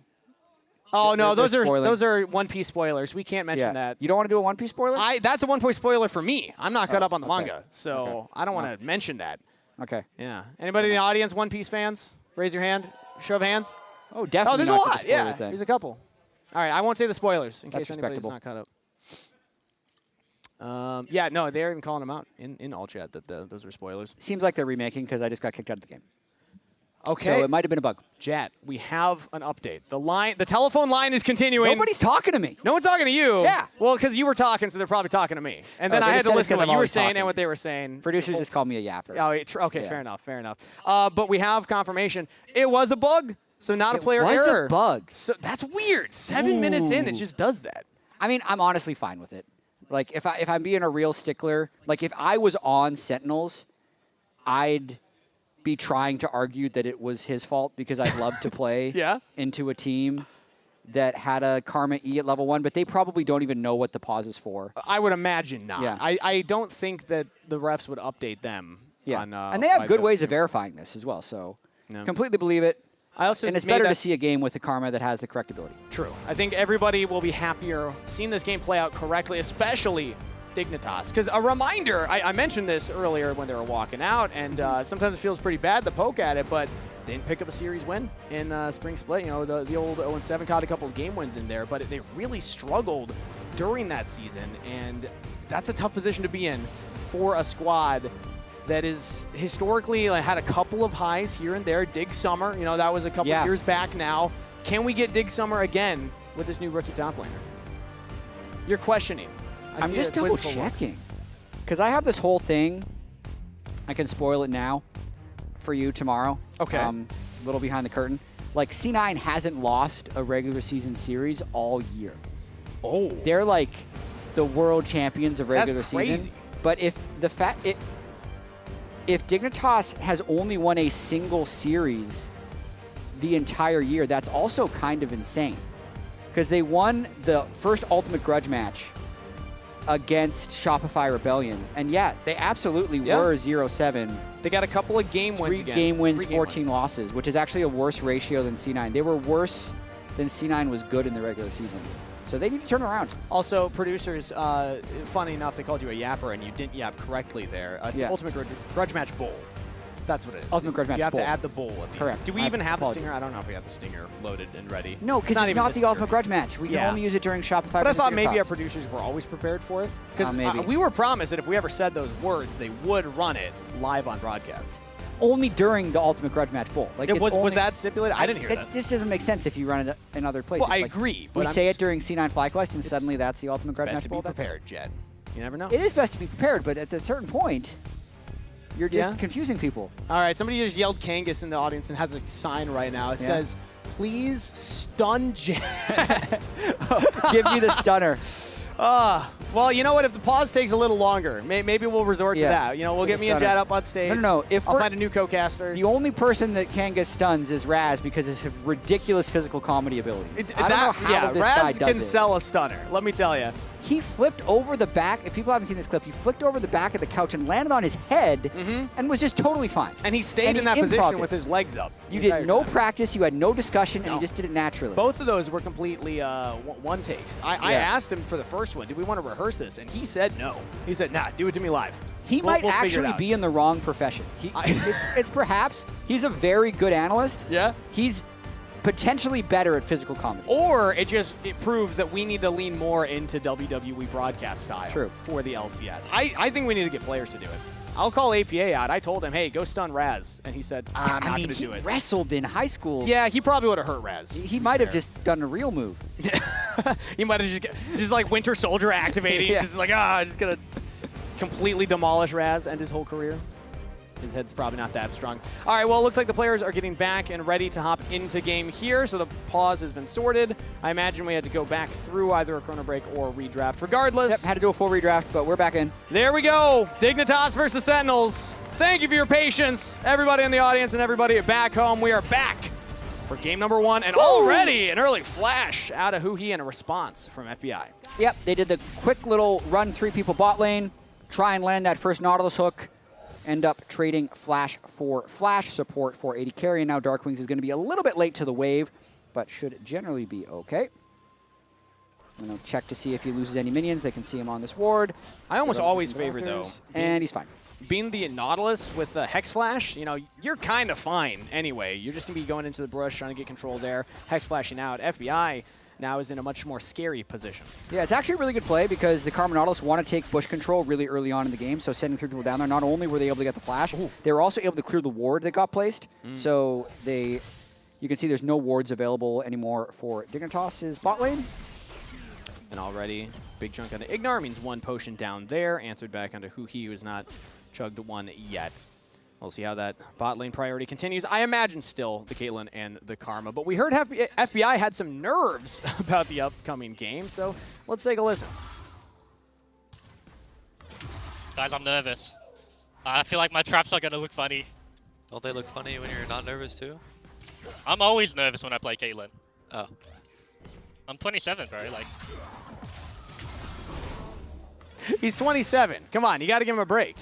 Oh, no, those are One Piece spoilers. We can't mention that. You don't want to do a One Piece spoiler? That's a One Piece spoiler for me. I'm not caught up on the manga, so I don't want to mention that. Okay. Yeah. Anybody in the audience, One Piece fans? Raise your hand. Show of hands. Oh, definitely. Oh, there's a lot. Yeah, there's a couple. All right, I won't say the spoilers in That's case anybody's not caught up. Yeah, no, they're even calling them out in all chat that those are spoilers. Seems like they're remaking because I just got kicked out of the game. Okay. So it might have been a bug. Jet, we have an update. The telephone line is continuing. Nobody's talking to me. No one's talking to you. Yeah. Well, because you were talking, so they're probably talking to me. And then I had to listen to what you were saying and what they were saying. Producers just called me a yapper. Oh, okay, fair enough. But we have confirmation. It was a bug, so not a player error. It was a bug. So that's weird. 7 minutes in, it just does that. I mean, I'm honestly fine with it. Like, if I'm being a real stickler, like, if I was on Sentinels, I'd be trying to argue that it was his fault because I'd love to play into a team that had a Karma E at level 1, but they probably don't even know what the pause is for. I would imagine not. Yeah. I don't think that the refs would update them. Yeah. On, and they have good ways of verifying this as well, so completely believe it. I also and it's better to see a game with the Karma that has the correct ability. True. I think everybody will be happier seeing this game play out correctly, especially Dignitas. Because a reminder, I mentioned this earlier when they were walking out, and sometimes it feels pretty bad to poke at it, but they didn't pick up a series win in Spring Split. You know, the old 0-7 caught a couple of game wins in there, but they really struggled during that season, and that's a tough position to be in for a squad that is historically had a couple of highs here and there. Dig Summer, you know, that was a couple of years back now. Can we get Dig Summer again with this new rookie top laner? You're questioning. I'm just double checking. Because I have this whole thing. I can spoil it now for you tomorrow. Okay. A little behind the curtain. Like, C9 hasn't lost a regular season series all year. Oh. They're like the world champions of regular That's crazy. season. But if Dignitas has only won a single series the entire year, that's also kind of insane. Because they won the first Ultimate Grudge match against Shopify Rebellion. And yeah, they absolutely were 0-7. They got a couple of game wins again. 3 game wins, 3 game 14 losses, which is actually a worse ratio than C9. They were worse than C9 was good in the regular season. So they need to turn around. Also, producers, funny enough, they called you a yapper, and you didn't yap correctly there. It's Ultimate Grudge Match Bowl. That's what it is. Ultimate Grudge Match You have Bowl. to add the bowl at the Correct. end. Do we I even have the apologize. stinger? I don't know if we have the stinger loaded and ready. No, because it's even not the this Ultimate year. Grudge Match. We can only use it during Shopify. But I versus thought maybe our Dignitas. producers were always prepared for it. Because maybe. we were promised that if we ever said those words, they would run it live on broadcast. Only during the Ultimate Grudge Match Bowl. Like, was that stipulated? I didn't hear it that. just doesn't make sense if you run it in other places. Well, I Like, agree, We but I'm say it just- during C9 FlyQuest, and suddenly that's the Ultimate Grudge Best Match to Bowl. be prepared, Jed. You never know. It is best to be prepared, but at a certain point, you're just confusing people. All right, somebody just yelled Kangas in the audience and has a sign right now. It says, please stun Jed. Give me the stunner. Well, you know what? If the pause takes a little longer, maybe we'll resort to that. You know, we'll get me and Jed up on stage. No. If I'll find a new co-caster. The only person that can get stuns is Raz because of his ridiculous physical comedy abilities. I don't know how this guy Raz does can it. sell a stunner. Let me tell you. He flipped over the back. If people haven't seen this clip, he flipped over the back of the couch and landed on his head and was just totally fine. And he stayed in that position with his legs up. You did no practice, you had no discussion, and you just did it naturally. Both of those were completely one takes. I asked him for the first one, did we want to rehearse this? And he said no. He said, nah, do it to me live. He might we'll figure it actually out. be in the wrong profession. It's perhaps, he's a very good analyst. Yeah. He's potentially better at physical comedy. Or it proves that we need to lean more into WWE broadcast style for the LCS. I think we need to get players to do it. I'll call APA out. I told him, hey, go stun Raz. And he said, I'm not going to do it. He wrestled in high school. Yeah, he probably would have hurt Raz. He might have just done a real move. He might have just like Winter Soldier activating. Just like, just going to completely demolish Raz and his whole career. His head's probably not that strong. All right, well, it looks like the players are getting back and ready to hop into game here, so the pause has been sorted. I imagine we had to go back through either a Chrono Break or redraft. Regardless. Yep, had to do a full redraft, but we're back in. There we go. Dignitas versus Sentinels. Thank you for your patience, everybody in the audience and everybody back home. We are back for game number 1, and already an early flash out of Huhi and a response from FBI. Yep, they did the quick little run 3 people bot lane, try and land that first Nautilus hook, end up trading Flash for Flash support for 80 carry, and now Darkwings is going to be a little bit late to the wave, but should generally be okay. I'm going to check to see if he loses any minions. They can see him on this ward. I almost always favor, though. And he's fine. Being the Nautilus with the Hex Flash, you know, you're kind of fine anyway. You're just going to be going into the brush, trying to get control there, Hex Flashing out. FBI now is in a much more scary position. Yeah, it's actually a really good play because the Karma Nautilus want to take bush control really early on in the game, so sending 3 people down there, not only were they able to get the flash, they were also able to clear the ward that got placed. So you can see there's no wards available anymore for Dignitas' bot lane. And already, big chunk onto Ignar means 1 potion down there, answered back onto Huhi, who has not chugged 1 yet. We'll see how that bot lane priority continues. I imagine still the Caitlyn and the Karma, but we heard FBI had some nerves about the upcoming game, so let's take a listen. Guys, I'm nervous. I feel like my traps are going to look funny. Don't they look funny when you're not nervous too? I'm always nervous when I play Caitlyn. Oh. I'm 27, bro. Like, He's 27. Come on, you got to give him a break.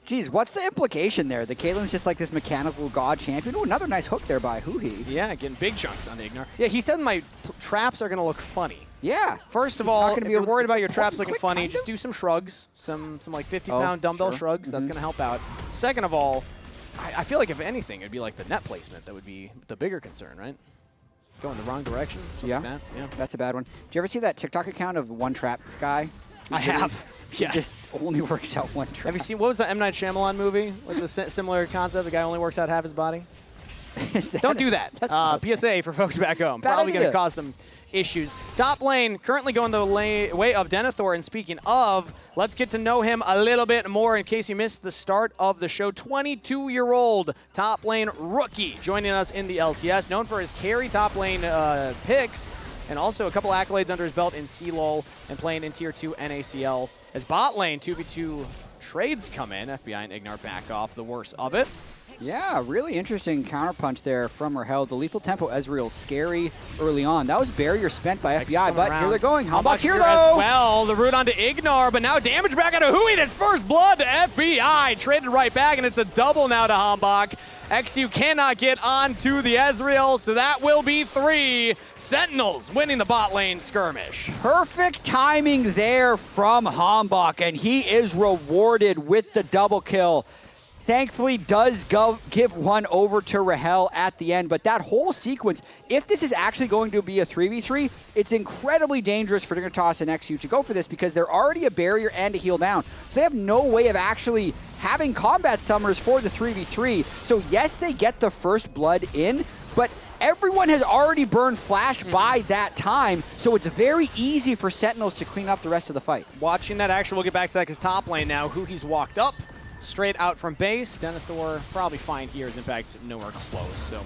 Geez, what's the implication there? The Caitlyn's just like this mechanical god champion. Oh, another nice hook there by Huhi. Yeah, getting big chunks on the Ignar. Yeah, he said my traps are going to look funny. Yeah. First of He's not all, gonna if be you're able to- worried about it's your traps looking click, funny, kind just of. do some shrugs, some like 50-pound dumbbell sure. shrugs. That's going to help out. Second of all, I feel like if anything, it'd be like the net placement that would be the bigger concern, right? Going the wrong direction. Yeah. Like that. Yeah. That's a bad one. Do you ever see that TikTok account of one trap guy? I have. He Yes. just only works out one trap. Have you seen, what was the M. Night Shyamalan movie with the similar concept? The guy only works out half his body? Don't do that. PSA for folks back home. Bad Probably going to idea. cause some issues. Top lane currently going the way of Denethor. And speaking of, let's get to know him a little bit more in case you missed the start of the show. 22-year-old top lane rookie joining us in the LCS, known for his carry top lane picks and also a couple accolades under his belt in CLOL and playing in Tier 2 NACL. As bot lane 2v2 trades come in, FBI and Ignar back off the worst of it. Yeah, really interesting counterpunch there from Rahel. The lethal tempo Ezreal scary early on. That was barrier spent by FBI, but here they're going. Hanbok's here though. As well, the root onto Ignar, but now damage back onto Hui. It's first blood to FBI. Traded right back, and it's a double now to Hanbok. XU cannot get onto the Ezreal, so that will be 3. Sentinels winning the bot lane skirmish. Perfect timing there from Hanbok, and he is rewarded with the double kill. Thankfully does give one over to Rahel at the end, but that whole sequence, if this is actually going to be a 3v3, it's incredibly dangerous for Dignitas and XU to go for this because they're already a barrier and a heal down. So they have no way of actually having combat summers for the 3v3. So yes, they get the first blood in, but everyone has already burned Flash by that time, so it's very easy for Sentinels to clean up the rest of the fight. Watching that action, we'll get back to that because top lane now, Huhi's walked up. Straight out from base. Denethor probably fine here as Impact's nowhere close. So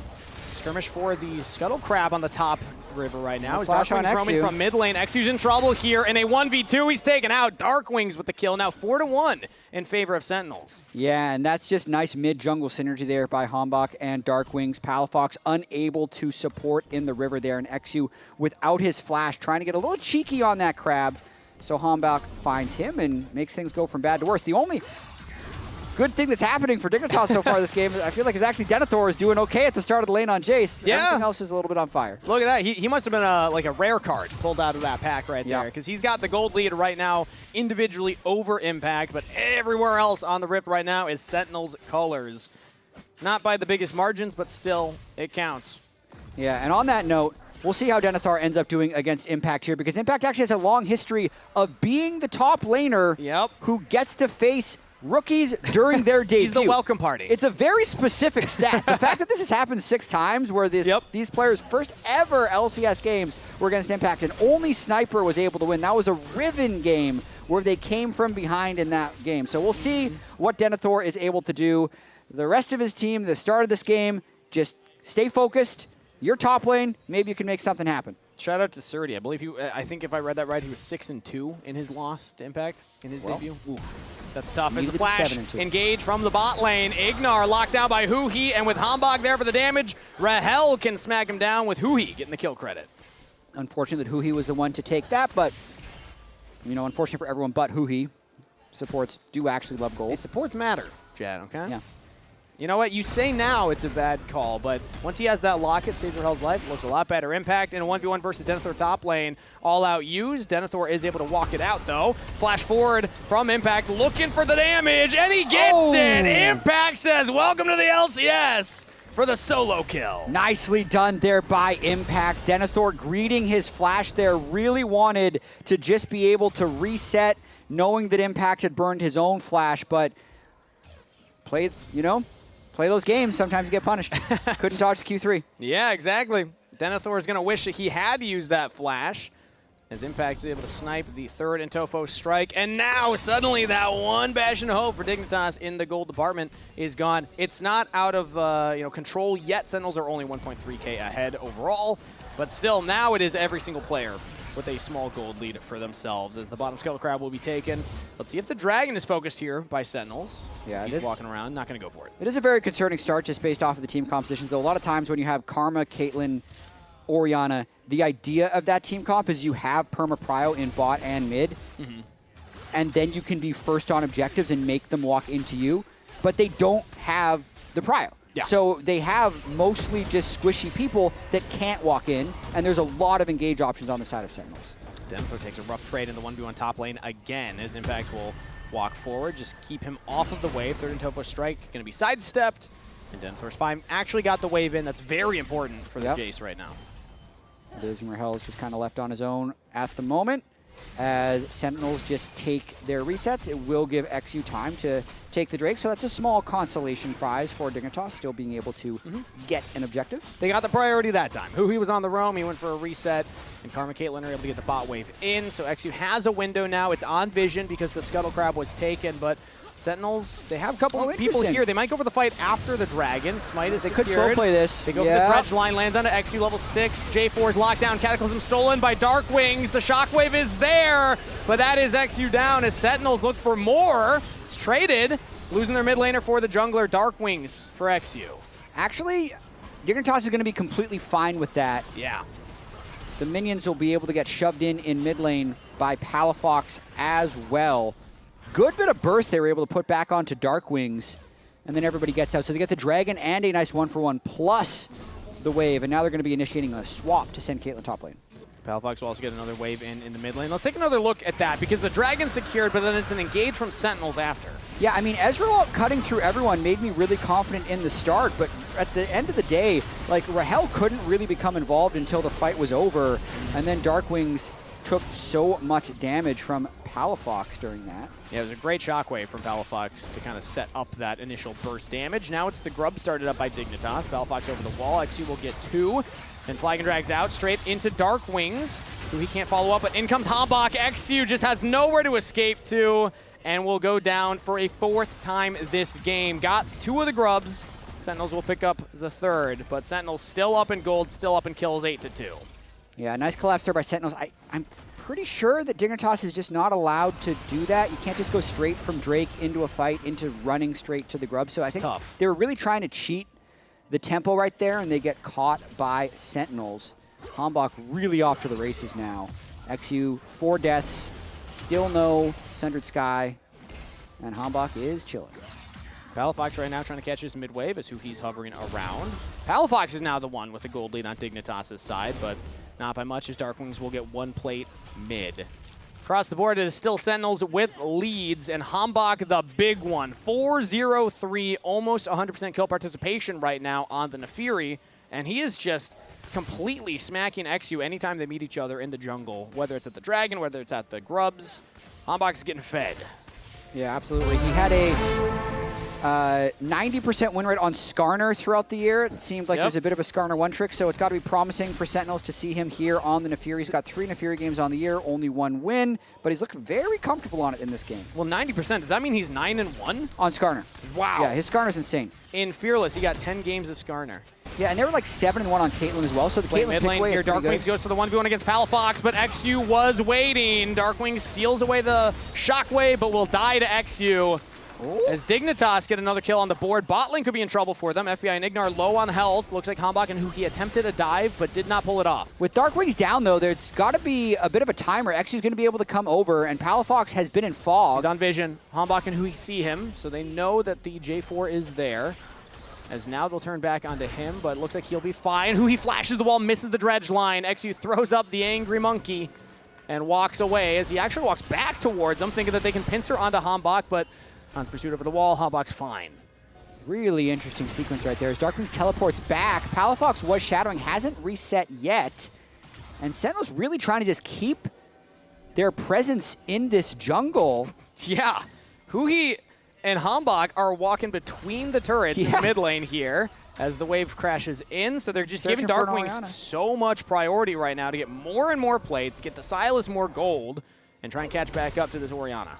skirmish for the Scuttle Crab on the top river right now. Darkwings roaming from mid lane. XU's in trouble here in a 1v2. He's taken out. Darkwings with the kill. Now 4-1 in favor of Sentinels. Yeah, and that's just nice mid-jungle synergy there by Hanbok and Darkwings. Palafox unable to support in the river there, and XU without his flash trying to get a little cheeky on that crab. So Hanbok finds him and makes things go from bad to worse. The only good thing that's happening for Dignitas so far this game, I feel like, is actually Denethor is doing okay at the start of the lane on Jace. Yeah. Everything else is a little bit on fire. Look at that. He must have been like a rare card pulled out of that pack right there, because he's got the gold lead right now individually over Impact, but everywhere else on the Rift right now is Sentinels colors. Not by the biggest margins, but still, it counts. Yeah, and on that note, we'll see how Denethor ends up doing against Impact here, because Impact actually has a long history of being the top laner who gets to face rookies during their debut. He's the welcome party. It's a very specific stat. The fact that this has happened 6 times where these players' first ever LCS games were against Impact, and only Sniper was able to win. That was a Riven game where they came from behind in that game. So we'll see what Denethor is able to do. The rest of his team, the start of this game, just stay focused. Your top lane, maybe you can make something happen. Shout out to Surdy. I believe I think if I read that right, he was 6-2 in his loss to Impact in his debut. Oof. That's tough. As the flash engage from the bot lane. Ignar locked down by Huhi, and with Hanbok there for the damage, Rahel can smack him down with Huhi getting the kill credit. Unfortunate that Huhi was the one to take that, but you know, unfortunate for everyone but Huhi. Supports do actually love gold. Hey, supports matter, Chad, okay? Yeah. You know what? You say now it's a bad call, but once he has that locket, saves Rahel's life, looks a lot better. Impact in a 1v1 versus Denethor top lane. All out used. Denethor is able to walk it out, though. Flash forward from Impact, looking for the damage, and he gets it! Impact says, welcome to the LCS for the solo kill. Nicely done there by Impact. Denethor greeting his flash there. Really wanted to just be able to reset, knowing that Impact had burned his own flash, but play those games, sometimes you get punished. Couldn't dodge the Q3. Yeah, exactly. Denethor is going to wish that he had used that flash, as Impact is able to snipe the third Intofo strike, and now suddenly that one bastion of hope for Dignitas in the gold department is gone. It's not out of control yet. Sentinels are only 1.3k ahead overall, but still now it is every single player with a small gold lead for themselves as the bottom Scuttle Crab will be taken. Let's see if the Dragon is focused here by Sentinels. Yeah, he's walking around, not going to go for it. It is a very concerning start just based off of the team compositions, though a lot of times when you have Karma, Caitlyn, Orianna, the idea of that team comp is you have Perma Prio in bot and mid, and then you can be first on objectives and make them walk into you, but they don't have the Prio. Yeah. So they have mostly just squishy people that can't walk in, and there's a lot of engage options on the side of Sentinels. Denethor takes a rough trade in the 1v1 top lane again as Impact will walk forward, just keep him off of the wave. Third Intofo strike going to be sidestepped, and Denethor's fine. Actually got the wave in. That's very important for the Jace right now. Liz and Rahel is just kind of left on his own at the moment. As Sentinels just take their resets, it will give XU time to take the Drake. So that's a small consolation prize for Dignitas, still being able to get an objective. They got the priority that time. Huhi was on the roam, he went for a reset, and Karma Caitlyn are able to get the bot wave in. So XU has a window now. It's on vision because the Scuttle Crab was taken, but Sentinels, they have a couple of people here. They might go for the fight after the Dragon. Smite is secured. They could slow play this. They go for the dredge line, lands onto XU level 6. J4's locked down. Cataclysm stolen by Darkwings. The shockwave is there, but that is XU down as Sentinels look for more. It's traded. Losing their mid laner for the jungler, Dark Wings for XU. Actually, Dignitas is going to be completely fine with that. Yeah. The minions will be able to get shoved in mid lane by Palafox as well. Good bit of burst they were able to put back onto Dark Wings, and then everybody gets out. So they get the Dragon and a nice 1-for-1 plus the wave, and now they're going to be initiating a swap to send Caitlyn top lane. Palafox will also get another wave in the mid lane. Let's take another look at that, because the Dragon's secured, but then it's an engage from Sentinels after. Yeah, I mean, Ezreal cutting through everyone made me really confident in the start, but at the end of the day, like, Rahel couldn't really become involved until the fight was over, and then Dark Wings took so much damage from Palafox during that. Yeah, it was a great shockwave from Palafox to kind of set up that initial burst damage. Now it's the grub started up by Dignitas. Palafox over the wall. XU will get 2. And Flagon drags out straight into Dark Wings, who he can't follow up, but in comes Hambach. XU just has nowhere to escape to, and will go down for a 4th time this game. Got 2 of the grubs. Sentinels will pick up the 3rd, but Sentinels still up in gold, still up in kills, 8-2. Yeah, nice collapse there by Sentinels. I'm pretty sure that Dignitas is just not allowed to do that. You can't just go straight from Drake into a fight, into running straight to the grub. So I think they were really trying to cheat the tempo right there, and they get caught by Sentinels. Hambach really off to the races now. XU, 4 deaths, still no Sundered Sky, and Hambach is chilling. Palafox right now trying to catch his mid-wave is who he's hovering around. Palafox is now the one with the gold lead on Dignitas' side, but not by much, as Dark Wings will get 1 plate mid. Across the board, it is still Sentinels with leads, and Hambach the big one. 4-0-3, almost 100% kill participation right now on the Nefiri, and he is just completely smacking XU anytime they meet each other in the jungle, whether it's at the Dragon, whether it's at the Grubs. Hambach is getting fed. Yeah, absolutely. He had a 90% win rate on Skarner throughout the year. It seemed like there's a bit of a Skarner one trick, so it's got to be promising for Sentinels to see him here on the Nefiri. He's got 3 Nefiri games on the year, only 1 win, but he's looked very comfortable on it in this game. Well, 90%, does that mean he's 9-1? On Skarner. Wow. Yeah, his Skarner's insane. In Fearless, he got 10 games of Skarner. Yeah, and they were like 7-1 on Caitlyn as well, so the Caitlyn mid lane pick here, Dark Wings goes for the 1v1 against Palafox, but XU was waiting. Dark Wings steals away the shockwave, but will die to XU. As Dignitas get another kill on the board. Bot lane could be in trouble for them. FBI and Ignar low on health. Looks like Hambach and Huki attempted a dive, but did not pull it off. With Dark Wings down, though, there's got to be a bit of a timer. XU's going to be able to come over, and Palafox has been in fog. He's on vision. Hambach and Huki see him, so they know that the J4 is there. As now they'll turn back onto him, but looks like he'll be fine. Huki flashes the wall, misses the dredge line. XU throws up the angry monkey and walks away, as he actually walks back towards them, thinking that they can pincer onto Hambach, but on pursuit over the wall, Hambach's fine. Really interesting sequence right there. As Dark Wings teleports back, Palafox was shadowing, hasn't reset yet. And Sentinel's really trying to just keep their presence in this jungle. Yeah. Huki and Hambach are walking between the turrets in the mid lane here as the wave crashes in. So they're just giving Dark Wings so much priority right now to get more and more plates, get the Silas more gold, and try and catch back up to this Orianna.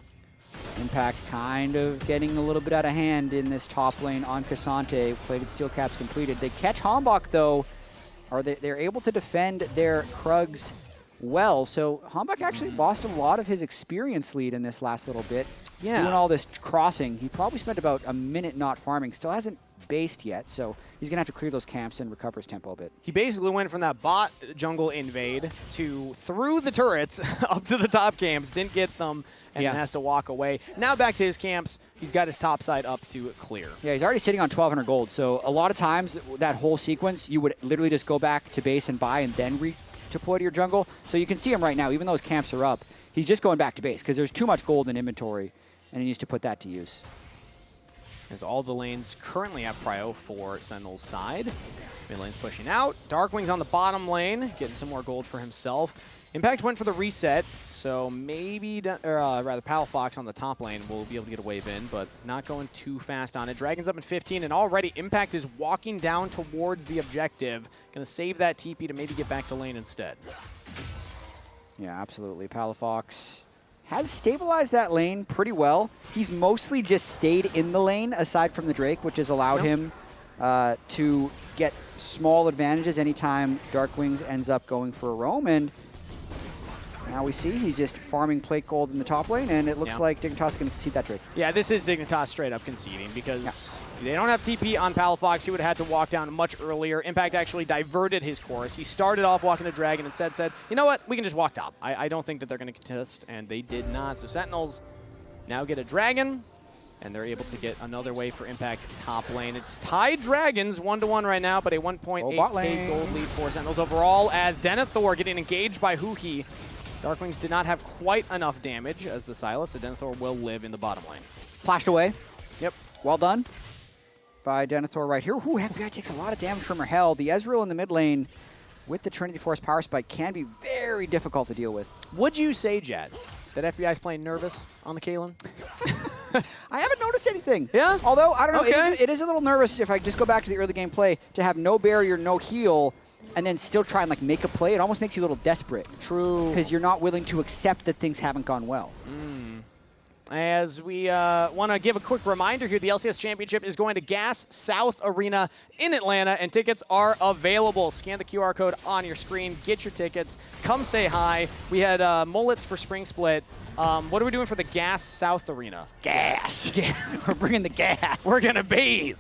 Impact kind of getting a little bit out of hand in this top lane on Cassante. Plated steel caps completed. They catch Hambach, though, or they're able to defend their Krugs well. So Hambach actually lost a lot of his experience lead in this last little bit. Yeah. Doing all this crossing. He probably spent about a minute not farming. Still hasn't based yet, so he's going to have to clear those camps and recover his tempo a bit. He basically went from that bot jungle invade to through the turrets up to the top camps, didn't get them, and then has to walk away. Now back to his camps. He's got his top side up to clear. Yeah, he's already sitting on 1,200 gold, so a lot of times that whole sequence, you would literally just go back to base and buy and then redeploy to your jungle. So you can see him right now, even though his camps are up, he's just going back to base because there's too much gold in inventory, and he needs to put that to use. As all the lanes currently have prio for Sentinel's side. Mid lane's pushing out. Dark Wings on the bottom lane, getting some more gold for himself. Impact went for the reset, so maybe, rather Palafox on the top lane will be able to get a wave in, but not going too fast on it. Dragon's up in 15, and already Impact is walking down towards the objective. Going to save that TP to maybe get back to lane instead. Yeah, absolutely. Palafox has stabilized that lane pretty well. He's mostly just stayed in the lane, aside from the Drake, which has allowed him to get small advantages anytime Dark Wings ends up going for a roam. And Now we see he's just farming plate gold in the top lane, and it looks like Dignitas is going to concede that trade. Yeah, this is Dignitas straight up conceding because they don't have TP on Palafox. He would have had to walk down much earlier. Impact actually diverted his course. He started off walking the Dragon and said, you know what, we can just walk top. I don't think that they're going to contest, and they did not. So Sentinels now get a Dragon, and they're able to get another wave for Impact top lane. It's tied Dragons 1-1 right now, but a 1.8k gold lead for Sentinels overall as Denethor getting engaged by Huhi. Darkwings did not have quite enough damage as the Sylas, so Denethor will live in the bottom lane. Flashed away. Yep. Well done by Denethor right here. Ooh, FBI takes a lot of damage from her hell. The Ezreal in the mid lane with the Trinity Force power spike can be very difficult to deal with. Would you say, Jad, that FBI is playing nervous on the Caitlyn? I haven't noticed anything. Yeah? Although, I don't know, it is a little nervous if I just go back to the early game play to have no barrier, no heal, and then still try and like make a play. It almost makes you a little desperate. True. Because you're not willing to accept that things haven't gone well. As we want to give a quick reminder here, the LCS Championship is going to Gas South Arena in Atlanta, and tickets are available. Scan the QR code on your screen, get your tickets, come say hi. We had mullets for Spring Split. What are we doing for the Gas South Arena? Gas. We're bringing the gas. We're going to bathe.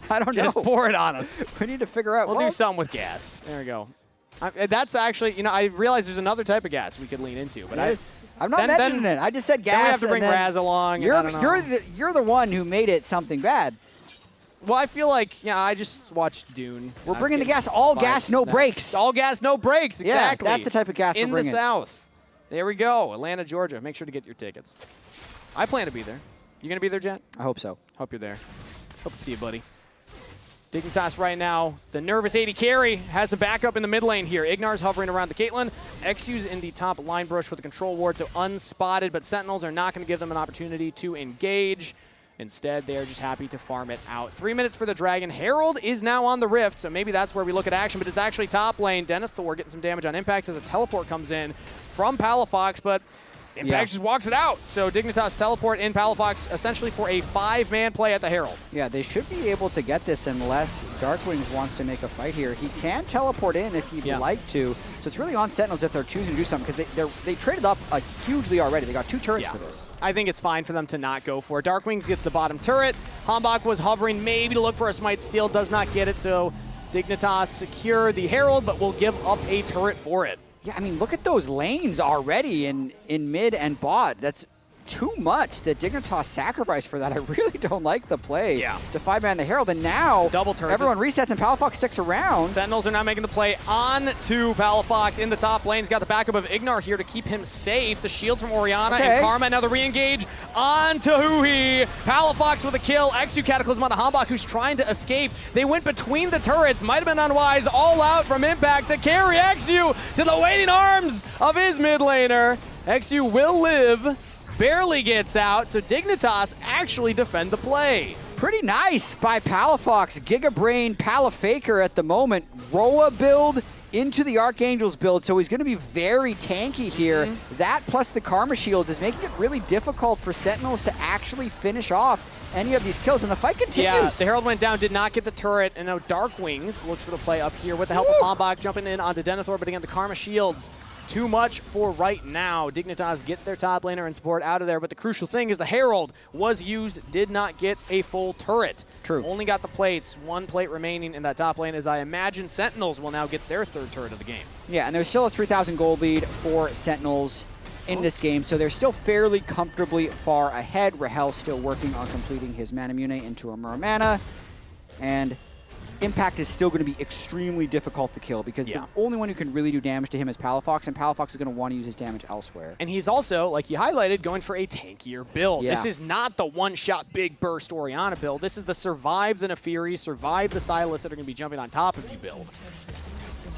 I don't know. Just pour it on us. We need to figure out. We'll do something with gas. There we go. That's actually, you know, I realize there's another type of gas we could lean into, but I'm not mentioning it. I just said gas. Then we have to bring Raz along. You're the one who made it something bad. Well, I feel like, I just watched Dune. We're bringing the gas. All gas, no brakes. All gas, no brakes. Exactly. Yeah, that's the type of gas we're bringing. In the South. There we go. Atlanta, Georgia. Make sure to get your tickets. I plan to be there. You going to be there, Jet? I hope so. Hope you're there. Hope to see you, buddy. Dignitas right now, the nervous 80 carry, has a backup in the mid lane here. Ignar's hovering around the Caitlyn. Exu's in the top line brush with the control ward, so unspotted, but Sentinels are not going to give them an opportunity to engage. Instead, they are just happy to farm it out. 3 minutes for the Dragon. Herald is now on the Rift, so maybe that's where we look at action, but it's actually top lane. Denethor getting some damage on Impact as a teleport comes in from Palafox, but Impact just walks it out. So Dignitas teleport in Palafox essentially for a 5-man play at the Herald. Yeah, they should be able to get this unless Darkwings wants to make a fight here. He can teleport in if he'd like to. So it's really on Sentinels if they're choosing to do something because they traded up hugely already. They got 2 turrets for this. I think it's fine for them to not go for it. Darkwings gets the bottom turret. Hambach was hovering maybe to look for a smite steal, does not get it. So Dignitas secure the Herald, but will give up a turret for it. Yeah, I mean, look at those lanes already in mid and bot. That's too much that Dignitas sacrificed for that. I really don't like the play to 5-man the Herald. And now double turns. Everyone resets and Palafox sticks around. Sentinels are now making the play on to Palafox in the top lane. He's got the backup of Ignar here to keep him safe. The shields from Orianna and Karma. Now the re-engage on to Huhi. Palafox with a kill. Exu Cataclysm on the Hambach, who's trying to escape. They went between the turrets. Might have been unwise. All out from Impact to carry Exu to the waiting arms of his mid laner. Exu will live. Barely gets out, so Dignitas actually defend the play. Pretty nice by Palafox. Giga Brain, Palafaker at the moment. Roa build into the Archangel's build, so he's going to be very tanky here. That plus the Karma Shields is making it really difficult for Sentinels to actually finish off any of these kills, and the fight continues. Yeah, the Herald went down, did not get the turret, and now Darkwings looks for the play up here with the help of Hambach jumping in onto Denethor, but again, the Karma Shields. Too much for right now. Dignitas get their top laner and support out of there, but the crucial thing is the Herald was used, did not get a full turret. True. Only got the plates, 1 plate remaining in that top lane, as I imagine Sentinels will now get their 3rd turret of the game. Yeah, and there's still a 3,000 gold lead for Sentinels in this game, so they're still fairly comfortably far ahead. Rahel still working on completing his Manamune into a Muramana, and Impact is still going to be extremely difficult to kill because the only one who can really do damage to him is Palafox, and Palafox is going to want to use his damage elsewhere. And he's also, like you highlighted, going for a tankier build. This is not the one-shot big burst Orianna build. This is the survive the Nefiri, survive the Sylas that are going to be jumping on top of you build.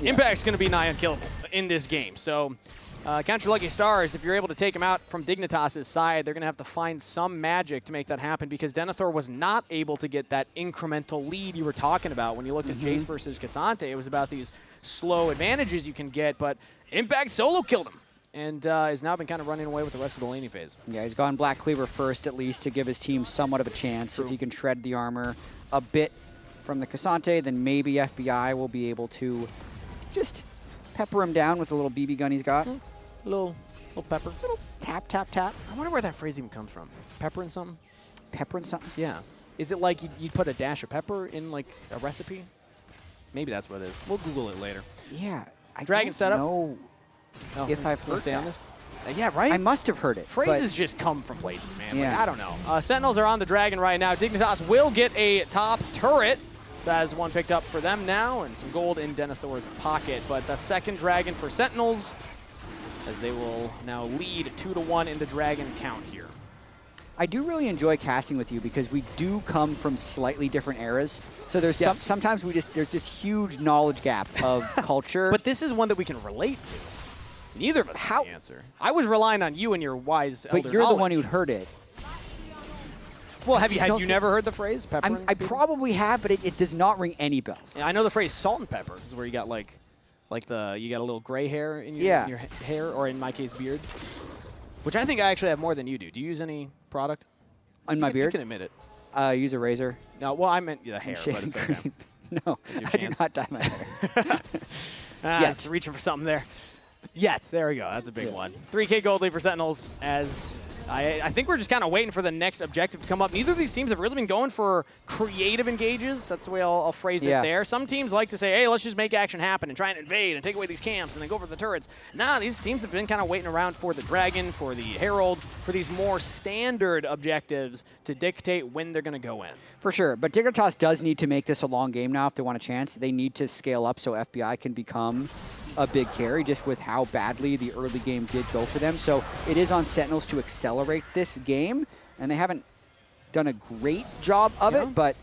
Impact's going to be nigh unkillable in this game. So count your lucky stars. If you're able to take him out from Dignitas' side, they're going to have to find some magic to make that happen because Denethor was not able to get that incremental lead you were talking about. When you looked at Jace versus Cassante, it was about these slow advantages you can get, but Impact solo killed him and has now been kind of running away with the rest of the laning phase. Yeah, he's gone Black Cleaver first at least to give his team somewhat of a chance. If he can shred the armor a bit from the Cassante, then maybe FBI will be able to just pepper him down with a little BB gun he's got. Little Little pepper. Little tap, tap, tap. I wonder where that phrase even comes from. Pepper and something? Pepper and something? Yeah. Is it like you'd put a dash of pepper in like a recipe? Maybe that's what it is. We'll Google it later. Yeah. I Dragon don't setup. know if I've heard stay that. on this. Yeah, right? I must have heard it. Phrases just come from places, man. Yeah. Like, I don't know. Sentinels are on the Dragon right now. Dignitas will get a top turret. That's one picked up for them now, and some gold in Denethor's pocket. But the second Dragon for Sentinels, as they will now lead 2-1 in the Dragon count here. I do really enjoy casting with you because we do come from slightly different eras. So there's sometimes there's this huge knowledge gap of culture. But this is one that we can relate to. Neither of us have the answer. I was relying on you and your wise elder But you're knowledge. the one who'd heard it. Well, had you never heard the phrase pepper? I probably have, but it does not ring any bells. Yeah, I know the phrase salt and pepper is where you got you got a little gray hair in your hair, or in my case, beard. Which I think I actually have more than you do. Do you use any product? On my beard? You can admit it. I use a razor. No, well, I meant the hair, but it's okay. No, I do not dye my hair. Yes, reaching for something there. Yes, there we go. That's a big one. 3K gold lead for Sentinels, as I think we're just kind of waiting for the next objective to come up. Neither of these teams have really been going for creative engages. That's the way I'll phrase it there. Some teams like to say, hey, let's just make action happen and try and invade and take away these camps and then go for the turrets. Nah, these teams have been kind of waiting around for the Dragon, for the Herald, for these more standard objectives to dictate when they're going to go in. For sure, but Dignitas does need to make this a long game now if they want a chance. They need to scale up so FBI can become a big carry, just with how badly the early game did go for them. So it is on Sentinels to accelerate this game, and they haven't done a great job of it, but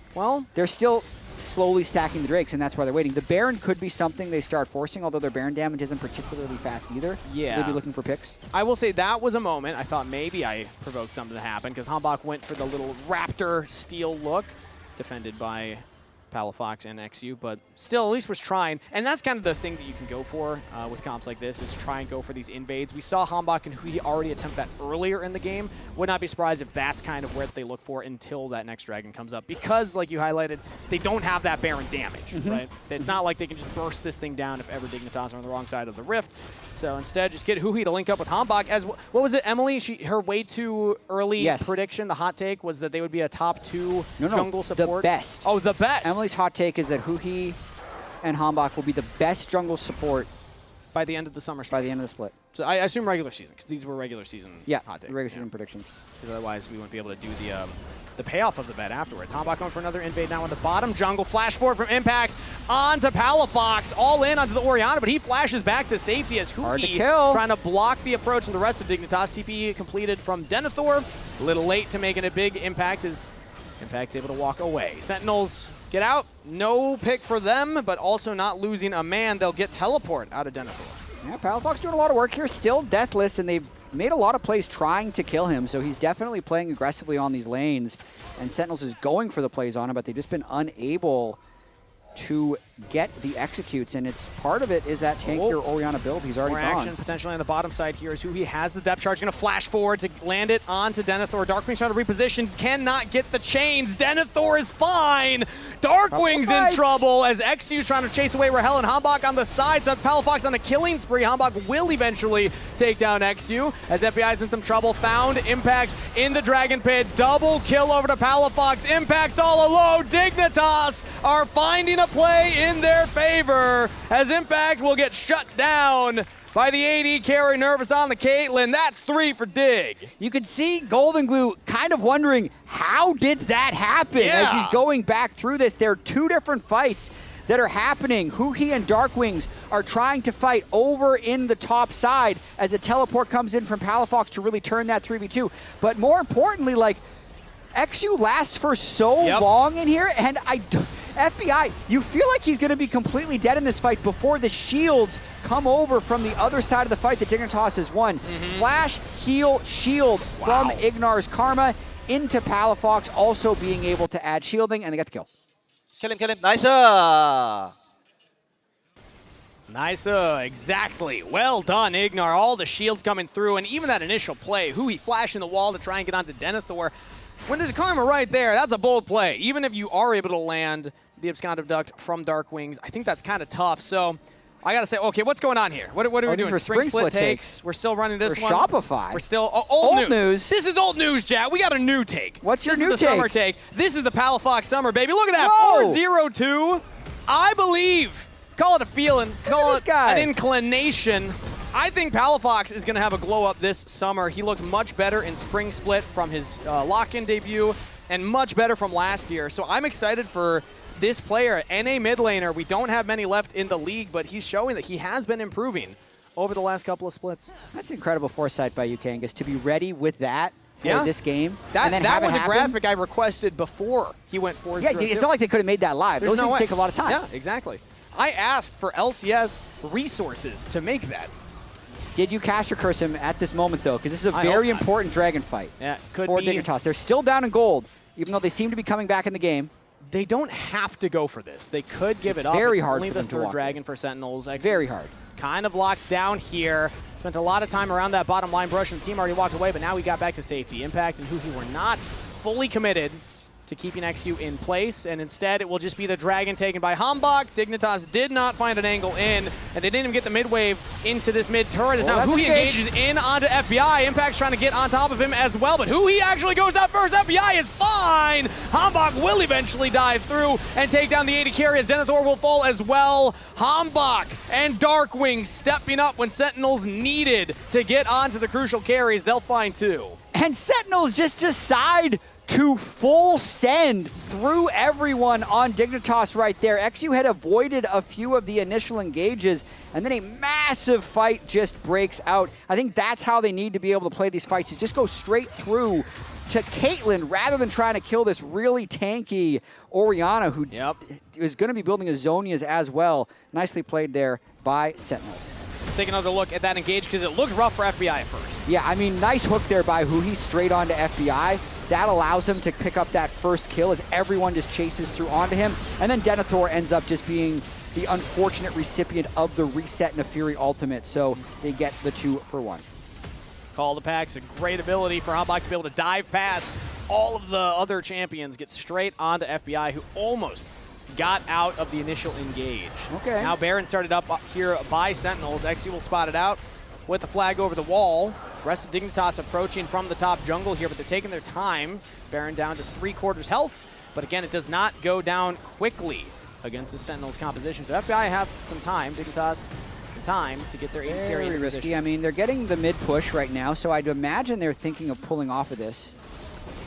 they're still slowly stacking the Drakes, and that's why they're waiting. The Baron could be something they start forcing, although their Baron damage isn't particularly fast either. Yeah. They'd be looking for picks. I will say that was a moment I thought maybe I provoked something to happen, because Hambach went for the little Raptor steel look, defended by Palafox and XU, but still at least was trying. And that's kind of the thing that you can go for with comps like this, is try and go for these invades. We saw Hambach and Hui already attempt that earlier in the game. Would not be surprised if that's kind of where they look for until that next Dragon comes up, because like you highlighted, they don't have that Baron damage, right? It's not like they can just burst this thing down if ever Dignitas are on the wrong side of the rift. So instead, just get Hui to link up with Hambach. As what was it, Emily? Her way too early prediction, the hot take, was that they would be a top 2 jungle support. The best. Oh, the best. Emily's hot take is that Hui and Hambach will be the best jungle support by the end of the summer split. By the end of the split. So I assume regular season, because these were regular season hot takes. Regular season predictions. Because otherwise we wouldn't be able to do the payoff of the bet afterwards. Hambach going for another invade now in the bottom jungle. Flash forward from Impact onto Palafox. All in onto the Orianna, but he flashes back to safety as Hui trying to block the approach from the rest of Dignitas. TP completed from Denethor. A little late to making a big impact as Impact's able to walk away. Sentinels get out. No pick for them, but also not losing a man. They'll get teleport out of Denethor. Yeah, Palafox doing a lot of work here. Still deathless, and they've made a lot of plays trying to kill him, so he's definitely playing aggressively on these lanes. And Sentinels is going for the plays on him, but they've just been unable to get the executes, and it's part of it is that tankier Orianna build. He's already More gone. action potentially on the bottom side here as Hui has the depth charge, going to flash forward to land it onto Denethor. Darkwing's trying to reposition, cannot get the chains. Denethor is fine. Darkwing's in trouble as XU's trying to chase away Rahel and Hambach on the side, so that's Palafox on the killing spree. Hambach will eventually take down XU as FBI's in some trouble. Found Impact in the Dragon Pit. Double kill over to Palafox. Impact's all alone. Dignitas are finding a play in their favor as Impact will get shut down by the AD carry. Nervous on the Caitlyn. That's 3 for Dig. You could see Golden Glue kind of wondering, how did that happen? As he's going back through this, there are 2 different fights that are happening. Hui and Darkwings are trying to fight over in the top side as a teleport comes in from Palafox to really turn that 3v2. But more importantly, like, XU lasts for so long in here, and FBI, you feel like he's going to be completely dead in this fight before the shields come over from the other side of the fight that Dignitas has won. Flash, heal, shield from Ignar's Karma into Palafox, also being able to add shielding, and they got the kill. Kill him. Nice. Nice, exactly. Well done, Ignar. All the shields coming through, and even that initial play, Hui flashing the wall to try and get onto Denethor. When there's Karma right there, that's a bold play. Even if you are able to land the Abscond Abduct from Darkwings, I think that's kind of tough. So I gotta say, okay, what's going on here? What are we these doing? were spring split takes. We're still running this For one. Shopify. We're still old news. This is old news, Jack. We got a new take. What's your this new is the take? summer take. This is the Palafox Summer, baby. Look at that. Whoa. 4-0-2. I believe. Call it a feeling. Call it guy. an inclination. I think Palafox is going to have a glow up this summer. He looked much better in spring split from his lock-in debut and much better from last year. So I'm excited for this player, NA mid laner. We don't have many left in the league, but he's showing that he has been improving over the last couple of splits. That's incredible foresight by you, Kangas, to be ready with that for this game. That was a happen. graphic I requested before he went 4-0. Yeah, it's not like they could have made that live. There's Those no things way. take a lot of time. Yeah, exactly. I asked for LCS resources to make that. Did you caster curse him at this moment, though? Because this is a I very hope not. important dragon fight could for be. Dignitas. They're still down in gold, even though they seem to be coming back in the game. They don't have to go for this. They could give It's it up. very It's hard only for the them to third walk dragon for Sentinels. Very hard. Kind of locked down here. Spent a lot of time around that bottom line brush, and the team already walked away, but now we got back to safety. Impact and Huhi were not fully committed to keeping XU in place, and instead it will just be the dragon taken by Hambach. Dignitas did not find an angle in, and they didn't even get the mid wave into this mid turret. As now Huhi engages in onto FBI. Impact's trying to get on top of him as well, but Huhi actually goes out first. FBI is fine. Hambach will eventually dive through and take down the 80 carry as Denethor will fall as well. Hambach and Darkwing stepping up when Sentinels needed to get onto the crucial carries. They'll find two. And Sentinels just decide to full send through everyone on Dignitas right there. XU had avoided a few of the initial engages, and then a massive fight just breaks out. I think that's how they need to be able to play these fights, is just go straight through to Caitlyn rather than trying to kill this really tanky Orianna, who is going to be building a Zonias as well. Nicely played there by Sentinels. Let's take another look at that engage because it looked rough for FBI at first. Yeah, I mean, nice hook there by Huhi straight onto FBI. That allows him to pick up that first kill as everyone just chases through onto him. And then Denethor ends up just being the unfortunate recipient of the reset and a Fury ultimate, so they get the 2 for 1. Call the packs, a great ability for Hambach to be able to dive past all of the other champions, get straight onto FBI, who almost got out of the initial engage. Okay. Now Baron started up here by Sentinels. XU will spot it out with the flag over the wall. Rest of Dignitas approaching from the top jungle here, but they're taking their time. Baron down to 3/4 health, but again, it does not go down quickly against the Sentinels composition. So FBI have some time, Dignitas some time to get their 80 carry into Very risky. position. I mean, they're getting the mid push right now, so I'd imagine they're thinking of pulling off of this.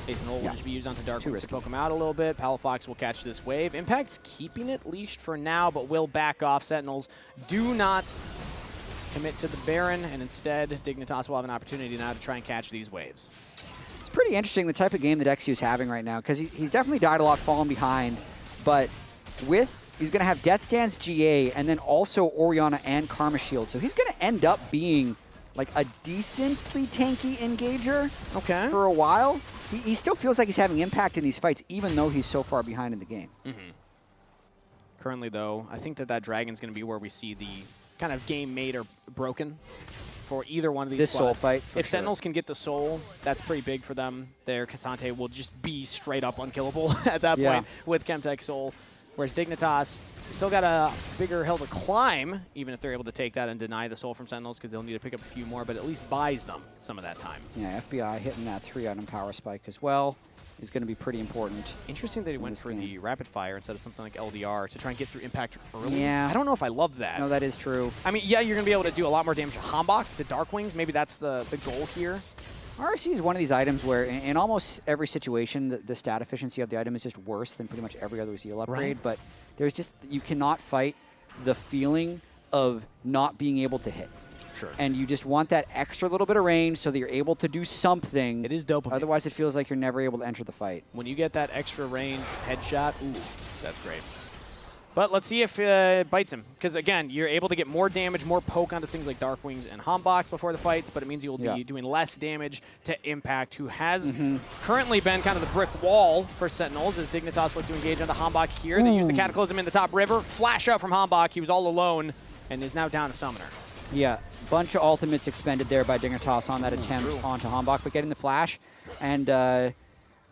Ace and Hole will just be used onto Darkwing to poke him out a little bit. Palafox will catch this wave. Impact's keeping it leashed for now, but will back off. Sentinels do not commit to the Baron, and instead Dignitas will have an opportunity now to try and catch these waves. It's pretty interesting the type of game that XU is having right now, because he's definitely died a lot falling behind, but he's going to have Death Stance GA and then also Orianna and Karma Shield, so he's going to end up being like a decently tanky engager for a while. He still feels like he's having impact in these fights, even though he's so far behind in the game. Currently, though, I think that dragon's going to be where we see the kind of game made or broken for either one of these This squads. soul fight, If for Sentinels can get the soul, that's pretty big for them. Their Cassante will just be straight up unkillable at that point with Chemtech Soul. Whereas Dignitas still got a bigger hill to climb, even if they're able to take that and deny the soul from Sentinels, because they'll need to pick up a few more, but at least buys them some of that time. Yeah, FBI hitting that 3-item power spike as well is going to be pretty important. Interesting that he went for the rapid fire instead of something like LDR to try and get through impact early. Yeah. I don't know if I love that. No, that is true. I mean, yeah, you're going to be able to do a lot more damage to Hambach, to Darkwings. Maybe that's the goal here. RC is one of these items where in almost every situation, the stat efficiency of the item is just worse than pretty much every other Zeal upgrade, but there's just, you cannot fight the feeling of not being able to hit. Sure. And you just want that extra little bit of range so that you're able to do something. It is dopamine. Otherwise, it feels like you're never able to enter the fight. When you get that extra range headshot, ooh, that's great. But let's see if it bites him. Because, again, you're able to get more damage, more poke onto things like Darkwings and Hambach before the fights, but it means you will be doing less damage to Impact, who has currently been kind of the brick wall for Sentinels as Dignitas look to engage onto Hambach here. They use the Cataclysm in the top river. Flash out from Hambach. He was all alone and is now down a Summoner. Yeah, bunch of ultimates expended there by Dignitas on that attempt onto Hambach, but getting the flash. And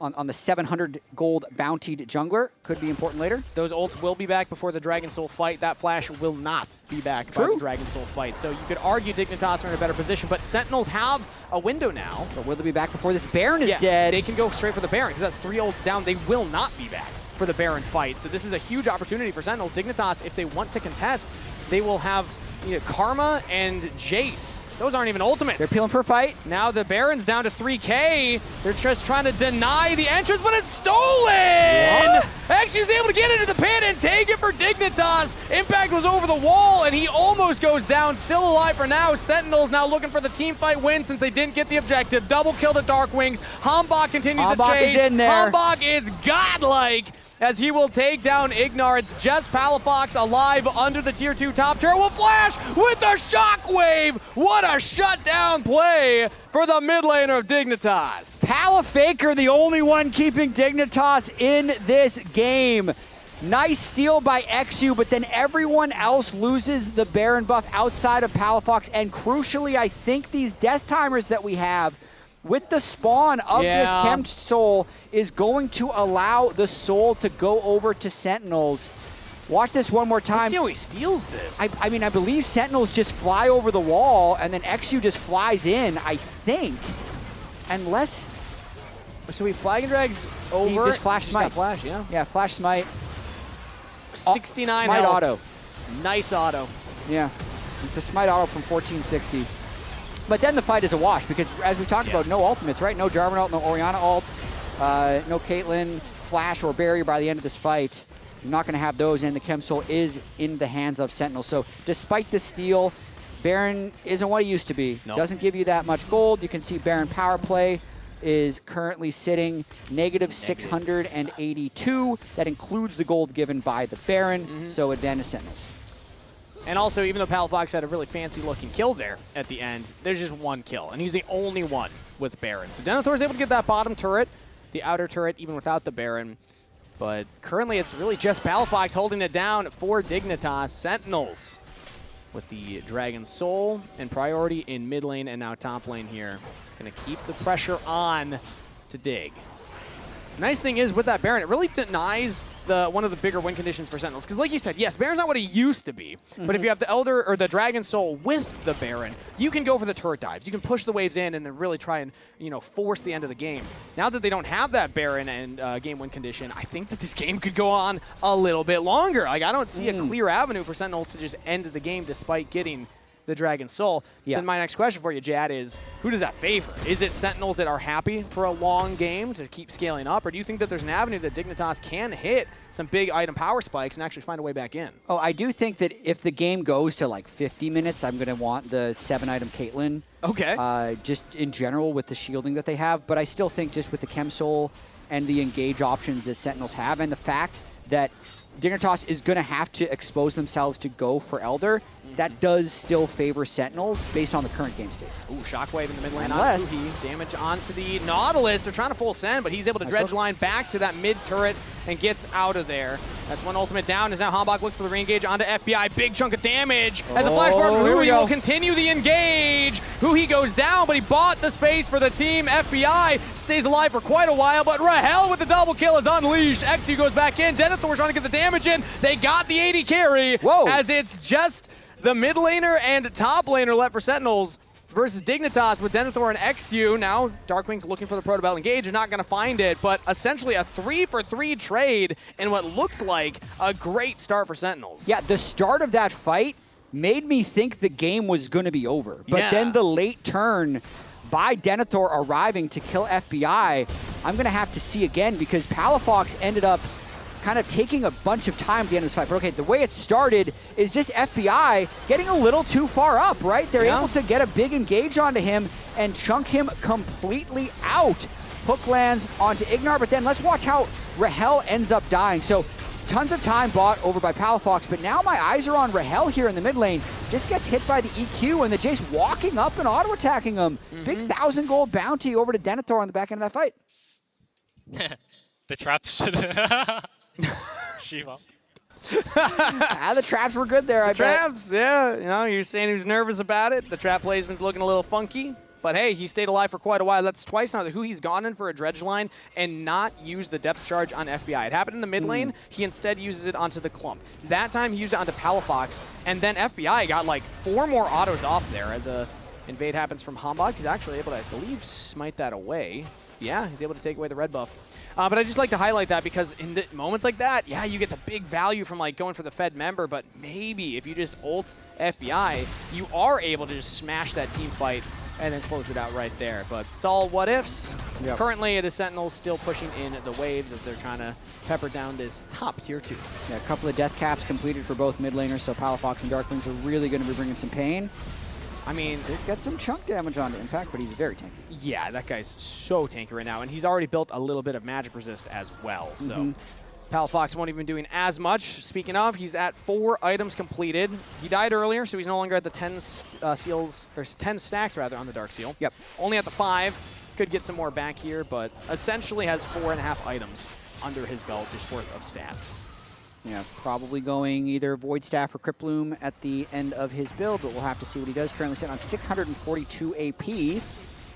on the 700 gold bountied jungler. Could be important later. Those ults will be back before the Dragon Soul fight. That flash will not be back by the Dragon Soul fight. So you could argue Dignitas are in a better position, but Sentinels have a window now. But will they be back before this Baron is dead? They can go straight for the Baron because that's 3 ults down. They will not be back for the Baron fight. So this is a huge opportunity for Sentinels. Dignitas, if they want to contest, they will have Karma and Jace. Those aren't even ultimates. They're peeling for a fight. Now the Baron's down to 3K. They're just trying to deny the entrance, but it's stolen! Xyu's able to get into the pit and take it for Dignitas. Impact was over the wall, and he almost goes down. Still alive for now. Sentinels now looking for the team fight win since they didn't get the objective. Double kill to Dark Wings. Hambach continues to chase. Is in there. Hambach is godlike as he will take down Ignar. It's just Palafox alive under the tier 2 top turret. Will flash with a shockwave. What a shutdown play for the mid laner of Dignitas. Palafaker, the only one keeping Dignitas in this game. Nice steal by Xyu, but then everyone else loses the Baron buff outside of Palafox. And crucially, I think these death timers that we have with the spawn of this Chem Soul is going to allow the Soul to go over to Sentinels. Watch this one more time. Let's see how he steals this. I mean, I believe Sentinels just fly over the wall, and then Xyu just flies in, I think. Unless... So he flag and drags over. He just flash smites. Flash, yeah. Yeah, flash smite. 69 smite health. auto. Nice auto. Yeah. It's the smite auto from 1460. But then the fight is a wash because, as we talked about, no ultimates, right? No Jarvan ult, no Orianna ult, no Caitlyn, Flash, or Barrier by the end of this fight. You're not going to have those, and the Chem Soul is in the hands of Sentinel. So despite the steal, Baron isn't what he used to be. No. Doesn't give you that much gold. You can see Baron power play is currently sitting negative 682. That includes the gold given by the Baron, so advantage Sentinels. And also, even though Palafox had a really fancy-looking kill there at the end, there's just one kill, and he's the only one with Baron. So Denethor is able to get that bottom turret, the outer turret, even without the Baron. But currently, it's really just Palafox holding it down for Dignitas. Sentinels with the Dragon Soul and priority in mid lane and now top lane here. Going to keep the pressure on to Dig. Nice thing is with that Baron, it really denies one of the bigger win conditions for Sentinels. Because like you said, yes, Baron's not what he used to be. But if you have the Elder or the Dragon Soul with the Baron, you can go for the turret dives. You can push the waves in and then really try and force the end of the game. Now that they don't have that Baron and game win condition, I think that this game could go on a little bit longer. Like I don't see a clear avenue for Sentinels to just end the game despite getting the Dragon Soul. Yeah. Then my next question for you, Jad, is who does that favor? Is it Sentinels that are happy for a long game to keep scaling up, or do you think that there's an avenue that Dignitas can hit some big item power spikes and actually find a way back in? Oh, I do think that if the game goes to like 50 minutes, I'm going to want the 7-item Caitlyn. Okay. Just in general with the shielding that they have, but I still think just with the Chem Soul and the engage options that Sentinels have, and the fact that Dignitas is going to have to expose themselves to go for Elder, that does still favor Sentinels based on the current game state. Ooh, Shockwave in the mid lane. Unless damage onto the Nautilus. They're trying to full send, but he's able to dredge line back to that mid turret and gets out of there. That's one ultimate down. As now Hambach looks for the re-engage onto FBI. Big chunk of damage. As the flash forward, Hui will continue the engage. Hui goes down, but he bought the space for the team. FBI stays alive for quite a while, but Rahel with the double kill is unleashed. Xyu goes back in. Denethor trying to get the damage in. They got the 80 carry. Whoa. As it's just the mid laner and top laner left for Sentinels versus Dignitas with Denethor and Xyu. Now, Darkwing's looking for the Proto Belt engage. They're not going to find it, but essentially a 3-for-3 trade in what looks like a great start for Sentinels. Yeah, the start of that fight made me think the game was going to be over. But then the late turn by Denethor arriving to kill FBI, I'm going to have to see again because Palafox ended up kind of taking a bunch of time at the end of this fight. But okay, the way it started is just FBI getting a little too far up, right? They're able to get a big engage onto him and chunk him completely out. Hook lands onto Ignar, but then let's watch how Rahel ends up dying. So tons of time bought over by Palafox, but now my eyes are on Rahel here in the mid lane. Just gets hit by the EQ and the Jace walking up and auto-attacking him. Big 1,000 gold bounty over to Denethor on the back end of that fight. The traps should Shiva. The traps were good there, I bet. Traps, yeah. You're saying he was nervous about it. The trap placement's looking a little funky. But hey, he stayed alive for quite a while. That's twice now who he's gone in for a dredge line and not used the depth charge on FBI. It happened in the mid lane. He instead uses it onto the clump. That time he used it onto Palafox, and then FBI got like 4 more autos off there as a invade happens from Hambog. He's actually able to, I believe, smite that away. Yeah, he's able to take away the red buff. But I just like to highlight that because in the moments like that, yeah, you get the big value from like going for the Fed member, but maybe if you just ult FBI, you are able to just smash that team fight and then close it out right there. But it's all what ifs. Yep. Currently, it is Sentinels still pushing in the waves as they're trying to pepper down this top tier 2. Yeah, a couple of death caps completed for both mid laners, so Palafox and Darklings are really going to be bringing some pain. I mean, did get some chunk damage onto Impact, but he's very tanky. Yeah, that guy's so tanky right now, and he's already built a little bit of magic resist as well. So Palafox won't even be doing as much. Speaking of, he's at 4 items completed. He died earlier, so he's no longer at the 10 seals, or 10 stacks rather on the Dark Seal. Yep. Only at the 5. Could get some more back here, but essentially has 4.5 items under his belt just worth of stats. Yeah, probably going either Void Staff or Crypt Bloom at the end of his build, but we'll have to see what he does. Currently sitting on 642 AP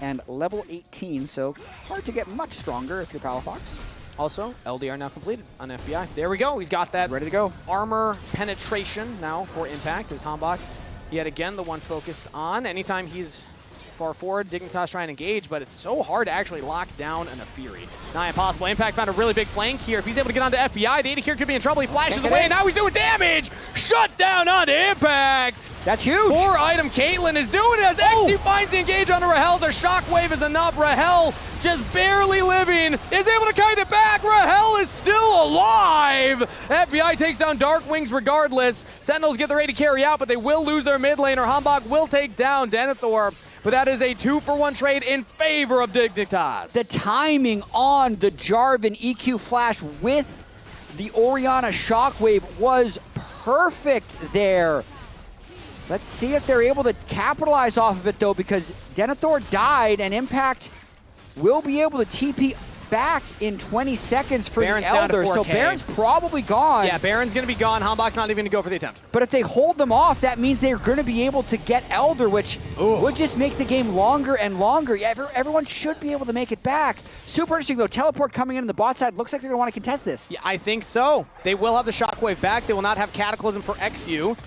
and level 18, so hard to get much stronger if you're Palafox. Also, LDR now completed on FBI. There we go. He's got that ready to go. Armor penetration now for Impact as Hambog. Yet again, the one focused on. Anytime he's far forward, Dignitas trying to engage, but it's so hard to actually lock down an Fury. Nigh impossible. Impact found a really big flank here. If he's able to get onto FBI, the AD here could be in trouble. He flashes away, and now he's doing damage! Shut down onto Impact! That's huge! 4-item Caitlyn is doing it as XU finds the engage onto Rahel. The shockwave is enough. Rahel, just barely living, is able to kite it back. Rahel is still alive! FBI takes down Darkwings regardless. Sentinels get their AD carry out, but they will lose their mid laner. Hambog will take down Denethor. But that is a 2-for-1 trade in favor of Dignitas. The timing on the Jarvan EQ flash with the Orianna Shockwave was perfect there. Let's see if they're able to capitalize off of it, though, because Denethor died, and Impact will be able to TP back in 20 seconds for Baron's the Elder, down to 4K. So Baron's probably gone. Yeah, Baron's going to be gone. Hambog's not even going to go for the attempt. But if they hold them off, that means they're going to be able to get Elder, which would just make the game longer and longer. Yeah, everyone should be able to make it back. Super interesting, though. Teleport coming in on the bot side. Looks like they're going to want to contest this. Yeah, I think so. They will have the Shockwave back. They will not have Cataclysm for XU.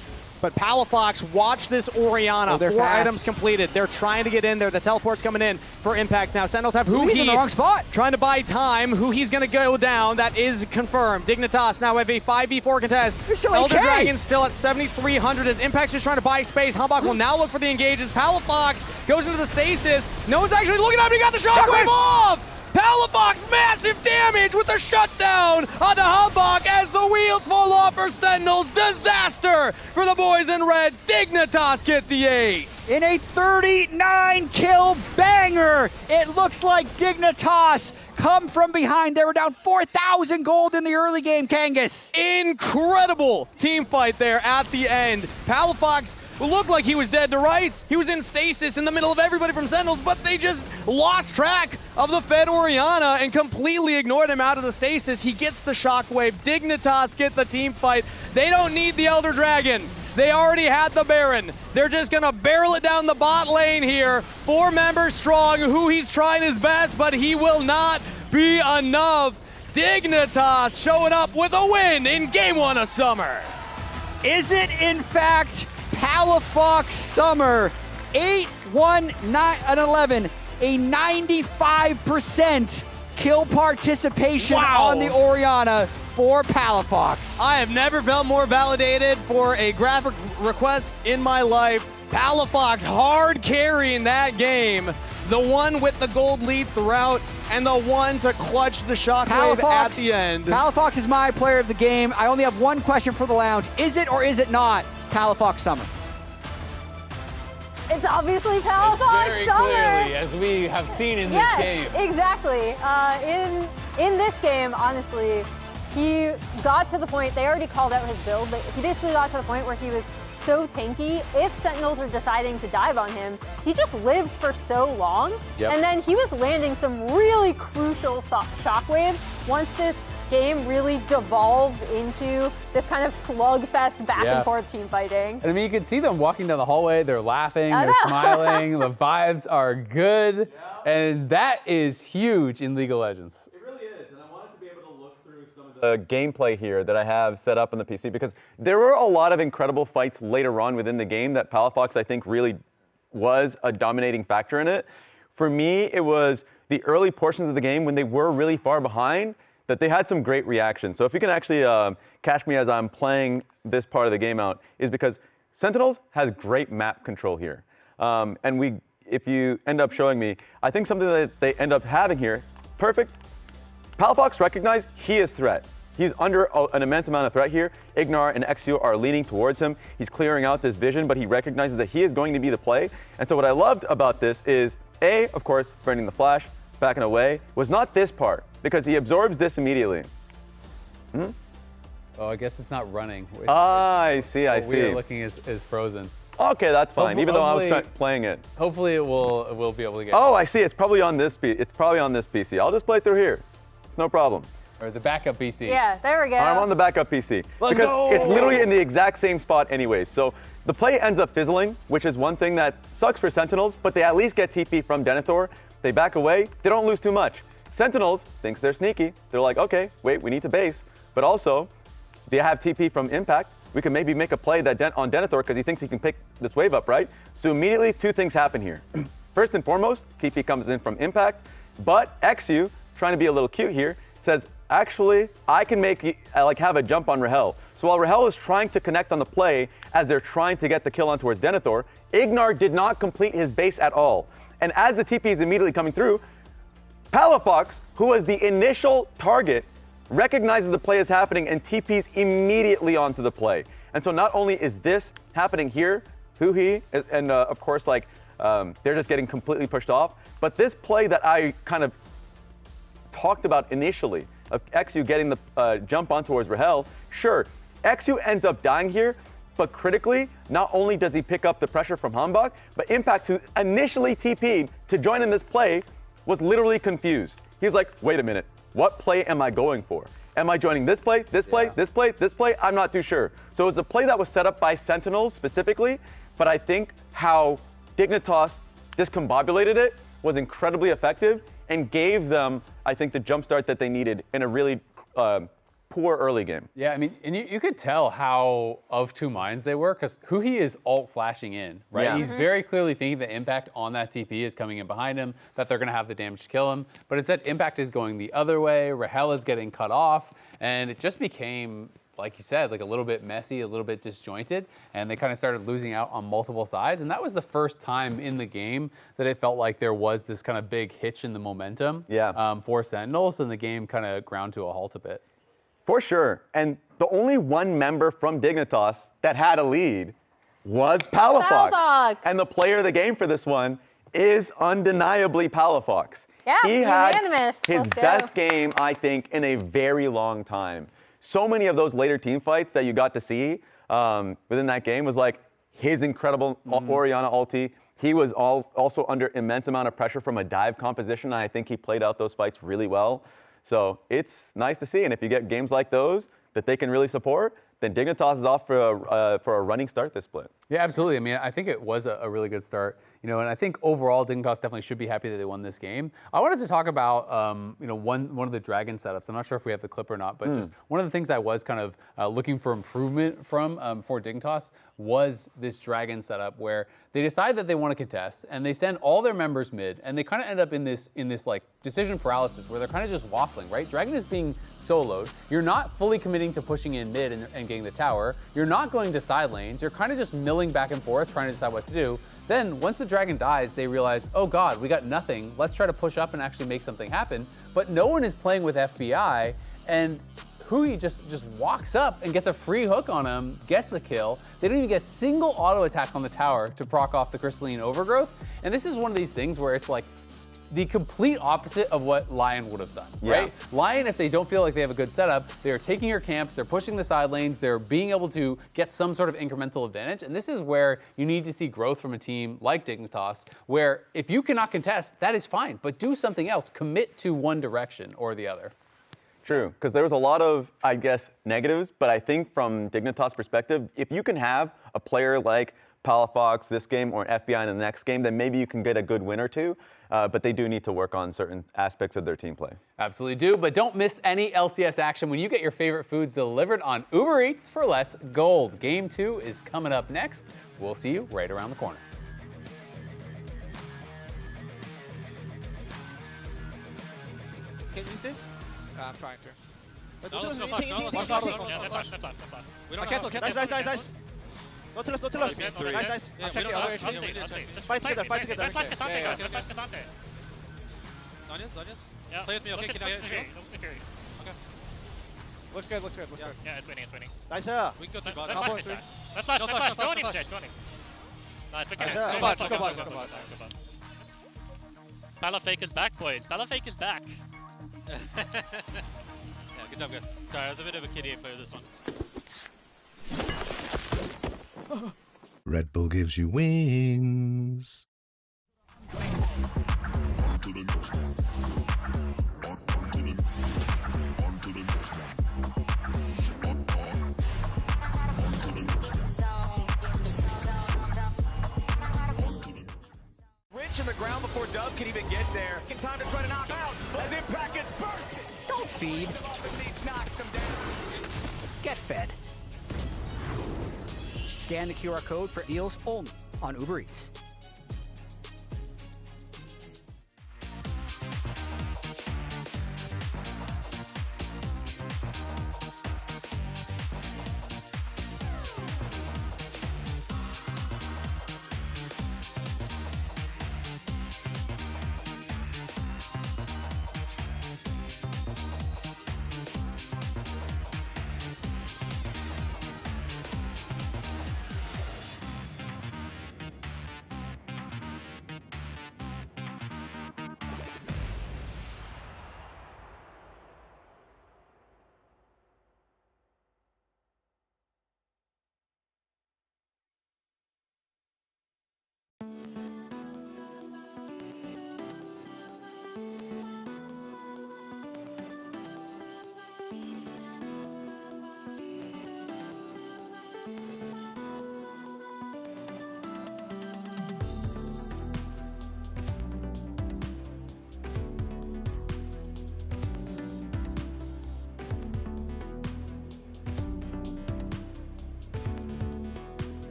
But Palafox, watch this Orianna. 4 items completed. They're trying to get in there. The teleport's coming in for Impact now. Sentinels have He's in the wrong spot. Trying to buy time. He's going to go down. That is confirmed. Dignitas now have a 5v4 contest. Elder Dragon still at 7,300 as Impact's just trying to buy space. Hambog will now look for the engages. Palafox goes into the stasis. No one's actually looking at him. He got the Shockwave off! Palafox, massive damage with the shutdown onto Hambog as the wheels fall off for Sentinels. Disaster for the boys in red. Dignitas get the ace. In a 39-kill banger, it looks like Dignitas come from behind. They were down 4,000 gold in the early game, Kangas. Incredible team fight there at the end. Palafox looked like he was dead to rights. He was in stasis in the middle of everybody from Sentinels, but they just lost track of the Fed Orianna and completely ignored him out of the stasis. He gets the Shockwave. Dignitas get the team fight. They don't need the Elder Dragon. They already had the Baron. They're just gonna barrel it down the bot lane here. 4 members strong, he's trying his best, but he will not be enough. Dignitas showing up with a win in Game 1 of Summer. Is it, in fact, Palafox Summer? 8-1-9-11, a 95% kill participation on the Orianna for Palafox. I have never felt more validated for a graphic request in my life. Palafox hard carrying that game. The one with the gold lead throughout and the one to clutch the Shockwave at the end. Palafox is my player of the game. I only have one question for the lounge. Is it or is it not Palafox Summer? It's obviously Palafox Summer. Clearly, as we have seen in this game. Yes, exactly. In this game, honestly, he got to the point, they already called out his build, but he basically got to the point where he was so tanky. If Sentinels are deciding to dive on him, he just lives for so long. Yep. And then he was landing some really crucial shockwaves once this game really devolved into this kind of slugfest back and forth team fighting. And I mean, you can see them walking down the hallway. They're laughing, they're smiling. The vibes are good. And that is huge in League of Legends. It really is. And I wanted to be able to look through some of the gameplay here that I have set up on the PC, because there were a lot of incredible fights later on within the game that Palafox, I think, really was a dominating factor in it. For me, it was the early portions of the game when they were really far behind that they had some great reactions. So if you can actually catch me as I'm playing this part of the game out, is because Sentinels has great map control here. And if you end up showing me, I think something that they end up having here, perfect. Palafox recognized he is threat. He's under an immense amount of threat here. Ignar and XU are leaning towards him. He's clearing out this vision, but he recognizes that he is going to be the play. And so what I loved about this is, of course, burning the flash, backing away, was not this part, because he absorbs this immediately. Oh, I guess it's not running. I see, I see. We are looking is frozen. Okay, that's fine, even though I was playing it. Hopefully it will be able to get. Oh, I see, it's probably on this PC. I'll just play through here. It's no problem. Or the backup PC. Yeah, there we go. I'm on the backup PC. Because it's literally in the exact same spot anyways. So the play ends up fizzling, which is one thing that sucks for Sentinels, but they at least get TP from Denethor. They back away, they don't lose too much. Sentinels thinks they're sneaky. They're like, okay, wait, we need to base. But also, they have TP from Impact. We can maybe make a play on Denethor because he thinks he can pick this wave up, right? So immediately, two things happen here. First and foremost, TP comes in from Impact, but XU, trying to be a little cute here, says, actually, I can have a jump on Rahel. So while Rahel is trying to connect on the play as they're trying to get the kill on towards Denethor, Ignar did not complete his base at all. And as the TP is immediately coming through, Palafox, who was the initial target, recognizes the play is happening and TPs immediately onto the play. And so not only is this happening here, and of course, they're just getting completely pushed off, but this play that I kind of talked about initially, of XU getting the jump on towards Rahel, sure, XU ends up dying here, but critically, not only does he pick up the pressure from Hambach, but Impact, who initially TP'd to join in this play, was literally confused. He's like, wait a minute, what play am I going for? Am I joining this play, this play, this play, this play? I'm not too sure. So it was a play that was set up by Sentinels specifically, but I think how Dignitas discombobulated it was incredibly effective and gave them, I think, the jump start that they needed in a really poor early game. Yeah, I mean, and you could tell how of two minds they were, because Huhi is alt flashing in, right? Yeah. He's very clearly thinking the Impact on that TP is coming in behind him, that they're going to have the damage to kill him. But instead, Impact is going the other way, Rahel is getting cut off, and it just became, like you said, like a little bit messy, a little bit disjointed, and they kind of started losing out on multiple sides. And that was the first time in the game that it felt like there was this kind of big hitch in the momentum for Sentinels, and the game kind of ground to a halt a bit. For sure. And the only one member from Dignitas that had a lead was Palafox. And the player of the game for this one is undeniably Palafox. Yeah, he had unanimous. his best game, I think, in a very long time. So many of those later team fights that you got to see within that game was like his incredible Orianna ulti. He was also under immense amount of pressure from a dive composition, and I think he played out those fights really well. So it's nice to see, and if you get games like those that they can really support, then Dignitas is off for a running start this split. Yeah, absolutely. I mean, I think it was a really good start, and I think overall Dignitas definitely should be happy that they won this game. I wanted to talk about, one of the Dragon setups. I'm not sure if we have the clip or not, but just one of the things I was kind of looking for improvement from for Dignitas was this Dragon setup where they decide that they want to contest and they send all their members mid, and they kind of end up in this like decision paralysis where they're kind of just waffling, right? Dragon is being soloed. You're not fully committing to pushing in mid and getting the tower. You're not going to side lanes. You're kind of just milling back and forth, trying to decide what to do. Then once the Dragon dies, they realize, oh God, we got nothing. Let's try to push up and actually make something happen. But no one is playing with FBI, and Hui just walks up and gets a free hook on him, gets the kill. They don't even get a single auto attack on the tower to proc off the Crystalline Overgrowth. And this is one of these things where it's like the complete opposite of what Lion would have done, right? Lion, if they don't feel like they have a good setup, they're taking your camps, they're pushing the side lanes, they're being able to get some sort of incremental advantage. And this is where you need to see growth from a team like Dignitas, where if you cannot contest, that is fine, but do something else. Commit to one direction or the other. True, because there was a lot of, I guess, negatives, but I think from Dignitas' perspective, if you can have a player like Palafox this game or an FBI in the next game, then maybe you can get a good win or two, but they do need to work on certain aspects of their team play. Absolutely do, but don't miss any LCS action when you get your favorite foods delivered on Uber Eats for less gold. Game 2 is coming up next. We'll see you right around the corner. Can you use this? I'm trying to. No, let's go flash. No, let's go flash. Yeah, flash. We don't cancel. Nice. No to lose. Nice. I'm checking the other HP. Fight together. Flash Cassante. Zonius. Yeah. Play with me, okay? Can I get a shield? Okay. Looks good. Yeah, it's winning. Nice. We can go through bottom. Let's flash. Go on him, Jet. Nice. Just go bot. Palafake is back, boys. Palafake is back. Yeah, good job, guys. Sorry, I was a bit of a KDA player this one. Red Bull gives you wings. Rich in the ground before Dub can even get there. In time to try to knock out as Impact gets bursted. Don't feed. Knocks them down. Get fed. Scan the QR code for deals only on Uber Eats.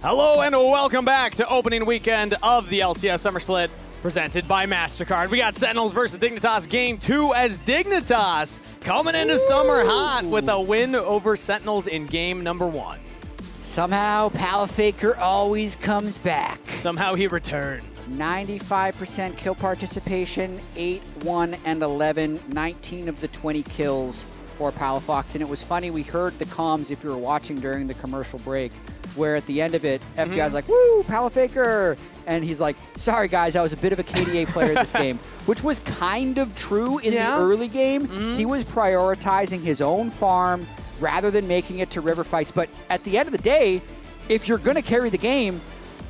Hello and welcome back to opening weekend of the LCS Summer Split, presented by MasterCard. We got Sentinels versus Dignitas Game 2 as Dignitas coming into summer hot with a win over Sentinels in game number 1. Somehow, Palafaker always comes back. Somehow he returned. 95% kill participation, 8, 1, and 11, 19 of the 20 kills for Palafox, and it was funny. We heard the comms, if you were watching during the commercial break, where at the end of it, FBI's like, woo, Palafaker! And he's like, sorry guys, I was a bit of a KDA player this game, which was kind of true in the early game. He was prioritizing his own farm rather than making it to river fights. But at the end of the day, if you're going to carry the game,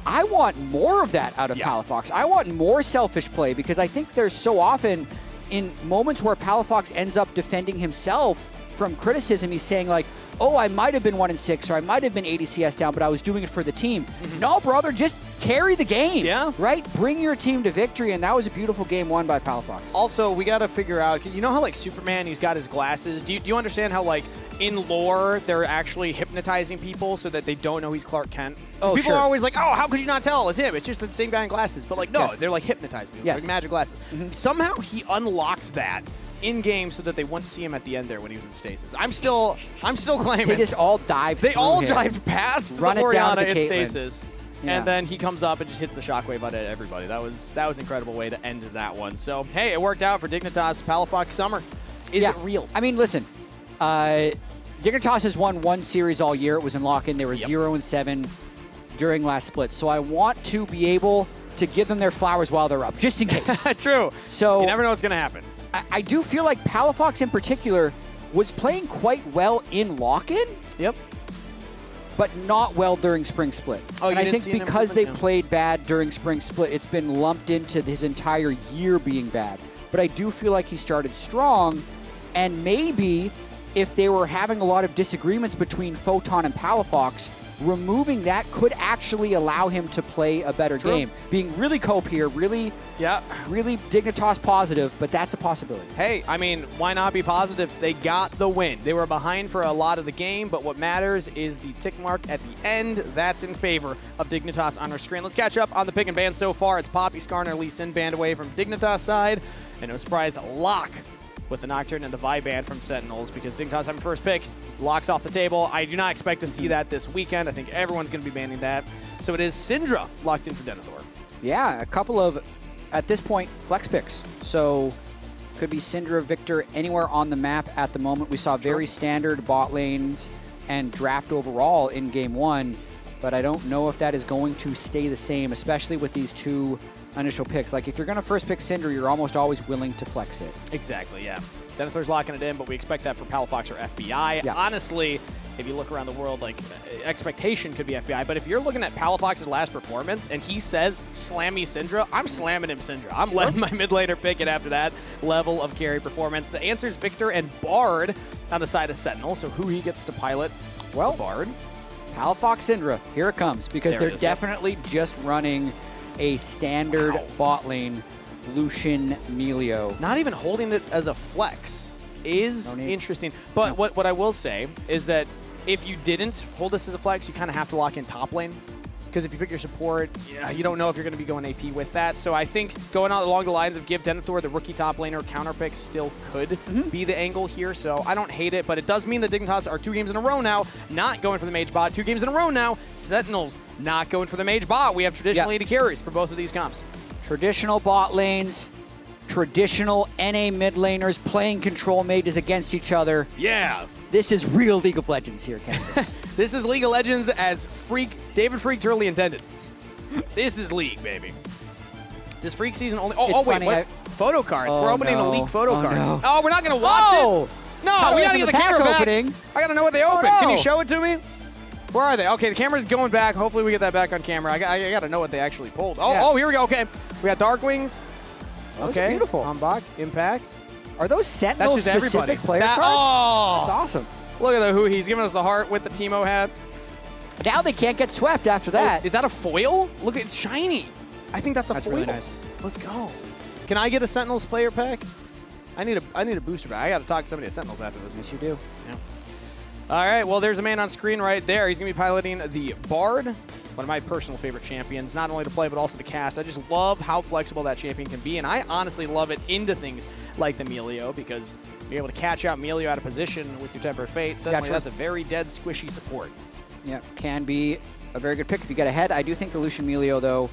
I want more of that out of Palafox. I want more selfish play, because I think there's so often in moments where Palafox ends up defending himself from criticism, he's saying like, oh, I might have been 1-6 or I might have been 80 CS down, but I was doing it for the team. No, brother, just carry the game. Yeah. Right? Bring your team to victory, and that was a beautiful game won by Palafox. Also, we got to figure out, you know how like Superman, he's got his glasses. Do you understand how like in lore, they're actually hypnotizing people so that they don't know he's Clark Kent? Oh, people are always like, oh, how could you not tell? It's him. It's just the same guy in glasses. But like, no, they're like hypnotizing people. Like magic glasses. Somehow he unlocked that in game so that they wouldn't see him at the end there when he was in stasis. I'm still claiming they just all dived. They all him. dived past Run the it down Orianna to in Caitlyn. stasis. And then he comes up and just hits the shockwave on everybody. That was an incredible way to end that one. So, hey, it worked out for Dignitas. Palafox Summer. Is it real? I mean, listen, Dignitas has won one series all year. It was in lock-in. They were 0-7 during last split. So I want to be able to give them their flowers while they're up, just in case. True. So you never know what's going to happen. I do feel like Palafox in particular was playing quite well in lock-in. Yep. But not well during Spring Split. Oh, and I think because they played bad during Spring Split, it's been lumped into his entire year being bad. But I do feel like he started strong, and maybe if they were having a lot of disagreements between Photon and Palafox, removing that could actually allow him to play a better game. Being really cope here, really Dignitas positive, but that's a possibility. Hey, I mean, why not be positive? They got the win. They were behind for a lot of the game, but what matters is the tick mark at the end. That's in favor of Dignitas on our screen. Let's catch up on the pick and ban so far. It's Poppy, Skarner, Lee Sin banned away from Dignitas side, and no surprise, Lock with the Nocturne and the Vi ban from Sentinels, because Dignitas having first pick, Lock's off the table. I do not expect to see that this weekend. I think everyone's going to be banning that. So it is Syndra locked into Denethor. Yeah, a couple of, at this point, flex picks. So could be Syndra, Victor, anywhere on the map at the moment. We saw very standard bot lanes and draft overall in game one, but I don't know if that is going to stay the same, especially with these two initial picks. Like, if you're going to first pick Syndra, you're almost always willing to flex it. Exactly, yeah. Denethor's locking it in, but we expect that for Palafox or FBI. Yeah. Honestly, if you look around the world, like, expectation could be FBI, but if you're looking at Palafox's last performance and he says, slam me Syndra, I'm slamming him Syndra. I'm letting my mid laner pick it after that level of carry performance. The answer is Victor and Bard on the side of Sentinel, so who he gets to pilot? Well, Bard. Palafox Syndra, here it comes, because they're definitely just running a standard bot lane Lucian Melio. Not even holding it as a flex is interesting. But what I will say is that if you didn't hold this as a flex, you kind of have to lock in top lane. Because if you pick your support, you don't know if you're going to be going AP with that. So I think going out along the lines of give Denethor the rookie top laner counter pick still could be the angle here. So I don't hate it, but it does mean the Dignitas are 2 games in a row now not going for the mage bot. 2 games in a row now, Sentinels not going for the mage bot. We have traditional AD carries for both of these comps. Traditional bot lanes, traditional NA mid laners playing control mages against each other. Yeah. This is real League of Legends here, Candace. This is League of Legends as David Freak truly intended. This is League, baby. Does Freak season only... Oh, wait, what? Photo cards. Oh, we're opening a League photo card. No. Oh, we're not going to watch it? No, we got to get the camera back. I got to know what they open. Can you show it to me? Where are they? Okay, the camera's going back. Hopefully we get that back on camera. I got to know what they actually pulled. Oh, here we go. Okay, we got Darkwings. Okay, beautiful. Ombak, Impact. Are those Sentinel-specific player cards? Oh, that's awesome. Look at the who. He's giving us the heart with the Teemo hat. Now they can't get swept after that. Oh, is that a foil? Look, it's shiny. I think that's a foil. Really nice. Let's go. Can I get a Sentinels player pack? I need a booster pack. I got to talk to somebody at Sentinels after this. Yes, you do. Yeah. All right, well, there's a man on screen right there. He's going to be piloting the Bard, one of my personal favorite champions, not only to play but also to cast. I just love how flexible that champion can be, and I honestly love it into things like the Melio, because you're able to catch out Melio out of position with your Tempered Fate. Suddenly, that's a very dead, squishy support. Yeah, can be a very good pick if you get ahead. I do think the Lucian Melio, though,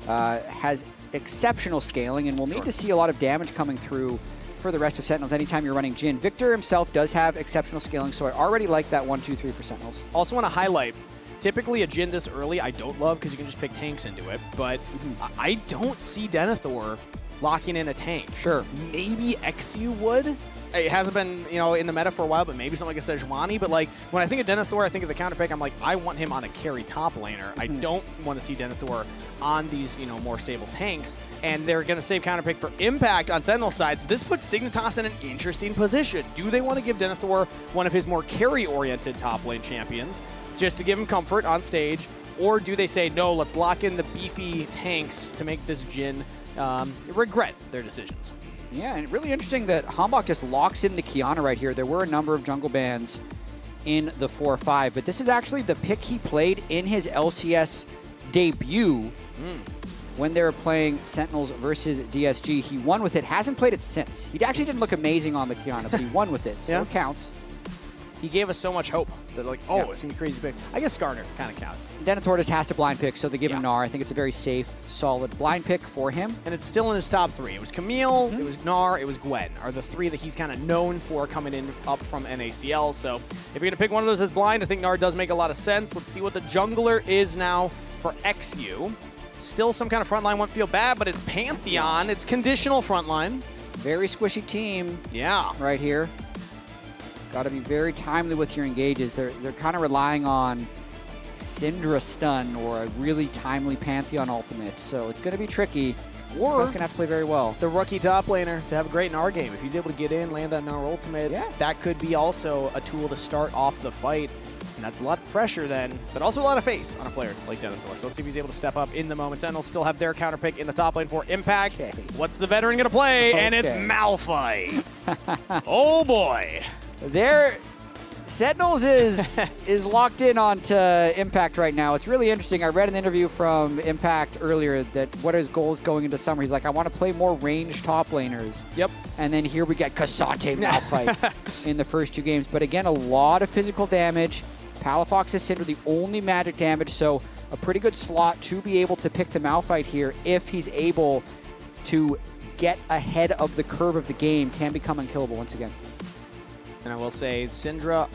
has exceptional scaling, and we'll need to see a lot of damage coming through for the rest of Sentinels anytime you're running Jhin. Victor himself does have exceptional scaling, so I already like that 1-2-3 for Sentinels. Also want to highlight, typically a Jhin this early I don't love because you can just pick tanks into it, but I don't see Denethor locking in a tank. Sure. Maybe XU would. It hasn't been, in the meta for a while, but maybe something like a Sejuani. But like when I think of Denethor, I think of the counter pick. I'm like, I want him on a carry top laner. I don't want to see Denethor on these, more stable tanks. And they're going to save counter pick for impact on Sentinel side. So this puts Dignitas in an interesting position. Do they want to give Denethor one of his more carry-oriented top lane champions just to give him comfort on stage? Or do they say, no, let's lock in the beefy tanks to make this Jhin regret their decisions? Yeah, and really interesting that Hambach just locks in the Kiana right here. There were a number of jungle bans in the 4-5, but this is actually the pick he played in his LCS debut when they were playing Sentinels versus DSG. He won with it, hasn't played it since. He actually didn't look amazing on the Kiana, but he won with it, so it counts. He gave us so much hope that it's going to be crazy big. I guess Skarner kind of counts. Denethor just has to blind pick, so they give him Gnar. I think it's a very safe, solid blind pick for him. And it's still in his top 3. It was Camille, it was Gnar, it was Gwen, are the 3 that he's kind of known for coming in up from NACL. So if you're going to pick one of those as blind, I think Gnar does make a lot of sense. Let's see what the jungler is now for XU. Still some kind of frontline, won't feel bad, but it's Pantheon. It's conditional frontline. Very squishy team. Yeah. Right here. Got to be very timely with your engages. They're kind of relying on Syndra stun or a really timely Pantheon ultimate. So it's going to be tricky. Or he's going to have to play very well. The rookie top laner to have a great Gnar game. If he's able to get in, land that Gnar ultimate, that could be also a tool to start off the fight. And that's a lot of pressure then, but also a lot of faith on a player like Denethor. So let's see if he's able to step up in the moment. Sentinels still have their counter pick in the top lane for impact. What's the veteran going to play? And it's Malphite. Oh boy. Sentinels is locked in onto Impact right now. It's really interesting. I read an interview from Impact earlier that what are his goals going into summer? He's like, I want to play more ranged top laners. Yep. And then here we get Cassante Malphite in the first 2 games. But again, a lot of physical damage. Palafox is Syndra, the only magic damage, so a pretty good slot to be able to pick the Malphite here if he's able to get ahead of the curve of the game. Can become unkillable once again. And I will say, Syndra,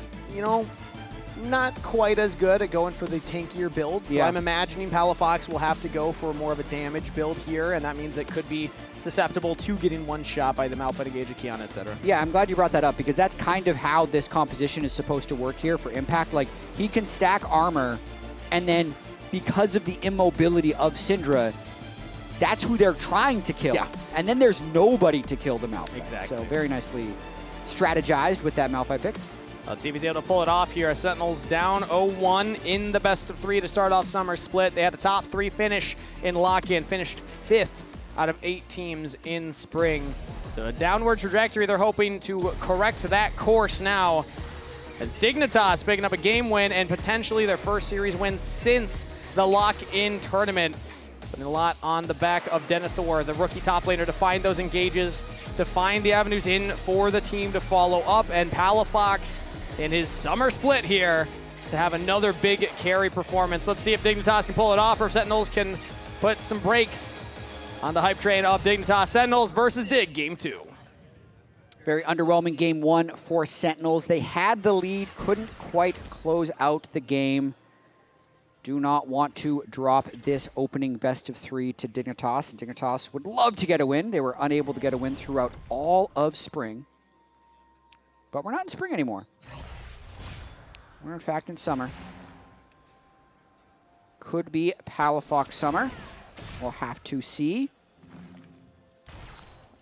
not quite as good at going for the tankier build. So I'm imagining Palafox will have to go for more of a damage build here, and that means it could be susceptible to getting one shot by the Malphite, Engage, Kiana, etc. Yeah, I'm glad you brought that up because that's kind of how this composition is supposed to work here for Impact. Like, he can stack armor, and then because of the immobility of Syndra, that's who they're trying to kill. Yeah. And then there's nobody to kill the Malphite. Exactly. So very nicely strategized with that Malphite pick. Let's see if he's able to pull it off here. Sentinels down 0-1 in the best of 3 to start off Summer Split. They had a top 3 finish in lock-in, finished 5th out of 8 teams in spring. So a downward trajectory. They're hoping to correct that course now as Dignitas picking up a game win and potentially their first series win since the lock-in tournament. Putting a lot on the back of Denethor, the rookie top laner, to find those engages, to find the avenues in for the team to follow up, and Palafox in his Summer Split here to have another big carry performance. Let's see if Dignitas can pull it off or if Sentinels can put some brakes on the hype train of Dignitas. Sentinels versus Dig, Game 2. Very underwhelming Game 1 for Sentinels. They had the lead, couldn't quite close out the game. Do not want to drop this opening best of 3 to Dignitas. And Dignitas would love to get a win. They were unable to get a win throughout all of spring. But we're not in spring anymore. We're in fact in summer. Could be Palafox summer. We'll have to see.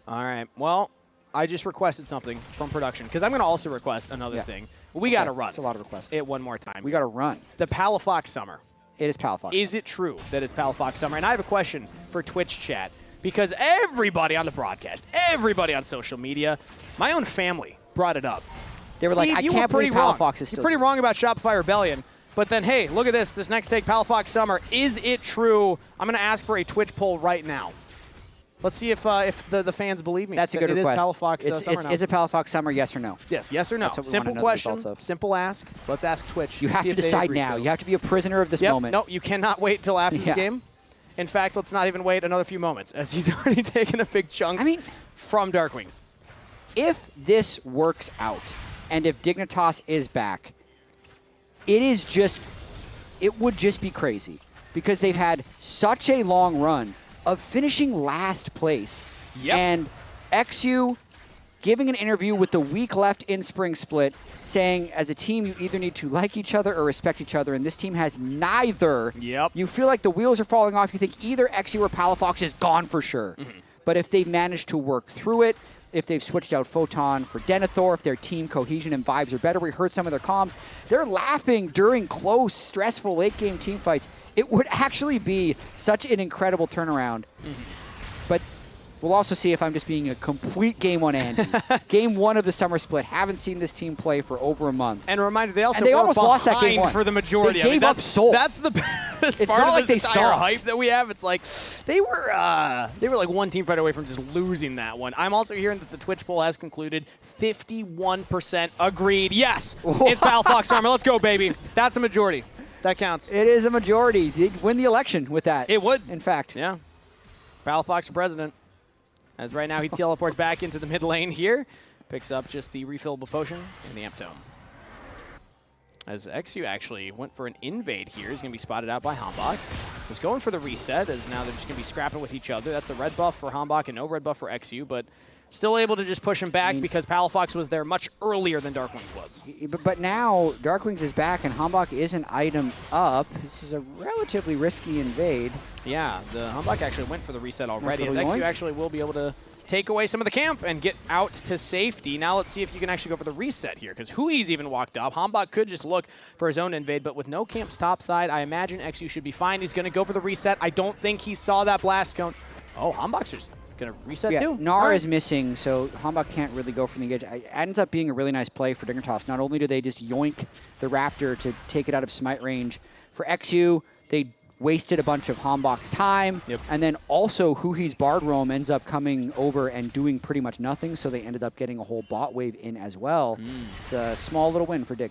All right. Well, I just requested something from production because I'm going to also request another thing. We got to run. It's a lot of requests. It one more time. We got to run. The Palafox summer. It is Palafox. Is it true that it's Palafox summer? And I have a question for Twitch chat because everybody on the broadcast, everybody on social media, my own family brought it up. They were like, I can't believe Palafox is still You're pretty wrong about Shopify Rebellion. But then, hey, look at this. This next take, Palafox Summer. Is it true? I'm going to ask for a Twitch poll right now. Let's see if the fans believe me. That's a good request. It is Palafox Summer now. Is it Palafox Summer, yes or no? Yes or no. Simple question, simple ask. Let's ask Twitch. You have to decide now. You have to be a prisoner of this moment. No, you cannot wait till after the game. In fact, let's not even wait another few moments, as he's already taken a big chunk from Dark Wings. if this works out, and if Dignitas is back, it would just be crazy because they've had such a long run of finishing last place. Yep. And XU giving an interview with the week left in Spring Split saying as a team you either need to like each other or respect each other, and this team has neither. Yep. You feel like the wheels are falling off. You think either XU or Palafox is gone for sure. But if they've managed to work through it, if they've switched out Photon for Denethor, if their team cohesion and vibes are better, we heard some of their comms, they're laughing during close, stressful late-game team fights. It would actually be such an incredible turnaround. But we'll also see if I'm just being a complete Game 1 Andy. Game 1 of the Summer Split. Haven't seen this team play for over a month. And a reminder, they also were almost lost that Game 1 for the majority. They gave up Soul. That's the best It's part not of like this they entire stopped. hype that we have. It's like they were like one team fight away from just losing that one. I'm also hearing that the Twitch poll has concluded 51% agreed. Yes, it's Palafox Summer. Let's go, baby. That's a majority. That counts. It is a majority. They'd win the election with that. It would. In fact. Yeah. Palafox for president. As right now he teleports back into the mid lane here. Picks up just the refillable potion and the Amp Tome. As XU actually went for an invade here. He's going to be spotted out by Hambach. Was going for the reset, as now they're just going to be scrapping with each other. That's a red buff for Hambach and no red buff for XU, but still able to just push him back because Palafox was there much earlier than Darkwings was. But now Darkwings is back and Hambach is an item up. This is a relatively risky invade. Yeah, the Hambach actually went for the reset already, as Nice little XU yoink. actually will be able to take away some of the camp and get out to safety. Now let's see if you can actually go for the reset here, because Hui's even walked up. Hambach could just look for his own invade, but with no camps topside, I imagine XU should be fine. He's going to go for the reset. I don't think he saw that blast cone. Oh, Hambach's just going to reset too. Gnar is missing, so Hambach can't really go from the edge. It ends up being a really nice play for Dignitas. Not only do they just yoink the Raptor to take it out of smite range, for XU, they wasted a bunch of Hambach's time, and then also Hui's Bard Roam ends up coming over and doing pretty much nothing, so they ended up getting a whole bot wave in as well. It's a small little win for Dig.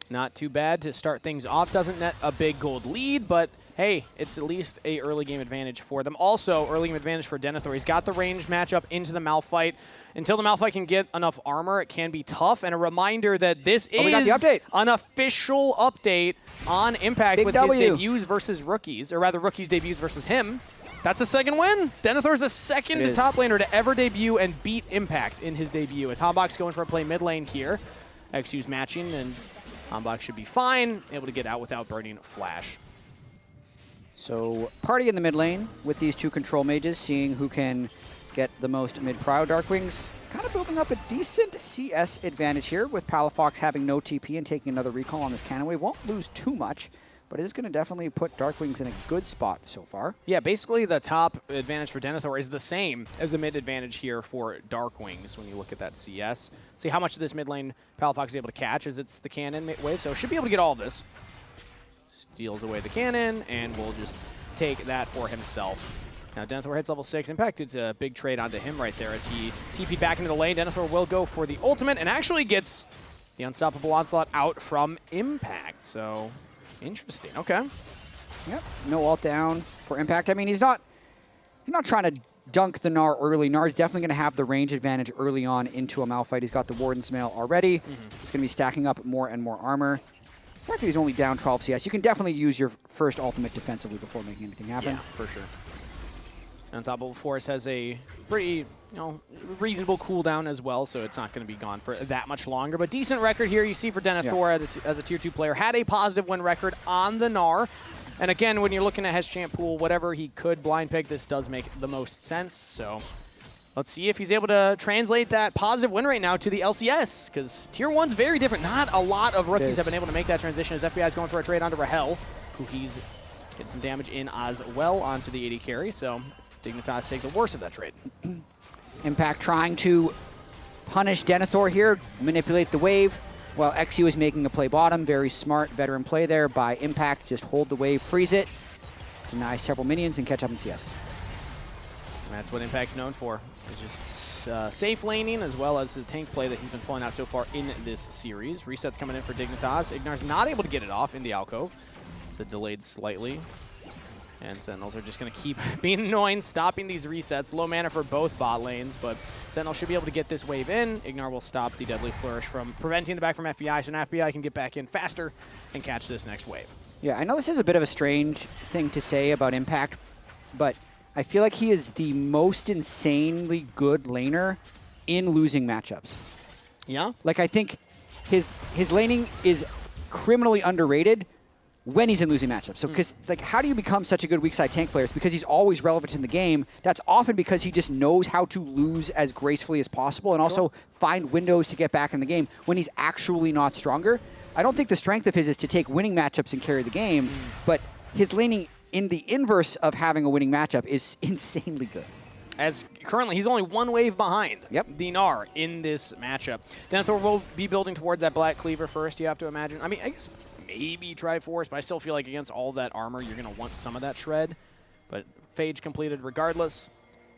Not too bad to start things off. Doesn't net a big gold lead, but hey, it's at least a early game advantage for them. Also, early game advantage for Denethor. He's got the ranged matchup into the Malphite. Until the Malphite can get enough armor, it can be tough. And a reminder that this is we got the update. An official update on Impact Big with W. his debuts versus rookies, or rather rookies' debuts versus him. That's a second win. Denethor's the second top laner to ever debut and beat Impact in his debut. As Hambach's going for a play mid lane here. XU's matching, and Hambach should be fine, able to get out without burning Flash. So party in the mid lane with these two control mages, seeing who can get the most mid-prio Darkwings. Kind of building up a decent CS advantage here with Palafox having no TP and taking another recall on this cannon wave. Won't lose too much, but it is going to definitely put Darkwings in a good spot so far. Yeah, basically the top advantage for Denethor is the same as the mid advantage here for Darkwings when you look at that CS. See how much of this mid lane Palafox is able to catch as it's the cannon wave, so should be able to get all of this. Steals away the cannon, and will just take that for himself. Now Denethor hits level 6. Impact, it's a big trade onto him right there as he TP'd back into the lane. Denethor will go for the ultimate and actually gets the Unstoppable Onslaught out from Impact. So, interesting. Okay. Yep, no ult down for Impact. I mean, he's not trying to dunk the Gnar early. Gnar's definitely going to have the range advantage early on into a Malphite. He's got the Warden's Mail already. He's going to be stacking up more and more armor. The fact that he's only down 12 CS, you can definitely use your first ultimate defensively before making anything happen. Yeah, for sure. Unstoppable Force has a pretty, reasonable cooldown as well, so it's not going to be gone for that much longer. But decent record here you see for Denethor as a Tier 2 player. Had a positive win record on the Gnar. And again, when you're looking at his champ pool, whatever he could blind pick, this does make the most sense. So let's see if he's able to translate that positive win rate now to the LCS, because Tier 1's very different. Not a lot of rookies have been able to make that transition, as FBI is going for a trade onto Rahel, who he's getting some damage in as well onto the AD carry. So Dignitas take the worst of that trade. Impact trying to punish Denethor here, manipulate the wave, while XU is making a play bottom. Very smart veteran play there by Impact. Just hold the wave, freeze it, deny several minions, and catch up in CS. And that's what Impact's known for. It's just safe laning, as well as the tank play that he's been pulling out so far in this series. Reset's coming in for Dignitas. Ignar's not able to get it off in the alcove, so delayed slightly. And Sentinels are just going to keep being annoying, stopping these resets. Low mana for both bot lanes, but Sentinel should be able to get this wave in. Ignar will stop the Deadly Flourish from preventing the back from FBI, so now FBI can get back in faster and catch this next wave. Yeah, I know this is a bit of a strange thing to say about Impact, but I feel like he is the most insanely good laner in losing matchups. Yeah? Like, I think his laning is criminally underrated when he's in losing matchups. So, because, like, how do you become such a good weak side tank player? It's because he's always relevant in the game. That's often because he just knows how to lose as gracefully as possible and also find windows to get back in the game when he's actually not stronger. I don't think the strength of his is to take winning matchups and carry the game, but his laning in the inverse of having a winning matchup is insanely good. As currently, he's only one wave behind Dinar in this matchup. Denethor will be building towards that Black Cleaver first, you have to imagine. I mean, I guess maybe Triforce, but I still feel like against all that armor, you're going to want some of that shred. But Phage completed regardless,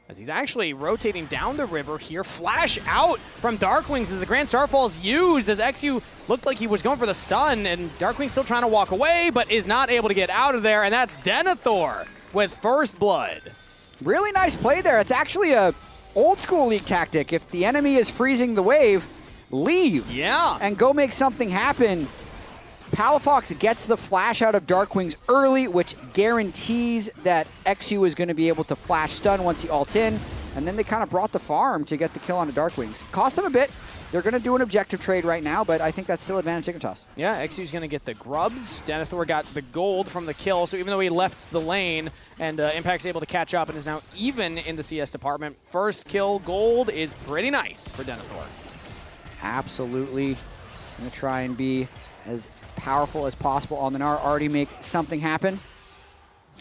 as he's actually rotating down the river here. Flash out from Darklings as the Grand Starfall is used, as XU looked like he was going for the stun, and Darkling's still trying to walk away, but is not able to get out of there, and that's Denethor with first blood. Really nice play there. It's actually a old school League tactic. If the enemy is freezing the wave, leave. Yeah. And go make something happen. Palafox gets the flash out of Darkwings early, which guarantees that XU is going to be able to flash stun once he ults in. And then they kind of brought the farm to get the kill onto Darkwings. Cost them a bit. They're going to do an objective trade right now, but I think that's still advantage Dignitas. Yeah, XU's going to get the grubs. Denethor got the gold from the kill, so even though he left the lane, and Impact's able to catch up and is now even in the CS department, first kill gold is pretty nice for Denethor. Absolutely. Going to try and be as powerful as possible on the Gnar, already make something happen.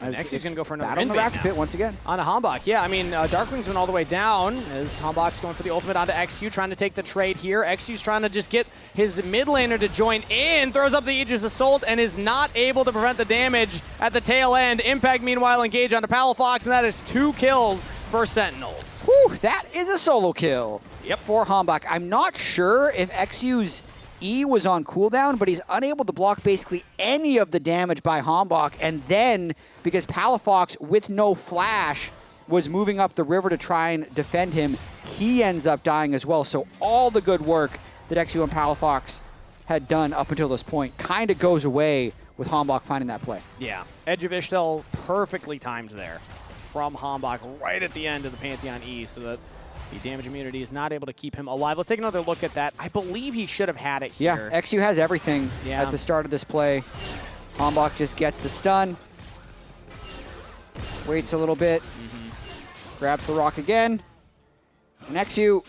Next, he's going to go for another battle on the Raptor Pit once again. On a Hambach. Yeah, I mean, Darkwing's went all the way down as Hambach's going for the ultimate onto XU, trying to take the trade here. XU's trying to just get his mid laner to join in, throws up the Aegis Assault, and is not able to prevent the damage at the tail end. Impact, meanwhile, engage onto Palafox, and that is 2 kills for Sentinels. Whew, that is a solo kill. Yep, for Hambach. I'm not sure if XU's E was on cooldown, but he's unable to block basically any of the damage by Hambach, and then because Palafox, with no flash, was moving up the river to try and defend him, he ends up dying as well. So all the good work that XU and Palafox had done up until this point kind of goes away with Hambach finding that play. Yeah, Edge of Ishtel perfectly timed there from Hambach right at the end of the Pantheon E, so that the damage immunity is not able to keep him alive. Let's take another look at that. I believe he should have had it here. Yeah, XU has everything at the start of this play. Hambach just gets the stun. Waits a little bit. Grabs the rock again. And XU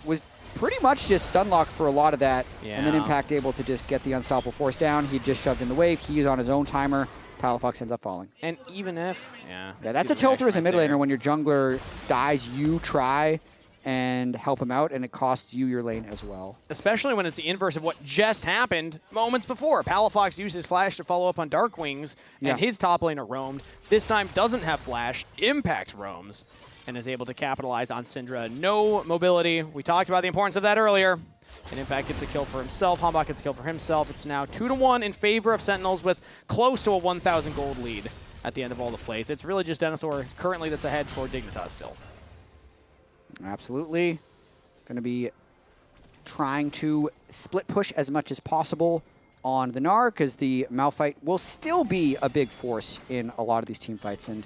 was pretty much just stun locked for a lot of that. Yeah. And then Impact able to just get the Unstoppable Force down. He just shoved in the wave. He is on his own timer. Palafox ends up falling. And even if, yeah, that's a tilter as a mid laner. When your jungler dies, you try and help him out, and it costs you your lane as well. Especially when it's the inverse of what just happened moments before. Palafox used his flash to follow up on Darkwings, and his top laner roamed. This time doesn't have flash. Impact roams and is able to capitalize on Syndra. No mobility. We talked about the importance of that earlier. And Impact gets a kill for himself. Hambach gets a kill for himself. It's now 2-1 in favor of Sentinels with close to a 1,000 gold lead at the end of all the plays. It's really just Denethor currently that's ahead for Dignitas still. Absolutely. Going to be trying to split push as much as possible on the Gnar, because the Malphite will still be a big force in a lot of these team fights. And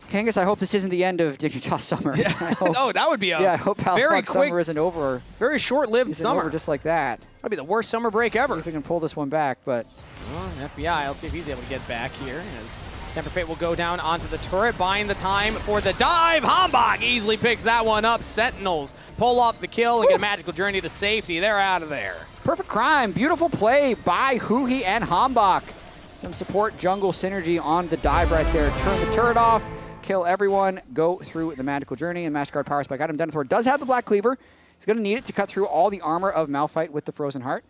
Kangas, I hope this isn't the end of Dignitas Summer. Yeah. Oh, that would be a I hope very quick Summer isn't over. Very short-lived summer. Over just like that. That'd be the worst summer break ever. See if we can pull this one back, but... Well, FBI, let's see if he's able to get back here. As Temper Fate will go down onto the turret, buying the time for the dive. Hambach easily picks that one up. Sentinels pull off the kill and get a magical journey to safety. They're out of there. Perfect crime. Beautiful play by Huhi and Hambach. Some support jungle synergy on the dive right there. Turn the turret off, kill everyone, go through the magical journey, and MasterCard Power Spike item. Denethor does have the Black Cleaver. He's going to need it to cut through all the armor of Malphite with the Frozen Heart.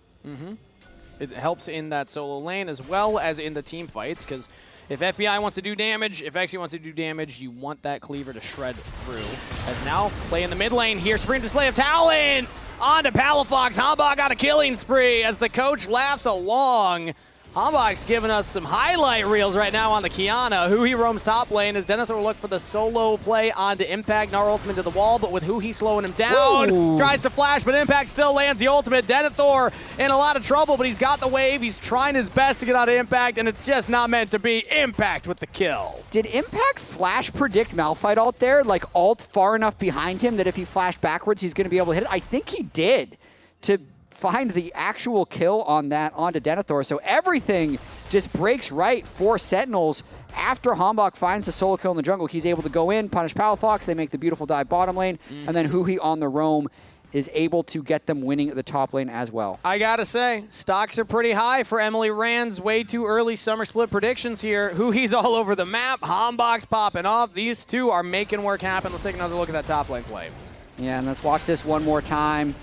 It helps in that solo lane as well as in the team fights, because if FBI wants to do damage, if XU wants to do damage, you want that cleaver to shred through. As now, play in the mid lane here, Supreme Display of Talent! On to Palafox. Hambach got a killing spree as the coach laughs along. Hambach's giving us some highlight reels right now on the Kiana. Huhi roams top lane as Denethor will look for the solo play onto Impact. Gnar ultimate to the wall, but with Huhi slowing him down. Ooh. Tries to flash, but Impact still lands the ultimate. Denethor in a lot of trouble, but he's got the wave. He's trying his best to get out of Impact, and it's just not meant to be. Impact with the kill. Did Impact flash predict Malphite out there? Like ult far enough behind him that if he flashed backwards, he's going to be able to hit it? I think he did to find the actual kill on that onto Denethor. So everything just breaks right for Sentinels. After Hambach finds the solo kill in the jungle, he's able to go in, punish Palafox. They make the beautiful dive bottom lane. And then Huhi on the roam is able to get them winning the top lane as well. I gotta say, stocks are pretty high for Emily Rand's way too early summer split predictions here. Huhi's all over the map. Hambach's popping off. These two are making work happen. Let's take another look at that top lane play. Yeah, and let's watch this one more time.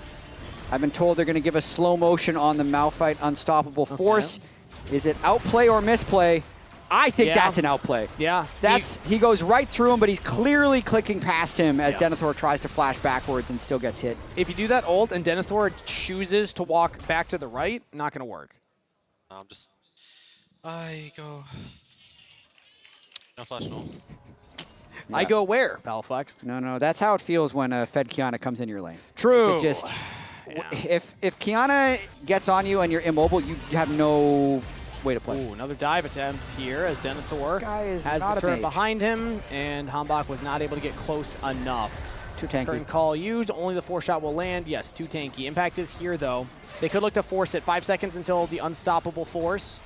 I've been told they're going to give us slow motion on the Malphite Unstoppable Force. Is it outplay or misplay? I think that's an outplay. Yeah. He goes right through him, but he's clearly clicking past him as Denethor tries to flash backwards and still gets hit. If you do that ult and Denethor chooses to walk back to the right, not going to work. I go. No flash, no. Yeah. I go where, Palafox? No, that's how it feels when a Fed Kiana comes in your lane. True. It just, if Kiana gets on you and you're immobile, you have no way to play. Ooh, another dive attempt here as Denethor has the turret behind him, and Hambach was not able to get close enough. Too tanky. Curtain call used, only the 4-shot will land. Yes, too tanky. Impact is here, though. They could look to force it. 5 seconds until the Unstoppable Force.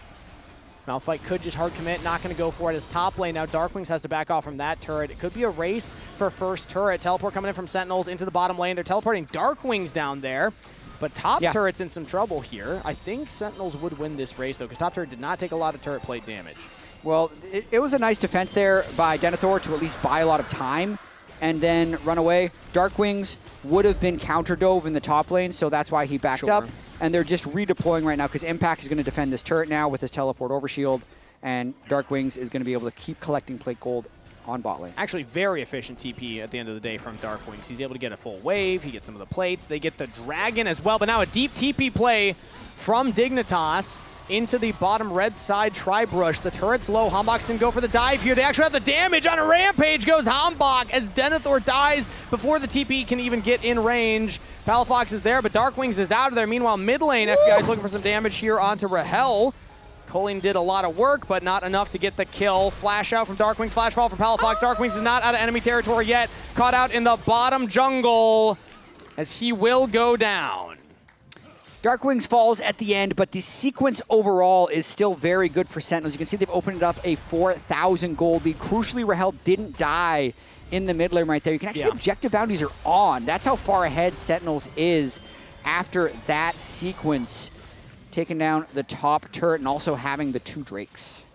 Malphite could just hard commit, not going to go for it. His top lane now, Darkwings has to back off from that turret. It could be a race for first turret. Teleport coming in from Sentinels into the bottom lane. They're teleporting Darkwings down there, but top turret's in some trouble here. I think Sentinels would win this race, though, because top turret did not take a lot of turret plate damage. Well, it was a nice defense there by Denethor to at least buy a lot of time and then run away. Darkwings would have been counter-dove in the top lane, so that's why he backed up. And they're just redeploying right now because Impact is going to defend this turret now with his teleport overshield, and Darkwings is going to be able to keep collecting plate gold on bot lane. Actually, very efficient TP at the end of the day from Darkwings. He's able to get a full wave. He gets some of the plates. They get the dragon as well, but now a deep TP play from Dignitas into the bottom red side Tri-Brush. The turret's low. Hambach can go for the dive here. They actually have the damage on a rampage. Goes Hambach as Denethor dies before the TP can even get in range. Palafox is there, but Darkwings is out of there. Meanwhile, mid lane, FBI is looking for some damage here onto Rahel. Colleen did a lot of work, but not enough to get the kill. Flash out from Darkwings, flash fall from Palafox. Darkwings is not out of enemy territory yet. Caught out in the bottom jungle as he will go down. Darkwings falls at the end, but the sequence overall is still very good for Sentinels. You can see they've opened up a 4,000 gold lead. Crucially, Rahel didn't die in the mid lane right there. You can actually see objective bounties are on. That's how far ahead Sentinels is after that sequence. Taking down the top turret and also having the 2 Drakes.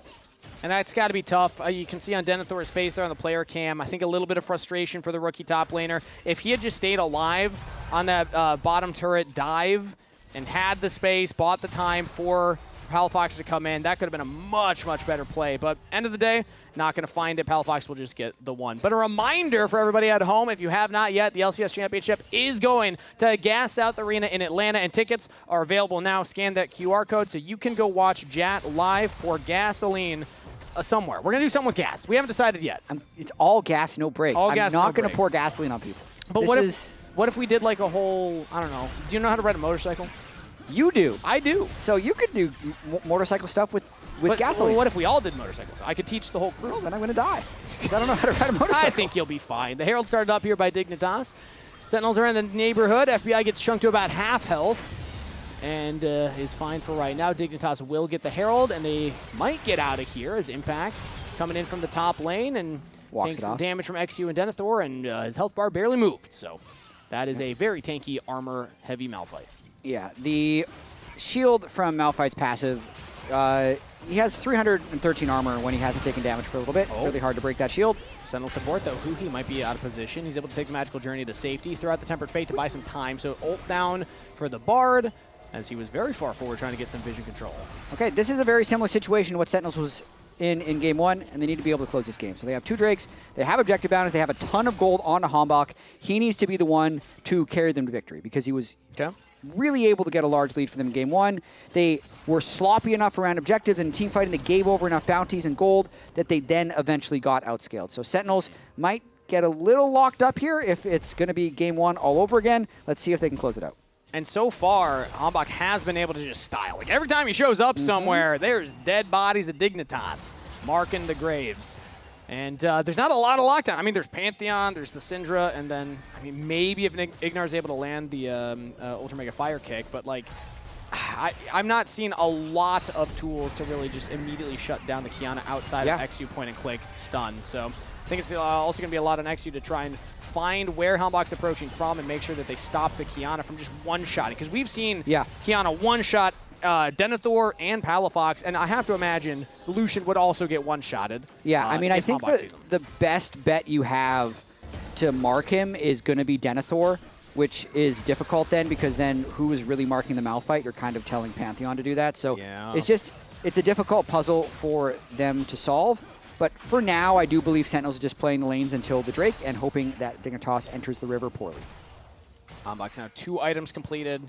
And that's got to be tough. You can see on Denethor's face there on the player cam, I think a little bit of frustration for the rookie top laner. If he had just stayed alive on that bottom turret dive and had the space, bought the time for Palafox to come in, that could have been a much, much better play. But end of the day, not going to find it. Palafox will just get the 1. But a reminder for everybody at home, if you have not yet, the LCS Championship is going to Gas South Arena in Atlanta, and tickets are available now. Scan that QR code so you can go watch Jat live pour gasoline somewhere. We're going to do something with gas. We haven't decided yet. It's all gas, no brakes. All I'm gas, not no going to brakes. pour gasoline on people. But what if we did like a whole, I don't know, do you know how to ride a motorcycle? You do. I do. So you could do motorcycle stuff with gasoline. Well, what if we all did motorcycles? I could teach the whole crew. Well, then I'm going to die because I don't know how to ride a motorcycle. I think you'll be fine. The Herald started up here by Dignitas. Sentinels are in the neighborhood. FBI gets chunked to about half health and is fine for right now. Dignitas will get the Herald, and they might get out of here as Impact coming in from the top lane and taking some damage from XU and Denethor, and his health bar barely moved. So that is a very tanky, armor-heavy Malphite. Yeah, the shield from Malphite's passive, he has 313 armor when he hasn't taken damage for a little bit. Really hard to break that shield. Sentinel support, though, Huhi might be out of position. He's able to take the magical journey to safety throughout the Tempered Fate to buy some time. So ult down for the Bard, as he was very far forward trying to get some vision control. Okay, this is a very similar situation to what Sentinels was in game 1, and they need to be able to close this game. So they have 2 Drakes, they have objective bounties, they have a ton of gold on Hambach. He needs to be the one to carry them to victory because he was really able to get a large lead for them in game one. They were sloppy enough around objectives and team fighting that gave over enough bounties and gold that they then eventually got outscaled. So Sentinels might get a little locked up here if it's going to be game one all over again. Let's see if they can close it out. And so far, Hambach has been able to just style. Like every time he shows up somewhere, there's dead bodies of Dignitas marking the graves. And there's not a lot of lockdown. I mean, there's Pantheon, there's the Syndra, and then, I mean, maybe if Ignar's able to land the Ultra Mega Fire Kick, but like, I'm not seeing a lot of tools to really just immediately shut down the Qiyana outside of XU point and click stun. So I think it's also going to be a lot on XU to try and find where Hambach's approaching from and make sure that they stop the Qiyana from just one-shotting. Because we've seen Qiyana one-shot Denethor and Palafox, and I have to imagine Lucian would also get one-shotted. Yeah, I mean, I think the best bet you have to mark him is going to be Denethor, which is difficult then, because then who is really marking the Malphite? You're kind of telling Pantheon to do that. So it's a difficult puzzle for them to solve. But for now, I do believe Sentinels are just playing the lanes until the Drake and hoping that Dignitas enters the river poorly. Hambach's now 2 items completed.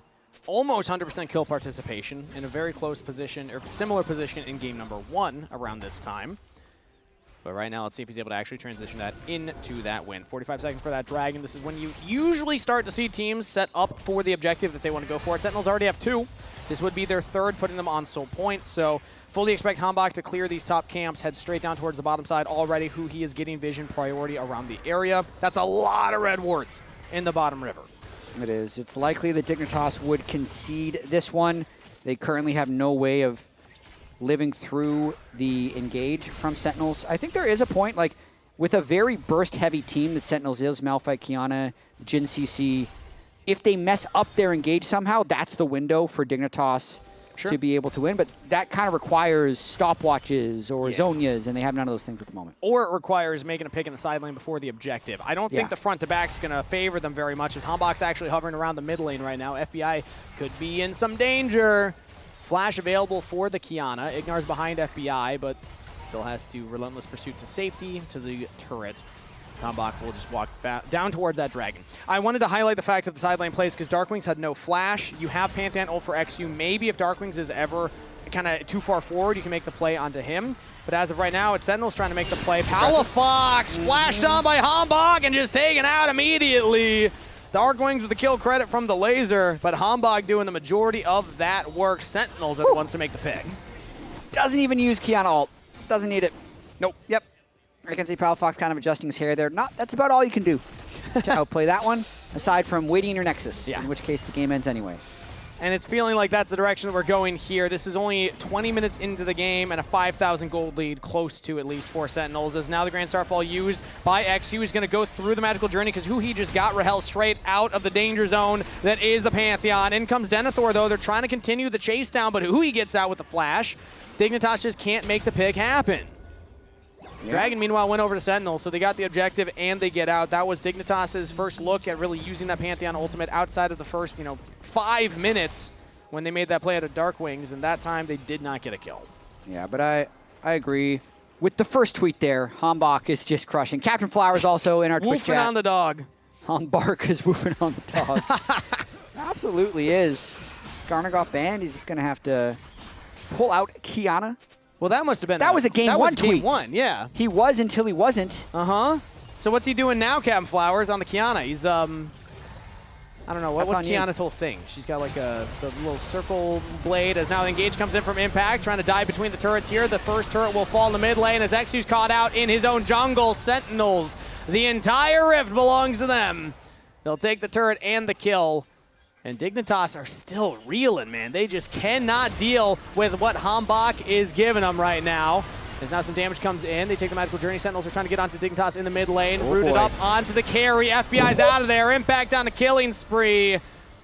Almost 100% kill participation in a very close position, or similar position in game number 1 around this time. But right now, let's see if he's able to actually transition that into that win. 45 seconds for that Dragon. This is when you usually start to see teams set up for the objective that they want to go for. Sentinels already have 2. This would be their 3rd, putting them on Soul Point. So fully expect Hambach to clear these top camps, head straight down towards the bottom side already, who he is getting vision priority around the area. That's a lot of red wards in the bottom river. It is. It's likely that Dignitas would concede this one. They currently have no way of living through the engage from Sentinels. I think there is a point, like, with a very burst-heavy team that Sentinels is, Malphite, Qiyana, Jhin CC, if they mess up their engage somehow, that's the window for Dignitas to be able to win. But that kind of requires stopwatches or Zonias, and they have none of those things at the moment. Or it requires making a pick in the side lane before the objective. I don't think the front to back is going to favor them very much, as Hambach's actually hovering around the mid lane right now. FBI could be in some danger. Flash available for the Qiyana. Ignar's behind FBI, but still has to relentless pursuit to safety to the turret. Hambach will just walk down towards that Dragon. I wanted to highlight the fact of the side lane plays because Darkwings had no flash. You have Pantheon ult for XU. Maybe if Darkwings is ever kind of too far forward, you can make the play onto him. But as of right now, it's Sentinels trying to make the play. Palafox flashed on by Hambach and just taken out immediately. Darkwings with the kill credit from the laser, but Hambach doing the majority of that work. Sentinels are the ones to make the pick. Doesn't even use Qiyana ult. Doesn't need it. Nope. Yep. I can see Palafox kind of adjusting his hair there. That's about all you can do to outplay that one, aside from waiting in your Nexus, in which case the game ends anyway. And it's feeling like that's the direction that we're going here. This is only 20 minutes into the game and a 5,000 gold lead, close to at least for Sentinels, as now the Grand Starfall used by XU is going to go through the Magical Journey because who he just got Rahel straight out of the danger zone that is the Pantheon. In comes Denethor, though. They're trying to continue the chase down, but who he gets out with the flash, Dignitas just can't make the pick happen. Dragon, meanwhile, went over to Sentinel, so they got the objective and they get out. That was Dignitas' first look at really using that Pantheon ultimate outside of the first, 5 minutes when they made that play out of Darkwings, and that time they did not get a kill. Yeah, but I agree. With the first tweet there, Hambach is just crushing. Captain Flowers also in our Twitch chat. Woofing on the dog. Hambach is woofing on the dog. Absolutely is. Skarner got banned. He's just going to have to pull out Qiyana. Well, that must have been was a game one tweet. Game 1, yeah. He was until he wasn't. Uh-huh. So what's he doing now, Captain Flowers, on the Qiyana? He's, I don't know, what's Qiyana's whole thing? She's got like the little circle blade as now the engage comes in from Impact, trying to dive between the turrets here. The first turret will fall in the mid lane as XU's caught out in his own jungle. Sentinels, the entire rift belongs to them. They'll take the turret and the kill. And Dignitas are still reeling, man. They just cannot deal with what Hambach is giving them right now. As now some damage comes in. They take the Magical Journey. Sentinels are trying to get onto Dignitas in the mid lane. Rooted up onto the carry. FBI's out of there. Impact on the killing spree.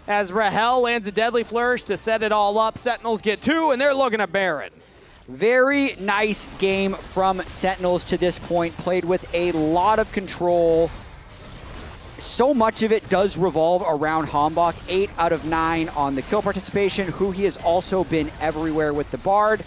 As Rahel lands a deadly flourish to set it all up. Sentinels get 2, and they're looking at Baron. Very nice game from Sentinels to this point. Played with a lot of control. So much of it does revolve around Hambach. 8 out of 9 on the kill participation, who he has also been everywhere with the Bard.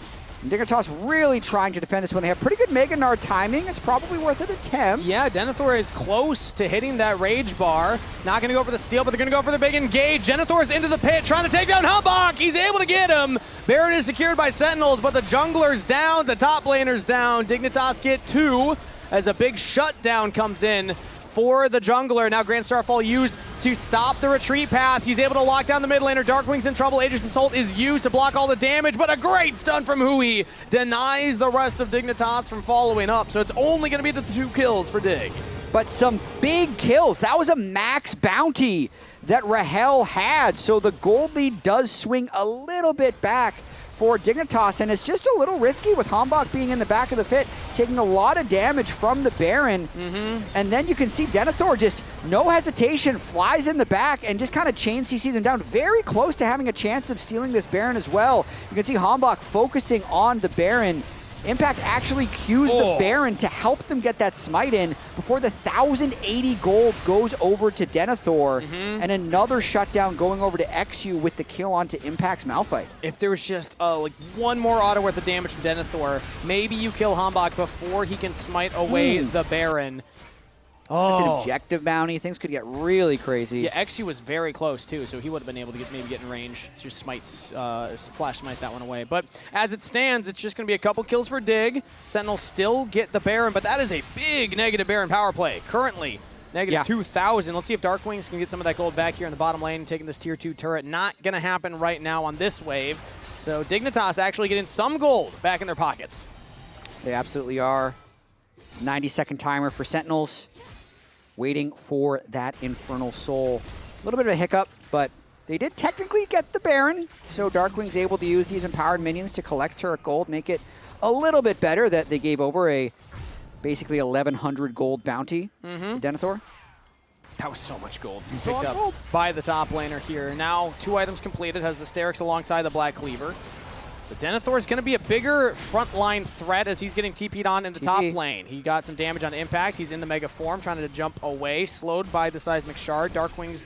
Dignitas really trying to defend this one. They have pretty good Mega Nard timing. It's probably worth an attempt. Yeah, Denethor is close to hitting that Rage Bar. Not going to go for the steal, but they're going to go for the big engage. Denethor is into the pit, trying to take down Humbok. He's able to get him. Baron is secured by Sentinels, but the jungler's down, the top laner's down. Dignitas get 2 as a big shutdown comes in for the jungler. Now Grand Starfall used to stop the retreat path. He's able to lock down the mid laner. Darkwing's in trouble. Aegis Assault is used to block all the damage, but a great stun from Hui denies the rest of Dignitas from following up. So it's only going to be the 2 kills for Dig. But some big kills. That was a max bounty that Rahel had. So the gold lead does swing a little bit back for Dignitas, and it's just a little risky with Hambach being in the back of the pit, taking a lot of damage from the Baron. And then you can see Denethor just no hesitation, flies in the back and just kind of chain CCs him down, very close to having a chance of stealing this Baron as well. You can see Hambach focusing on the Baron. Impact actually cues the Baron to help them get that smite in before the 1,080 gold goes over to Denethor, and another shutdown going over to XU with the kill onto Impact's Malphite. If there was just like 1 more auto worth of damage from Denethor, maybe you kill Hambach before he can smite away the Baron. That's an objective bounty. Things could get really crazy. Yeah, XU was very close too, so he would have been able to maybe get in range to flash smite that one away. But as it stands, it's just going to be a couple kills for Dig. Sentinels still get the Baron, but that is a big negative Baron power play. Currently, negative 2,000. Let's see if Darkwings can get some of that gold back here in the bottom lane, taking this tier 2 turret. Not going to happen right now on this wave. So Dignitas actually getting some gold back in their pockets. They absolutely are. 90-second timer for Sentinels. Waiting for that Infernal Soul. A little bit of a hiccup, but they did technically get the Baron, so Darkwing's able to use these empowered minions to collect turret gold, make it a little bit better that they gave over a basically 1,100 gold bounty to Denethor. That was so much gold picked up by the top laner here. Now 2 items completed, has the Asterix alongside the Black Cleaver. So Denethor is going to be a bigger frontline threat as he's getting TP'd on in the top lane. He got some damage on Impact. He's in the Mega form, trying to jump away, slowed by the Seismic Shard. Darkwings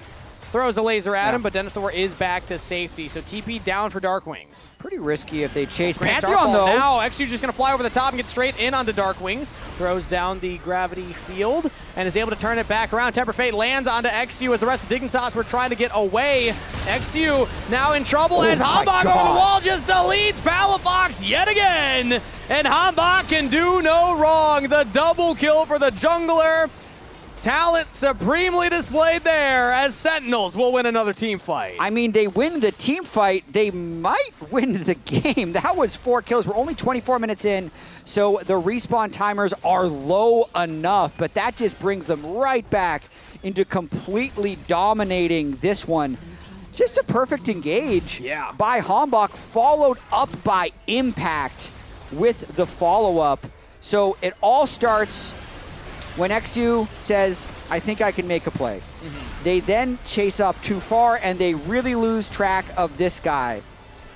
throws a laser at him, but Denethor is back to safety. So TP down for Darkwings. Pretty risky if they chase Grand Pantheon, though. Now, XU's just going to fly over the top and get straight in onto Darkwings. Throws down the gravity field and is able to turn it back around. Temper Fate lands onto XU as the rest of Dignitas were trying to get away. XU now in trouble as Hambach over the wall just deletes Palafox yet again. And Hambach can do no wrong. The double kill for the jungler. Talent supremely displayed there as Sentinels will win another team fight. I mean, they win the team fight. They might win the game. That was 4 kills. We're only 24 minutes in, so the respawn timers are low enough, but that just brings them right back into completely dominating this one. Just a perfect engage by Hambach, followed up by Impact with the follow-up. So it all starts when XU says, I think I can make a play. They then chase up too far, and they really lose track of this guy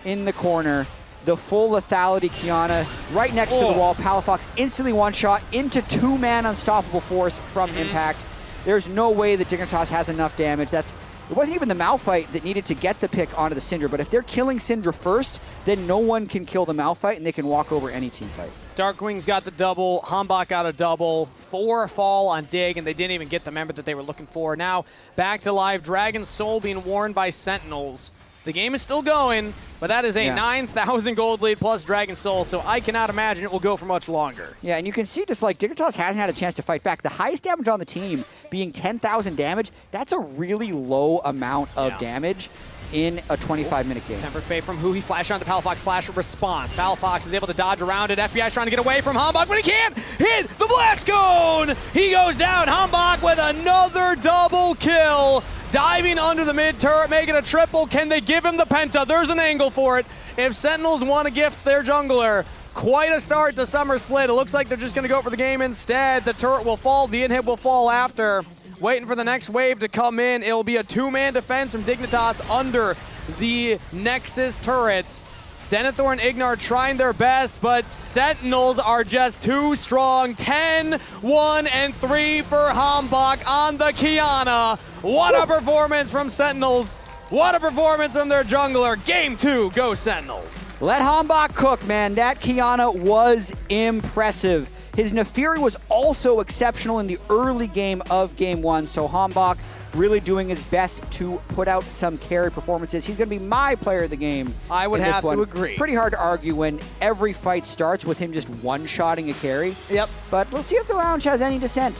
in the corner. The full lethality Kiana right next to the wall. Palafox instantly one-shot into 2-man unstoppable force from Impact. There's no way that Dignitas has enough damage. It wasn't even the Malphite that needed to get the pick onto the Syndra, but if they're killing Syndra first, then no one can kill the Malphite, and they can walk over any team fight. Darkwings got the double, Hambach got a double, 4 fall on Dig, and they didn't even get the member that they were looking for. Now, back to live, Dragon's Soul being worn by Sentinels. The game is still going, but that is a 9,000 gold lead plus Dragon Soul, so I cannot imagine it will go for much longer. Yeah, and you can see just like Dignitas hasn't had a chance to fight back. The highest damage on the team being 10,000 damage, that's a really low amount of damage in a 25-minute game. Tempered Fate from Hui, flash onto Palafox, flash response. Palafox is able to dodge around it. FBI's trying to get away from Hambach, but he can't hit the blast cone! He goes down, Hambach with another double kill. Diving under the mid turret, making a triple. Can they give him the penta? There's an angle for it. If Sentinels want to gift their jungler, quite a start to Summer Split. It looks like they're just going to go for the game instead. The turret will fall, the inhib will fall after. Waiting for the next wave to come in. It'll be a 2-man defense from Dignitas under the Nexus turrets. Denethor and Ignar trying their best, but Sentinels are just too strong. 10, 1, and 3 for Hambach on the Kiana. What a performance from Sentinels. What a performance from their jungler. Game 2, go Sentinels. Let Hambach cook, man. That Kiana was impressive. His Nefiri was also exceptional in the early game of Game 1, so Hambach really doing his best to put out some carry performances. He's going to be my player of the game. I would have to agree. Pretty hard to argue when every fight starts with him just one-shotting a carry. Yep. But we'll see if the lounge has any dissent.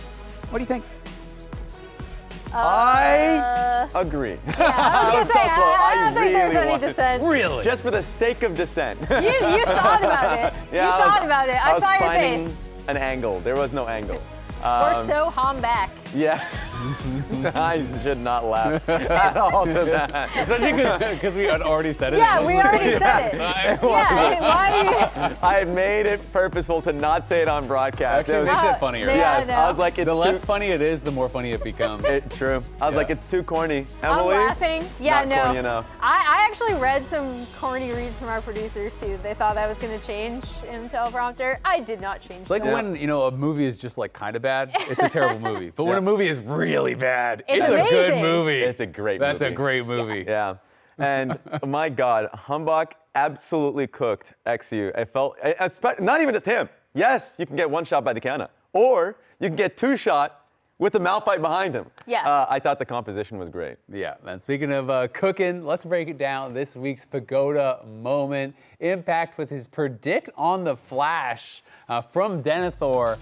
What do you think? I agree. Yeah, I was gonna say, I don't think there's any dissent. Really? Just for the sake of dissent. You thought about it. Yeah, you thought about it. I saw your face. An angle. There was no angle. We're so back. Yeah. I should not laugh at all to that. Especially because we had already said it. Yeah, we already said it. I made it purposeful to not say it on broadcast. Actually, makes it funnier. Yes, I was like, the less funny it is, the more funny it becomes. True. I was like, it's too corny. Emily? I'm laughing. Yeah, not corny enough. I actually read some corny reads from our producers too. They thought I was going to change in teleprompter. I did not change. It's like when, a movie is just like kind of bad, it's a terrible movie. But when a movie is really bad, it's a good movie. It's a great movie. That's a great movie. Yeah. And my God, Hambach absolutely cooked XU. I felt, not even just him. Yes, you can get one shot by the Kiana, or you can get two shot with the Malphite behind him. Yeah. I thought the composition was great. Yeah, and speaking of cooking, let's break it down. This week's Pagoda moment. Impact with his predict on the flash from Denethor,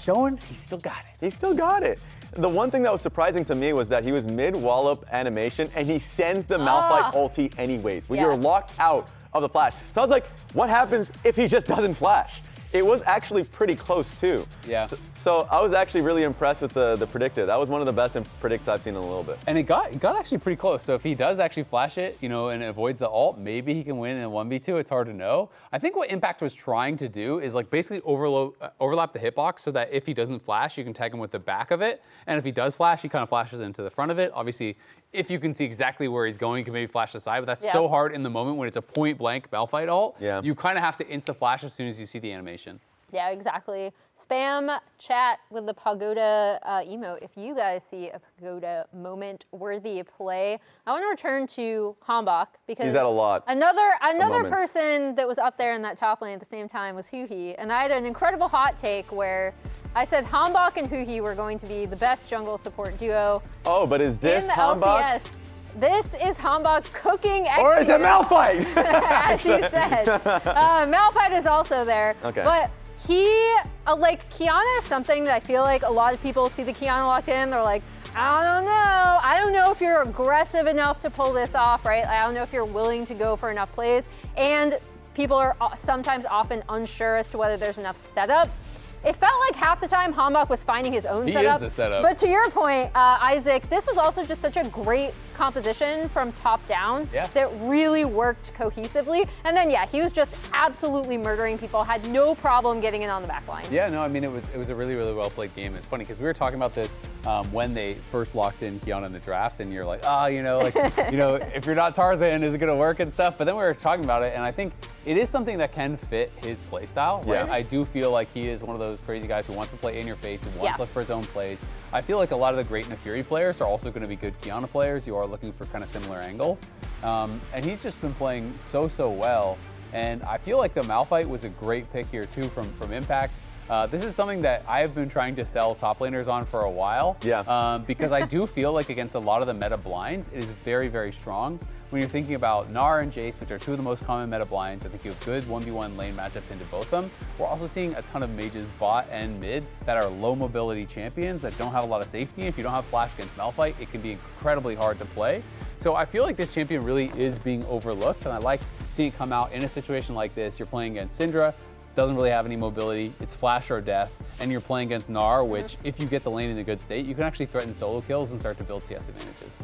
showing he still got it. He still got it. The one thing that was surprising to me was that he was mid-wallop animation and he sends the Malphite ulti anyways when you're locked out of the flash. So I was like, what happens if he just doesn't flash? It was actually pretty close too. Yeah. So I was actually really impressed with the predictor. That was one of the best predicts I've seen in a little bit. And it got actually pretty close. So if he does actually flash it, and avoids the ult, maybe he can win in a 1v2. It's hard to know. I think what Impact was trying to do is like basically overlap the hitbox so that if he doesn't flash, you can tag him with the back of it. And if he does flash, he kind of flashes into the front of it. Obviously, if you can see exactly where he's going, you can maybe flash the side, but that's so hard in the moment when it's a point blank Malphite ult. Yeah. You kind of have to insta flash as soon as you see the animation. Yeah, exactly. Spam chat with the Pagoda emote if you guys see a Pagoda moment worthy play. I want to return to Hambach because he's had a lot. Another person that was up there in that top lane at the same time was Huhi, and I had an incredible hot take where I said Hambach and Huhi were going to be the best jungle support duo. Oh, but is this in the Hambach? LCS. This is Hambach cooking XU. Or is it Malphite? As you said. Malphite is also there. Okay. But Kiana is something that I feel like a lot of people see the Kiana locked in. They're like, I don't know. I don't know if you're aggressive enough to pull this off, right? I don't know if you're willing to go for enough plays. And people are sometimes often unsure as to whether there's enough setup. It felt like half the time Hambach was finding his own setup. He is the setup. But to your point, Isaac, this was also just such a great composition from top down that really worked cohesively. And then, he was just absolutely murdering people, had no problem getting in on the back line. Yeah, no, I mean, it was a really, really well played game. It's funny because we were talking about this when they first locked in Kiana in the draft, and you're like, if you're not Tarzan, is it going to work and stuff? But then we were talking about it, and I think it is something that can fit his playstyle. Right? Yeah. I do feel like he is one of those crazy guys who wants to play in your face, who wants to look for his own plays. I feel like a lot of the great Nefiri players are also going to be good Kiana players. You are looking for kind of similar angles. And he's just been playing so well. And I feel like the Malphite was a great pick here too from Impact. This is something that I have been trying to sell top laners on for a while. Yeah. Because I do feel like against a lot of the meta blinds, it is very, very strong. When you're thinking about Gnar and Jace, which are two of the most common meta blinds, I think you have good 1v1 lane matchups into both of them. We're also seeing a ton of mages bot and mid that are low mobility champions that don't have a lot of safety. If you don't have flash against Malphite, it can be incredibly hard to play. So I feel like this champion really is being overlooked, and I liked seeing it come out in a situation like this. You're playing against Syndra, doesn't really have any mobility, it's flash or death, and you're playing against Gnar, which if you get the lane in a good state, you can actually threaten solo kills and start to build CS advantages.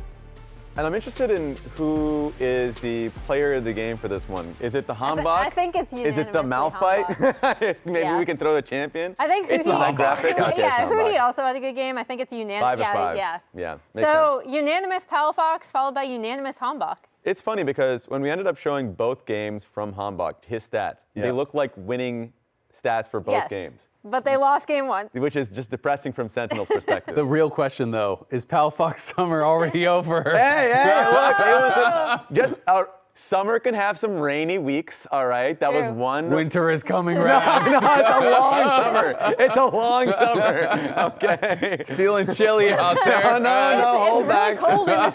And I'm interested in who is the player of the game for this one. Is it the Hambach? I think it's unanimous. Is it the Malphite? Maybe we can throw the champion. I think it's that graphic. Okay, Hootie also had a good game. I think it's unanimous. 5-5. Yeah. So unanimous Palafox followed by unanimous Hambach. It's funny because when we ended up showing both games from Hambach, his stats, they look like winning stats for both games. But they lost game one. Which is just depressing from Sentinel's perspective. The real question, though, is Palafox Summer already over? Hey, look, it was Summer can have some rainy weeks, all right? That was one. Winter is coming, No, Rags. no, it's a long summer. It's a long summer, okay? It's feeling chilly out there. No, hold it's back. really cold in the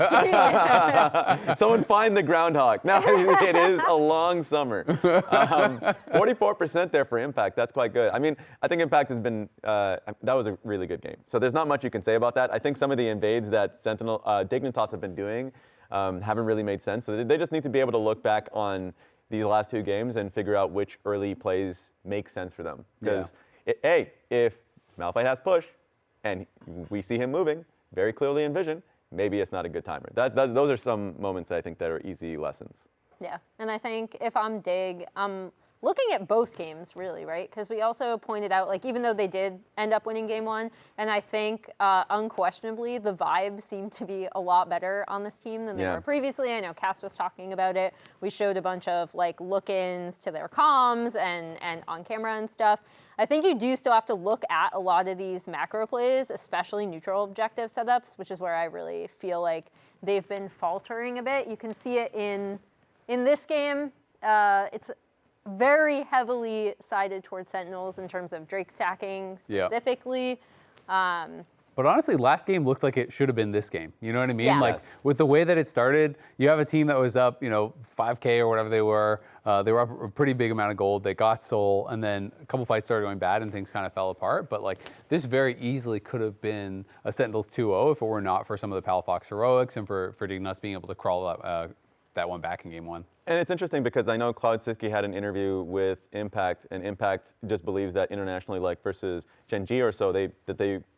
studio. Someone find the groundhog. No, it is a long summer. 44% there for Impact. That's quite good. I mean, I think Impact has been, that was a really good game. So there's not much you can say about that. I think some of the invades that Sentinel, Dignitas have been doing haven't really made sense. So they just need to be able to look back on these last 2 games and figure out which early plays make sense for them. Because, hey, if Malphite has push and we see him moving very clearly in vision, maybe it's not a good timer. Those are some moments that I think that are easy lessons. Yeah, and I think if I'm Dig, I'm looking at both games really, right? Because we also pointed out, like, even though they did end up winning game 1, and I think unquestionably the vibes seem to be a lot better on this team than they were previously. I know Cass was talking about it. We showed a bunch of like look-ins to their comms and on camera and stuff. I think you do still have to look at a lot of these macro plays, especially neutral objective setups, which is where I really feel like they've been faltering a bit. You can see it in this game. It's very heavily sided towards Sentinels in terms of Drake stacking specifically. But honestly, last game looked like it should have been this game. You know what I mean? Yeah. Like, with the way that it started, you have a team that was up, 5K or whatever they were. They were up a pretty big amount of gold. They got Soul, and then a couple fights started going bad, and things kind of fell apart. But, like, this very easily could have been a Sentinels 2-0 if it were not for some of the Palafox heroics and for Dignitas being able to crawl that one back in game 1. And it's interesting because I know Cloud Siski had an interview with Impact, and Impact just believes that internationally, like versus Gen G or so, they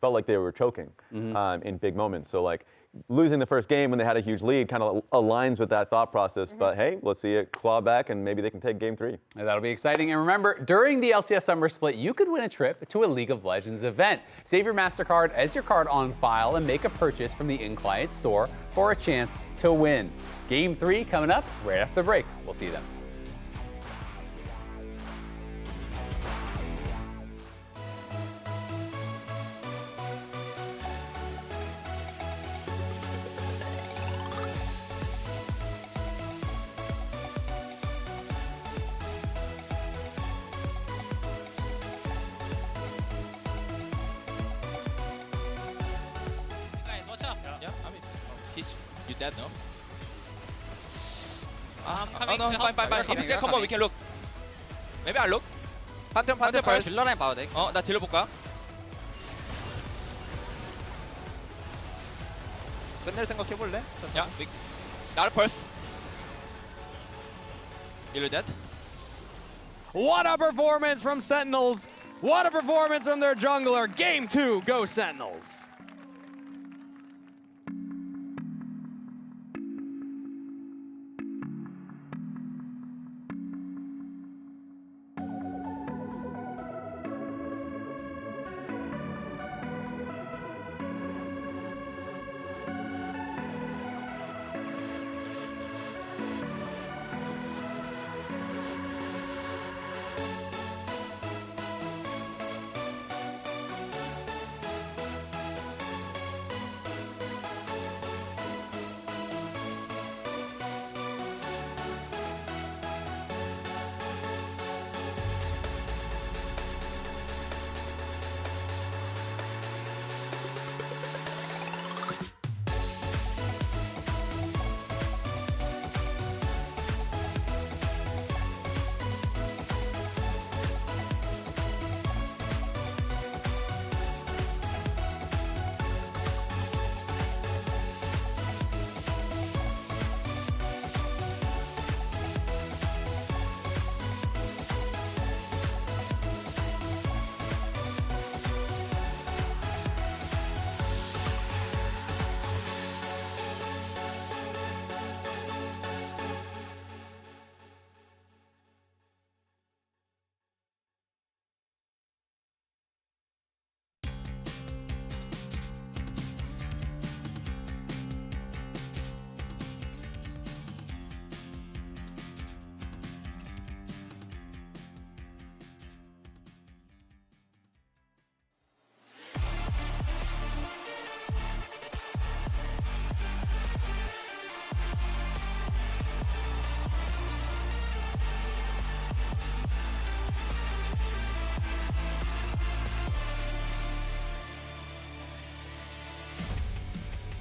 felt like they were choking in big moments. So like losing the first game when they had a huge lead kind of aligns with that thought process. But hey, let's see it claw back, and maybe they can take game 3. And that'll be exciting. And remember, during the LCS Summer Split, you could win a trip to a League of Legends event. Save your MasterCard as your card on file and make a purchase from the in-client store for a chance to win. Game 3 coming up right after the break. We'll see you then. Guys, watch out. Yeah, I mean, you dead, no? coming no, to fine. help. If they come on, we can look. Maybe I look. 판정 first. 딜러라인 봐도 돼. 나 딜러 볼까? 끝낼 생각 해볼래? 야, 나를 first. You dead? What a performance from Sentinels. What a performance from their jungler. Game 2, go Sentinels.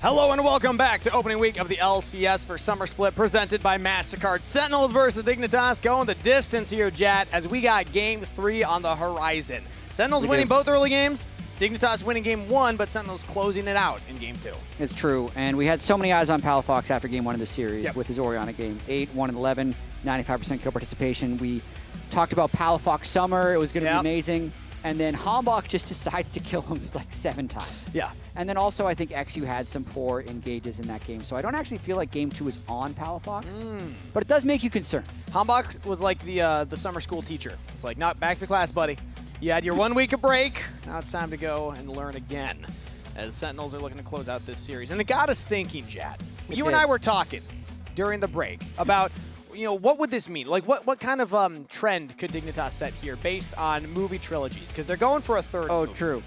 Hello and welcome back to opening week of the LCS for Summer Split presented by MasterCard. Sentinels versus Dignitas going the distance here, Jat, as we got Game 3 on the horizon. Sentinels winning both early games. Dignitas winning Game 1, but Sentinels closing it out in Game 2. It's true, and we had so many eyes on Palafox after Game 1 of the series with his Oriana Game 8, 1-11, 95% kill participation. We talked about Palafox Summer. It was going to be amazing. And then Hambach just decides to kill him like 7 times. Yeah. And then also I think XU had some poor engages in that game. So I don't actually feel like Game 2 is on Palafox. But it does make you concerned. Hambach was like the summer school teacher. It's like, not back to class, buddy. You had your 1 week of break. Now it's time to go and learn again. As Sentinels are looking to close out this series. And it got us thinking, Jad. You and I were talking during the break about, you know, what would this mean? Like, what kind of trend could Dignitas set here based on movie trilogies? Because they're going for a third movie. True.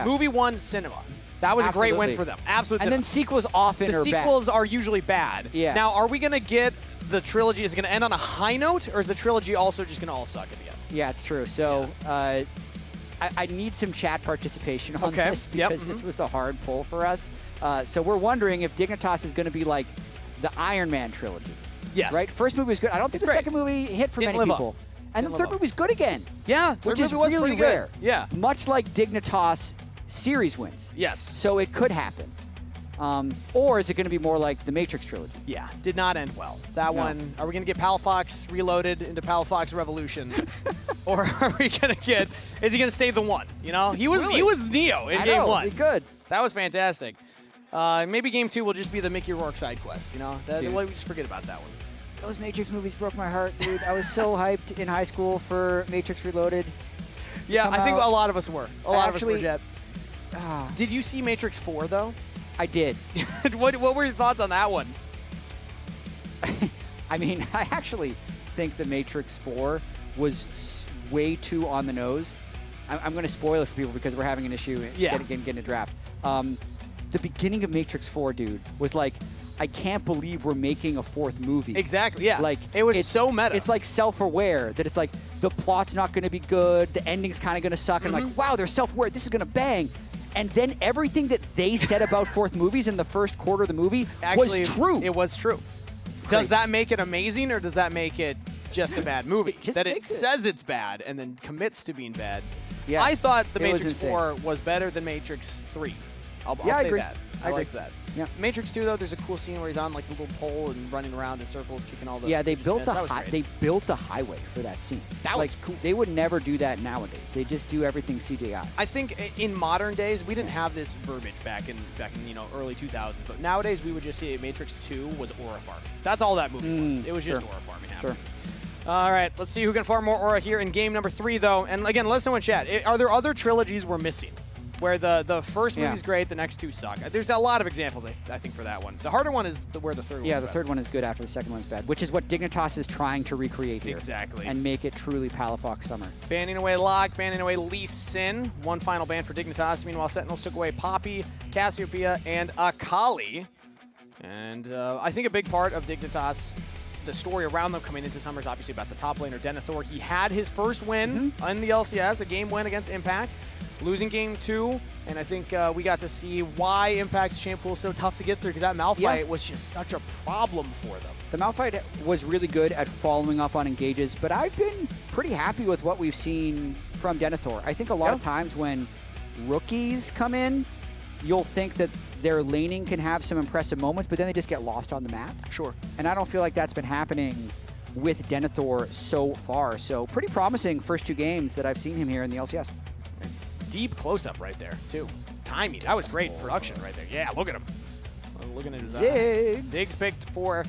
Movie 1, cinema. That was a great win for them. Absolutely. And then sequels often are bad. The sequels are usually bad. Yeah. Now, are we going to get the trilogy? Is it going to end on a high note, or is the trilogy also just going to all suck at the end? Yeah, it's true. So I need some chat participation on this because this was a hard pull for us. So we're wondering if Dignitas is going to be like the Iron Man trilogy. Yes. Right? First movie was good. I don't think the second movie hit for many people. And the third movie was good again. Yeah, which is really rare. Yeah. Much like Dignitas series wins. Yes. So it could happen. Or is it going to be more like the Matrix trilogy? Yeah, did not end well. That one, are we going to get Palafox reloaded into Palafox Revolution? Or are we going to get, is he going to stay the one? You know, he was Neo in Game 1. He could. That was fantastic. Maybe Game 2 will just be the Mickey Rourke side quest, you know? We just forget about that one. Those Matrix movies broke my heart, dude. I was so hyped in high school for Matrix Reloaded. Yeah, I think a lot of us were. A lot of us were, Jet. Ah. Did you see Matrix 4, though? I did. What were your thoughts on that one? I mean, I actually think the Matrix 4 was way too on the nose. I'm going to spoil it for people because we're having an issue getting a draft. The beginning of Matrix 4, dude, was like, I can't believe we're making a 4th movie. Exactly, yeah. Like, it was so meta. It's like self-aware that it's like, the plot's not going to be good, the ending's kind of going to suck, and like, wow, they're self-aware, this is going to bang. And then everything that they said about 4th movies in the first quarter of the movie was true. It was true. Does that make it amazing, or does that make it just a bad movie? That it says it's bad and then commits to being bad. Yeah, I thought the it was Matrix insane. 4 was better than Matrix 3. I'll I say agree. that. I liked agree. that. Yeah. Matrix 2, though, there's a cool scene where he's on like the little pole and running around in circles, kicking all the. Yeah, they built the they built the highway for that scene. That was cool. They would never do that nowadays. They just do everything CGI. I think in modern days we didn't have this verbiage back in early 2000s, but nowadays we would just say Matrix 2 was aura farming. That's all that movie was. It was just aura farming happening. All right, let's see who can farm more aura here in game number 3, though. And again, let us know in chat. Are there other trilogies we're missing? Where the first movie's great, the next 2 suck. There's a lot of examples, I think, for that one. The harder one is where the third one is the third one is good after the second one's bad, which is what Dignitas is trying to recreate here. Exactly. And make it truly Palafox Summer. Banning away Locke, banning away Lee Sin. One final ban for Dignitas. Meanwhile, Sentinels took away Poppy, Cassiopeia, and Akali. And I think a big part of Dignitas, the story around them coming into Summer is obviously about the top laner, Denethor. He had his first win in the LCS, a game win against Impact. Losing game 2, and I think we got to see why Impact's champ pool is so tough to get through, because that Malphite was just such a problem for them. The Malphite was really good at following up on engages, but I've been pretty happy with what we've seen from Denethor. I think a lot of times when rookies come in, you'll think that their laning can have some impressive moments, but then they just get lost on the map. Sure. And I don't feel like that's been happening with Denethor so far. So pretty promising first 2 games that I've seen him here in the LCS. Deep close-up right there, too. Timing. That was great production right there. Yeah, look at him. Looking at his Ziggs. Ziggs picked for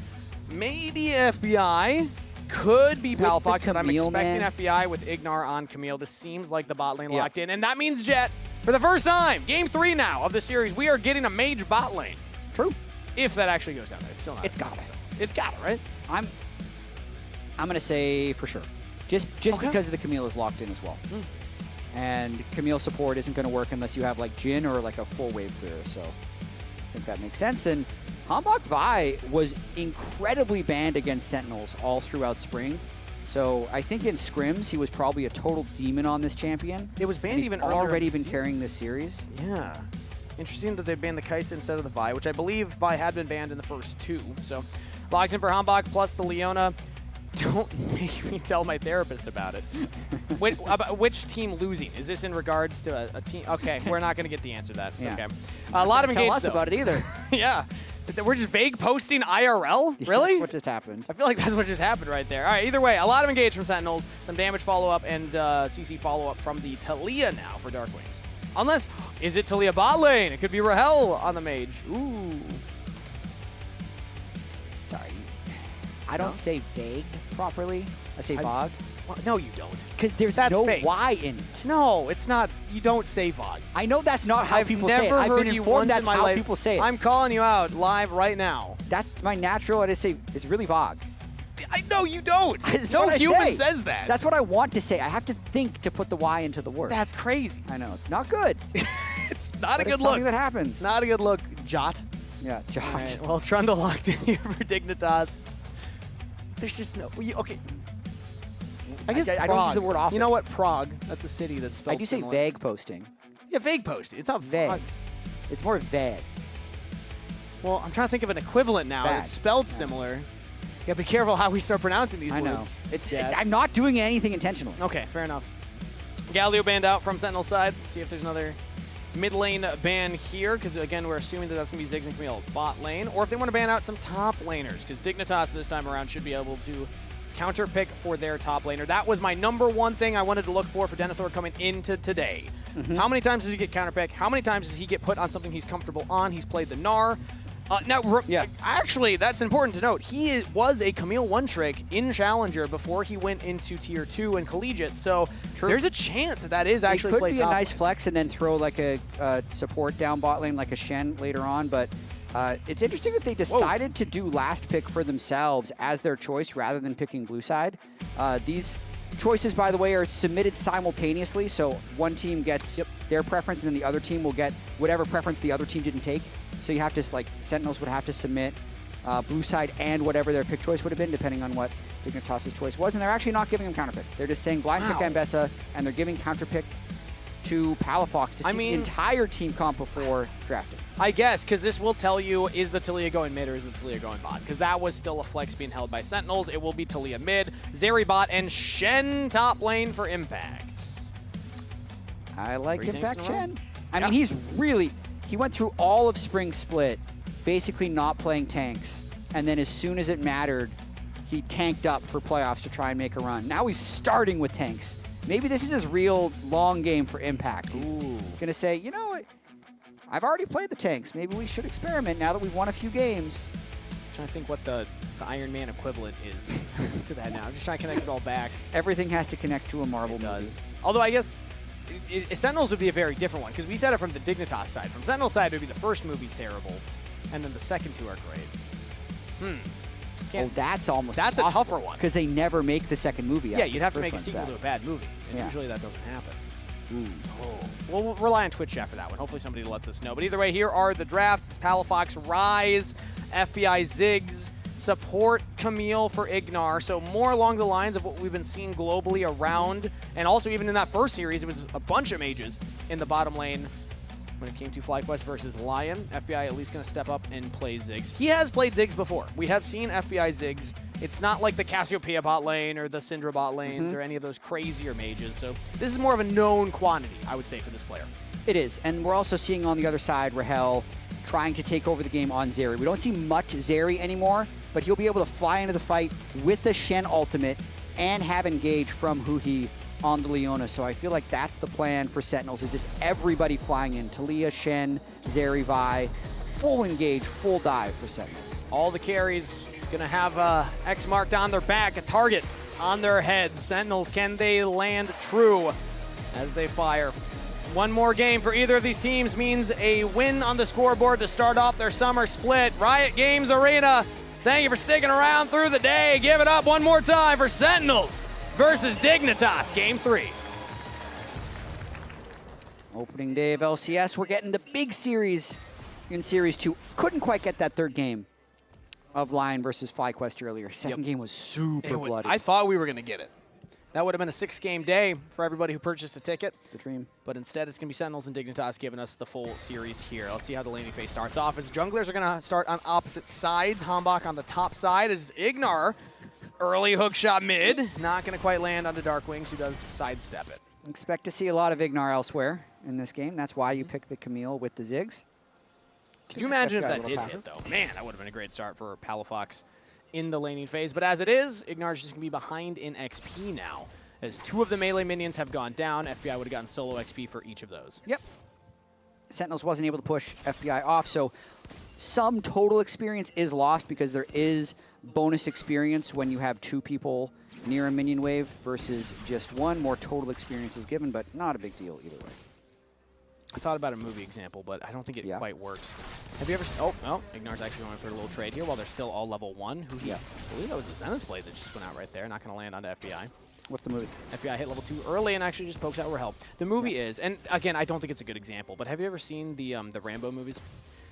maybe FBI. Could be Palafox, but I'm expecting FBI with Ignar on Camille. This seems like the bot lane locked in. And that means, Jet, for the first time, game 3 now of the series, we are getting a mage bot lane. True. If that actually goes down there. It's still not. It's got it. It's got it, right? I'm going to say for sure. Just because of the Camille is locked in as well. And Camille support isn't going to work unless you have like Jhin or like a full wave clearer. So I think that makes sense. And Hambach Vi was incredibly banned against Sentinels all throughout spring. So I think in scrims, he was probably a total demon on this champion. It was banned even earlier. Already in the been carrying this series. Yeah. Interesting that they banned the Kai'Sa instead of the Vi, which I believe Vi had been banned in the first 2. So, logs in for Hambach plus the Leona. Don't make me tell my therapist about it. About which team losing? Is this in regards to a team? Okay, we're not going to get the answer to that. It's Yeah. okay. A lot of engagement. Tell us about it either. Yeah. We're just vague posting IRL? Really? What just happened? I feel like that's what just happened right there. All right, either way, a lot of engage from Sentinels, some damage follow-up, and CC follow-up from the Talia now for Dark Wings. Unless, is it Talia bot lane? It could be Rahel on the mage. Ooh. Sorry. I don't say vague properly. I say VOG. Well, no, you don't. Because there's That's no fake. Y in it. No, it's not. You don't say VOG. I know that's not how people say it. I've I've never been heard you informed once that's in my how life. people say it. I'm calling you out live right now. That's my natural. I just say it's really VOG. No, you don't. That's No what I human say. says that. That's what I want to say. I have to think to put the Y into the word. That's crazy. I know. It's not good. It's not But a good it's look. something that happens. Not a good look, Jot. Yeah, Jot. All right, well, Trundle locked in here for Dignitas. There's just no. Okay. I guess I don't use the word often. You know what? Prague. That's a city that's spelled I do say similar. vague posting. Yeah, vague posting. It's not Vague. vague. It's more vague. Well, I'm trying to think of an equivalent now. Bad. It's spelled similar. You gotta be careful how we start pronouncing these I know. words. I'm not doing anything intentionally. Okay, fair enough. Galio banned out from Sentinel side. See if there's another mid lane ban here, because again, we're assuming that that's going to be Ziggs and Camille bot lane, or if they want to ban out some top laners, because Dignitas this time around should be able to counter pick for their top laner. That was my #1 thing I wanted to look for Denethor coming into today. How many times does he get counter pick? How many times does he get put on something he's comfortable on? He's played the Gnar. Actually, that's important to note. He was a Camille one-trick in Challenger before he went into Tier 2 and Collegiate, so there's a chance that is actually It played could be a top nice lane. flex and then throw like a support down bot lane like a Shen later on, but it's interesting that they decided to do last pick for themselves as their choice rather than picking blue side. These choices, by the way, are submitted simultaneously, so one team gets their preference and then the other team will get whatever preference the other team didn't take. So you have to, like, Sentinels would have to submit blue side and whatever their pick choice would have been, depending on what Dignitas' choice was. And they're actually not giving them counterpick. They're just saying blind pick Ambessa, and they're giving counterpick to Palafox to see the entire team comp before drafting. I guess, because this will tell you, is the Talia going mid or is the Talia going bot? Because that was still a flex being held by Sentinels. It will be Talia mid, Zeri bot, and Shen top lane for Impact. I like 3 tanks Impact in a row. Shen. I mean, he's really... He went through all of Spring Split, basically not playing tanks, and then as soon as it mattered, he tanked up for playoffs to try and make a run. Now he's starting with tanks. Maybe this is his real long game for Impact. He's gonna say, you know what? I've already played the tanks. Maybe we should experiment now that we've won a few games. I'm trying to think what the Iron Man equivalent is to that now. I'm just trying to connect it all back. Everything has to connect to a Marvel movie. Although I guess Sentinels would be a very different one, because we said it from the Dignitas side. From Sentinel side, it would be the first movie's terrible, and then the second 2 are great. Oh, that's almost That's a tougher one. because they never make the second movie. Yeah, you'd have to make a sequel to a bad movie, and usually that doesn't happen. We'll rely on Twitch chat for that one. Hopefully somebody lets us know. But either way, here are the drafts. It's Palafox, Rise, FBI, Ziggs, support Camille for Ignar. So more along the lines of what we've been seeing globally around. And also even in that first series, it was a bunch of mages in the bottom lane when it came to FlyQuest versus Lion. FBI at least going to step up and play Ziggs. He has played Ziggs before. We have seen FBI Ziggs. It's not like the Cassiopeia bot lane or the Syndra bot lanes or any of those crazier mages. So this is more of a known quantity, I would say, for this player. It is, and we're also seeing on the other side Rahel trying to take over the game on Zeri. We don't see much Zeri anymore, but he'll be able to fly into the fight with the Shen ultimate and have engage from Huhi on the Leona. So I feel like that's the plan for Sentinels, is just everybody flying in. Talia, Shen, Zeri, Vi, full engage, full dive for Sentinels. All the carries gonna have X marked on their back, a target on their heads. Sentinels, can they land true as they fire? One more game for either of these teams means a win on the scoreboard to start off their summer split. Riot Games Arena, thank you for sticking around through the day. Give it up one more time for Sentinels versus Dignitas, Game 3. Opening day of LCS, we're getting the big series in Series 2. Couldn't quite get that third game of Lion versus FlyQuest earlier. Second game was super bloody. I thought we were gonna get it. That would have been a 6-game day for everybody who purchased a ticket. The dream. But instead, it's going to be Sentinels and Dignitas giving us the full series here. Let's see how the laning phase starts off. As junglers are going to start on opposite sides. Hambach on the top side as Ignar, early hook shot mid. Not going to quite land onto Darkwings, who does sidestep it. Expect to see a lot of Ignar elsewhere in this game. That's why you pick the Camille with the Ziggs. Could you imagine if that did hit, though? Man, that would have been a great start for Palafox in the laning phase. But as it is, Ignar's just going to be behind in XP now. As 2 of the melee minions have gone down, FBI would have gotten solo XP for each of those. Yep. Sentinels wasn't able to push FBI off, so some total experience is lost because there is bonus experience when you have 2 people near a minion wave versus just 1. More total experience is given, but not a big deal either way. I thought about a movie example, but I don't think it quite works. Have you ever oh, Ignar's actually going for a little trade here while they're still all level 1. I believe that was the Zenith blade that just went out right there. Not going to land onto FBI. What's the movie? FBI hit level 2 early and actually just pokes out Rahel. The movie is, and again, I don't think it's a good example, but have you ever seen the Rambo movies?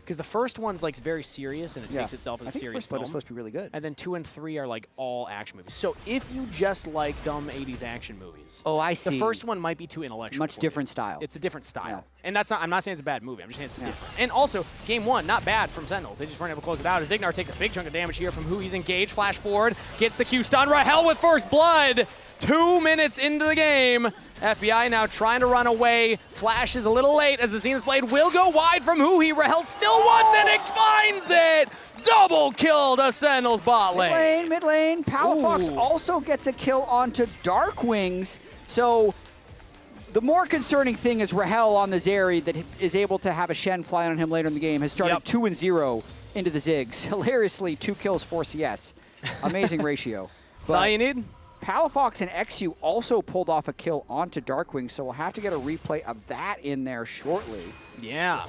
Because the first one's like very serious and it takes itself as a serious film. It's supposed to be really good. And then 2 and 3 are like all action movies. So if you just like dumb 80s action movies, I see. The first one might be too intellectual. Much different style. It's a different style. And that's not, I'm not saying it's a bad movie. I'm just saying it's different. And also, game 1, not bad from Sentinels. They just weren't able to close it out as Ignar takes a big chunk of damage here from who he's engaged. Flash forward, gets the Q stun. Rahel with first blood. 2 minutes into the game. FBI now trying to run away. Flash is a little late as the Zenith Blade will go wide from Huhi. Rahel still wants it, finds it! Double kill to Sentinels bot lane. Mid lane. Palafox also gets a kill onto Darkwings. So the more concerning thing is Rahel on the Zeri that is able to have a Shen fly on him later in the game has started 2-0 into the Ziggs. Hilariously, 2 kills, 4 CS. Amazing ratio. But all you need. Palafox and XU also pulled off a kill onto Darkwing, so we'll have to get a replay of that in there shortly. Yeah.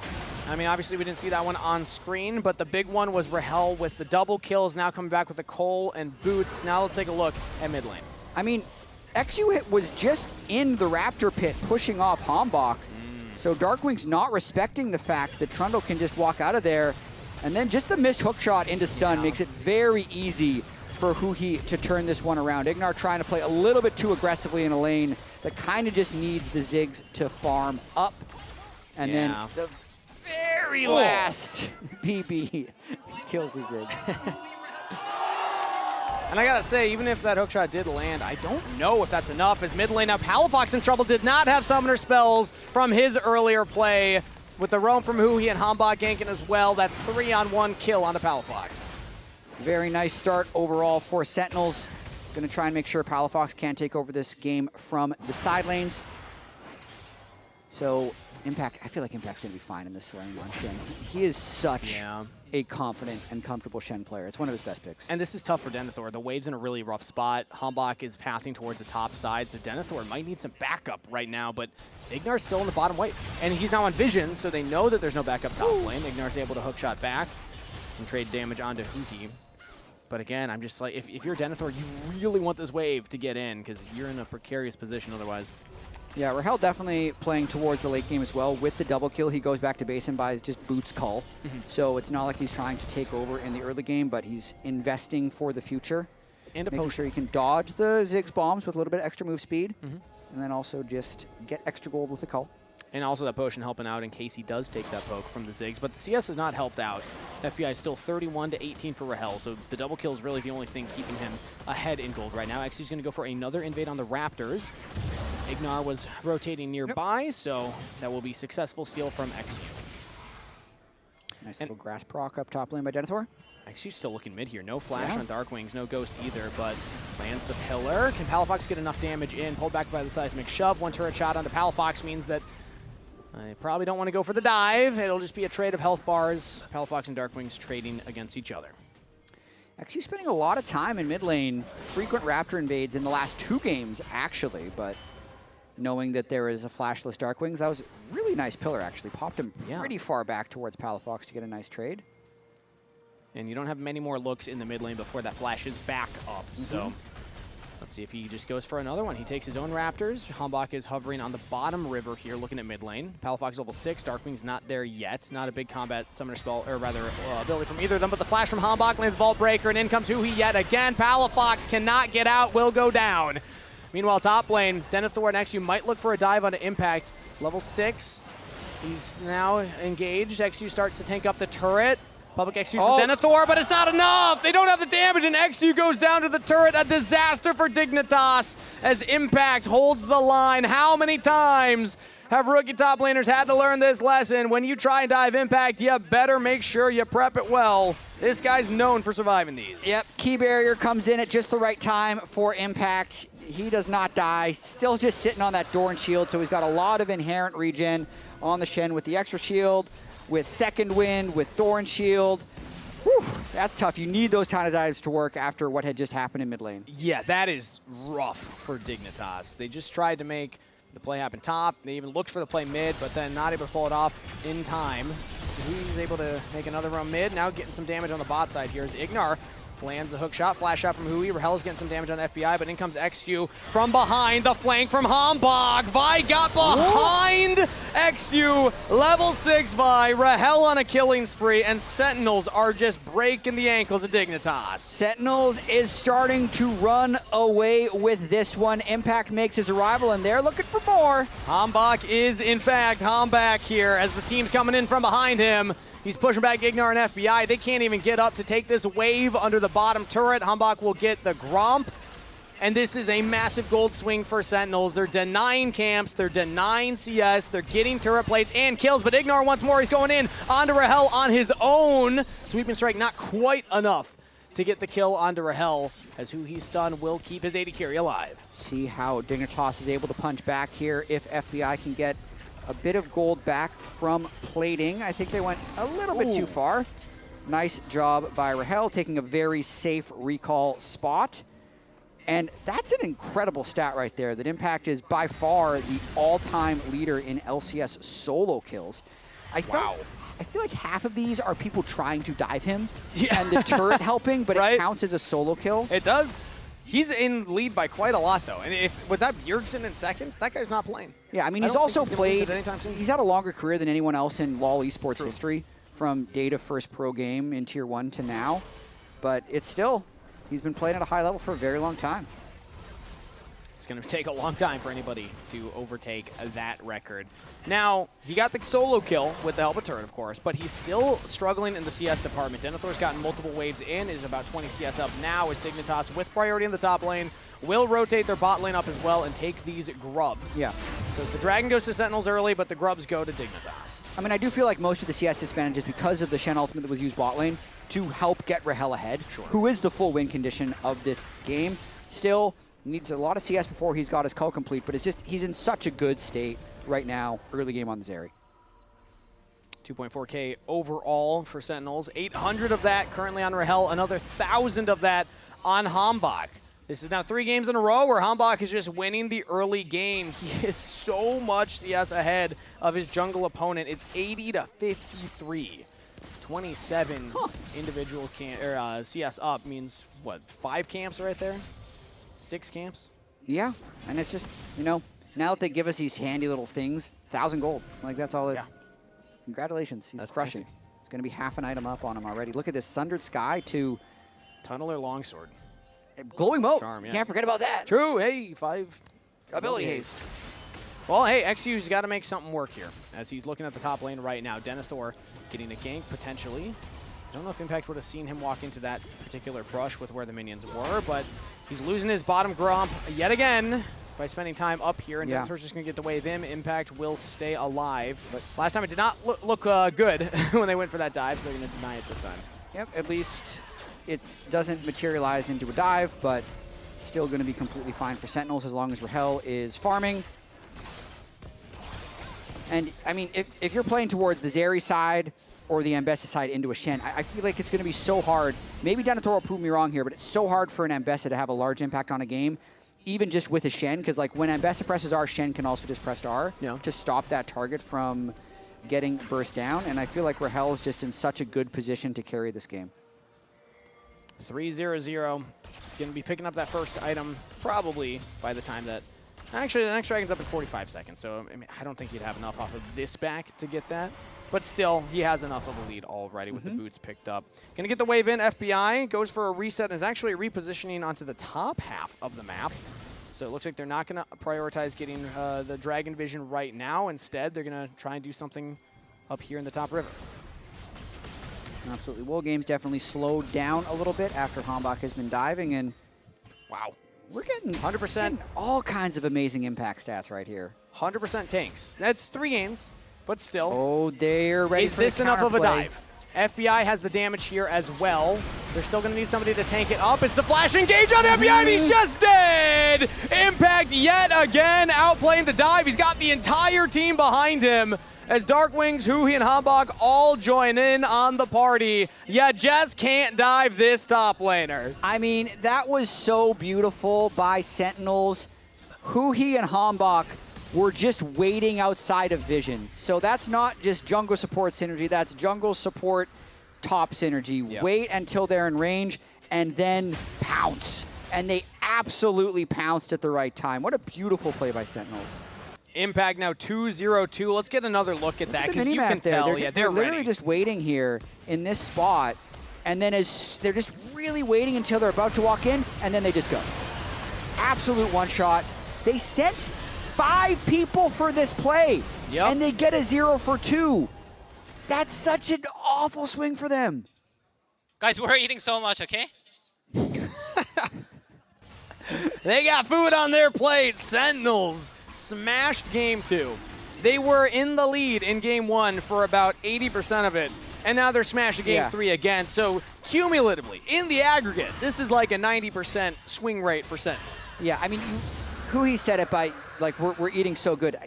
I mean, obviously we didn't see that one on screen, but the big one was Rahel with the double kills, now coming back with the Cole and Boots. Now let's take a look at mid lane. I mean, XU was just in the Raptor pit pushing off Hambach, so Darkwing's not respecting the fact that Trundle can just walk out of there, and then just the missed hook shot into stun makes it very easy for Huhi to turn this one around. Ignar trying to play a little bit too aggressively in a lane that kind of just needs the Ziggs to farm up. And then the very last BB kills the Ziggs. And I gotta say, even if that hookshot did land, I don't know if that's enough as mid lane now. Palafox in trouble, did not have summoner spells from his earlier play with the roam from Huhi and Hambach ganking as well. That's 3-on-1 kill onto Palafox. Very nice start overall for Sentinels. Going to try and make sure Palafox can't take over this game from the side lanes. So Impact, I feel like Impact's going to be fine in this lane on Shen. He is such a confident and comfortable Shen player. It's one of his best picks. And this is tough for Denethor. The wave's in a really rough spot. Hambach is pathing towards the top side, so Denethor might need some backup right now, but Ignar's still in the bottom wave. And he's now on Vision, so they know that there's no backup top lane. Ignar's able to hookshot back. Some trade damage onto Huhi. But again, I'm just like, if you're Denethor, you really want this wave to get in because you're in a precarious position otherwise. Yeah, Rahel definitely playing towards the late game as well. With the double kill, he goes back to base and buys just Boots Call. So it's not like he's trying to take over in the early game, but he's investing for the future. And making sure he can dodge the Ziggs bombs with a little bit of extra move speed. And then also just get extra gold with the Call. And also that potion helping out in case he does take that poke from the Ziggs. But the CS has not helped out. FBI is still 31-18 for Rahel, so the double kill is really the only thing keeping him ahead in gold right now. XU's going to go for another invade on the Raptors. Ignar was rotating nearby, so that will be successful steal from XU. Nice little grass proc up top lane by Denethor. XU's still looking mid here. No flash on Darkwings, no ghost either, but lands the pillar. Can Palafox get enough damage in? Pulled back by the seismic shove. One turret shot onto Palafox means that I probably don't want to go for the dive. It'll just be a trade of health bars. Palafox and Darkwings trading against each other. Actually spending a lot of time in mid lane. Frequent Raptor invades in the last 2 games, actually, but knowing that there is a flashless Darkwings, that was a really nice pillar, actually. Popped him pretty far back towards Palafox to get a nice trade. And you don't have many more looks in the mid lane before that flashes back up, so let's see if he just goes for another one. He takes his own Raptors. Hambach is hovering on the bottom river here, looking at mid lane. Palafox level 6. Darkwing's not there yet. Not a big combat summoner spell, or rather ability from either of them, but the flash from Hambach lands Vault Breaker, and in comes Huhi yet again. Palafox cannot get out, will go down. Meanwhile, top lane, Denethor next, you might look for a dive onto Impact. Level 6, he's now engaged. XU starts to tank up the turret. Public XU from Denethor, but it's not enough! They don't have the damage, and XU goes down to the turret. A disaster for Dignitas as Impact holds the line. How many times have rookie top laners had to learn this lesson? When you try and dive Impact, you better make sure you prep it well. This guy's known for surviving these. Yep, key barrier comes in at just the right time for Impact. He does not die, still just sitting on that Doran shield, so he's got a lot of inherent regen on the Shen with the extra shield, with second wind, with Doran shield. Whew, that's tough. You need those kind of dives to work after what had just happened in mid lane. Yeah, that is rough for Dignitas. They just tried to make the play happen top. They even looked for the play mid, but then not able to pull it off in time. So he's able to make another run mid. Now getting some damage on the bot side here is Ignar. Lands the hook shot, flash shot from Hui. Rahel's getting some damage on FBI, but in comes XU from behind, the flank from Hambog. Vi got behind XU. Level 6 Vi. Rahel on a killing spree, and Sentinels are just breaking the ankles of Dignitas. Sentinels is starting to run away with this one. Impact makes his arrival, and they're looking for more. Hambog is, in fact, back here as the team's coming in from behind him. He's pushing back Ignar and FBI. They can't even get up to take this wave under the bottom turret. Hambach will get the Gromp. And this is a massive gold swing for Sentinels. They're denying camps. They're denying CS. They're getting turret plates and kills. But Ignar once more, he's going in onto Rahel on his own. Sweep and strike not quite enough to get the kill onto Rahel, as who he's stunned will keep his AD carry alive. See how Dignitas is able to punch back here if FBI can get a bit of gold back from plating. I think they went a little bit too far. Nice job by Rahel, taking a very safe recall spot. And that's an incredible stat right there, that Impact is by far the all-time leader in LCS solo kills. I feel like half of these are people trying to dive him, and the turret helping, but it counts as a solo kill. It does. He's in lead by quite a lot, though. And was that Bjergsen in second? That guy's not playing. Yeah, I mean, he's also played, he's had a longer career than anyone else in LoL esports history, from day to first pro game in Tier 1 to now. But it's still, he's been playing at a high level for a very long time. It's going to take a long time for anybody to overtake that record. Now, he got the solo kill with the help of turret, of course, but he's still struggling in the CS department. Denethor's gotten multiple waves in, is about 20 CS up now, as Dignitas, with priority in the top lane, will rotate their bot lane up as well and take these grubs. Yeah. So the Dragon goes to Sentinels early, but the grubs go to Dignitas. I mean, I do feel like most of the CS disadvantage is because of the Shen ultimate that was used bot lane to help get Rahel ahead, who is the full win condition of this game. Still, needs a lot of CS before he's got his cull complete, but it's just, he's in such a good state right now, early game on the Zeri. 2.4K overall for Sentinels. 800 of that currently on Rahel, another 1,000 of that on Hambach. This is now 3 games in a row where Hambach is just winning the early game. He is so much CS ahead of his jungle opponent. It's 80 to 53. 27 individual CS up means, what, 5 camps right there? 6 camps? Yeah, and it's just, you know, now that they give us these handy little things, 1,000 gold. Like, that's all it. Yeah. Congratulations. He's crushing. Fancy. It's going to be half an item up on him already. Look at this Sundered Sky to Tunnel or Longsword. Glowing Moat. Charm, yeah. Can't forget about that. True. Hey, 5 ability haste. Well, hey, XU's got to make something work here, as he's looking at the top lane right now. Denethor getting a gank, potentially. I don't know if Impact would have seen him walk into that particular brush with where the minions were, but he's losing his bottom Gromp yet again by spending time up here, and Denethor's just going to get the wave in. Impact will stay alive. But last time it did not look good when they went for that dive, so they're going to deny it this time. Yep, at least it doesn't materialize into a dive, but still going to be completely fine for Sentinels as long as Rahel is farming. And, I mean, if you're playing towards the Zeri side or the Ambessa side into a Shen, I feel like it's going to be so hard. Maybe Denethor will prove me wrong here, but it's so hard for an Ambessa to have a large impact on a game, even just with a Shen, because like when Ambessa presses R, Shen can also just press R to stop that target from getting burst down, and I feel like Rahel is just in such a good position to carry this game. 3-0-0. Going to be picking up that first item probably by the time that... Actually, the next Dragon's up in 45 seconds, so I mean, I don't think he'd have enough off of this back to get that. But still, he has enough of a lead already with the boots picked up. Going to get the wave in. FBI goes for a reset and is actually repositioning onto the top half of the map. So it looks like they're not going to prioritize getting the Dragon Vision right now. Instead, they're going to try and do something up here in the top river. Absolutely. Will Games definitely slowed down a little bit after Hambach has been diving, and wow, we're getting 100% all kinds of amazing impact stats right here. 100% tanks. That's 3 games, but still. Oh, they're ready Is for this the enough of a counterplay. dive? FBI has the damage here as well. They're still going to need somebody to tank it up. It's the flash engage on FBI, and he's just dead! Impact yet again, outplaying the dive. He's got the entire team behind him as Darkwings, Huhi, and Hambach all join in on the party. You just can't dive this top laner. I mean, that was so beautiful by Sentinels. Huhi and Hambach were just waiting outside of vision. So that's not just jungle support synergy, that's jungle support top synergy. Yep. Wait until they're in range and then pounce. And they absolutely pounced at the right time. What a beautiful play by Sentinels. Impact now 2-0-2. Let's get another look at that The because you minimap can there. tell. They're literally ready. just waiting here in this spot. And then as they're just really waiting until they're about to walk in, and then they just go. Absolute one shot. They sent 5 people for this play, and they get a 0 for 2. That's such an awful swing for them. Guys, we're eating so much, okay? They got food on their plate. Sentinels smashed game 2. They were in the lead in game 1 for about 80% of it, and now they're smashing game 3 again. So cumulatively, in the aggregate, this is like a 90% swing rate for Sentinels. Yeah, I mean, Huhi said it by, like, we're eating so good.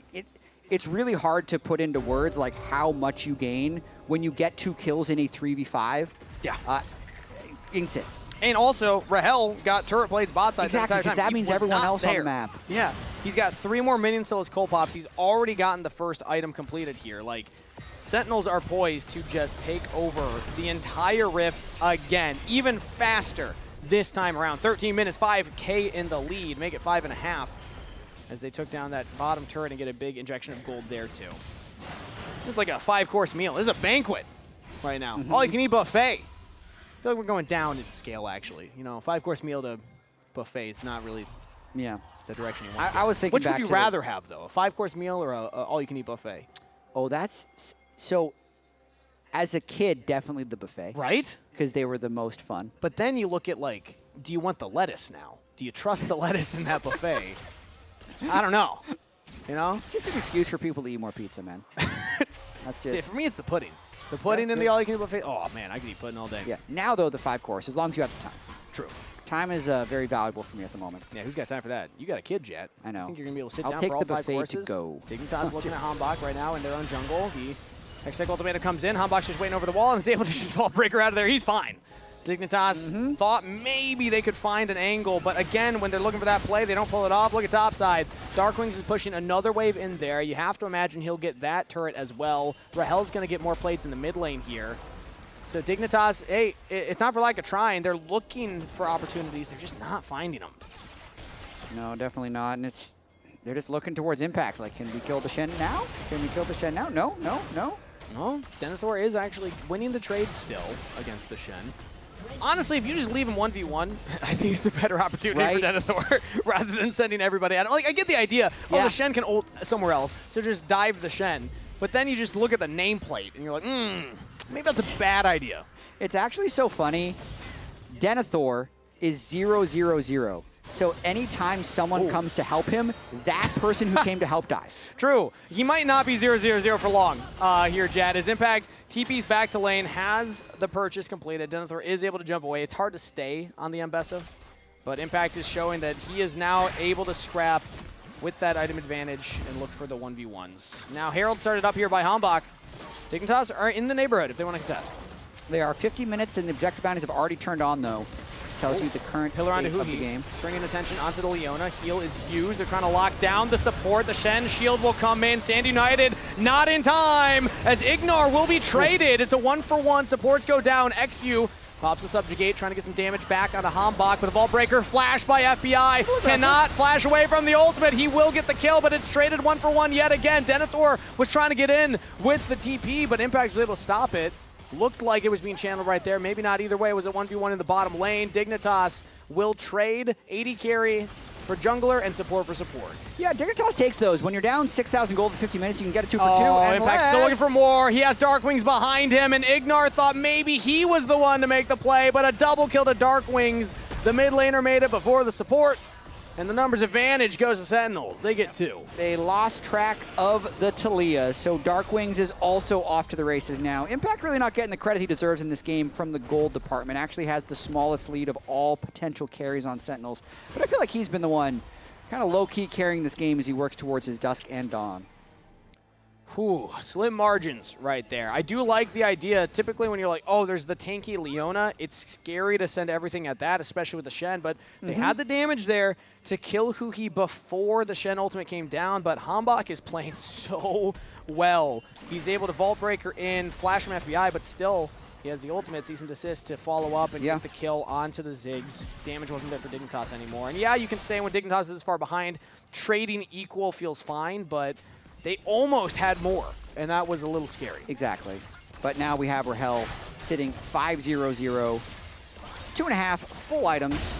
It's really hard to put into words, like, how much you gain when you get 2 kills in a 3v5. Yeah. Insane. And also, Rahel got turret blades bot side. Exactly, because that means everyone else on the map. Yeah, he's got 3 more minions till his coal pops. He's already gotten the first item completed here. Like, Sentinels are poised to just take over the entire Rift again, even faster this time around. 13 minutes, 5K in the lead, make it 5.5 as they took down that bottom turret and get a big injection of gold there too. It's like a 5-course meal. This is a banquet right now. All you can eat buffet. I feel like we're going down in scale, actually. You know, 5-course meal to buffet is not really the direction you want. I was thinking Which back would you to rather have, though? A 5-course meal or a all-you-can-eat buffet? Oh, that's... So, as a kid, definitely the buffet. Right? Because they were the most fun. But then you look at, like, do you want the lettuce now? Do you trust the lettuce in that buffet? I don't know. You know? It's just an excuse for people to eat more pizza, man. That's just... Yeah, for me, it's the pudding. The pudding in the all-you-can-eat buffet. Oh, man, I could eat pudding all day. Yeah. Now, though, the 5-course, as long as you have the time. True. Time is very valuable for me at the moment. Yeah, who's got time for that? You got a kid, Jet. I know. I think you're going to be able to sit I'll down take for all the 5 buffet courses. to go. Dignitas looking at Hambach right now in their own jungle. The Hextech Ultimatum comes in. Hambach's just waiting over the wall and is able to just fall breaker out of there. He's fine. Dignitas thought maybe they could find an angle, but again, when they're looking for that play, they don't pull it off. Look at topside. Darkwings is pushing another wave in there. You have to imagine he'll get that turret as well. Rahel's going to get more plates in the mid lane here. So Dignitas, hey, it's not for lack of trying. They're looking for opportunities. They're just not finding them. No, definitely not. And they're just looking towards impact. Like, can we kill the Shen now? Can we kill the Shen now? No, no, no. No, Denethor is actually winning the trade still against the Shen. Honestly, if you just leave him 1v1, I think it's a better opportunity for Denethor rather than sending everybody out. Like, I get the idea. Oh, the Shen can ult somewhere else, so just dive the Shen. But then you just look at the nameplate, and you're like, maybe that's a bad idea. It's actually so funny. Denethor is 0-0-0. So anytime someone comes to help him, that person who came to help dies. True. He might not be 0-0-0 for long here, Jad. His Impact TP's back to lane, has the purchase completed. Denethor is able to jump away. It's hard to stay on the Mbessa, but Impact is showing that he is now able to scrap with that item advantage and look for the 1v1s. Now Herald started up here by Hambach. Dignitas are in the neighborhood if they want to contest. They are 50 minutes and the objective bounties have already turned on, though. Tells you the current Pillar onto state of the Huhi, game. bringing attention onto the Leona. Heal is used. They're trying to lock down the support. The Shen shield will come in. Sand United not in time as Ignar will be traded. It's a 1-for-1. Supports go down. XU pops the Subjugate, trying to get some damage back onto Hambach with a Vault Breaker. Flash by FBI. Cannot flash away from the ultimate. He will get the kill, but it's traded 1-for-1 yet again. Denethor was trying to get in with the TP, but Impact was able to stop it. Looked like it was being channeled right there. Maybe not either way. It was a 1v1 in the bottom lane. Dignitas will trade 80 carry for jungler and support for support. Yeah, Dignitas takes those. When you're down 6,000 gold in 50 minutes, you can get a 2 for 2. Oh, Impact's still looking for more. He has Darkwings behind him, and Ignar thought maybe he was the one to make the play, but a double kill to Darkwings. The mid laner made it before the support. And the numbers advantage goes to Sentinels. They get 2. They lost track of the Talia, so Darkwings is also off to the races now. Impact really not getting the credit he deserves in this game from the gold department. Actually has the smallest lead of all potential carries on Sentinels. But I feel like he's been the one kind of low-key carrying this game as he works towards his Dusk and Dawn. Whew, slim margins right there. I do like the idea. Typically when you're like, oh, there's the tanky Leona, it's scary to send everything at that, especially with the Shen, but they had the damage there to kill Huhi before the Shen ultimate came down, but Hambach is playing so well. He's able to Vault Breaker in, flash from FBI, but still he has the ultimate cease and desist to follow up and get the kill onto the Ziggs. Damage wasn't there for Dignitas anymore. And yeah, you can say when Dignitas is this far behind, trading equal feels fine, but they almost had more, and that was a little scary. Exactly. But now we have Rahel sitting 5-0-0, 2.5 full items,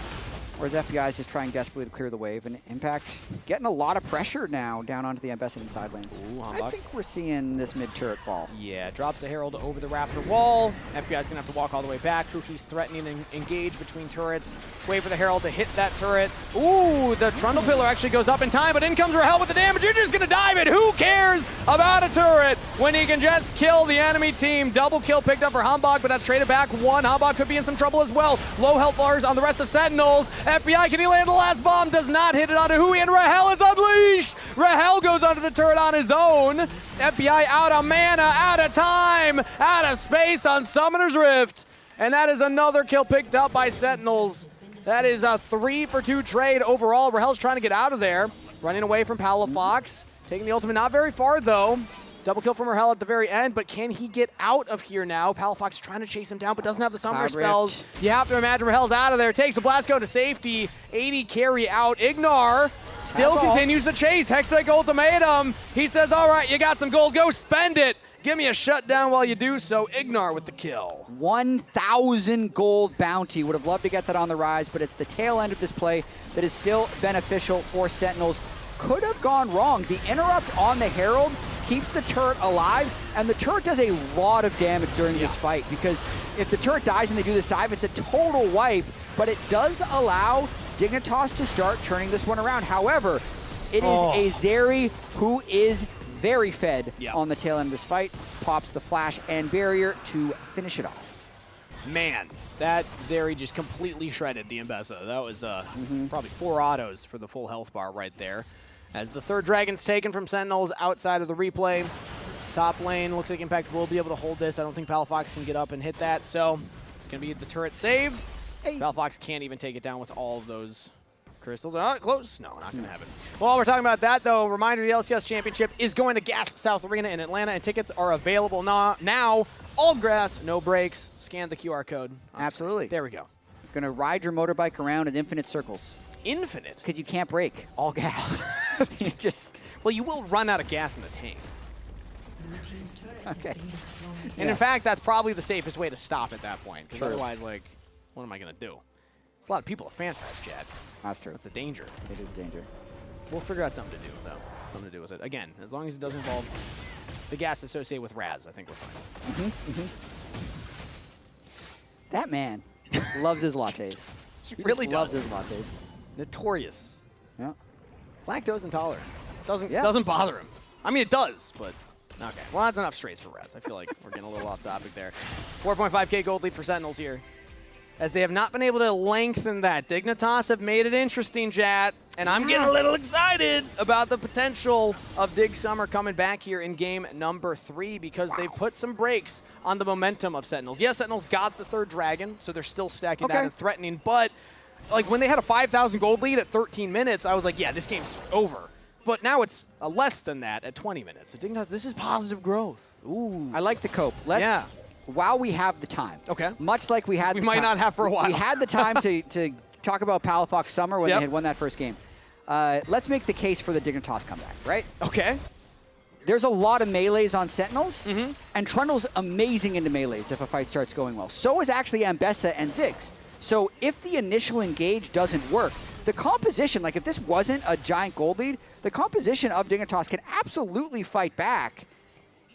whereas FBI is just trying desperately to clear the wave, and Impact getting a lot of pressure now down onto the Ambassador side lanes. Ooh, I think we're seeing this mid-turret fall. Yeah, drops the Herald over the Raptor wall. FBI's gonna have to walk all the way back. Kuki's threatening and engage between turrets. Wait for the Herald to hit that turret. Ooh, the Trundle Pillar actually goes up in time, but in comes Rahel with the damage. You're just gonna dive it. Who cares about a turret when he can just kill the enemy team? Double kill picked up for Hambach, but that's traded back 1. Hambach could be in some trouble as well. Low health bars on the rest of Sentinels. FBI, can he land the last bomb? Does not hit it onto Hui, and Rahel is unleashed. Rahel goes onto the turret on his own. FBI out of mana, out of time, out of space on Summoner's Rift. And that is another kill picked up by Sentinels. That is a 3 for 2 trade overall. Rahel's trying to get out of there. Running away from Palafox. Taking the ultimate not very far though. Double kill from Rahel at the very end, but can he get out of here now? Palafox trying to chase him down, but doesn't have the summoner spells. You have to imagine Rahel's out of there. Takes a Blasco to safety. 80 carry out. Ignar still continues the chase. Hextech ultimatum. He says, all right, you got some gold. Go spend it. Give me a shutdown while you do so. Ignar with the kill. 1,000 gold bounty. Would have loved to get that on the rise, but it's the tail end of this play that is still beneficial for Sentinels. Could have gone wrong. The interrupt on the Herald keeps the turret alive, and the turret does a lot of damage during this fight, because if the turret dies and they do this dive, it's a total wipe, but it does allow Dignitas to start turning this one around. However, it is a Zeri who is very fed on the tail end of this fight, pops the flash and barrier to finish it off. Man, that Zeri just completely shredded the Mbessa. That was probably 4 autos for the full health bar right there. As the third dragon's taken from Sentinels outside of the replay. Top lane, looks like Impact will be able to hold this. I don't think Palafox can get up and hit that, so it's going to be the turret saved. Palafox can't even take it down with all of those crystals. Close? No, not going to have it. While we're talking about that, though, reminder, the LCS Championship is going to Gas South Arena in Atlanta, and tickets are available now. All grass, no breaks. Scan the QR code. Absolutely. There we go. Gonna ride your motorbike around in infinite circles. Infinite? Because you can't brake. All gas. Well, you will run out of gas in the tank. Okay. And in fact, that's probably the safest way to stop at that point. Because otherwise, like, what am I going to do? There's a lot of people at FanFest, Chad. That's true. That's a danger. It is a danger. We'll figure out something to do, though. Something to do with it. Again, as long as it doesn't involve the gas associated with Raz, I think we're fine. That man loves his lattes. He really loves his lattes. Notorious. Yeah. Lactose intolerant. Doesn't bother him. I mean, it does, but okay. Well, that's enough strays for Raz. I feel like we're getting a little off topic there. 4.5k gold lead for Sentinels here. As they have not been able to lengthen that. Dignitas have made it interesting, chat. And I'm getting a little excited about the potential of Dig Summer coming back here in game number 3 because they put some brakes on the momentum of Sentinels. Yes, Sentinels got the third dragon, so they're still stacking that and threatening. But like when they had a 5,000 gold lead at 13 minutes, I was like, yeah, this game's over. But now it's less than that at 20 minutes. So Dignitas, this is positive growth. Ooh. I like the cope. Let's, while we have the time. Okay. Much like we had we might not have for a while. We had the time to talk about Palafox Summer when they had won that first game. Let's make the case for the Dignitas comeback, right? Okay. There's a lot of melees on Sentinels, and Trundle's amazing into melees if a fight starts going well. So is actually Ambessa and Ziggs. So if the initial engage doesn't work, the composition, like if this wasn't a giant gold lead, the composition of Dignitas can absolutely fight back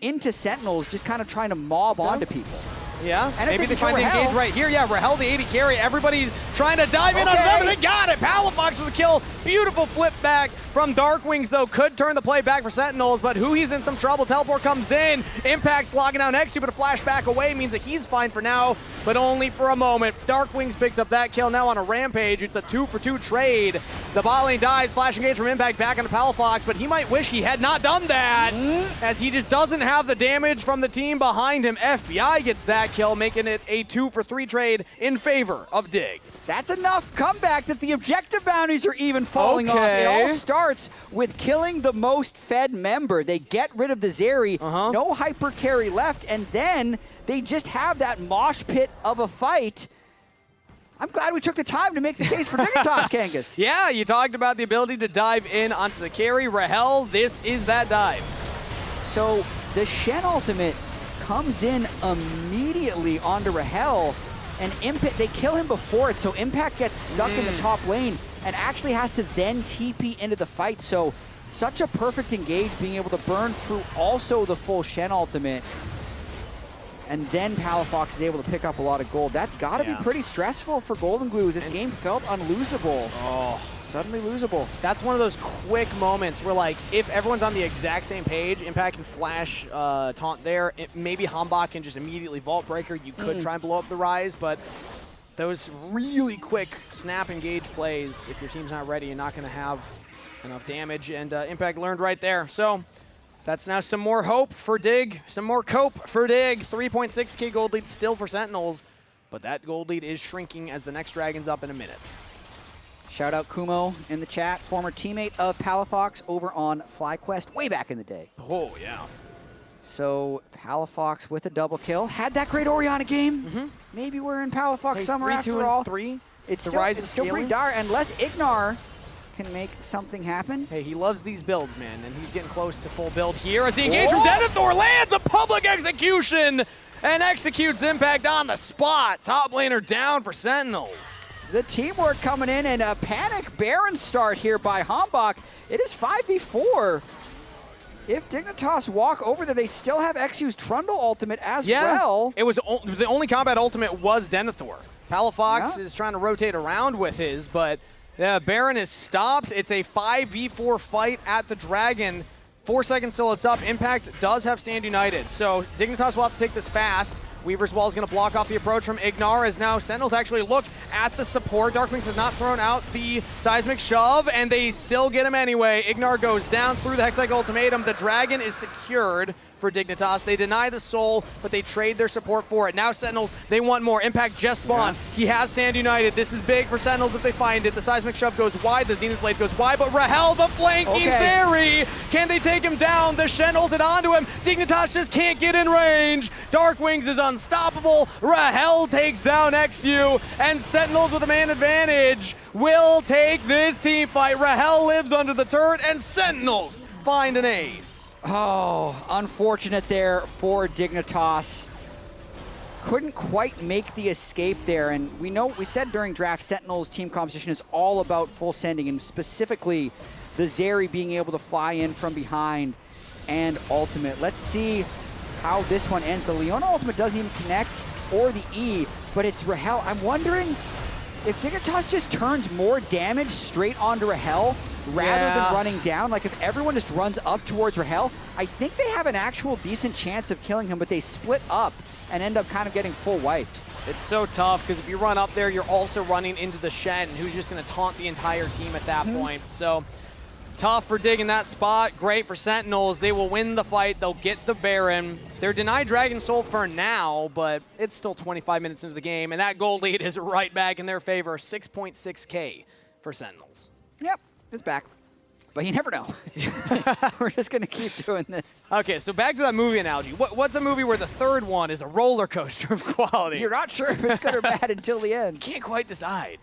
into Sentinels, just kind of trying to mob onto people. Yeah, and maybe they find the engage right here. Yeah, Rahel, the AD carry. Everybody's trying to dive in on them, and they got it. Palafox with a kill. Beautiful flip back from Darkwings, though. Could turn the play back for Sentinels, but Huhi's in some trouble. Teleport comes in. Impact's logging down Exu, but a flash back away means that he's fine for now, but only for a moment. Darkwings picks up that kill now on a rampage. It's a 2-for-2 trade. The bot lane dies. Flash engage from Impact back onto Palafox, but he might wish he had not done that, as he just doesn't have the damage from the team behind him. FBI gets that kill, making it a 2-for-3 trade in favor of Dig. That's enough comeback that the objective bounties are even falling off. It all starts with killing the most fed member. They get rid of the Zeri, no hyper carry left, and then they just have that mosh pit of a fight. I'm glad we took the time to make the case for Dignitas, Kangas. Yeah, you talked about the ability to dive in onto the carry. Rahel, this is that dive. So the Shen ultimate comes in immediately onto Rahel, and Impact, they kill him before it, so Impact gets stuck in the top lane and actually has to then TP into the fight. So such a perfect engage, being able to burn through also the full Shen ultimate. And then Palafox is able to pick up a lot of gold. That's got to be pretty stressful for Golden Glue. This game felt unlosable. Oh, suddenly losable. That's one of those quick moments where, like, if everyone's on the exact same page, Impact can flash taunt there. Maybe Hambach can just immediately Vault Breaker. You could try and blow up the Rise, but those really quick snap engage plays, if your team's not ready, you're not going to have enough damage. And Impact learned right there. So that's now some more hope for Dig, some more cope for Dig. 3.6k gold lead still for Sentinels, but that gold lead is shrinking as the next Dragon's up in a minute. Shout out Kumo in the chat, former teammate of Palafox over on FlyQuest way back in the day. Oh, yeah. So Palafox with a double kill. Had that great Orianna game. Maybe we're in Palafox Summer after all. 3. It's the still, Rise it's is still pretty scaling. dire, unless Ignar can make something happen. Hey, he loves these builds, man, and he's getting close to full build here as the engage from Denethor lands a public execution and executes Impact on the spot. Top laner down for Sentinels. The teamwork coming in, and a panic Baron start here by Hambach. It is 5v4. If Dignitas walk over there, they still have Exu's Trundle ultimate as well. It was the only combat ultimate was Denethor. Palafox is trying to rotate around with his, but yeah, Baron is stopped. It's a 5v4 fight at the Dragon. 4 seconds till it's up. Impact does have Stand United, so Dignitas will have to take this fast. Weaver's Wall is going to block off the approach from Ignar as now Sentinels actually look at the support. Darkwings has not thrown out the seismic shove, and they still get him anyway. Ignar goes down through the Hextech ultimatum. The Dragon is secured for Dignitas. They deny the soul, but they trade their support for it. Now Sentinels, they want more. Impact just spawned. He has Stand United. This is big for Sentinels if they find it. The seismic shove goes wide. The Zenith Blade goes wide, but Rahel, the flanking Zeri. Can they take him down? The Shen ulted onto him. Dignitas just can't get in range. Darkwings is unstoppable. Rahel takes down XU, and Sentinels with a man advantage will take this team fight. Rahel lives under the turret, and Sentinels find an ace. Oh, unfortunate there for Dignitas. Couldn't quite make the escape there, and we said during draft, Sentinels team composition is all about full sending, and specifically the Zeri being able to fly in from behind and ultimate. Let's see how this one ends. The Leona ultimate doesn't even connect, or the E, but it's Rahel. I'm wondering if Dignitas just turns more damage straight onto Rahel rather than running down. Like if everyone just runs up towards Rahel, I think they have an actual decent chance of killing him, but they split up and end up kind of getting full wiped. It's so tough because if you run up there, you're also running into the Shen, who's just going to taunt the entire team at that point. So tough for Dig in that spot. Great for Sentinels. They will win the fight. They'll get the Baron. They're denied Dragon Soul for now, but it's still 25 minutes into the game, and that gold lead is right back in their favor. 6.6k for Sentinels. Yep, it's back. But you never know. We're just going to keep doing this. Okay, so back to that movie analogy. What's a movie where the third one is a roller coaster of quality? You're not sure if it's good or bad until the end. Can't quite decide.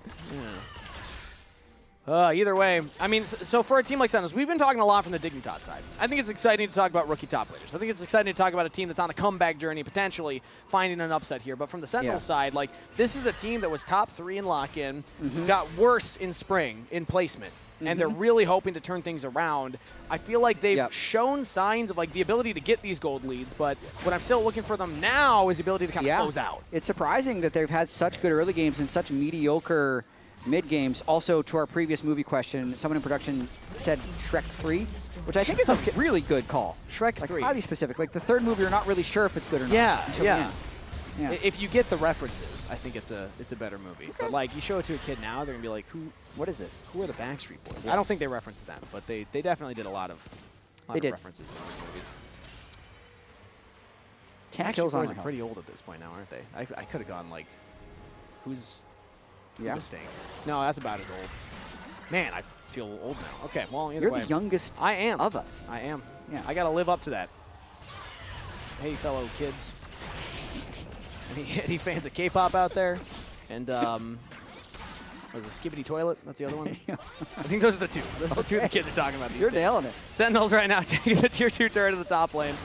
Either way, I mean, so for a team like Sentinels, we've been talking a lot from the Dignitas side. I think it's exciting to talk about rookie top players. I think it's exciting to talk about a team that's on a comeback journey, potentially finding an upset here. But from the Sentinels side, like, this is a team that was top 3 in lock-in, got worse in spring in placement, and they're really hoping to turn things around. I feel like they've shown signs of, like, the ability to get these gold leads, but what I'm still looking for them now is the ability to kind of close out. It's surprising that they've had such good early games and such mediocre mid-games. Also, to our previous movie question, someone in production said Shrek 3, which I think is a really good call. Shrek like 3. Highly specific. Like the third movie, you're not really sure if it's good or not. Yeah. Yeah. If you get the references, I think it's a better movie. But like, you show it to a kid now, they're gonna be like, what is this? Who are the Backstreet Boys? I don't think they referenced them, but they definitely did a lot of references in those movies. 10 Backstreet kills on Boys are Rahel. pretty old at this point now, aren't they? I could have gone like, who's staying? No, that's about as old. Man, I feel old now. Okay, well, either way. You're the youngest I am. of us. I am. Yeah. I got to live up to that. Hey, fellow kids. Any fans of K-pop out there? And, was it Skibbity Toilet? That's the other one? I think those are the two. Those are the two the kids are talking about. You're nailing it. Sentinels right now taking the tier 2 turret of the top lane.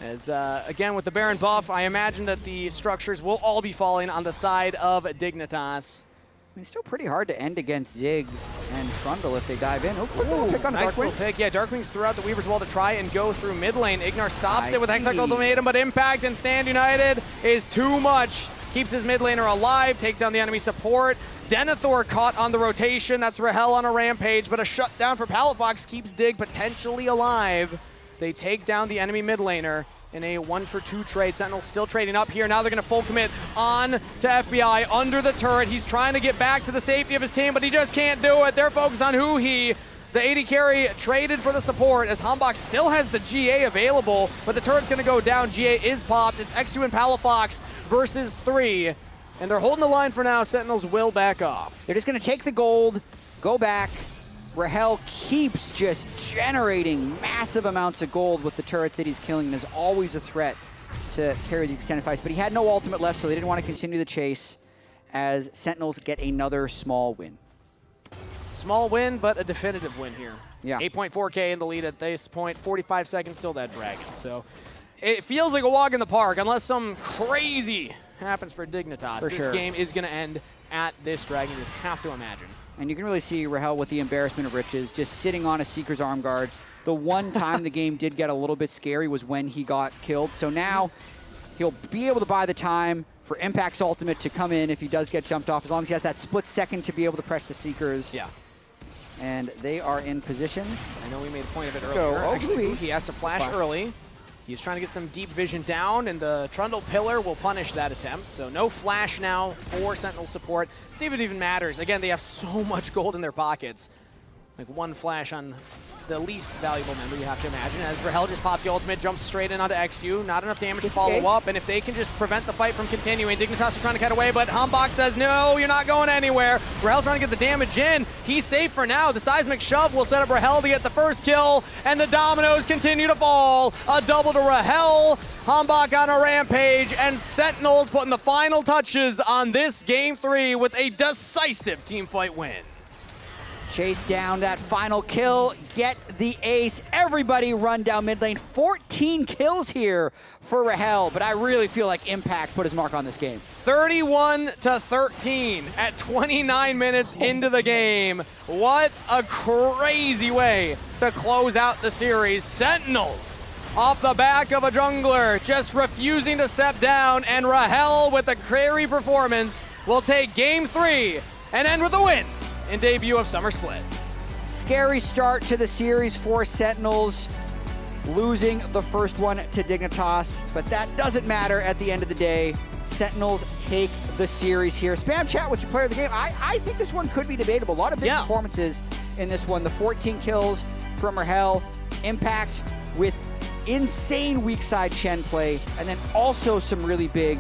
As, again, with the Baron buff, I imagine that the structures will all be falling on the side of Dignitas. I mean, it's still pretty hard to end against Ziggs and Trundle if they dive in. Oh, quick little pick on nice Darkwings. little pick. Yeah, Darkwings threw out the Weaver's Wall to try and go through mid lane. Ignar stops I it with Hextech see. Ultimatum, but Impact and Stand United is too much. Keeps his mid laner alive, takes down the enemy support. Denethor caught on the rotation. That's Rahel on a rampage, but a shutdown for Palafox keeps Dig potentially alive. They take down the enemy mid laner in a 1-for-2 trade. Sentinels still trading up here. Now they're going to full commit on to FBI under the turret. He's trying to get back to the safety of his team, but he just can't do it. They're focused on Huhi. The AD carry traded for the support as Hambach still has the GA available, but the turret's going to go down. GA is popped. It's X2 and Palafox versus 3, and they're holding the line for now. Sentinels will back off. They're just going to take the gold, go back. Rahel keeps just generating massive amounts of gold with the turrets that he's killing and is always a threat to carry the extended fights. But he had no ultimate left, so they didn't want to continue the chase as Sentinels get another small win. Small win, but a definitive win here. Yeah. 8.4K in the lead at this point. 45 seconds till that dragon. So it feels like a walk in the park unless some crazy happens for Dignitas. This game is going to end at this dragon, you have to imagine. And you can really see Rahel with the embarrassment of riches, just sitting on a Seeker's arm guard. The one time the game did get a little bit scary was when he got killed. So now he'll be able to buy the time for Impact's ultimate to come in if he does get jumped off, as long as he has that split second to be able to press the Seekers. Yeah. And they are in position. I know we made a point of it earlier. Actually, he has to flash early. He's trying to get some deep vision down, and the Trundle Pillar will punish that attempt. So no flash now for Sentinel support. See if it even matters. Again, they have so much gold in their pockets. Like one flash on the least valuable member, you have to imagine. As Rahel just pops the ultimate, jumps straight in onto XU. Not enough damage to follow up, and if they can just prevent the fight from continuing, Dignitas are trying to cut away, but Hambach says, no, you're not going anywhere. Rahel's trying to get the damage in. He's safe for now. The seismic shove will set up Rahel to get the first kill, and the dominoes continue to fall. A double to Rahel. Hambach on a rampage, and Sentinels putting the final touches on this Game 3 with a decisive teamfight win. Chase down that final kill, get the ace. Everybody run down mid lane. 14 kills here for Rahel, but I really feel like Impact put his mark on this game. 31-13 at 29 minutes into the game. What a crazy way to close out the series. Sentinels off the back of a jungler, just refusing to step down, and Rahel with a carry performance will take Game 3 and end with a win in debut of Summer Split. Scary start to the series for Sentinels, losing the first one to Dignitas, but that doesn't matter at the end of the day. Sentinels take the series here. Spam chat with your player of the game. I think this one could be debatable. A lot of big performances in this one. The 14 kills from Rahel, Impact with insane weak side Chen play, and then also some really big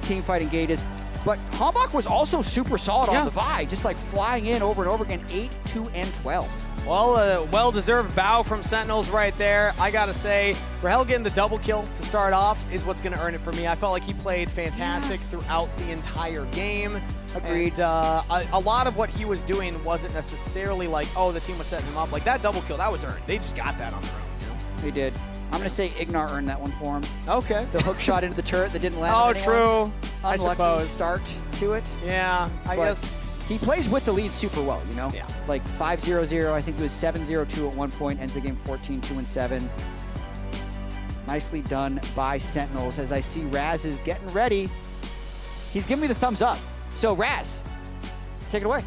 team fight engages. But Hambach was also super solid on the Vi, just like flying in over and over again, 8, 2, and 12. Well, a well-deserved bow from Sentinels right there. I gotta say, Rahel getting the double kill to start off is what's gonna earn it for me. I felt like he played fantastic throughout the entire game. Agreed. And, a lot of what he was doing wasn't necessarily like, oh, the team was setting him up. Like that double kill, that was earned. They just got that on their own. You know? They did. I'm gonna say Ignar earned that one for him. Okay. The hook shot into the turret that didn't land. Oh, on anyone. true. I Unlucky suppose. Start to it. Yeah, I But guess. he plays with the lead super well, you know? Yeah. Like 5-0-0, I think it was 7-0-2 at one point, ends the game 14-2-7. Nicely done by Sentinels. As I see Raz is getting ready, he's giving me the thumbs up. So Raz, take it away.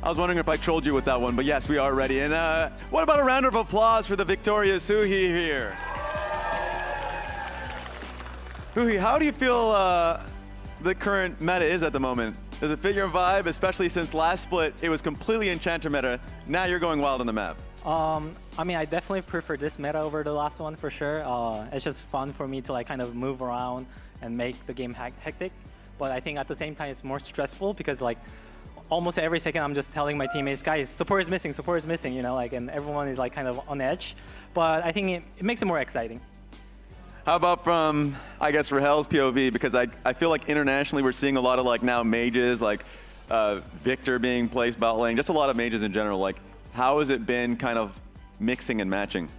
I was wondering if I trolled you with that one, but yes, we are ready. And what about a round of applause for the victorious Huhi here? Huhi, how do you feel the current meta is at the moment? Does it fit your vibe, especially since last split it was completely Enchanter meta? Now you're going wild on the map. I mean, I definitely prefer this meta over the last one for sure. It's just fun for me to like kind of move around and make the game hectic. But I think at the same time it's more stressful because like almost every second I'm just telling my teammates, guys, support is missing, you know, like, and everyone is like kind of on edge. But I think it makes it more exciting. How about from, I guess, Rahel's POV? Because I feel like internationally we're seeing a lot of like now mages, like Victor being placed bot lane, just a lot of mages in general. Like, how has it been kind of mixing and matching?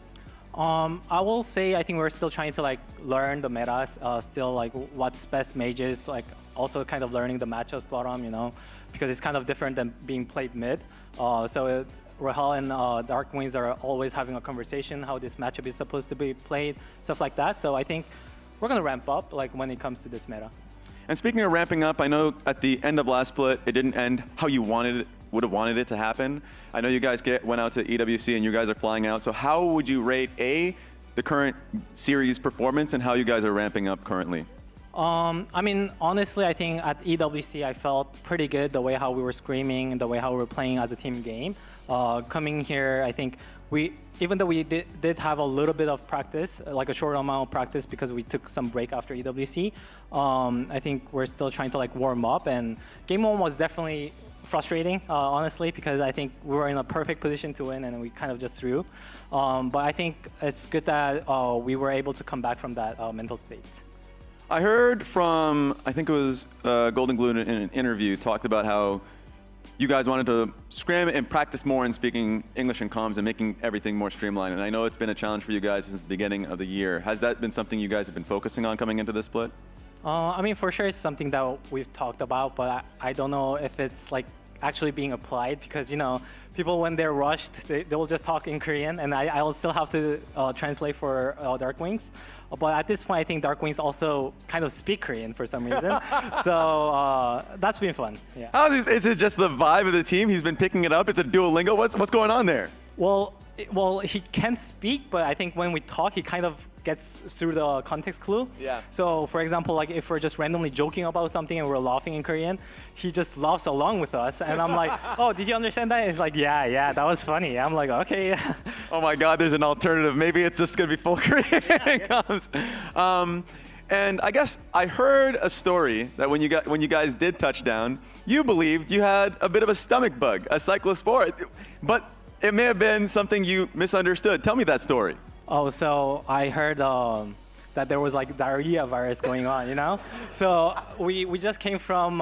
I will say I think we're still trying to like learn the metas, still like what's best mages, like also kind of learning the matchups bottom, you know, because it's kind of different than being played mid. So Rahel and Dark Wings are always having a conversation how this matchup is supposed to be played, stuff like that. So I think we're gonna ramp up like when it comes to this meta. And speaking of ramping up, I know at the end of last split it didn't end how you would have wanted it to happen. I know you guys went out to EWC and you guys are flying out. So how would you rate the current series performance and how you guys are ramping up currently? I mean, honestly, I think at EWC I felt pretty good the way how we were screaming and the way how we were playing as a team game. Coming here, I think even though we did have a little bit of practice, like a short amount of practice because we took some break after EWC, I think we're still trying to like warm up, and game one was definitely frustrating, honestly, because I think we were in a perfect position to win and we kind of just threw. But I think it's good that we were able to come back from that mental state. I heard from, I think it was Golden Glue in an interview, talked about how you guys wanted to scram and practice more in speaking English and comms and making everything more streamlined. And I know it's been a challenge for you guys since the beginning of the year. Has that been something you guys have been focusing on coming into this split? I mean, for sure it's something that we've talked about, but I don't know if it's like actually being applied because, you know, people when they're rushed, they'll just talk in Korean and I'll still have to translate for Dark Wings. But at this point, I think Dark Wings also kind of speak Korean for some reason. So that's been fun. Yeah. Is it just the vibe of the team? He's been picking it up? It's a Duolingo? What's going on there? Well, he can speak, but I think when we talk, he kind of gets through the context clue. Yeah. So, for example, like if we're just randomly joking about something and we're laughing in Korean, he just laughs along with us. And I'm like, oh, did you understand that? And he's like, yeah, that was funny. I'm like, okay. Oh my God, there's an alternative. Maybe it's just gonna be full Korean. And I guess I heard a story that when you guys did touchdown, you believed you had a bit of a stomach bug, a cyclospore, but it may have been something you misunderstood. Tell me that story. Oh, so I heard that there was like diarrhea virus going on, you know? So we just came from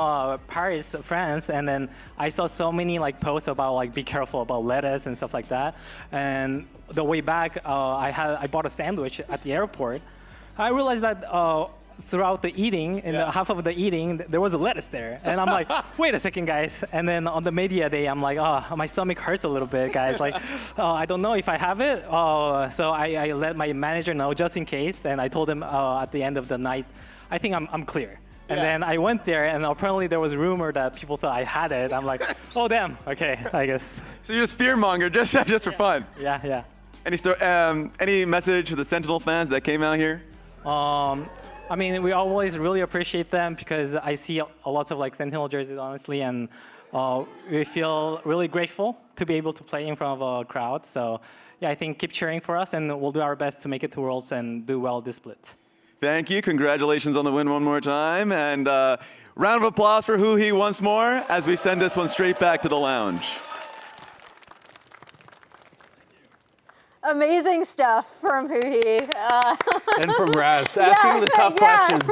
Paris, France, and then I saw so many like posts about like be careful about lettuce and stuff like that. And the way back, I bought a sandwich at the airport. I realized that throughout the eating, in the half of the eating, there was a lettuce there. And I'm like, wait a second, guys. And then on the media day, I'm like, oh, my stomach hurts a little bit, guys. Like, I don't know if I have it. So I let my manager know just in case. And I told him at the end of the night, I think I'm clear. And then I went there, and apparently there was rumor that people thought I had it. I'm like, oh, damn. Okay, I guess. So you're just fear-monger, just for fun? Yeah. Any message to the Sentinel fans that came out here? I mean, we always really appreciate them because I see a lot of like Sentinel jerseys, honestly, and we feel really grateful to be able to play in front of a crowd. So, yeah, I think keep cheering for us, and we'll do our best to make it to Worlds and do well this split. Thank you. Congratulations on the win one more time. And round of applause for Huhi once more as we send this one straight back to the lounge. amazing stuff from Huhi. And from Raz, asking the tough questions.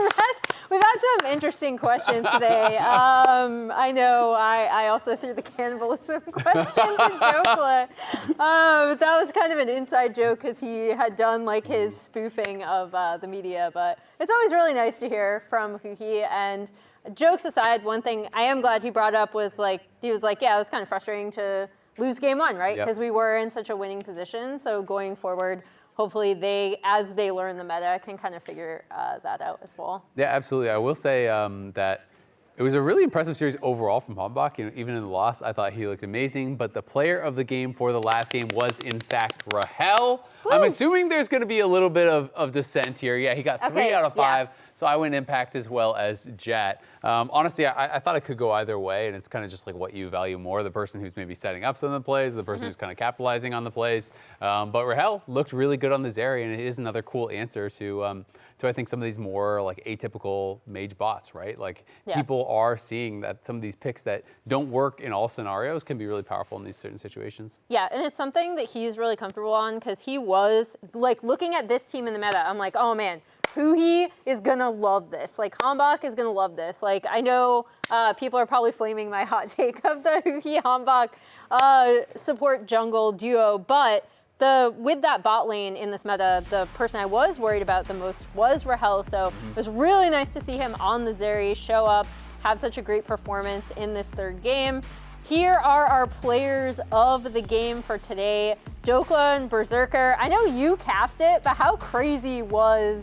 We've had some interesting questions today. I know I also threw the cannibalism question to Dokla. That was kind of an inside joke because he had done like his spoofing of the media. But it's always really nice to hear from Huhi. And jokes aside, one thing I am glad he brought up was like, he was like, yeah, it was kind of frustrating to lose game one, right? Because we were in such a winning position. So going forward, hopefully they, as they learn the meta, can kind of figure that out as well. Yeah, absolutely. I will say that it was a really impressive series overall from Hombach. You know, even in the loss, I thought he looked amazing. But the player of the game for the last game was, in fact, Rahel. Woo! I'm assuming there's going to be a little bit of dissent here. Yeah, he got 3 out of 5. So I went Impact as well as Jet. Honestly, I thought it could go either way, and it's kind of just like what you value more, the person who's maybe setting up some of the plays, the person who's kind of capitalizing on the plays. But Rahel looked really good on this area, and it is another cool answer to I think some of these more like atypical mage bots, right? Like people are seeing that some of these picks that don't work in all scenarios can be really powerful in these certain situations. Yeah, and it's something that he's really comfortable on because he was like looking at this team in the meta, I'm like, oh man, Huhi is gonna love this. Like Hombach is gonna love this. Like I know people are probably flaming my hot take of the Huhi Hombach support jungle duo, but with that bot lane in this meta, the person I was worried about the most was Rahel. So it was really nice to see him on the Zeri show up, have such a great performance in this third game. Here are our players of the game for today. Dokla and Berserker. I know you cast it, but how crazy was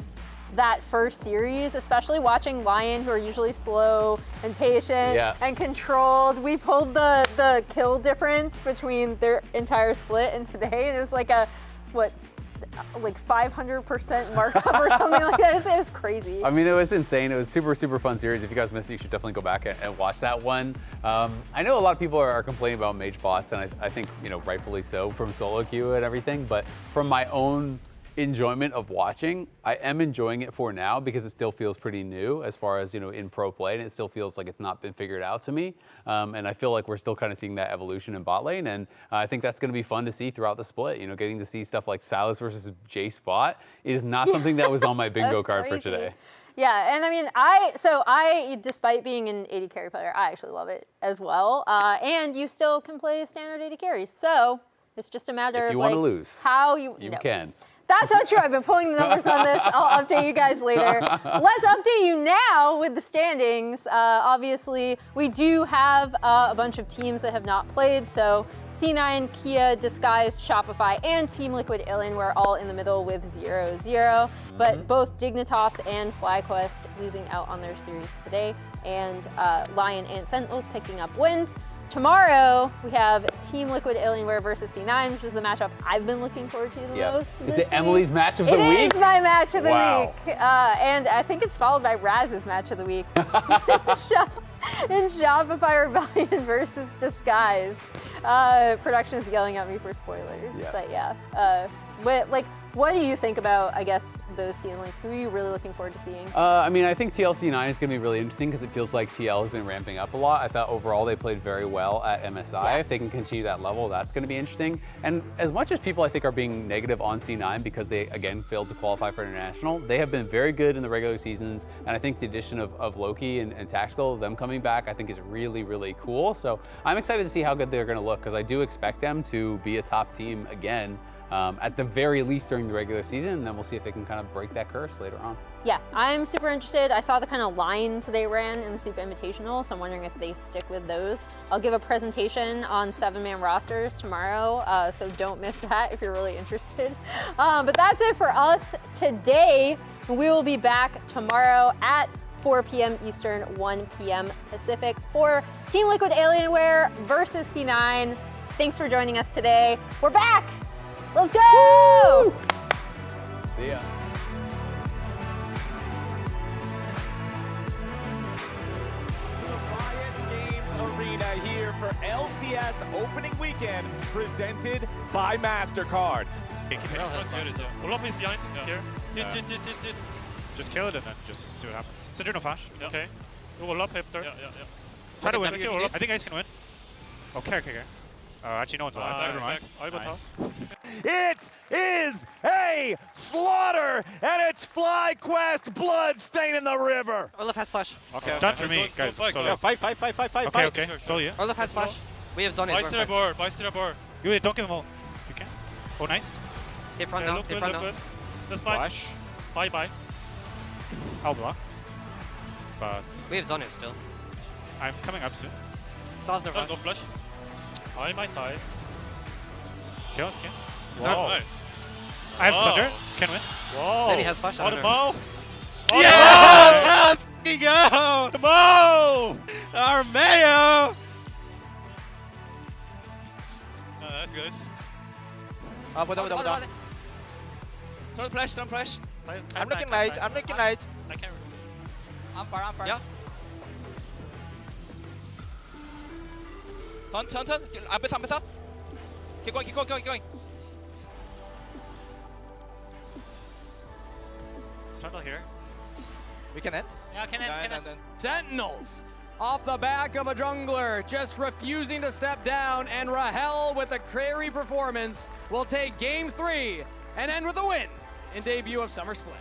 that first series, especially watching Lion, who are usually slow and patient and controlled. We pulled the kill difference between their entire split and today, and it was like a, what, like 500% markup or something like that. It was crazy. I mean, it was insane. It was super, super fun series. If you guys missed it, you should definitely go back and watch that one. I know a lot of people are complaining about mage bots, and I think, you know, rightfully so from solo queue and everything, but from my own enjoyment of watching, I am enjoying it for now because it still feels pretty new as far as, you know, in pro play, and it still feels like it's not been figured out to me. And I feel like we're still kind of seeing that evolution in bot lane, and I think that's going to be fun to see throughout the split. You know, getting to see stuff like Silas versus J Spot is not something that was on my bingo card for today. Yeah, and I mean, I, despite being an AD carry player, I actually love it as well. And you still can play standard AD carries, so it's just a matter if you of want to like lose, how you can. That's not true. I've been pulling the numbers on this. I'll update you guys later. Let's update you now with the standings. Obviously, we do have a bunch of teams that have not played. So C9, Kia, Disguised, Shopify, and Team Liquid Alienware all in the middle with 0-0. But both Dignitas and FlyQuest losing out on their series today. And Lion and Sentinels picking up wins. Tomorrow, we have Team Liquid Alienware versus C9, which is the matchup I've been looking forward to the most. Is it Emily's match of the week? It is my match of the week. And I think it's followed by Raz's match of the week. in Shopify Rebellion versus Disguise. Production's yelling at me for spoilers. But yeah. What do you think about, I guess, those team links? Who are you really looking forward to seeing? I mean, I think TLC9 is going to be really interesting because it feels like TL has been ramping up a lot. I thought overall they played very well at MSI. If they can continue that level, that's going to be interesting. And as much as people, I think, are being negative on C9 because they, again, failed to qualify for International, they have been very good in the regular seasons. And I think the addition of Loki and Tactical, them coming back, I think is really, really cool. So I'm excited to see how good they're going to look because I do expect them to be a top team again. At the very least during the regular season, and then we'll see if they can kind of break that curse later on. Yeah, I'm super interested. I saw the kind of lines they ran in the Super Invitational, so I'm wondering if they stick with those. I'll give a presentation on 7-man rosters tomorrow, so don't miss that if you're really interested. But that's it for us today. We will be back tomorrow at 4 p.m. Eastern, 1 p.m. Pacific for Team Liquid Alienware versus C9. Thanks for joining us today. We're back! Let's go! Woo! See ya. Arena here for LCS Opening Weekend, presented by MasterCard. Ult is behind here. Just kill it and then just see what happens. Send no flash. Okay. Ult up after. Try to win. I think Ace can win. Okay. Actually, no one's alive. Never mind. I got top. It is a slaughter, and it's FlyQuest blood staining the river. Olaf has flash. Okay, it's done for me, guys. Yeah, fight. Okay, okay. So yeah. Olaf has flash. We have Zone. Buy to the board. You don't give him all. You can. Oh, nice. Hit front now. Hit front now. That's fine. Flash. Bye. I'll block. But We have Zone still. I'm coming up soon. Saw's no Go flash. I might die. Kill. Wow. Nice. I have Thunder. Can win. Whoa. Then he has flash. On the I bow. Yeah! Let's go! Come on! Armeo! No, that's good. Double. Don't flash. I'm looking light. I can't. I'm far. Yeah. Turn. 앞에서. Keep going. Tunnel here. We can end. Yeah, can end. Sentinels off the back of a jungler, just refusing to step down, and Rahel with a carry performance will take game 3 and end with a win in debut of Summer Split.